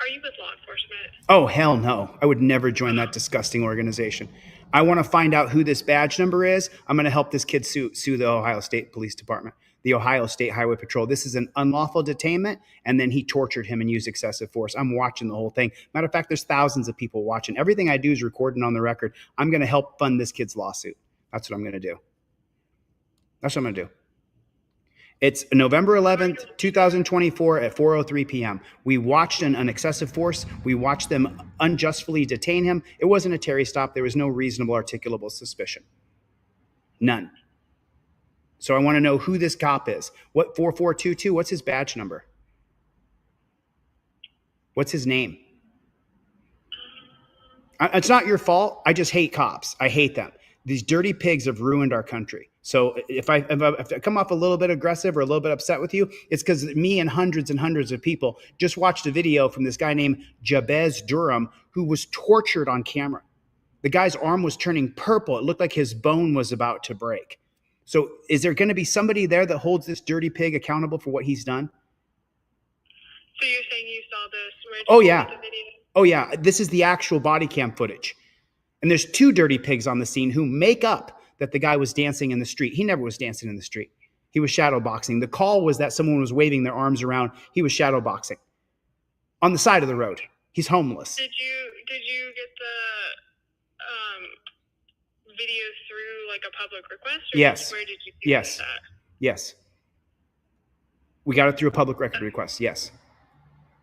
Are you with law enforcement? Oh, hell no. I would never join that disgusting organization. I want to find out who this badge number is. I'm going to help this kid sue the Ohio State Police Department, the Ohio State Highway Patrol. This is an unlawful detainment, and then he tortured him and used excessive force. I'm watching the whole thing. Matter of fact, there's thousands of people watching. Everything I do is recorded on the record. I'm going to help fund this kid's lawsuit. That's what I'm going to do. That's what I'm going to do. It's November 11th, 2024 at 4:03 p.m. We watched an excessive force. We watched them unjustly detain him. It wasn't a Terry stop. There was no reasonable articulable suspicion. None. So I want to know who this cop is. What 4422? What's his badge number? What's his name? It's not your fault. I just hate cops. I hate them. These dirty pigs have ruined our country. So if I come off a little bit aggressive or a little bit upset with you, it's because me and hundreds of people just watched a video from this guy named Jabez Durham who was tortured on camera. The guy's arm was turning purple. It looked like his bone was about to break. So is there going to be somebody there that holds this dirty pig accountable for what he's done? So you're saying you saw this? Oh, yeah. Oh, yeah. This is the actual body cam footage. And there's 2 dirty pigs on the scene who make up that the guy was dancing in the street. He never was dancing in the street. He was shadowboxing. The call was that someone was waving their arms around. He was shadowboxing on the side of the road. He's homeless. Did you get the video through like a public request? Or Yes. Where did you Yes. that? Yes. We got it through a public record request. Yes.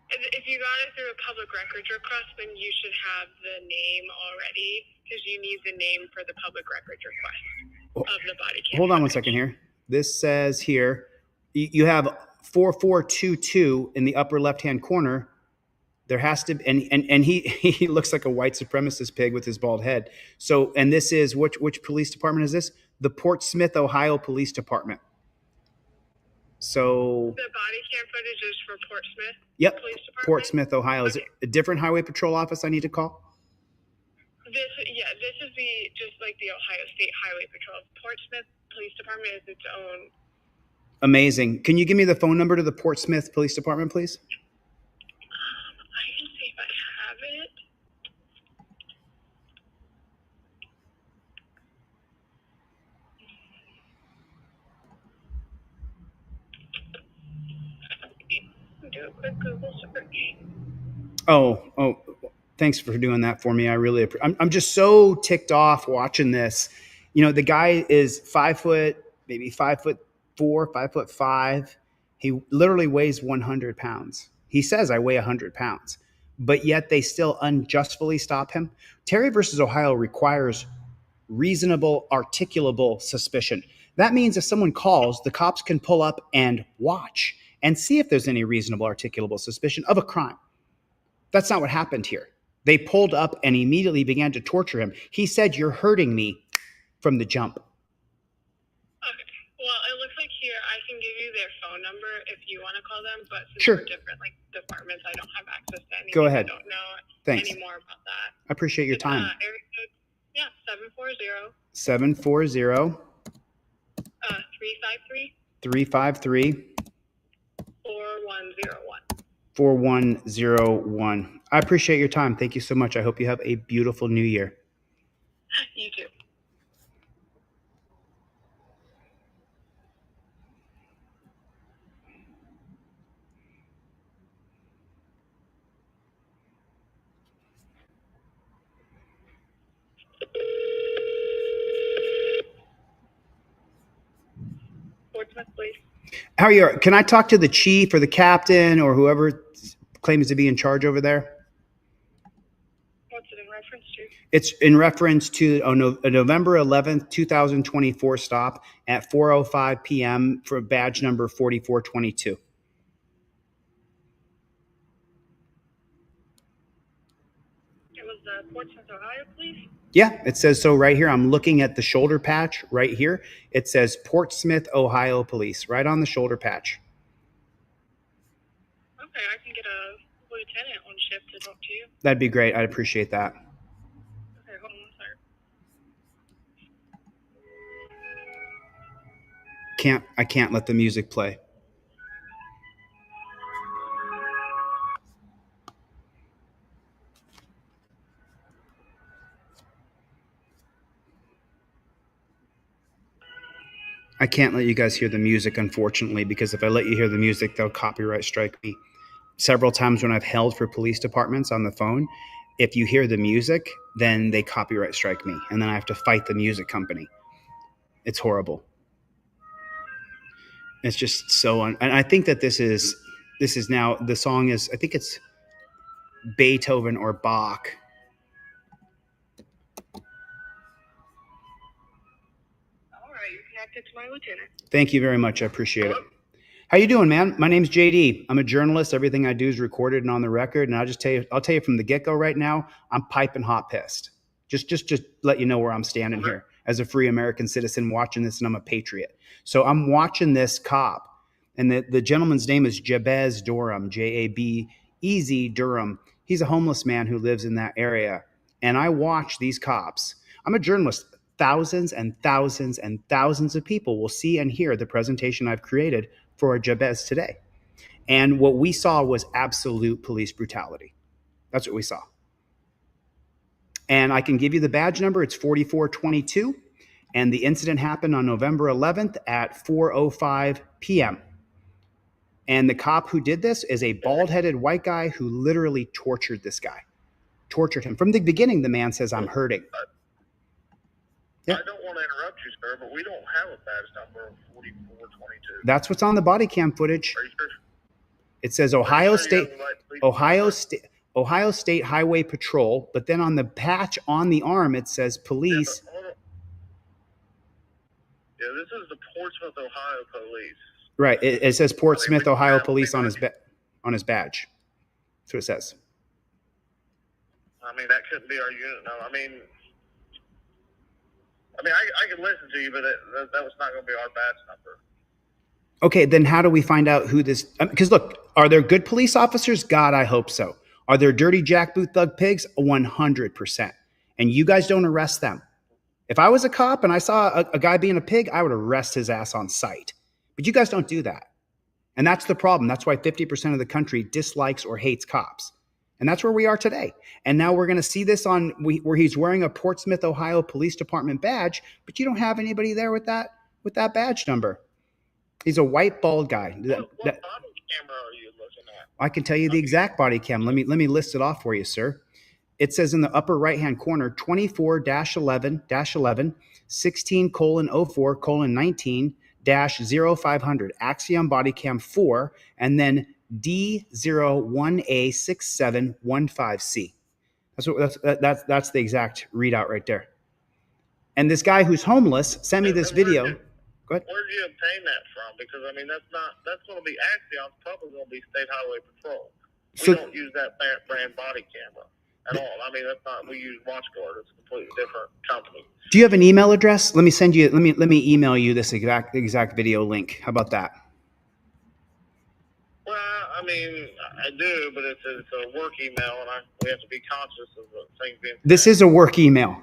If you got it through a public records request, then you should have the name already because you need the name for the public records request of the body cam. Hold on one second here. This says here, you have 4422 in the upper left-hand corner, there has to, and he looks like a white supremacist pig with his bald head. So, and this is, which police department is this? The Portsmouth, Ohio Police Department. So the body cam footage is for Portsmouth. Yep, Police Department. Portsmouth, Ohio. Is it a different highway patrol office I need to call? This is just like the Ohio State Highway Patrol. Portsmouth Police Department is its own. Amazing. Can you give me the phone number to the Portsmouth Police Department, please? I can see if I have it. Do a quick Google search. Oh, thanks for doing that for me. I really I'm just so ticked off watching this. You know, the guy is 5 foot, maybe 5'4", 5'5". He literally weighs 100 pounds. He says I weigh 100 pounds, but yet they still unjustly stop him. Terry versus Ohio requires reasonable, articulable suspicion. That means if someone calls, the cops can pull up and watch and see if there's any reasonable, articulable suspicion of a crime. That's not what happened here. They pulled up and immediately began to torture him. He said, "You're hurting me," from the jump. Okay. Well, it looks like here I can give you their phone number if you want to call them, but since Sure. we're different departments, I don't have access to anything. Go ahead. I don't know Thanks. any more about that. I appreciate your time. Area code, 740 740 353 353 4101. 4101. I appreciate your time. Thank you so much. I hope you have a beautiful new year. You too. Portsmouth, please. How are you? Can I talk to the chief or the captain or whoever claims to be in charge over there? What's it in reference to? It's in reference to a November 11th, 2024 stop at 4:05 p.m. for badge number 4422. It was Portsmouth, Ohio, please. Yeah, it says so right here. I'm looking at the shoulder patch right here. It says Portsmouth, Ohio Police, right on the shoulder patch. Okay, I can get a lieutenant on shift to talk to you. That'd be great. I'd appreciate that. Okay, hold on one second. I can't let the music play. I can't let you guys hear the music, unfortunately, because if I let you hear the music, they'll copyright strike me. Several times when I've held for police departments on the phone, if you hear the music, then they copyright strike me, and then I have to fight the music company. It's horrible. It's just so, and I think that this is now, the song is, I think it's Beethoven or Bach. Connected to my lieutenant. Thank you very much. I appreciate it. How you doing, man? My name's JD. I'm a journalist. Everything I do is recorded and on the record. And I'll tell you from the get-go right now, I'm piping hot pissed. Just let you know where I'm standing here as a free American citizen watching this, and I'm a patriot. So I'm watching this cop, and the gentleman's name is Jabez Durham, Jabez Durham. He's a homeless man who lives in that area. And I watch these cops. I'm a journalist. Thousands and thousands and thousands of people will see and hear the presentation I've created for Jabez today. And what we saw was absolute police brutality. That's what we saw. And I can give you the badge number. It's 4422. And the incident happened on November 11th at 4:05 p.m. And the cop who did this is a bald-headed white guy who literally tortured this guy. Tortured him. From the beginning, the man says, "I'm hurting." Yeah. I don't want to interrupt you, sir, but we don't have a badge number of 4422. That's what's on the body cam footage. Are you sure? It says Ohio State Highway Patrol, but then on the patch on the arm it says police. Yeah, this is the Portsmouth, Ohio Police. Right. It says Portsmouth, Ohio Police on his badge. That's what it says. I mean, that couldn't be our unit. No, I mean, I can listen to you, but that was not going to be our badge number. Okay, then how do we find out who this? Because look, are there good police officers? God, I hope so. Are there dirty jackboot thug pigs? 100%. And you guys don't arrest them. If I was a cop and I saw a guy being a pig, I would arrest his ass on sight. But you guys don't do that. And that's the problem. That's why 50% of the country dislikes or hates cops. And that's where we are today. And now we're going to see this on where he's wearing a Portsmouth, Ohio Police Department badge, but you don't have anybody there with that badge number. He's a white bald guy. What body camera are you looking at? I can tell you the exact body cam. Let me list it off for you, sir. It says in the upper right-hand corner, 24-11-11, 16:04:19-0500, Axiom body cam 4, and then D01A6715C. That's the exact readout right there. And this guy who's homeless sent me this video. Go ahead. Where did you obtain that from? Because I mean, that's going to be Axiom. Probably going to be State Highway Patrol. We don't use that brand body camera at all. I mean, that's not. We use WatchGuard. It's a completely different company. Do you have an email address? Let me send you. Let me email you this exact video link. How about that? Well, I mean, I do, but it's a work email, and we have to be conscious of the things being. This is a work email.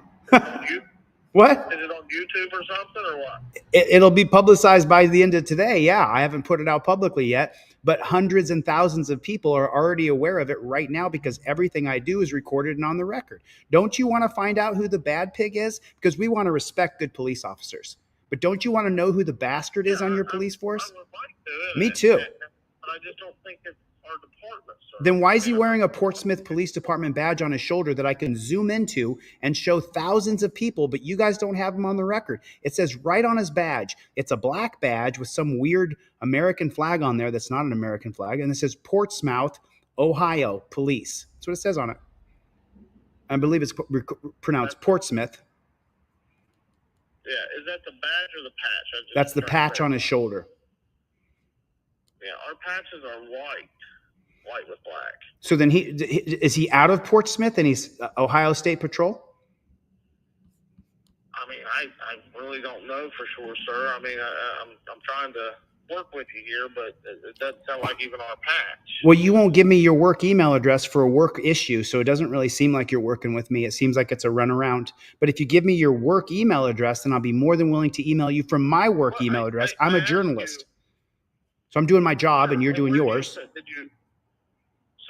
What? Is it on YouTube or something, or what? It'll be publicized by the end of today. Yeah, I haven't put it out publicly yet, but hundreds and thousands of people are already aware of it right now because everything I do is recorded and on the record. Don't you want to find out who the bad pig is? Because we want to respect good police officers. But don't you want to know who the bastard is on your police force? I would like to. Me too. But I just don't think it's our department, sir. Then why is he wearing a Portsmouth Police Department badge on his shoulder that I can zoom into and show thousands of people, but you guys don't have him on the record? It says right on his badge. It's a black badge with some weird American flag on there that's not an American flag, and it says Portsmouth, Ohio Police. That's what it says on it. I believe it's pronounced Portsmouth. Yeah, is that the badge or the patch? That's the patch on his shoulder. Yeah, our patches are white with black. So then is he out of Portsmouth and he's Ohio State Patrol? I mean, I really don't know for sure, sir. I mean, I'm trying to work with you here, but it doesn't sound like even our patch. Well, you won't give me your work email address for a work issue, so it doesn't really seem like you're working with me. It seems like it's a runaround. But if you give me your work email address, then I'll be more than willing to email you from my work email address. I'm a journalist. So I'm doing my job and you're doing yours.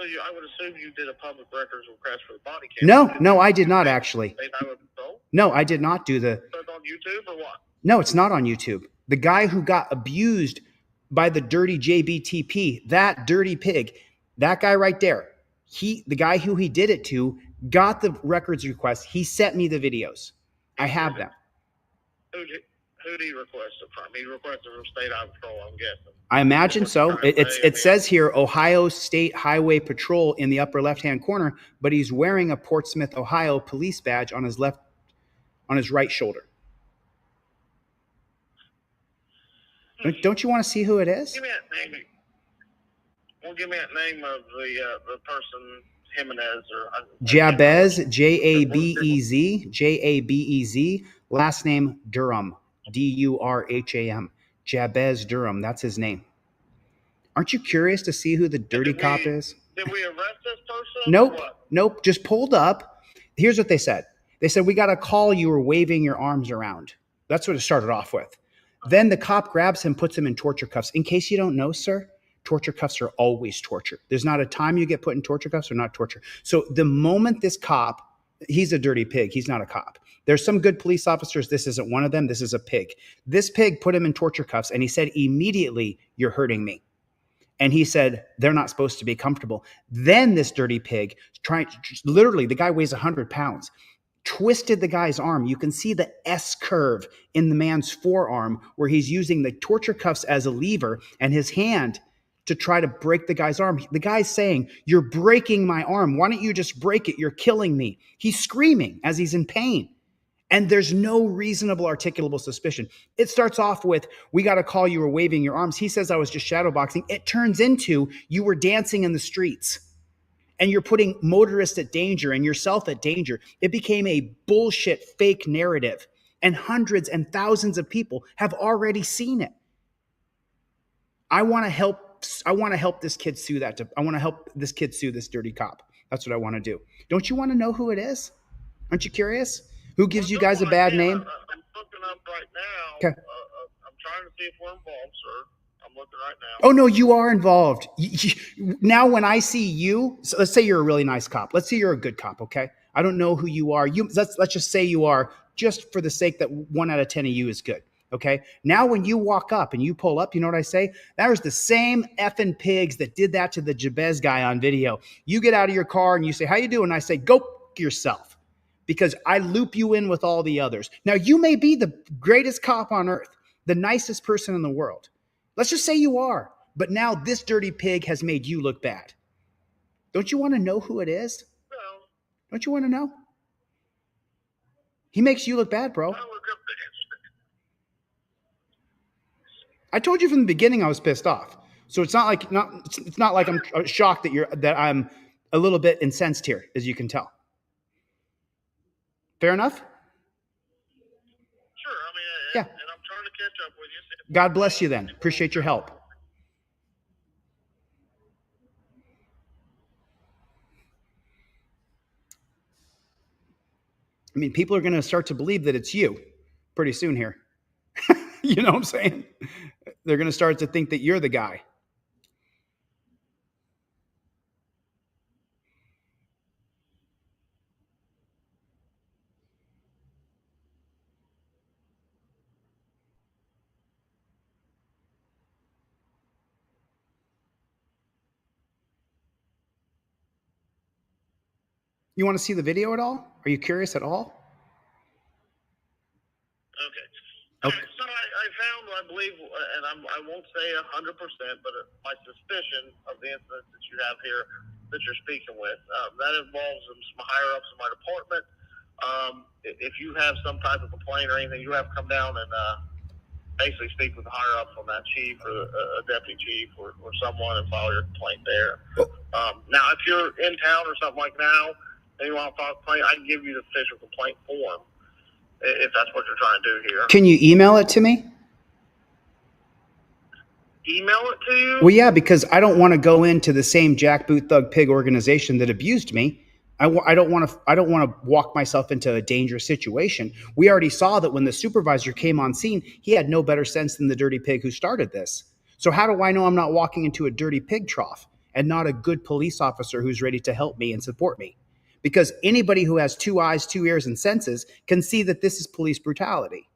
I would assume you did a public records request for the body camera. No, I did not actually. State Highway Patrol? No, I did not do the. So it's on YouTube or what? No, it's not on YouTube. The guy who got abused by the dirty JBTP, that dirty pig, that guy right there, the guy who he did it to got the records request. He sent me the videos. I have them. Who did he request it from? He requested from State Highway Patrol, I'm guessing. I imagine so. It says here Ohio State Highway Patrol in the upper left-hand corner, but he's wearing a Portsmouth, Ohio police badge on his right shoulder. Don't you want to see who it is? Give me that name. Well, give me that name of the person, Jimenez or Jabez, Jabez, last name Durham, Durham. Jabez Durham, that's his name. Aren't you curious to see who the dirty cop is? Did we arrest this person? Nope, just pulled up. Here's what they said. They said, we got a call, you were waving your arms around. That's what it started off with. Then the cop grabs him, puts him in torture cuffs. In case you don't know, sir, torture cuffs are always torture. There's not a time you get put in torture cuffs or not torture. So the moment this cop, he's a dirty pig. He's not a cop. There's some good police officers. This isn't one of them. This is a pig. This pig put him in torture cuffs and he said, immediately, you're hurting me. And he said, they're not supposed to be comfortable. Then this dirty pig, literally, the guy weighs 100 pounds, twisted the guy's arm. You can see the S curve in the man's forearm where he's using the torture cuffs as a lever and his hand to try to break the guy's arm. The guy's saying, you're breaking my arm. Why don't you just break it? You're killing me. He's screaming as he's in pain. And there's no reasonable articulable suspicion. It starts off with, we got a call, you were waving your arms. He says I was just shadowboxing. It turns into you were dancing in the streets and you're putting motorists at danger and yourself at danger. It became a bullshit fake narrative, and hundreds and thousands of people have already seen it. I want to help this kid sue I want to help this kid sue this dirty cop. That's what I want to do. Don't you want to know who it is? Aren't you curious? Who gives you guys a bad name? I'm looking up right now. Okay. I'm trying to see if we're involved, sir. I'm looking right now. Oh, no, you are involved. Now, when I see you, so let's say you're a really nice cop. Let's say you're a good cop, okay? I don't know who you are. Let's just say you are, just for the sake that 1 out of 10 of you is good, okay? Now, when you walk up and you pull up, you know what I say? That was the same effing pigs that did that to the Jabez guy on video. You get out of your car and you say, how you doing? I say, go yourself. Because I loop you in with all the others. Now, you may be the greatest cop on earth, the nicest person in the world. Let's just say you are. But now this dirty pig has made you look bad. Don't you want to know who it is? No. Don't you want to know? He makes you look bad, bro. I told you from the beginning I was pissed off. So it's not like I'm shocked that I'm a little bit incensed here, as you can tell. Fair enough? Sure. I mean, Yeah. and I'm trying to catch up with you. God bless you then. Appreciate your help. I mean, people are going to start to believe that it's you pretty soon here. You know what I'm saying? They're going to start to think that you're the guy. You want to see the video at all? Are you curious at all? Okay. So I found, I believe, and I won't say 100%, but my suspicion of the incident that you have here that you're speaking with, that involves some higher ups in my department. If you have some type of complaint or anything, you have to come down and basically speak with the higher ups on that chief or a deputy chief or someone and file your complaint there. Now, if you're in town or something like now, and you want to file a complaint, I can give you the official complaint form if that's what you're trying to do here. Can you email it to me? Email it to you? Well, yeah, because I don't want to go into the same jackboot thug pig organization that abused me. I don't want to walk myself into a dangerous situation. We already saw that when the supervisor came on scene, he had no better sense than the dirty pig who started this. So how do I know I'm not walking into a dirty pig trough and not a good police officer who's ready to help me and support me? Because anybody who has 2 eyes, 2 ears, and senses can see that this is police brutality.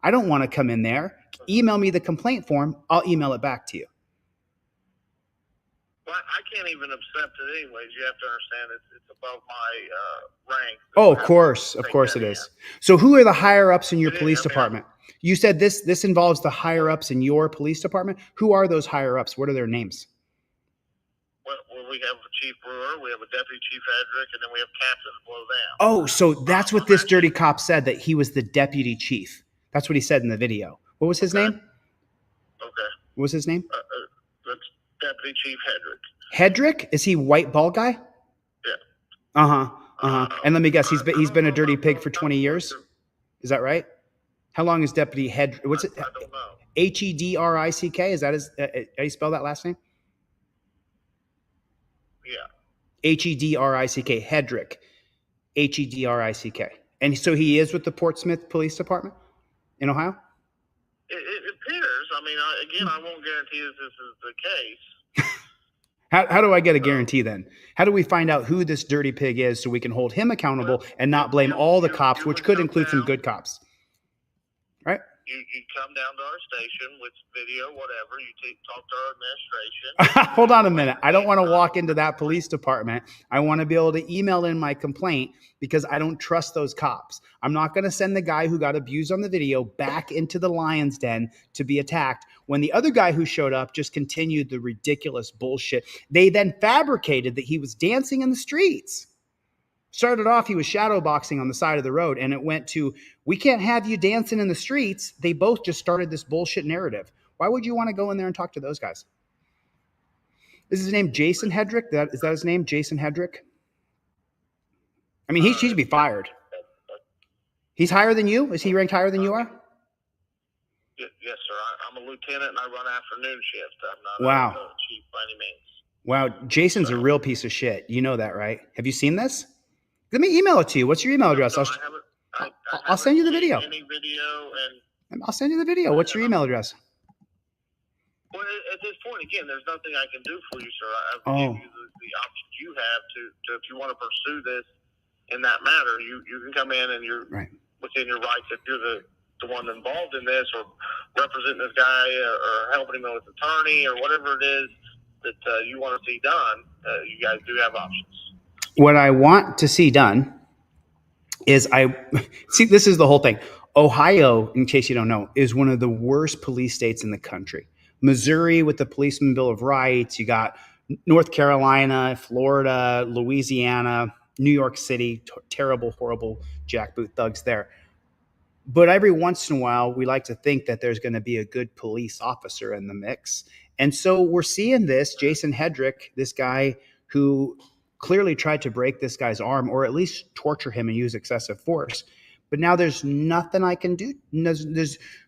I don't want to come in there. Email me the complaint form. I'll email it back to you. Well, I can't even accept it anyways. You have to understand it's above my rank. Oh, of course it is. So who are the higher ups in your police department? You said this involves the higher ups in your police department. Who are those higher ups? What are their names? Well, we have Chief Brewer, we have a Deputy Chief Hedrick, and then we have captains below them. Oh, so that's what this dirty cop said, that he was the deputy chief. That's what he said in the video. What was his name? Okay. What was his name? That's Deputy Chief Hedrick. Hedrick? Is he white bald guy? Yeah. And let me guess, he's been a dirty pig for 20 years? Is that right? How long is Deputy Hedrick? What's it? I don't know. Hedrick? Is that his, how do you spell that last name? Yeah. Hedrick. Hedrick. Hedrick. And so he is with the Portsmouth Police Department in Ohio? It appears. I mean, again, I won't guarantee that this is the case. How do I get a guarantee then? How do we find out who this dirty pig is so we can hold him accountable and not blame all the cops, which could include some good cops? Right? You come down to our station with video, whatever. You talk to our administration. Hold on a minute. I don't want to walk into that police department. I want to be able to email in my complaint because I don't trust those cops. I'm not going to send the guy who got abused on the video back into the lion's den to be attacked when the other guy who showed up just continued the ridiculous bullshit. They then fabricated that he was dancing in the streets. Started off, he was shadow boxing on the side of the road, and it went to, we can't have you dancing in the streets. They both just started this bullshit narrative. Why would you want to go in there and talk to those guys? Is his name Jason Hedrick? Is that his name, Jason Hedrick? I mean, he should be fired. He's higher than you? Is he ranked higher than you are? Yes, sir. I'm a lieutenant and I run afternoon shift. I'm not a chief by any means. Wow, Jason's a real piece of shit. You know that, right? Have you seen this? Let me email it to you. What's your email address? I'll send you the video. Any video and I'll send you the video. What's your email address? well, at this point, again, there's nothing I can do for you, sir. I've given you the options you have to if you want to pursue this in that matter, you can come in and you're within your rights if you're the one involved in this or representing this guy or helping him with his attorney or whatever it is that you want to see done. You guys do have options. What I want to see done is this is the whole thing. Ohio, in case you don't know, is one of the worst police states in the country. Missouri with the Policeman Bill of Rights. You got North Carolina, Florida, Louisiana, New York City, terrible, horrible jackboot thugs there. But every once in a while, we like to think that there's going to be a good police officer in the mix. And so we're seeing this, Jason Hedrick, this guy who clearly tried to break this guy's arm or at least torture him and use excessive force. But now there's nothing I can do.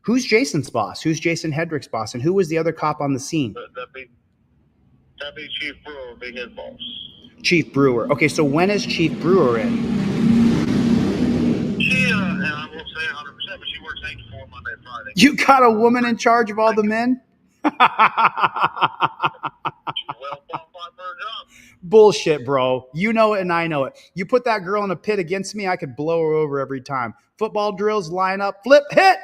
Who's Jason's boss? Who's Jason Hedrick's boss? And who was the other cop on the scene? That'd be Chief Brewer, be his boss. Chief Brewer. Okay, so when is Chief Brewer in? She, and I will say 100%, but she works 8 to 4 Monday and Friday. You got a woman in charge of all the men? Bullshit, bro. You know it and I know it. You put that girl in a pit against me, I could blow her over every time. Football drills, line up, flip, hit.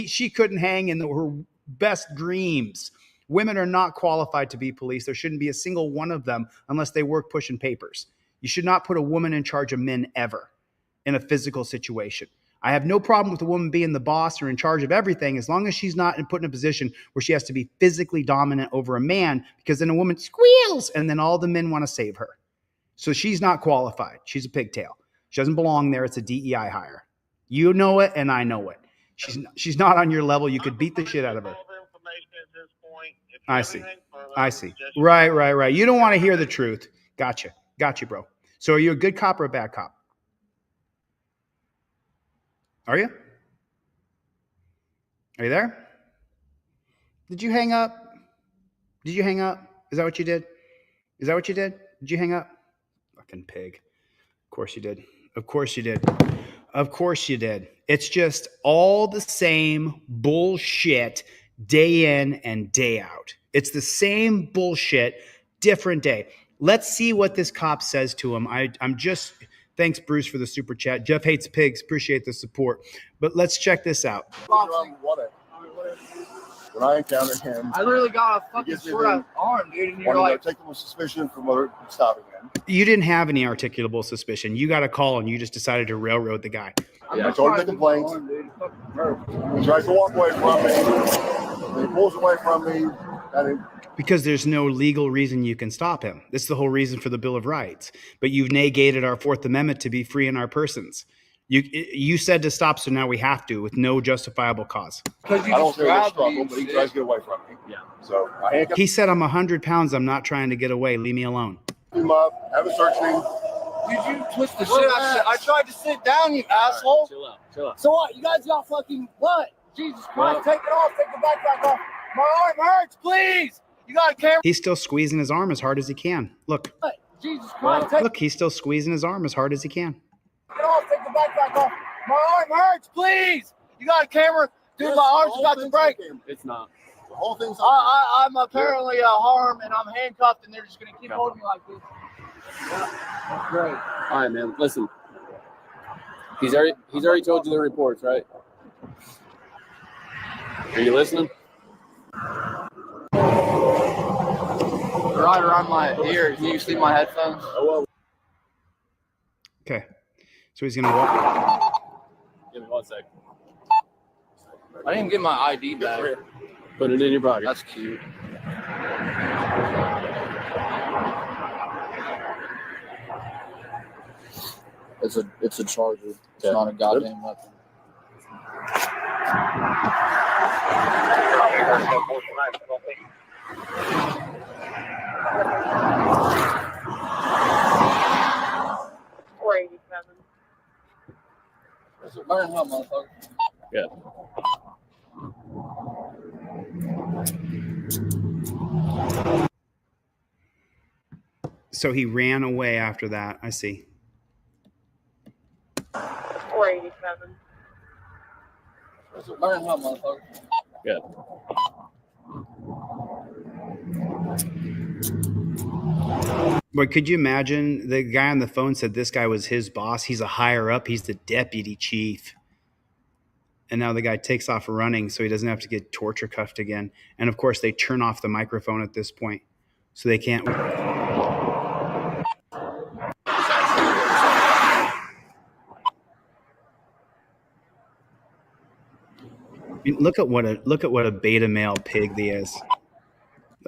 She couldn't hang in her best dreams. Women are not qualified to be police. There shouldn't be a single one of them unless they work pushing papers. You should not put a woman in charge of men ever in a physical situation. I have no problem with a woman being the boss or in charge of everything as long as she's not put in a position where she has to be physically dominant over a man, because then a woman squeals and then all the men want to save her. So she's not qualified. She's a pigtail. She doesn't belong there. It's a DEI hire. You know it and I know it. She's not on your level. You could beat the shit out of her. I see. Right. You don't want to hear the truth. Gotcha, bro. So are you a good cop or a bad cop? Are you? Are you there? Did you hang up? Is that what you did? Did you hang up? Fucking pig. Of course you did. It's just all the same bullshit day in and day out. It's the same bullshit, different day. Let's see what this cop says to him. Thanks, Bruce, for the super chat. Jeff hates pigs. Appreciate the support. But let's check this out. When I encountered him, I literally got a fucking sword out arm, dude, and you're like, articulable suspicion for stopping him. You didn't have any articulable suspicion. You got a call and you just decided to railroad the guy. I told him the complaints. He tries to walk away from me. He pulls away from me. Because there's no legal reason you can stop him. This is the whole reason for the Bill of Rights. But you've negated our Fourth Amendment to be free in our persons. You said to stop, so now we have to with no justifiable cause. I don't say it's a struggle, but he tries to get away from me. Yeah. So he said, I'm 100 pounds. I'm not trying to get away. Leave me alone. Him up, have a search thing. Did you twist the shit out? I tried to sit down, you asshole. Chill out. So what? You guys got fucking what? Jesus Christ, take it off. Take the backpack off. My arm hurts, please. You got a camera? He's still squeezing his arm as hard as he can. Look. Jesus Christ. Look, he's still squeezing his arm as hard as he can. Take it off. Take the backpack off. My arm hurts, please. You got a camera? Dude, my arm's got to break. It's not. The whole thing's I'm apparently harmed and I'm handcuffed and they're just going to keep holding me like this. That's great. All right, man. Listen. He's already told you the reports, right? Are you listening? Right around my ears. Can you see my headphones? Okay. So he's going to walk. Give me 1 sec. I didn't get my ID back. Put it in your pocket. That's cute. It's a charger. It's not a goddamn weapon. Burn hell, motherfucker. Yeah. So he ran away after that. I see. 487. Burn hell, motherfucker. Yeah. But could you imagine the guy on the phone said this guy was his boss? He's a higher up. He's the deputy chief. And now the guy takes off running so he doesn't have to get torture cuffed again. And of course, they turn off the microphone at this point so they can't. Look at what a beta male pig he is.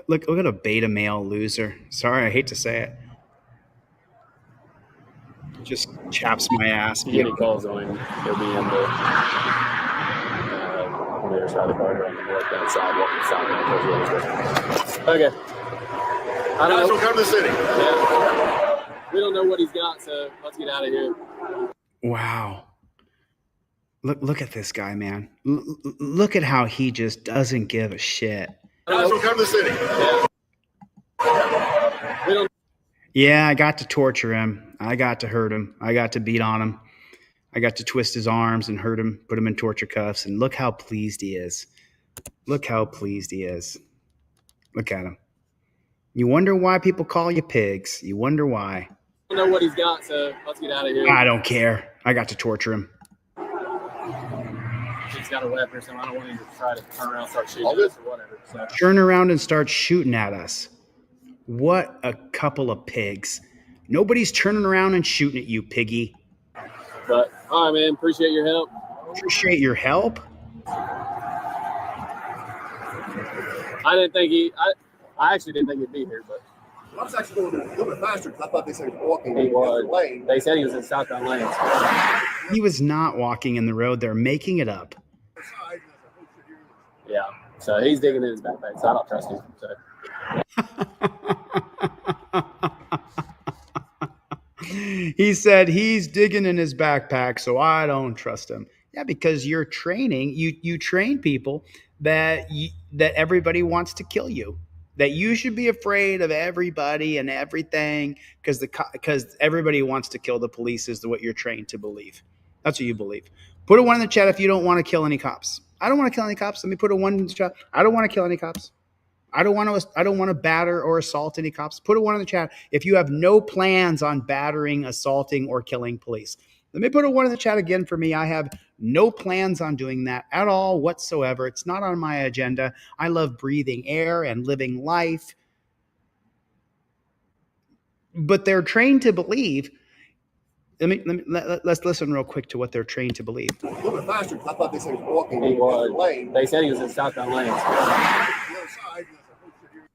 Look at a beta male loser. Sorry, I hate to say it. Just chaps my ass. If you get any calls on him, he'll be in the other side of the car around the north down sidewalk. Okay. I don't know. Come to the city. Yeah. We don't know what he's got, so let's get out of here. Wow. Look at this guy, man. Look at how he just doesn't give a shit. Come to the city. Yeah, I got to torture him. I got to hurt him. I got to beat on him. I got to twist his arms and hurt him, put him in torture cuffs. And look how pleased he is. Look how pleased he is. Look at him. You wonder why people call you pigs. You wonder why. I don't know what he's got, so let's get out of here. I don't care. I got to torture him. He's got a weapon or something. I don't want him to try to turn around and start shooting at us or whatever. So. Turn around and start shooting at us. What a couple of pigs. Nobody's turning around and shooting at you, piggy. But, all right, man. Appreciate your help. Appreciate your help? I didn't think I actually didn't think he'd be here, but. I was actually going a little bit faster because I thought they said he was walking He in the was. lane. They said he was in southbound lanes. He was not walking in the road. They're making it up. Yeah. So he's digging in his backpack, so I don't trust him. So. He said he's digging in his backpack, so I don't trust him. Yeah, because you're training, you train people that everybody wants to kill you. That you should be afraid of everybody and everything because everybody wants to kill the police is what you're trained to believe. That's what you believe. Put a 1 in the chat if you don't want to kill any cops. I don't want to kill any cops. Let me put a 1 in the chat. I don't want to kill any cops. I don't want to batter or assault any cops. Put a 1 in the chat if you have no plans on battering, assaulting, or killing police. Let me put a 1 in the chat again for me. I have no plans on doing that at all whatsoever. It's not on my agenda. I love breathing air and living life. But they're trained to believe. Let's listen real quick to what they're trained to believe. A little bit faster because I thought they said he was walking He in the was. lane. They said he was in southbound lanes.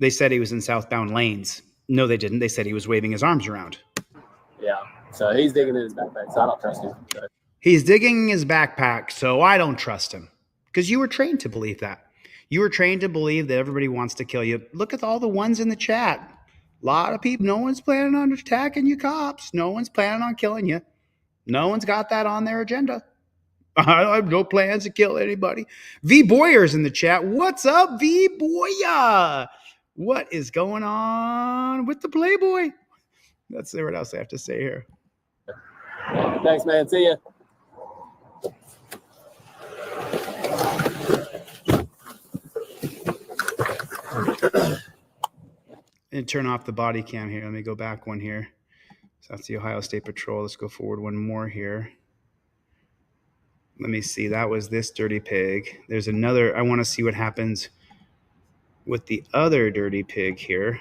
They said he was in southbound lanes. No, they didn't. They said he was waving his arms around. Yeah. So he's digging in his backpack, so I don't trust him. So. He's digging in his backpack, so I don't trust him. Because you were trained to believe that. You were trained to believe that everybody wants to kill you. Look at all the ones in the chat. A lot of people, no one's planning on attacking you cops. No one's planning on killing you. No one's got that on their agenda. I have no plans to kill anybody. V Boyer's in the chat. What's up, V Boyer? What is going on with the Playboy? Let's see what else I have to say here. Thanks, man. See ya. And turn off the body cam here. Let me go back one here. So that's the Ohio State Patrol. Let's go forward one more here. Let me see. That was this dirty pig. There's another. I want to see what happens with the other dirty pig here.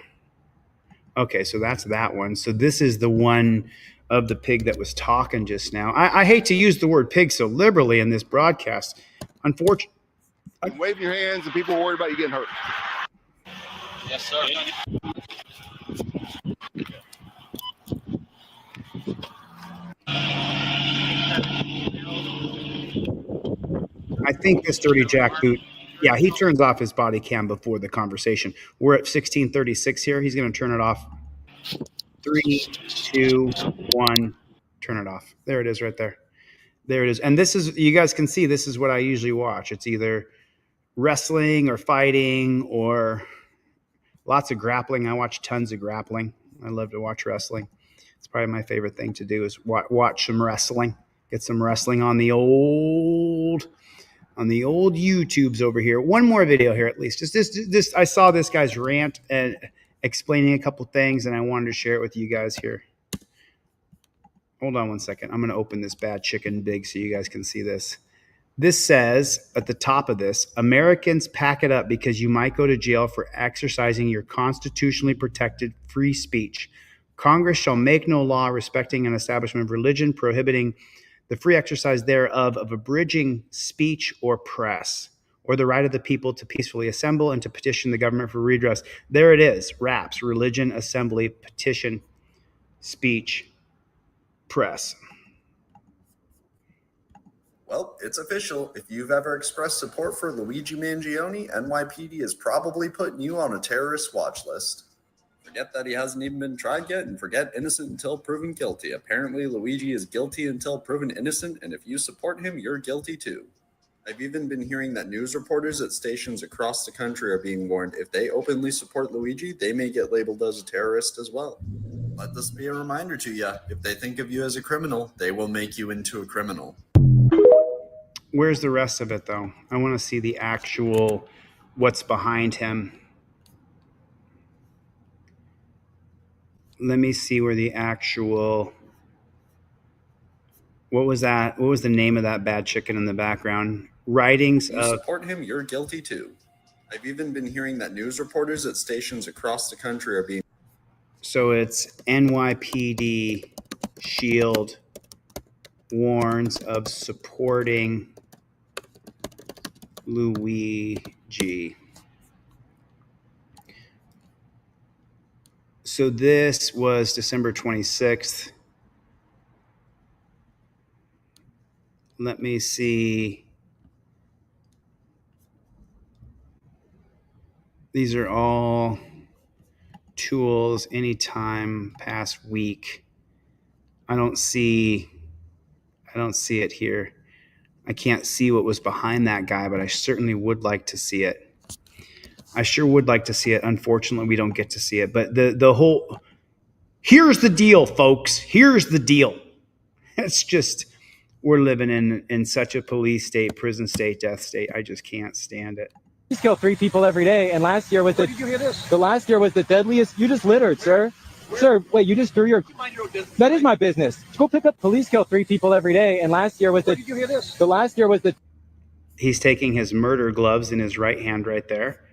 Okay, so that's that one. So this is the one of the pig that was talking just now. I hate to use the word pig so liberally in this broadcast. Unfortunately. Wave your hands and people are worried about you getting hurt. Yes, sir. I think this dirty jackboot, yeah, he turns off his body cam before the conversation. We're at 1636 here. He's going to turn it off. 3, 2, 1, turn it off. There it is right there. There it is. And this is, you guys can see, this is what I usually watch. It's either wrestling or fighting or lots of grappling. I watch tons of grappling. I love to watch wrestling. It's probably my favorite thing to do is watch some wrestling. Get some wrestling on the old YouTubes over here. One more video here at least. Just this. I saw this guy's rant and explaining a couple things, and I wanted to share it with you guys here. Hold on one second. I'm going to open this bad chicken big so you guys can see this. This says at the top of this, Americans, pack it up because you might go to jail for exercising your constitutionally protected free speech. Congress shall make no law respecting an establishment of religion, prohibiting the free exercise thereof of abridging speech or press, or the right of the people to peacefully assemble and to petition the government for redress. There it is. RAPS, religion, assembly, petition, speech, press. Well, it's official. If you've ever expressed support for Luigi Mangione, NYPD is probably putting you on a terrorist watch list. Forget that he hasn't even been tried yet, and forget innocent until proven guilty. Apparently, Luigi is guilty until proven innocent, and if you support him, you're guilty too. I've even been hearing that news reporters at stations across the country are being warned if they openly support Luigi, they may get labeled as a terrorist as well. Let this be a reminder to you. If they think of you as a criminal, they will make you into a criminal. Where's the rest of it, though? I want to see the actual what's behind him. Let me see where the actual... What was that? What was the name of that bad chicken in the background? Writings If you of... support him, you're guilty too. I've even been hearing that news reporters at stations across the country are being... So it's NYPD Shield warns of supporting Luigi. So this was December 26th. Let me see. These are all tools anytime past week. I don't see it here. I can't see what was behind that guy, but I certainly would like to see it. I sure would like to see it. Unfortunately, we don't get to see it. But the whole, here's the deal, folks. Here's the deal. It's just, we're living in such a police state, prison state, death state. I just can't stand it. Police kill 3 people every day, and last year was the last year was the deadliest. You just littered, sir. Sir, wait, you just threw your... That is my business. Go pick up... Police kill 3 people every day, and last year was the last year was the... He's taking his murder gloves in his right hand right there,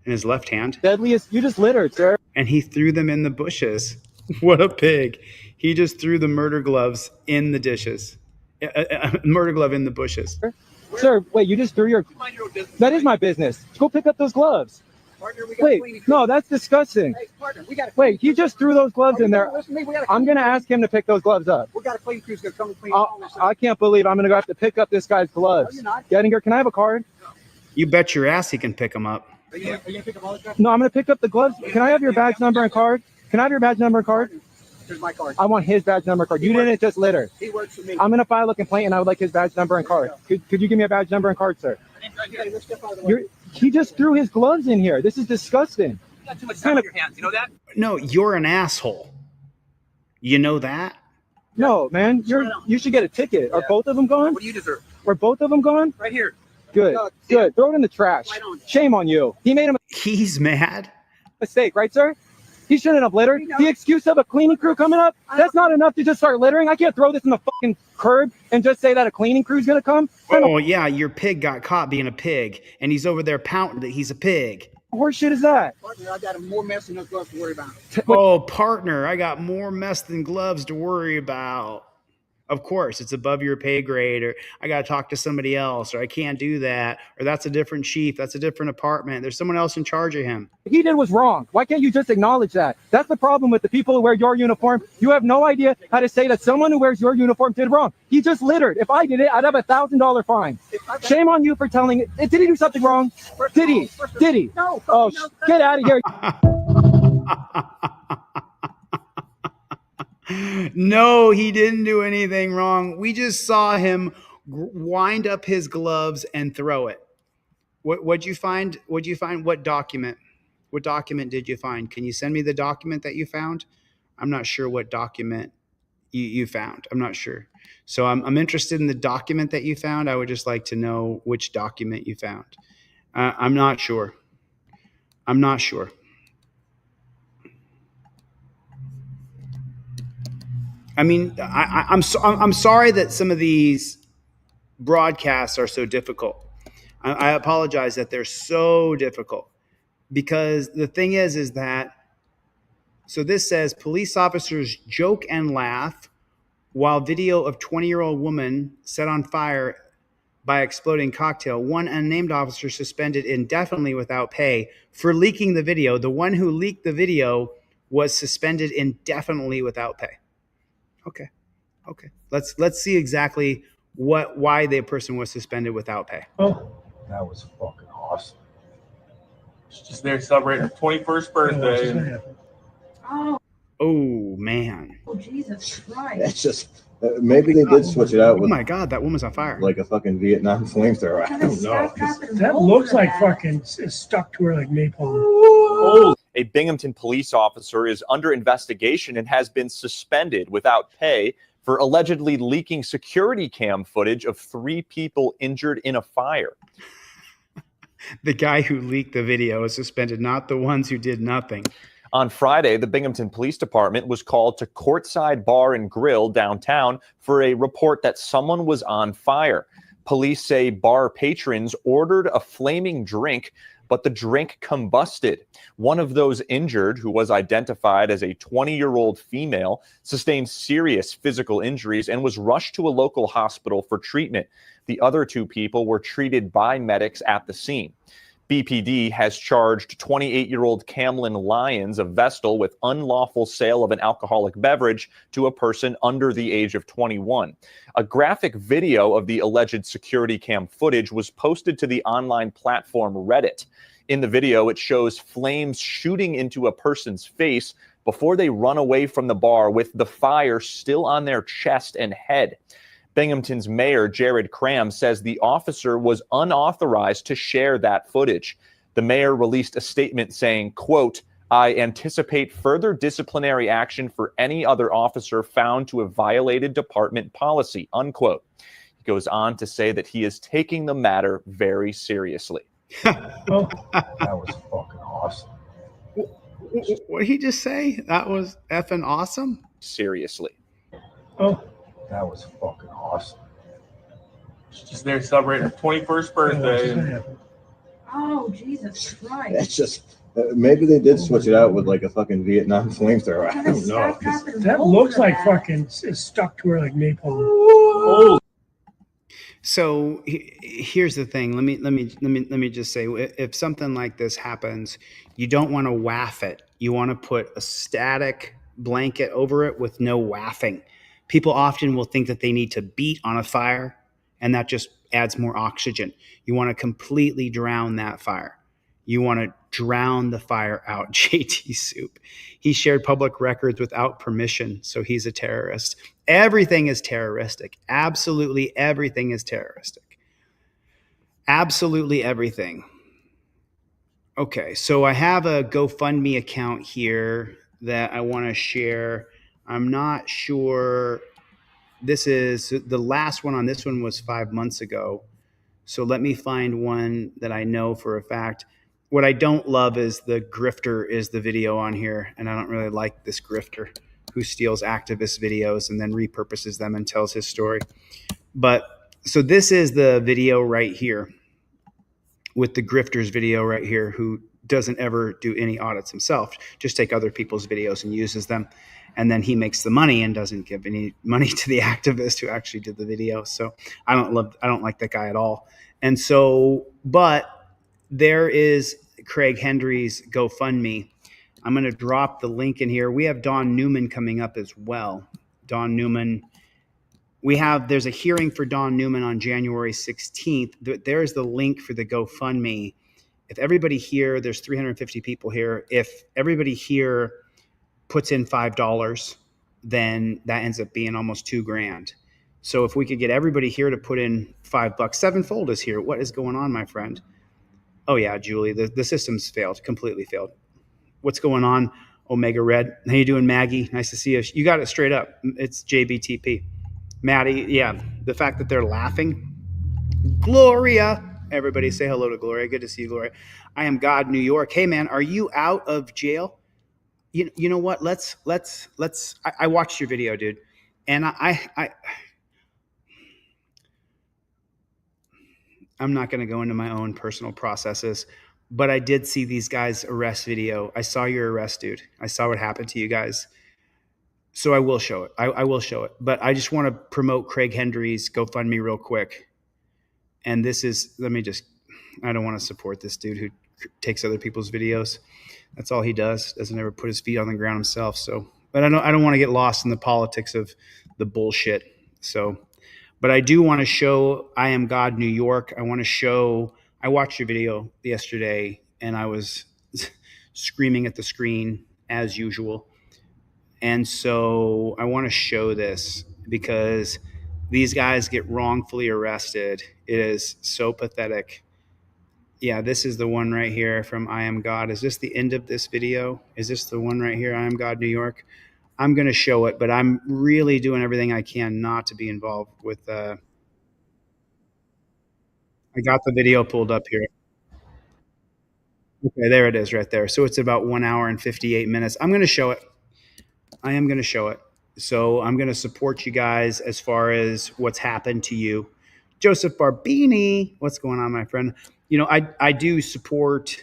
in his left hand. Deadliest... You just littered, sir. And he threw them in the bushes. What a pig. He just threw the murder gloves in the dishes. Murder glove in the bushes. Sir, wait, you just threw your... That is my business. Go pick up those gloves. Partner, we gotta clean Wait, no, that's disgusting. Hey, partner, we got Wait, he just threw those gloves in there. I'm going to ask him to pick those gloves up. We got a clean crew's gonna come and clean all this up. I can't believe I'm going to have to pick up this guy's gloves. No, you're not. Gettinger, can I have a card? You bet your ass he can pick them up. Are you gonna pick up all this stuff? No, I'm going to pick up the gloves. Can I have your badge number and card? Can I have your badge number and card? Here's my card. I want his badge number and card. You didn't just litter. He works for me. I'm going to file a complaint and I would like his badge number and card. Could you give me a badge number and card, sir? Okay, let's step out of the way. He just threw his gloves in here. This is disgusting. You got too much time on your hands. You know that? No, you're an asshole. You know that? No, man. You should get a ticket. Are both of them gone? What do you deserve? Are both of them gone? Right here. Good. Good. Throw it in the trash. Shame on you. He made a He's mad. mistake, right, sir? He shouldn't have littered. The excuse of a cleaning crew coming up, that's not enough to just start littering. I can't throw this in the fucking curb and just say that a cleaning crew's going to come. Oh, yeah, your pig got caught being a pig, and he's over there pouting that he's a pig. What shit is that? Partner, I got more mess than enough gloves to worry about. Oh, partner, I got more mess than gloves to worry about. Of course, it's above your pay grade, or I got to talk to somebody else, or I can't do that, or that's a different chief, that's a different apartment. There's someone else in charge of him. What he did was wrong. Why can't you just acknowledge that? That's the problem with the people who wear your uniform. You have no idea how to say that someone who wears your uniform did wrong. He just littered. If I did it, I'd have $1,000 fine. Shame on you for telling it. Did he do something wrong? Did he? Did he? No. Oh, get out of here. No, he didn't do anything wrong. We just saw him wind up his gloves and throw it. What'd you find? What'd you find? What document? What document did you find? Can you send me the document that you found? I'm not sure what document you found. I'm not sure. So I'm interested in the document that you found. I would just like to know which document you found. I'm not sure. I'm not sure. I mean, I'm sorry that some of these broadcasts are so difficult. I apologize that they're so difficult, because the thing is that, so this says police officers joke and laugh while video of 20-year-old woman set on fire by exploding cocktail. One unnamed officer suspended indefinitely without pay for leaking the video. The one who leaked the video was suspended indefinitely without pay. Okay. Let's see exactly why the person was suspended without pay. Oh, that was fucking awesome. She's just there celebrating her 21st birthday. Oh man. Oh Jesus Christ. That's just maybe they did switch it out Oh with my God, that woman's on fire. like a fucking Vietnam flamethrower. I don't know. That looks like fucking stuck to her like napalm. A Binghamton police officer is under investigation and has been suspended without pay for allegedly leaking security cam footage of 3 people injured in a fire. The guy who leaked the video is suspended, not the ones who did nothing. On Friday, the Binghamton Police Department was called to Courtside Bar and Grill downtown for a report that someone was on fire. Police say bar patrons ordered a flaming drink, but the drink combusted. One of those injured, who was identified as a 20-year-old female, sustained serious physical injuries and was rushed to a local hospital for treatment. The other 2 people were treated by medics at the scene. BPD has charged 28-year-old Camlin Lyons of Vestal with unlawful sale of an alcoholic beverage to a person under the age of 21. A graphic video of the alleged security cam footage was posted to the online platform Reddit. In the video, it shows flames shooting into a person's face before they run away from the bar with the fire still on their chest and head. Binghamton's mayor, Jared Cram, says the officer was unauthorized to share that footage. The mayor released a statement saying, quote, "I anticipate further disciplinary action for any other officer found to have violated department policy," unquote. He goes on to say that he is taking the matter very seriously. That was fucking awesome. What did he just say? That was effing awesome? Seriously. Oh, that was fucking awesome. She's just there celebrating her 21st birthday. Oh Jesus Christ. That's just maybe they did switch it out with like a fucking Vietnam flamethrower. I don't know. That looks like fucking stuck to her like napalm. So here's the thing. Let me just say, if something like this happens, you don't want to waff it. You want to put a static blanket over it with no waffing. People often will think that they need to beat on a fire, and that just adds more oxygen. You want to completely drown that fire. You want to drown the fire out. JT Soup. He shared public records without permission, so he's a terrorist. Everything is terroristic. Absolutely everything is terroristic. Absolutely everything. Okay, so I have a GoFundMe account here that I want to share. I'm not sure. This is the last one on this one was 5 months ago. So let me find one that I know for a fact. What I don't love is the grifter is the video on here. And I don't really like this grifter who steals activist videos and then repurposes them and tells his story. But so this is the video right here with the grifter's video right here who doesn't ever do any audits himself, just take other people's videos and uses them. And then he makes the money and doesn't give any money to the activist who actually did the video. So I don't like that guy at all. And so, but there is Craig Hendry's GoFundMe. I'm going to drop the link in here. We have Don Newman coming up as well. Don Newman. There's a hearing for Don Newman on January 16th. There's the link for the GoFundMe. If everybody here, there's 350 people here. If everybody here puts in $5, then that ends up being almost $2,000. So if we could get everybody here to put in $5, Sevenfold is here. What is going on, my friend? Oh yeah, Julie, the system's failed, completely failed. What's going on, Omega Red? How you doing, Maggie? Nice to see you. You got it straight up. It's JBTP. Maddie, yeah, the fact that they're laughing. Gloria, everybody say hello to Gloria. Good to see you, Gloria. I am God, New York. Hey man, are you out of jail? You know what? Let's. I watched your video, dude, and I'm not going to go into my own personal processes, but I did see these guys' arrest video. I saw your arrest, dude. I saw what happened to you guys. So I will show it. I will show it. But I just want to promote Craig Hendry's GoFundMe real quick. And this is, I don't want to support this dude who takes other people's videos. That's all he does. Doesn't ever put his feet on the ground himself. So, but I don't want to get lost in the politics of the bullshit. So, but I do want to show I Am God New York. I want to show, I watched your video yesterday and I was screaming at the screen as usual. And so I want to show this because these guys get wrongfully arrested. It is so pathetic. Yeah, this is the one right here from I Am God. Is this the end of this video? Is this the one right here, I Am God New York? I'm going to show it, but I'm really doing everything I can not to be involved with. I got the video pulled up here. Okay, there it is right there. So it's about 1 hour and 58 minutes. I'm going to show it. I am going to show it. So I'm going to support you guys as far as what's happened to you. Joseph Barbini, what's going on, my friend? You know, I do support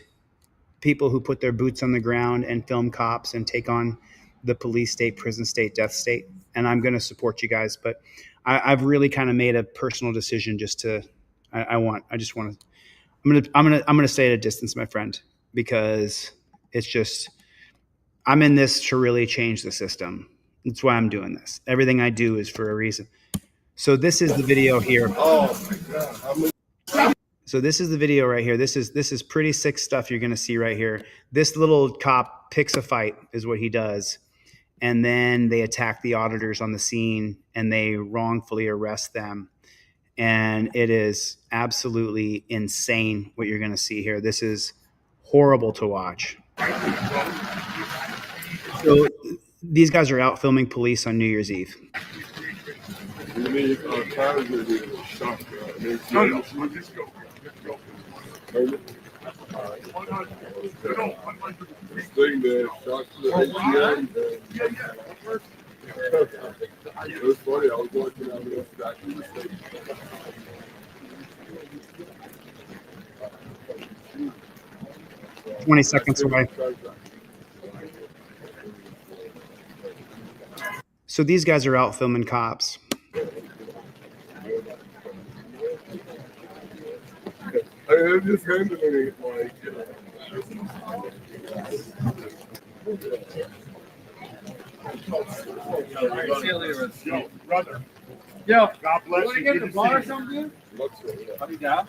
people who put their boots on the ground and film cops and take on the police state, prison state, death state. And I'm going to support you guys. But I've really kind of made a personal decision just to, I'm going to stay at a distance, my friend, because it's just, I'm in this to really change the system. That's why I'm doing this. Everything I do is for a reason. So this is the video here. Oh my God. So this is the video right here. This is pretty sick stuff you're going to see right here. This little cop picks a fight is what he does. And then they attack the auditors on the scene and they wrongfully arrest them. And it is absolutely insane what you're going to see here. This is horrible to watch. So these guys are out filming police on New Year's Eve. "20 seconds away." So these guys are out filming cops. I'm just handling it like. Brother. Yo, God bless you. Get the bar or something? I'll be down.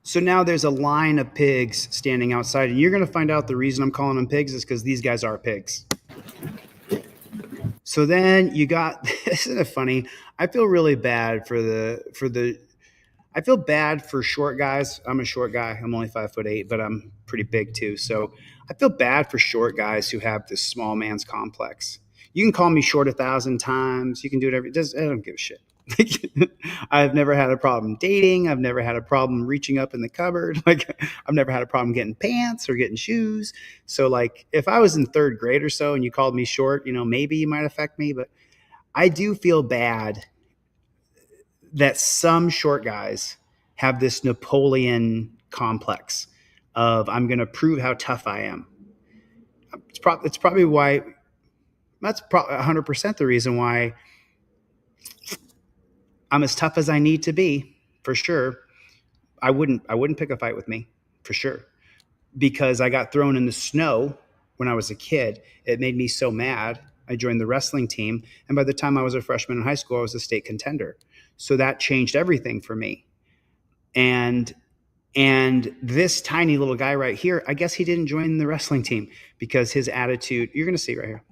So now there's a line of pigs standing outside, and you're going to find out the reason I'm calling them pigs is because these guys are pigs. So then you got, isn't it funny? I feel really bad I feel bad for short guys. I'm a short guy. I'm only 5'8", but I'm pretty big too. So I feel bad for short guys who have this small man's complex. You can call me short 1,000 times. You can do whatever. I don't give a shit. I've never had a problem dating. I've never had a problem reaching up in the cupboard. Like, I've never had a problem getting pants or getting shoes. So, like, if I was in third grade or so and you called me short, you know, maybe you might affect me. But I do feel bad that some short guys have this Napoleon complex of, I'm going to prove how tough I am. It's probably why, that's 100% the reason why I'm as tough as I need to be, for sure. I wouldn't pick a fight with me, for sure, because I got thrown in the snow when I was a kid. It made me so mad. I joined the wrestling team, and by the time I was a freshman in high school, I was a state contender. So that changed everything for me. And this tiny little guy right here, I guess he didn't join the wrestling team because his attitude, you're going to see right here.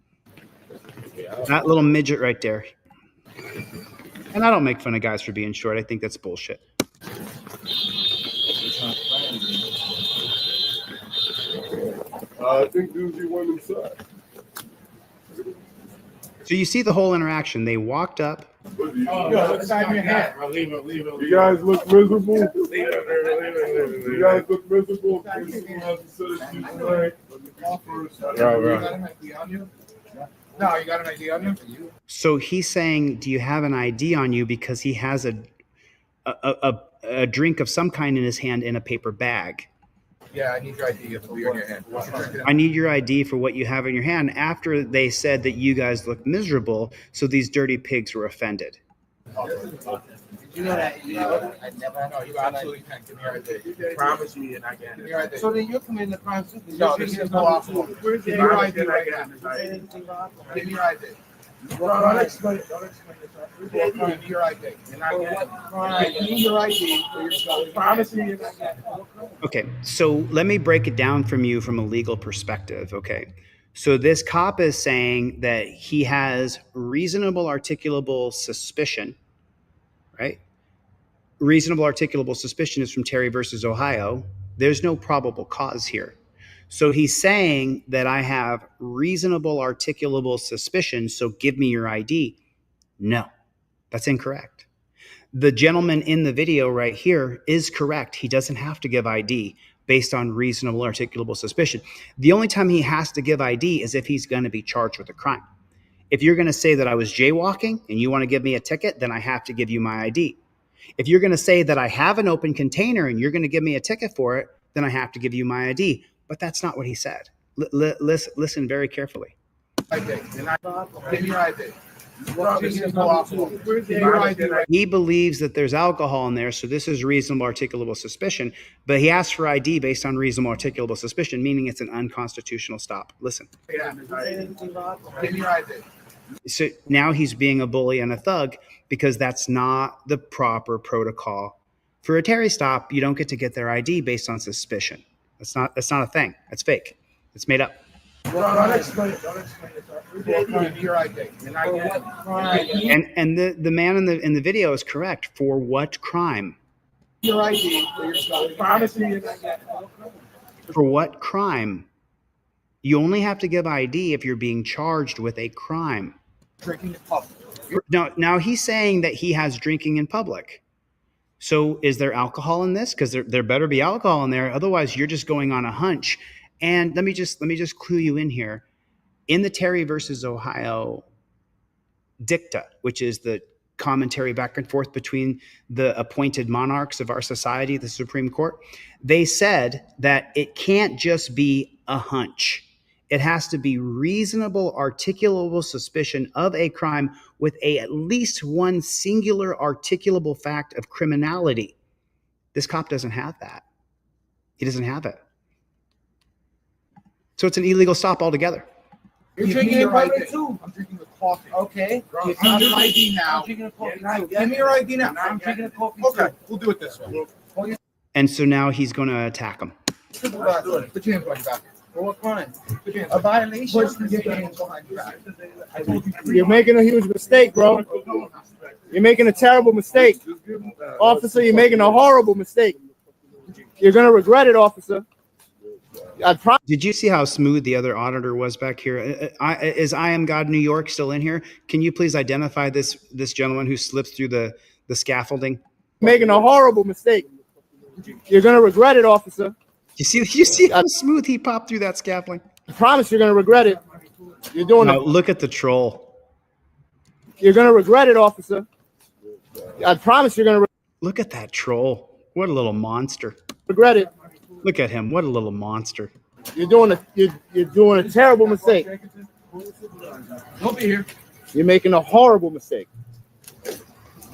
That little midget right there. And I don't make fun of guys for being short. I think that's bullshit. I think Doozy went inside. So you see the whole interaction. They walked up. You guys look miserable. You guys look miserable. No, you got an ID on you? So he's saying, do you have an ID on you? Because he has a drink of some kind in his hand in a paper bag. Yeah, I need your ID for your hand. I need your ID for what you have in your hand, after they said that you guys look miserable, so these dirty pigs were offended. You know that? I never know. You absolutely can't give me your ID. Promise me, and I get it. So then you're committing the crime too. No, this is no off. Give me your ID right now. Give me your ID. Don't explain it. Don't explain it. Give me your ID. And I get it. Give me your ID for yourself. Promise me, and I get it. Okay, so let me break it down from you from a legal perspective, okay? So this cop is saying that he has reasonable articulable suspicion, right? Reasonable articulable suspicion is from Terry versus Ohio. There's no probable cause here. So he's saying that I have reasonable articulable suspicion, so give me your ID. No, that's incorrect. The gentleman in the video right here is correct. He doesn't have to give ID based on reasonable articulable suspicion. The only time he has to give ID is if he's going to be charged with a crime. If you're going to say that I was jaywalking and you want to give me a ticket, then I have to give you my ID. If you're going to say that I have an open container and you're going to give me a ticket for it, then I have to give you my ID. But that's not what he said. Listen very carefully. Give me your ID. He believes that there's alcohol in there, so this is reasonable articulable suspicion, but he asked for ID based on reasonable articulable suspicion, meaning it's an unconstitutional stop. Listen. Give me your ID. So now he's being a bully and a thug because that's not the proper protocol. For a Terry stop, you don't get to get their ID based on suspicion. That's not a thing. That's fake. It's made up. Don't explain it. Don't explain it. Give me your ID. And I get it. And the man in the video is correct. For what crime? Your ID for yourself. Promise me. For what crime? You only have to give ID if you're being charged with a crime. Drinking in public. Now he's saying that he has drinking in public. So is there alcohol in this? Because there better be alcohol in there. Otherwise, you're just going on a hunch. And let me just clue you in here. In the Terry versus Ohio dicta, which is the commentary back and forth between the appointed monarchs of our society, the Supreme Court, they said that it can't just be a hunch. It has to be reasonable, articulable suspicion of a crime with at least one singular articulable fact of criminality. This cop doesn't have that. He doesn't have it. So it's an illegal stop altogether. You're drinking it right too. I'm drinking the coffee. Okay. It's not an ID now. I'm drinking a coffee. Give me your ID now. I'm drinking a coffee. Okay, we'll do it this way. And so now he's going to attack him. Put your hands behind your back. For what crime? A violation. You're making a huge mistake, bro. You're making a terrible mistake. Officer, you're making a horrible mistake. You're going to regret it, officer. Did you see how smooth the other auditor was back here? Is I Am God New York still in here? Can you please identify this gentleman who slips through the scaffolding? Making a horrible mistake. You're gonna regret it, officer. You see how smooth he popped through that scaffolding? I promise you're gonna regret it. You're doing No, look at the troll. You're gonna regret it, officer. I promise you're gonna Look at that troll. What a little monster. regret it. Look at him. What a little monster. You're doing a terrible mistake. He'll be here. You're making a horrible mistake.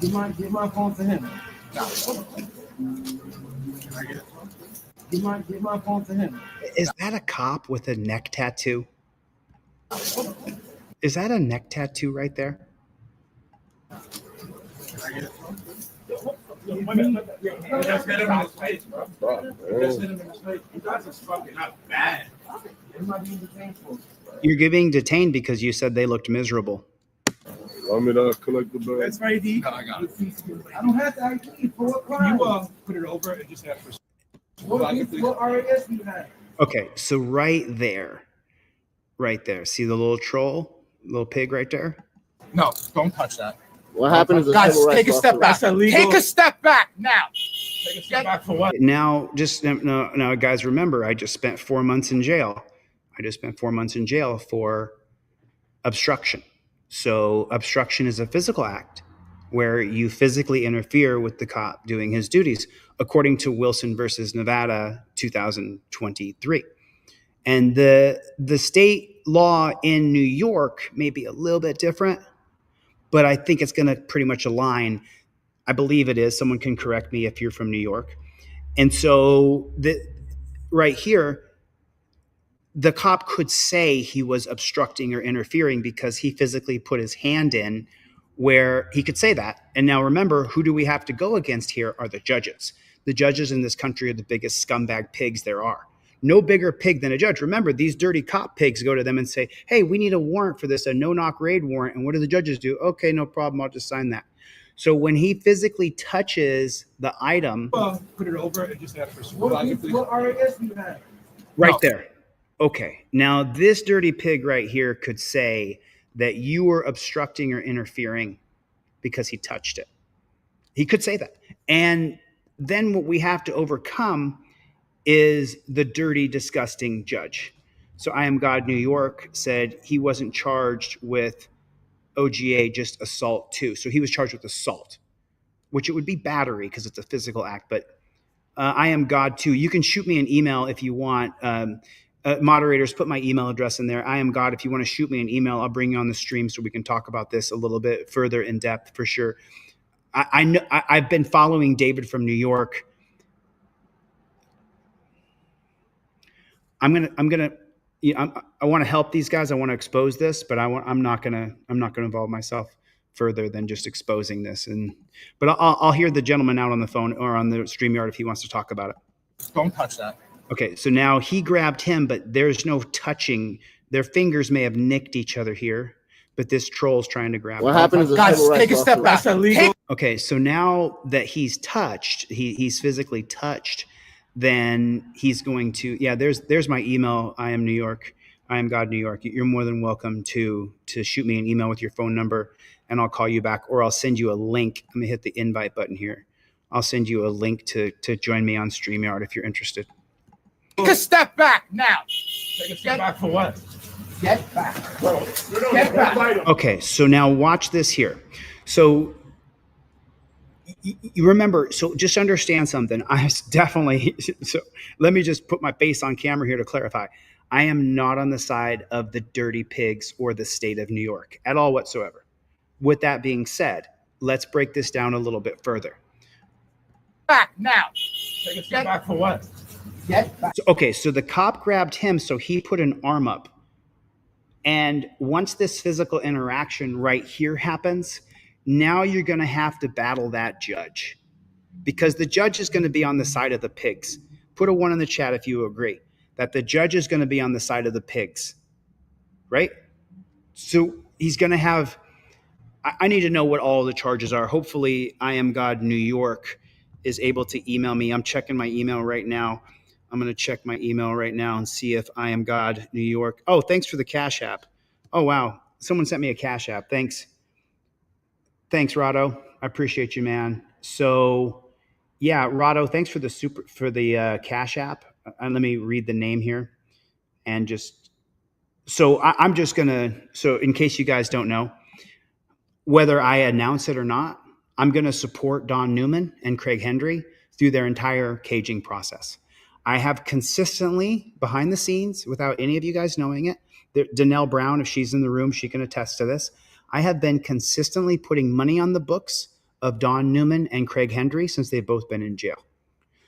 Give my phone to him. Give my phone to him. Is that a cop with a neck tattoo? Is that a neck tattoo right there? Just hit him in his face, bro. Just hit him in his face. You guys are fucking up bad. You're getting detained because you said they looked miserable. Want me to collect the bill? That's my ID. No, I got it. I don't have the ID for what crime? You put it over and just ask for. What RAS do you have? Okay, so right there. See the little troll, little pig right there? No, don't touch that. What happened is guys, take a step back. Take a step back now. Take a step back for what? Now, guys, remember, I just spent 4 months in jail. For obstruction. So obstruction is a physical act where you physically interfere with the cop doing his duties, according to Wilson versus Nevada, 2023. And the state law in New York may be a little bit different, but I think it's going to pretty much align. I believe it is. Someone can correct me if you're from New York. And so right here, the cop could say he was obstructing or interfering because he physically put his hand in where he could say that. And now remember, who do we have to go against here are the judges. The judges in this country are the biggest scumbag pigs there are. No bigger pig than a judge. Remember, these dirty cop pigs go to them and say, hey, we need a warrant for this, a no-knock raid warrant. And what do the judges do? Okay, no problem. I'll just sign that. So when he physically touches the item. Put it over and just ask for supervisor, please. What RAS do you have? Right there. Okay. Now this dirty pig right here could say that you were obstructing or interfering because he touched it. He could say that. And then what we have to overcome is the dirty, disgusting judge. So I Am God New York said he wasn't charged with OGA, just assault too. So he was charged with assault, which it would be battery because it's a physical act. But I Am God too. You can shoot me an email if you want. Moderators, put my email address in there. I Am God. If you want to shoot me an email, I'll bring you on the stream so we can talk about this a little bit further in depth for sure. I know I've been following David from New York. I want to help these guys. I want to expose this, but I'm not gonna involve myself further than just exposing this. But I'll hear the gentleman out on the phone or on the StreamYard if he wants to talk about it. Don't touch that. Okay, so now he grabbed him, but there's no touching. Their fingers may have nicked each other here, but this troll's trying to grab him. What happened is guys, take a step back. That's illegal. Okay, so now that he's touched, he's physically touched, then he's going to, there's my email. I Am New York. I Am God New York. You're more than welcome to shoot me an email with your phone number and I'll call you back, or I'll send you a link. Let me hit the invite button here. I'll send you a link to join me on StreamYard if you're interested. Take a step back now. Take a step back for what? Get back. Get back. Okay, so now watch this here. So you remember, so just understand something. So let me just put my face on camera here to clarify. I am not on the side of the dirty pigs or the state of New York at all whatsoever. With that being said, let's break this down a little bit further. Back now. Take a step back for what? Get back. So the cop grabbed him, so he put an arm up. And once this physical interaction right here happens, now you're going to have to battle that judge because the judge is going to be on the side of the pigs. Put a 1 in the chat if you agree that the judge is going to be on the side of the pigs, right? So he's going to have, I need to know what all the charges are. Hopefully I Am God New York is able to email me. I'm checking my email right now. I'm going to check my email right now and see if I Am God New York. Oh, thanks for the Cash App. Oh, wow. Someone sent me a Cash App. Thanks. Thanks, Rado. I appreciate you, man. So, yeah, Rado, thanks for the Cash App. And let me read the name here. And just, so I'm just going to, so in case you guys don't know, whether I announce it or not, I'm going to support Don Newman and Craig Henry through their entire caging process. I have consistently, behind the scenes, without any of you guys knowing it, Danelle Brown, if she's in the room, she can attest to this. I have been consistently putting money on the books of Don Newman and Craig Henry since they've both been in jail.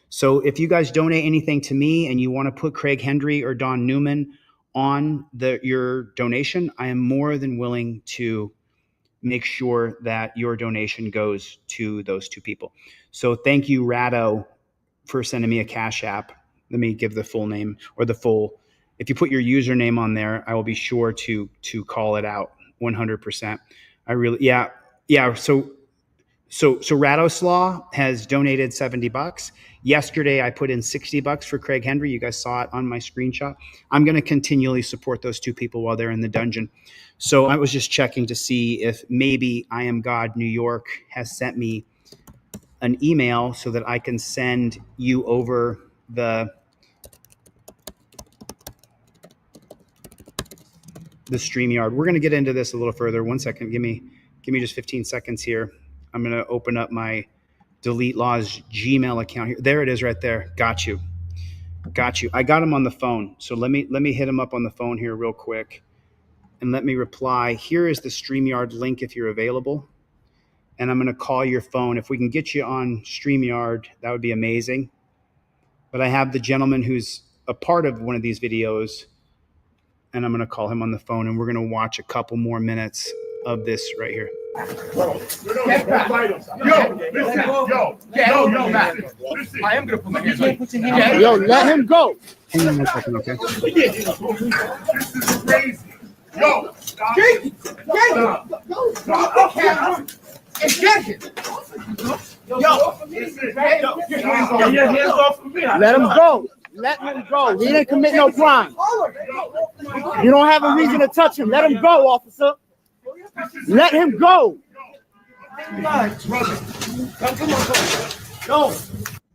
So if you guys donate anything to me and you want to put Craig Henry or Don Newman on your donation, I am more than willing to make sure that your donation goes to those two people. So thank you, Rado, for sending me a Cash App. Let me give the full name or the full. If you put your username on there, I will be sure to call it out 100%. I really, yeah. So Radoslaw has donated $70. Yesterday, I put in $60 for Craig Henry. You guys saw it on my screenshot. I'm going to continually support those two people while they're in the dungeon. So I was just checking to see if maybe I Am God New York has sent me an email so that I can send you over the StreamYard. We're going to get into this a little further. 1 second. Give me just 15 seconds here. I'm going to open up my Delete Laws Gmail account here. There it is right there. Got you. I got him on the phone. So let me hit him up on the phone here real quick. And let me reply. Here is the StreamYard link if you're available. And I'm going to call your phone. If we can get you on StreamYard, that would be amazing. But I have the gentleman who's a part of one of these videos, and I'm going to call him on the phone, and we're going to watch a couple more minutes of this right here. Get back. Yo, Matt. I am going to put my hands on you. Yo, let him go. Hang on 1 second, okay? This is crazy. Yo, stop. Get him. Let him go. Let him go. He didn't commit no crime. You don't have a reason to touch him. Let him go, officer. Let him go.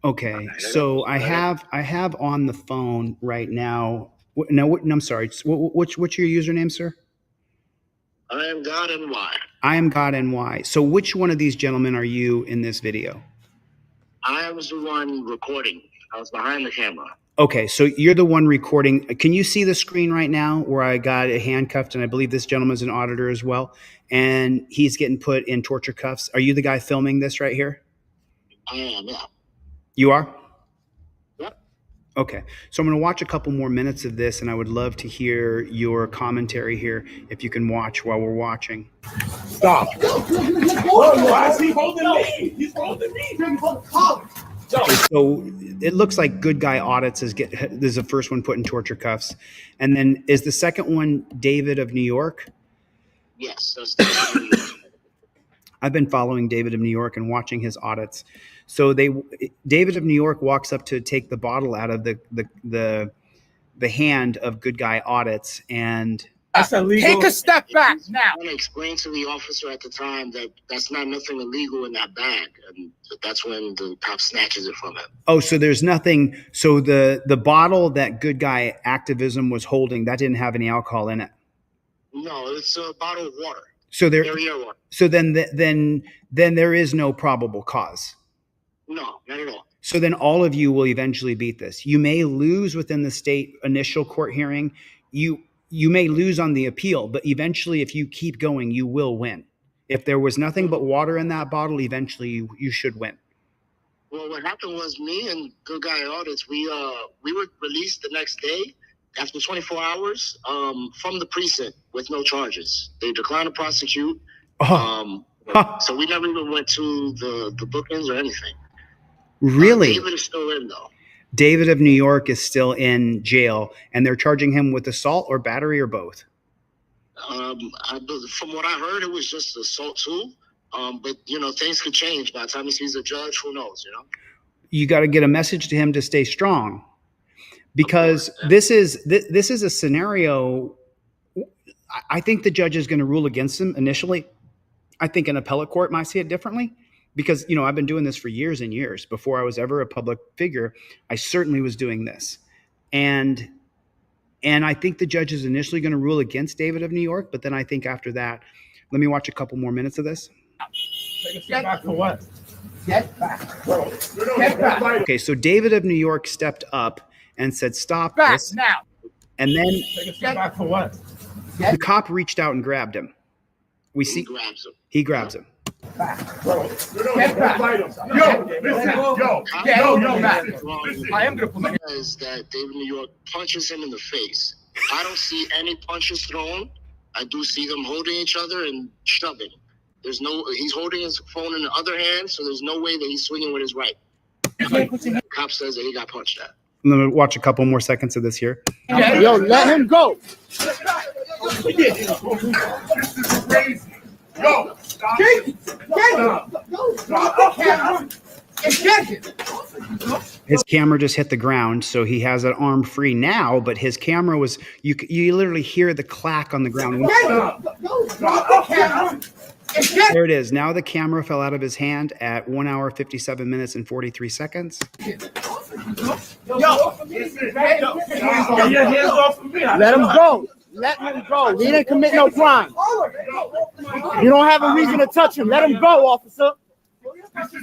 Okay, so I have on the phone right now. No, I'm sorry. What's your username, sir? I Am God NY. I Am God NY. So which one of these gentlemen are you in this video? I was the one recording. I was behind the camera. Okay, so you're the one recording. Can you see the screen right now where I got handcuffed, and I believe this gentleman's an auditor as well, and he's getting put in torture cuffs? Are you the guy filming this right here? I am, yeah. You are? Yep. Okay, so I'm going to watch a couple more minutes of this, and I would love to hear your commentary here if you can watch while we're watching. Stop. Why is he holding me? He's holding me. So it looks like Good Guy Audits is the first one put in torture cuffs. And then is the second one David of New York? Yes, that's the I've been following David of New York and watching his audits. So David of New York walks up to take the bottle out of the hand of Good Guy Audits, and that's illegal. Take a step back now. I want to explain to the officer at the time that that's not nothing illegal in that bag, and that's when the cop snatches it from him. Oh, so there's nothing. So the bottle that Good Guy Activism was holding, that didn't have any alcohol in it. No, it's a bottle of water. So water. So then there is no probable cause. No, not at all. So then all of you will eventually beat this. You may lose within the state initial court hearing. You may lose on the appeal, but eventually if you keep going, you will win. If there was nothing but water in that bottle, eventually you should win. Well, what happened was me and Good Guy Audits, we were released the next day after 24 hours from the precinct with no charges. They declined to prosecute. So we never even went to the bookings or anything. Really? David is still in, though. David of New York is still in jail, and they're charging him with assault or battery or both? From what I heard, it was just assault too. But, things could change by the time he sees a judge. Who knows, You got to get a message to him to stay strong. because this is a scenario. I think the judge is going to rule against him initially. I think an appellate court might see it differently because, you know, I've been doing this for years and years. Before I was ever a public figure, I certainly was doing this. And I think the judge is initially going to rule against David of New York, but then I think after that, let me watch a couple more minutes of this. Take a step back for what? Get back. Get back. Okay, so David of New York stepped up and said, stop Back this. now. And then Take a step back for what? the cop reached out and grabbed him. We see he grabs him. Get back. Yo, listen, yo, back. I am gonna put my is that David New York punches him in the face. I don't see any punches thrown. I do see them holding each other and shoving. He's holding his phone in the other hand, so there's no way that he's swinging with his right. The cop says that he got punched at. I'm gonna watch a couple more seconds of this here. Yo, let him go. Yo, His camera just hit the ground, so he has an arm free now, but his camera was, you literally hear the clack on the ground. There it is. Now the camera fell out of his hand at 1 hour, 57 minutes, and 43 seconds. Let him go. Let him go. He didn't commit no crime. You don't have a reason to touch him. Let him go, officer.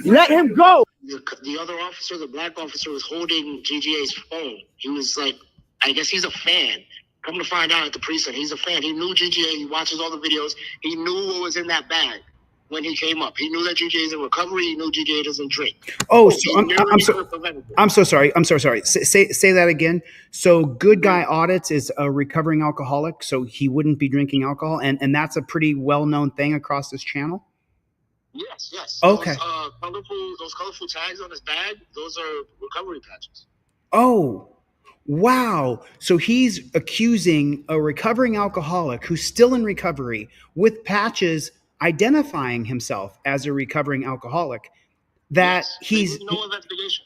Let him go. The other officer, the black officer, was holding GGA's phone. He was like, I guess he's a fan. Come to find out at the precinct, he's a fan. He knew GGA. He watches all the videos. He knew what was in that bag when he came up. He knew that GGA is in recovery. He knew GGA doesn't drink. Oh, so I'm so sorry. I'm so sorry. Say that again. So Good Guy Audits is a recovering alcoholic, so he wouldn't be drinking alcohol, and that's a pretty well-known thing across this channel. Yes. Okay. Those colorful tags on his bag, those are recovery patches. Oh, wow. So he's accusing a recovering alcoholic who's still in recovery with patches identifying himself as a recovering alcoholic that he's no investigation.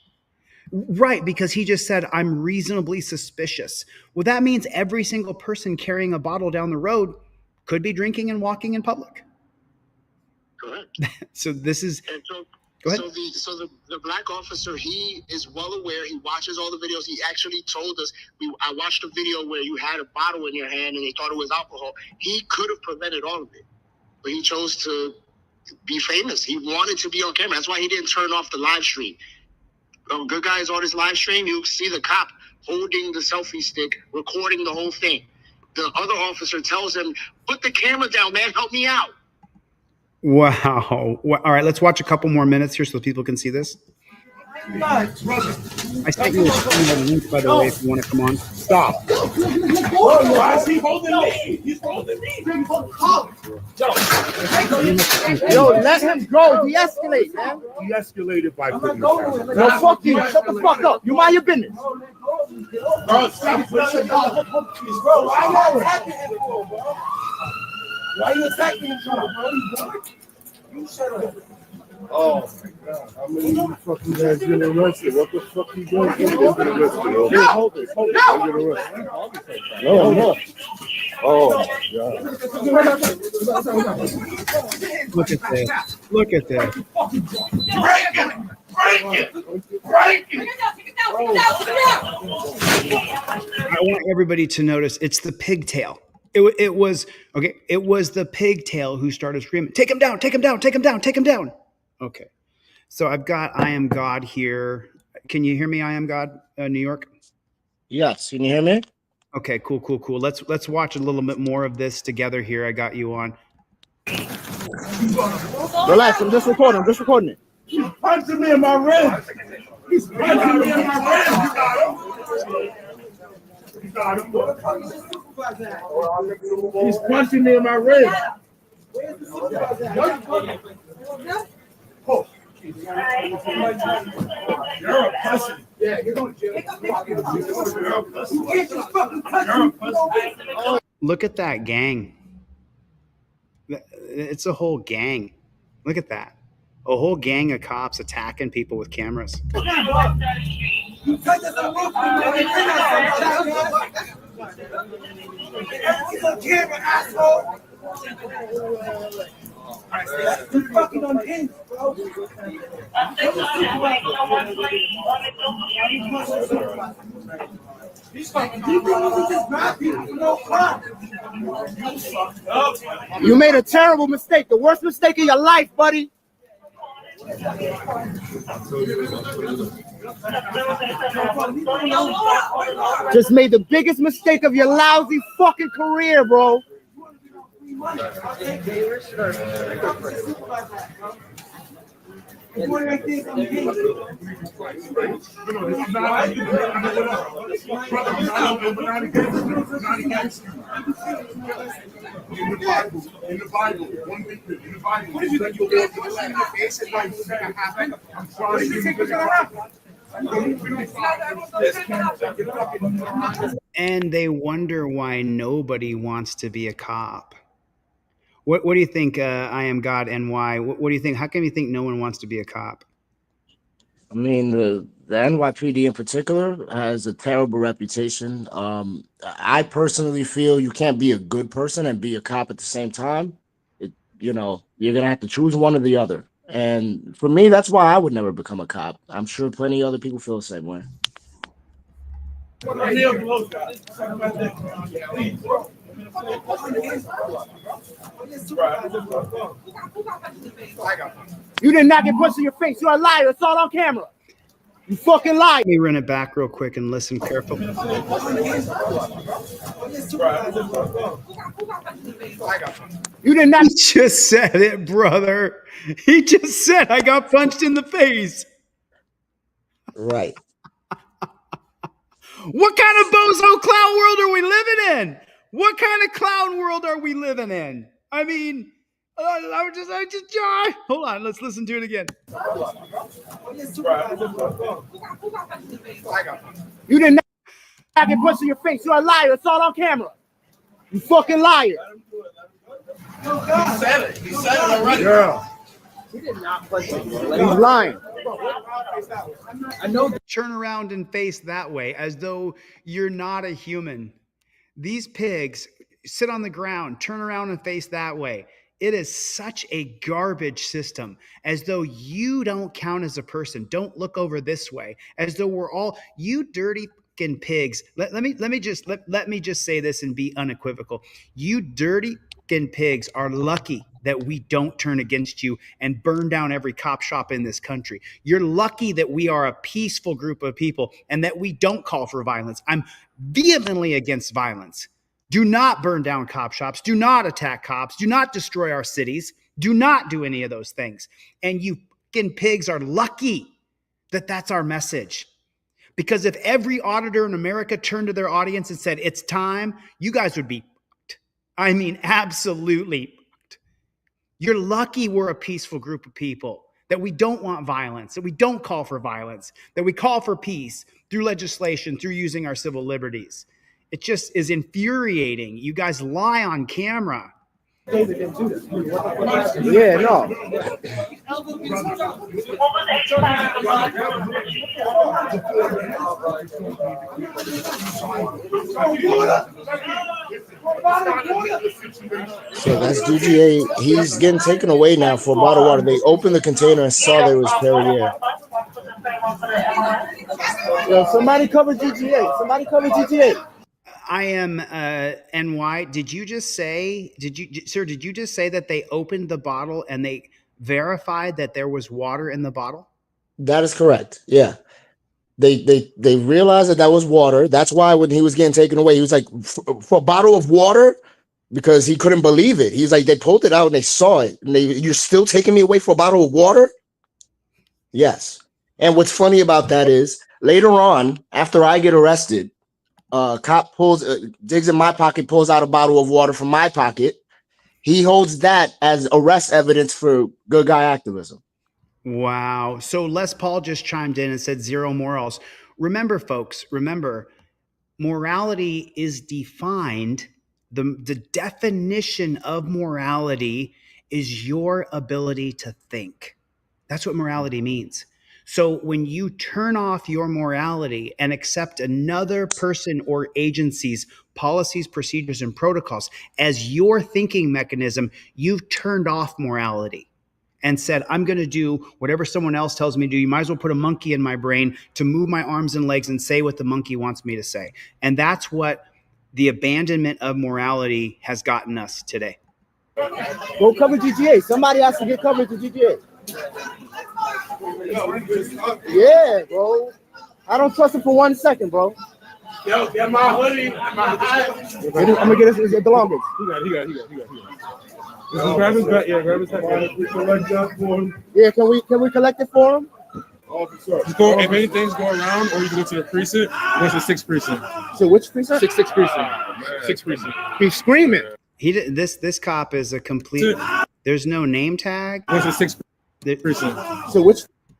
Right, because he just said, I'm reasonably suspicious. Well, that means every single person carrying a bottle down the road could be drinking and walking in public. Correct. So this is. And so, Go ahead. So the black officer, he is well aware. He watches all the videos. He actually told us. I watched a video where you had a bottle in your hand and they thought it was alcohol. He could have prevented all of it, but he chose to be famous. He wanted to be on camera. That's why he didn't turn off the live stream. Good Guys on his live stream, you see the cop holding the selfie stick, recording the whole thing. The other officer tells him, "Put the camera down, man. Help me out." Wow. All right, let's watch a couple more minutes here so people can see this. I sent you a link, by the way, if you want to come on. Stop. Why is he holding me? He's holding me. Yo, let him go. De-escalate, man. De-escalated by putting No, fuck you. Shut the fuck up. You mind your business. Bro, stop pushing bro, why you attacking him for, bro? Why you attacking him for, bro? You shut up. Oh my God! How many of you fucking guys getting arrested? What the fuck you doing? Getting arrested? Hold it. Get arrested. No, I'm not. Oh my God! Look at this. Look at this. Break it! I want everybody to notice it's the pigtail. It was okay. It was the pigtail who started screaming, "Take him down! Take him down! Take him down! Take him down!" Okay, so I've got I Am God here. Can you hear me? I Am God, New York. Yes, can you hear me? Okay, cool. Let's watch a little bit more of this together here. I got you on. Relax. I'm just recording. it. He's punching me in my ribs. He's punching me in my ribs. He's punching me in my ribs. Oh. You're a pussy. Yeah, you're going to Look at that gang. It's a whole gang. Look at that. A whole gang of cops attacking people with cameras. You take us on roof. Everything's on camera, asshole. You fucking unhinged, bro. You made a terrible mistake, the worst mistake of your life, buddy. Just made the biggest mistake of your lousy fucking career, bro. In the Bible, one week in the Bible, what did you think you were going to face it like happen? I'm trying to And they wonder why nobody wants to be a cop. What do you think, I Am God NY? What do you think? How come you think no one wants to be a cop? I mean, the NYPD in particular has a terrible reputation. I personally feel you can't be a good person and be a cop at the same time. You're gonna have to choose one or the other. And for me, that's why I would never become a cop. I'm sure plenty of other people feel the same way. You did not get punched in your face. You're a liar. It's all on camera. You fucking liar. Let me run it back real quick and listen carefully. You did not. He just said it, brother. He just said I got punched in the face. Right. What kind of bozo clown world are we living in? What kind of clown world are we living in? I mean, hold on, let's listen to it again. You did not get punched in your face. You're a liar. It's all on camera. You fucking liar. He said it. He said it already. Yeah. He did not punch him. He's lying. I know. Turn around and face that way as though you're not a human. These pigs sit on the ground, turn around and face that way. It is such a garbage system, as though you don't count as a person. Don't look over this way, as though we're all, you dirty fucking pigs. Let me just say this and be unequivocal. You dirty fucking pigs are lucky that we don't turn against you and burn down every cop shop in this country. You're lucky that we are a peaceful group of people and that we don't call for violence. I'm vehemently against violence. Do not burn down cop shops. Do not attack cops. Do not destroy our cities. Do not do any of those things. And you fucking pigs are lucky that that's our message. Because if every auditor in America turned to their audience and said, it's time, you guys would be fucked. I mean, absolutely fucked. You're lucky we're a peaceful group of people, that we don't want violence, that we don't call for violence, that we call for peace through legislation, through using our civil liberties. It just is infuriating. You guys lie on camera. Yeah, no. So that's DGA. He's getting taken away now for a bottle of water. They opened the container and saw there was Perrier. Yo, somebody cover DGA. Somebody cover DGA. I Am NY. Did you just say, did you just say that they opened the bottle and they verified that there was water in the bottle? That is correct. Yeah. They realized that was water. That's why when he was getting taken away, he was like, for a bottle of water, because he couldn't believe it. He's like, they pulled it out and they saw it. And you're still taking me away for a bottle of water? Yes. And what's funny about that is later on, after I get arrested, cop digs in my pocket, pulls out a bottle of water from my pocket. He holds that as arrest evidence for good guy activism. Wow. So Les Paul just chimed in and said zero morals. Remember, folks, morality is defined. The definition of morality is your ability to think. That's what morality means. So when you turn off your morality and accept another person or agency's policies, procedures, and protocols as your thinking mechanism, you've turned off morality and said, I'm going to do whatever someone else tells me to do. You might as well put a monkey in my brain to move my arms and legs and say what the monkey wants me to say. And that's what the abandonment of morality has gotten us today. Go cover GTA. Somebody has to get covered to GTA. Yeah, bro. I don't trust him for 1 second, bro. Yo, get my hoodie, my hat. I'm gonna get this at the longest. He got it. Grab his back, yeah, grab his hat. We collect that for him. Yeah, can we collect it for him? Officer. Just go, if anything's going around, or you can go to the precinct. What's the 6th precinct? So which precinct? 6th precinct. 6th precinct. He's screaming. He did, this cop is a complete. There's no name tag. What's the 6th precinct? So which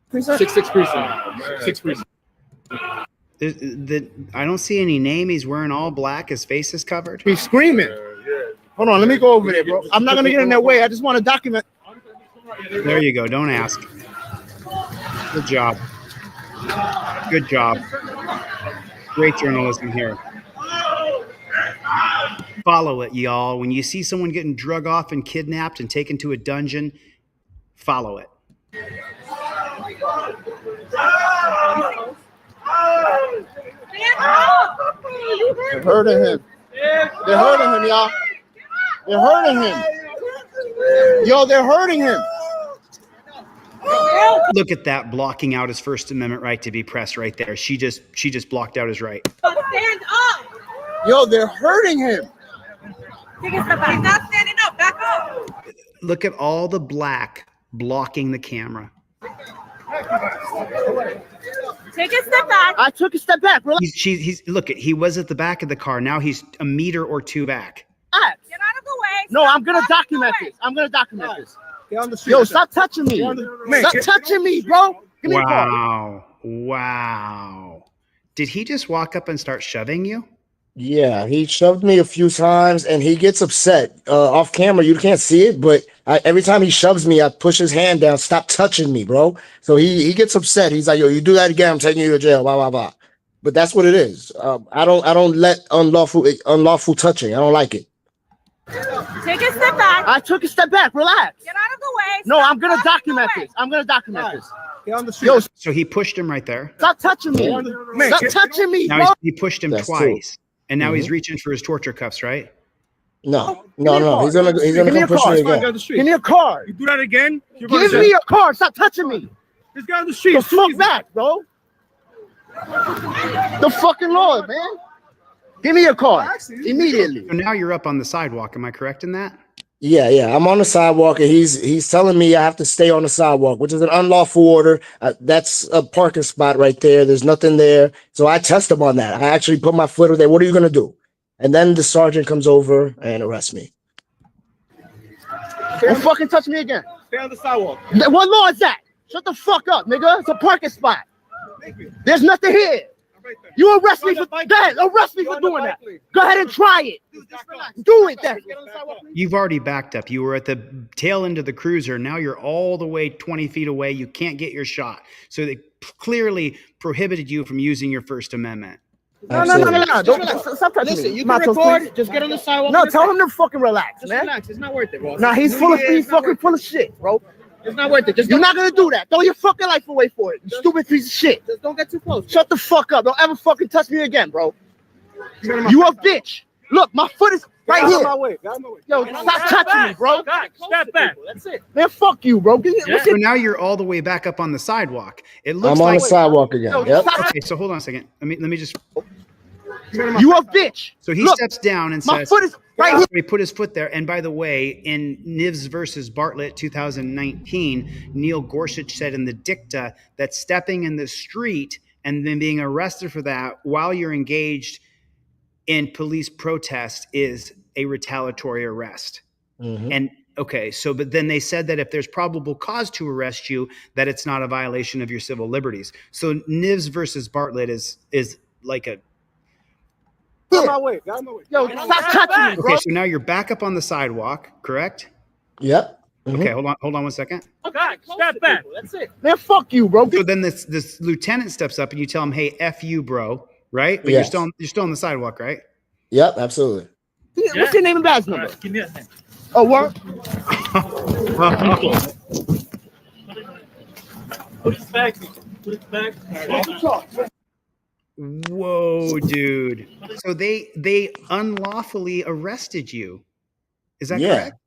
precinct? 6th precinct. 6th precinct. I don't see any name. He's wearing all black. His face is covered. He's screaming. Hold on, let me go over there, bro. I'm not gonna get in their way. I just want to document. There you go. Don't ask. Good job. Good job. Great journalism here. Follow it, y'all. When you see someone getting drug off and kidnapped and taken to a dungeon, follow it. They're hurting him. They're hurting him, y'all. They're hurting him. Yo, they're hurting him. Look at that, blocking out his First Amendment right to be pressed right there. She just blocked out his right. Stand up. Yo, they're hurting him. Take a step back. He's not standing up. Back up. Look at all the black blocking the camera. Take a step back. I took a step back. Relax. He's look at he was at the back of the car. Now he's a meter or two back. Get out of the way. No, I'm gonna document this. I'm gonna document this. Yo, stop touching me. Stop touching me, bro. Give me a call. Wow. Did he just walk up and start shoving you? Yeah, he shoved me a few times, and he gets upset. Off camera, you can't see it, but every time he shoves me, I push his hand down. Stop touching me, bro. So he gets upset. He's like, "Yo, you do that again, I'm taking you to jail." Blah blah blah. But that's what it is. I don't let unlawful touching. I don't like it. Take a step back. I took a step back. Relax. Get out of the way. No, I'm gonna document this. I'm gonna document this. Get on the street. Yo, So he pushed him right there. stop touching me. Stop touching me, Now bro. he pushed him That's twice, and now he's Mhm. reaching for his torture cuffs, right? No. He's gonna Give me come a push card. me again. Give me a card. You do that again? Give me a card. Stop touching me. This guy on the street. Yo, smoke back, bro. The fucking Lord, man. Give me a card immediately. So now you're up on the sidewalk. Am I correct in that? Yeah. I'm on the sidewalk, and he's telling me I have to stay on the sidewalk, which is an unlawful order. That's a parking spot right there. There's nothing there, so I test him on that. I actually put my foot there. What are you gonna do? And then the sergeant comes over and arrests me. Don't fucking touch me again. Stay on the sidewalk. What law is that? Shut the fuck up, nigga. It's a parking spot. There's nothing here. You arrest me for that. Arrest me for doing that. Go ahead and try it. Do it then. You've already backed up. You were at the tail end of the cruiser. Now you're all the way 20 feet away. You can't get your shot. So they clearly prohibited you from using your First Amendment. No. Don't stop touching me. You can record. Just get on the sidewalk. No, tell him to fucking relax, Just man. relax. It's not worth it, bro. Nah, he's fucking full of shit, bro. It's not worth it. Just You're not gonna do that. Throw your fucking life away for it. You stupid piece of shit. Just don't get too close. Shut the fuck up. Don't ever fucking touch me again, bro. You a bitch. Look, my foot is right here. Yo, stop touching me, bro. Step back. That's it. Man, fuck you, bro. So now you're all the way back up on the sidewalk. It looks I'm on like the sidewalk again. Yep. Okay, so hold on a second. Let me just. You a bitch. So he Look, steps down and my says, foot is right here. He put his foot there. And by the way, in Nivs versus Bartlett 2019, Neil Gorsuch said in the dicta that stepping in the street and then being arrested for that while you're engaged in police protest is a retaliatory arrest. Mhm. And okay, so but then they said that if there's probable cause to arrest you, that it's not a violation of your civil liberties. So Nivs versus Bartlett is like a Get out of my way. Get out of my way. Yo, stop touching me, bro. okay. So now you're back up on the sidewalk, correct? Yep. Okay, hold on 1 second. Okay, step back. That's it. Man, fuck you, bro. So then this lieutenant steps up and you tell him, "Hey, f you, bro," right? But Yes. you're still on the sidewalk, right? Yep, absolutely. What's your name and badge number? Give me a hand. Oh, what? Put it back. Put it back. Whoa, dude. So they unlawfully arrested you. Is that Yeah. correct?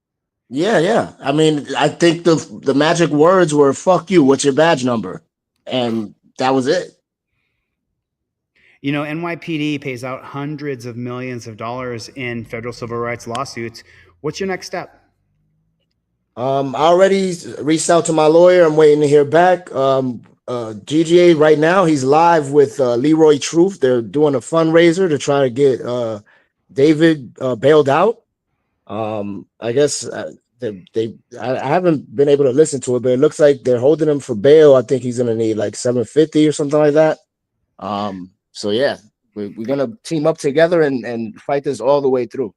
Yeah. I mean, I think the magic words were "fuck you." What's your badge number? And that was it. You know, NYPD pays out hundreds of millions of dollars in federal civil rights lawsuits. What's your next step? I already reached out to my lawyer. I'm waiting to hear back. GGA right now, he's live with Leroy Truth. They're doing a fundraiser to try to get David bailed out. I guess I haven't been able to listen to it, but it looks like they're holding him for bail. I think he's gonna need like $750 or something like that. So yeah, we're gonna team up together and fight this all the way through.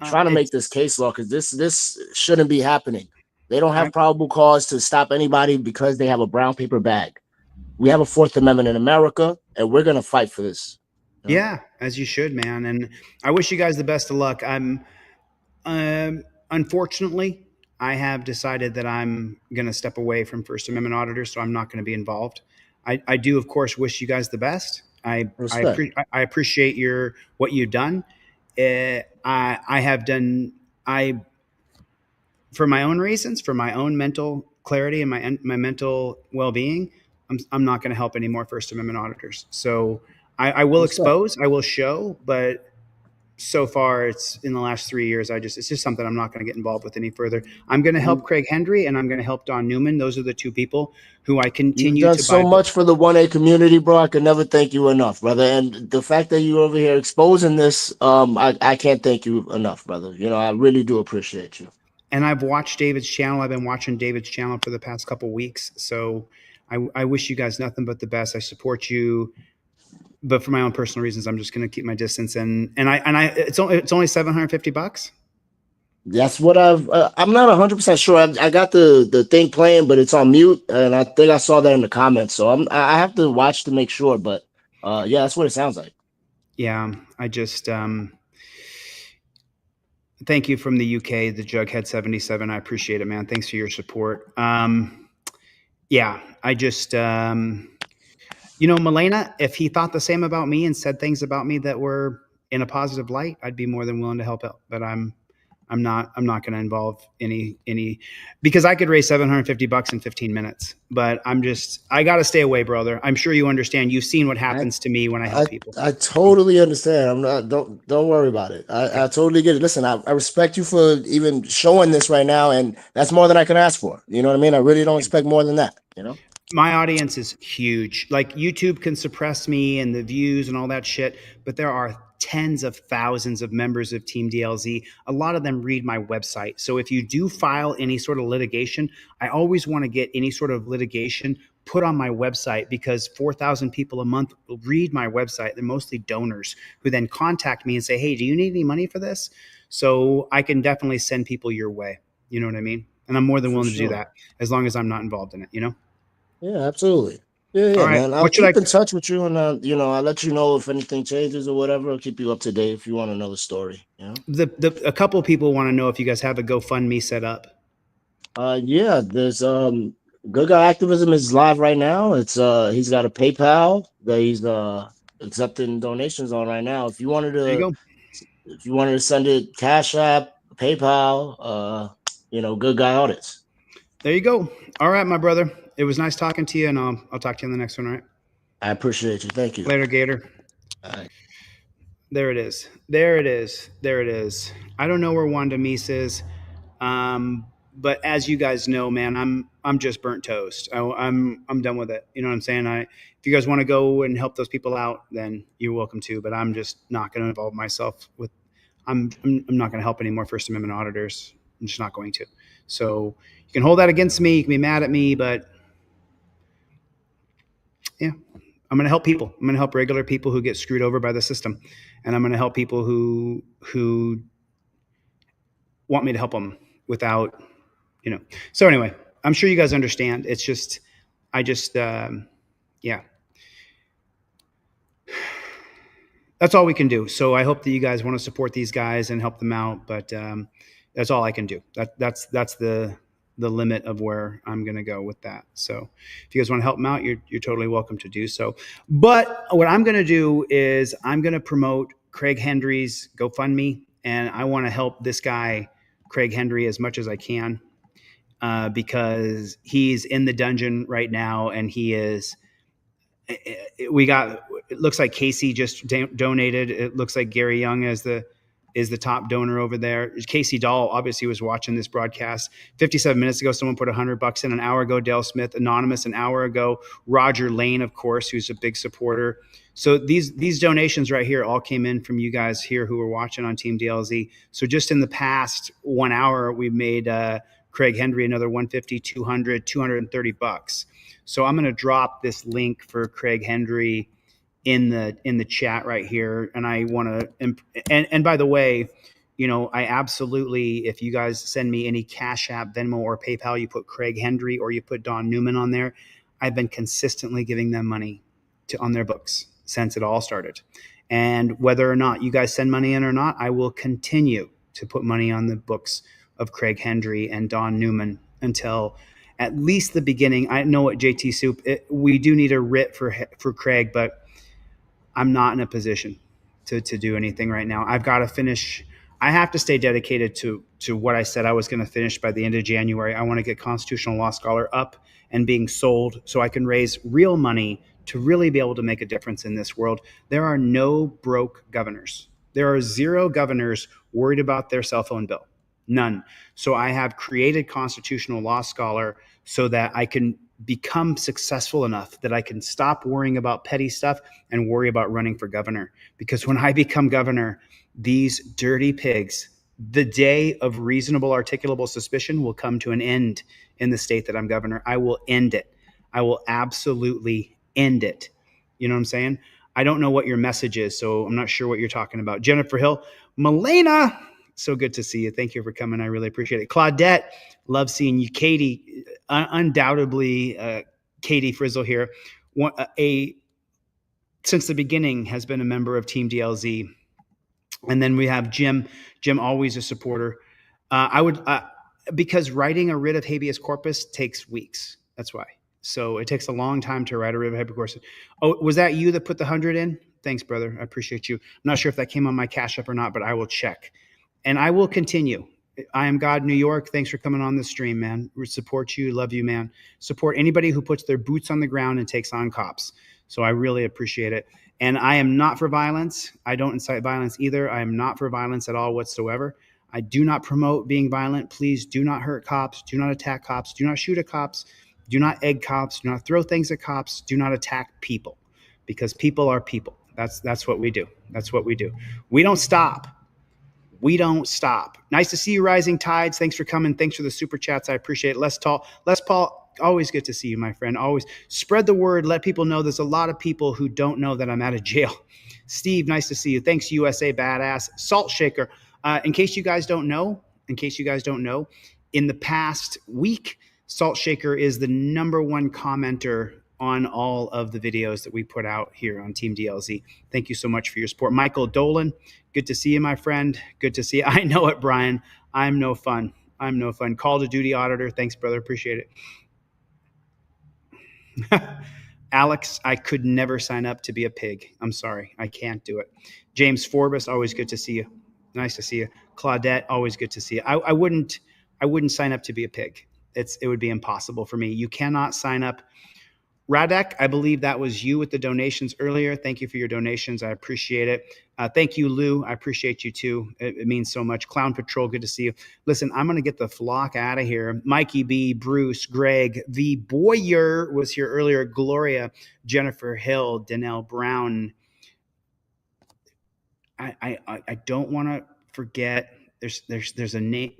Trying to make this case law because this shouldn't be happening. They don't have probable cause to stop anybody because they have a brown paper bag. We have a Fourth Amendment in America, and we're gonna fight for this. Yeah, as you should, man. And I wish you guys the best of luck. I'm unfortunately, I have decided that I'm going to step away from First Amendment auditors, so I'm not going to be involved. I do, of course, wish you guys the best. I appreciate what you've done. For my own reasons, for my own mental clarity and my mental well-being, I'm not going to help any more First Amendment auditors. So I will expose, I will show, but so far it's in the last 3 years, it's just something I'm not going to get involved with any further. I'm going to help Craig Hendry and I'm going to help Don Newman. Those are the two people who I continue You've done to so much for the 1A community, bro. I can never thank you enough, brother. And the fact that you're over here exposing this, I can't thank you enough, brother. You know, I really do appreciate you. And I've watched David's channel. I've been watching David's channel for the past couple weeks. So I wish you guys nothing but the best. I support you. But for my own personal reasons, I'm just going to keep my distance. And it's only $750. That's what I'm not 100% sure. I got the thing playing, but it's on mute, and I think I saw that in the comments. So I have to watch to make sure. But yeah, that's what it sounds like. Yeah, I just thank you from the UK, the Jughead 77. I appreciate it, man. Thanks for your support. Yeah, I just. You know, Milena, if he thought the same about me and said things about me that were in a positive light, I'd be more than willing to help out. But I'm not going to involve any because I could raise $750 in 15 minutes. But I got to stay away, brother. I'm sure you understand. You've seen what happens to me when I help people. I totally understand. Don't worry about it. I totally get it. Listen, I respect you for even showing this right now, and that's more than I can ask for. You know what I mean? I really don't expect more than that. You know. My audience is huge. Like YouTube can suppress me and the views and all that shit, but there are tens of thousands of members of Team DLZ. A lot of them read my website. So if you do file any sort of litigation, I always want to get any sort of litigation put on my website because 4,000 people a month will read my website. They're mostly donors who then contact me and say, hey, do you need any money for this? So I can definitely send people your way. You know what I mean? And I'm more than willing to do that as long as I'm not involved in it, you know? Yeah, absolutely. Yeah, All right. man. I'll keep in touch with you, and I'll let you know if anything changes or whatever. I'll keep you up to date if you want to know the story. You know, a couple of people want to know if you guys have a GoFundMe set up. Yeah, there's Good Guy Activism is live right now. It's he's got a PayPal that he's accepting donations on right now. If you wanted to send it Cash App, PayPal, Good Guy Audits. There you go. All right, my brother. It was nice talking to you, and I'll talk to you in the next one, all right? I appreciate you. Thank you. Later, Gator. All right. There it is. There it is. There it is. I don't know where Wanda Meese is, but as you guys know, man, I'm just burnt toast. I'm done with it. You know what I'm saying? If you guys want to go and help those people out, then you're welcome to. But I'm just not going to involve myself with. I'm not going to help any more First Amendment auditors. I'm just not going to. So you can hold that against me. You can be mad at me, but. Yeah, I'm going to help people. I'm going to help regular people who get screwed over by the system. And I'm going to help people who want me to help them without you know. So anyway, I'm sure you guys understand. It's just, yeah. That's all we can do. So I hope that you guys want to support these guys and help them out, but that's all I can do. That's the limit of where I'm going to go with that. So if you guys want to help them out, you're totally welcome to do so. But what I'm going to do is I'm going to promote Craig Hendry's GoFundMe, and I want to help this guy, Craig Hendry, as much as I can, because he's in the dungeon right now, and he is. It looks like Casey just donated. It looks like Gary Young is the top donor over there. Casey Dahl obviously was watching this broadcast 57 minutes ago. Someone put $100 in an hour ago. Dale Smith, anonymous, an hour ago. Roger Lane, of course, who's a big supporter. So these donations right here all came in from you guys here who were watching on Team DLZ. So just in the past 1 hour, we made Craig Hendry another $150, $200, $230. So I'm going to drop this link for Craig Hendry in the chat right here. And I want to, and by the way, you know, I absolutely, if you guys send me any Cash App, Venmo, or PayPal, you put Craig Hendry or you put Don Newman on there. I've been consistently giving them money on their books since it all started. And whether or not you guys send money in or not, I will continue to put money on the books of Craig Hendry and Don Newman until at least the beginning. I know at JT Soup, we do need a writ for Craig, but I'm not in a position to do anything right now. I've got to finish. I have to stay dedicated to what I said I was going to finish by the end of January. I want to get Constitutional Law Scholar up and being sold so I can raise real money to really be able to make a difference in this world. There are no broke governors. There are 0 governors worried about their cell phone bill. None. So I have created Constitutional Law Scholar so that I can become successful enough that I can stop worrying about petty stuff and worry about running for governor. Because when I become governor, these dirty pigs, the day of reasonable articulable suspicion will come to an end in the state that I'm governor. I will end it. I will absolutely end it. You know what I'm saying? I don't know what your message is, so I'm not sure what you're talking about. Jennifer Hill, Melena, so good to see you. Thank you for coming. I really appreciate it. Claudette, love seeing you. Katie, undoubtedly, Katie Frizzle here, since the beginning has been a member of Team DLZ. And then we have Jim. Jim, always a supporter. Because writing a writ of habeas corpus takes weeks. That's why. So it takes a long time to write a writ of habeas corpus. Oh, was that you that put the 100 in? Thanks, brother. I appreciate you. I'm not sure if that came on my Cash App or not, but I will check. And I will continue. I am God, New York. Thanks for coming on the stream, man. We support you. Love you, man. Support anybody who puts their boots on the ground and takes on cops. So I really appreciate it. And I am not for violence. I don't incite violence either. I am not for violence at all whatsoever. I do not promote being violent. Please do not hurt cops. Do not attack cops. Do not shoot at cops. Do not egg cops. Do not throw things at cops. Do not attack people, because people are people. That's what we do. That's what we do. We don't stop. We don't stop. Nice to see you, Rising Tides. Thanks for coming. Thanks for the super chats. I appreciate it. Les Paul, always good to see you, my friend. Always spread the word. Let people know. There's a lot of people who don't know that I'm out of jail. Steve, nice to see you. Thanks, USA Badass. Salt Shaker. In case you guys don't know, in the past week, Salt Shaker is the #1 commenter on all of the videos that we put out here on Team DLZ. Thank you so much for your support. Michael Dolan, good to see you, my friend. Good to see you. I know it, Brian. I'm no fun. Call to Duty Auditor. Thanks, brother. Appreciate it. Alex, I could never sign up to be a pig. I'm sorry. I can't do it. James Forbes, always good to see you. Nice to see you. Claudette, always good to see you. I wouldn't sign up to be a pig. It would be impossible for me. You cannot sign up. Radek, I believe that was you with the donations earlier. Thank you for your donations. I appreciate it. Thank you, Lou. I appreciate you too. It means so much. Clown Patrol, good to see you. Listen, I'm going to get the flock out of here. Mikey B, Bruce, Greg, the Boyer was here earlier. Gloria, Jennifer Hill, Danelle Brown. I don't want to forget. There's a name,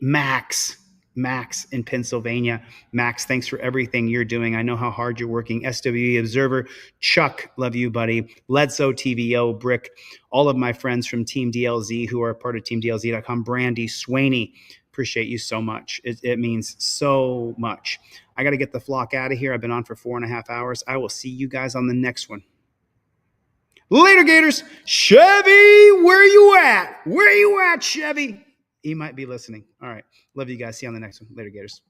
Max in Pennsylvania. Max, thanks for everything you're doing. I know how hard you're working. SWE Observer, Chuck, love you, buddy. Ledso, TVO, Brick, all of my friends from Team DLZ who are part of TeamDLZ.com. Brandy, Swaney, Appreciate you so much. It means so much. I got to get the flock out of here. I've been on for 4.5 hours. I will see you guys on the next one. Later, Gators. Chevy, where you at? Where you at, Chevy? He might be listening. All right. Love you guys. See you on the next one. Later, Gators.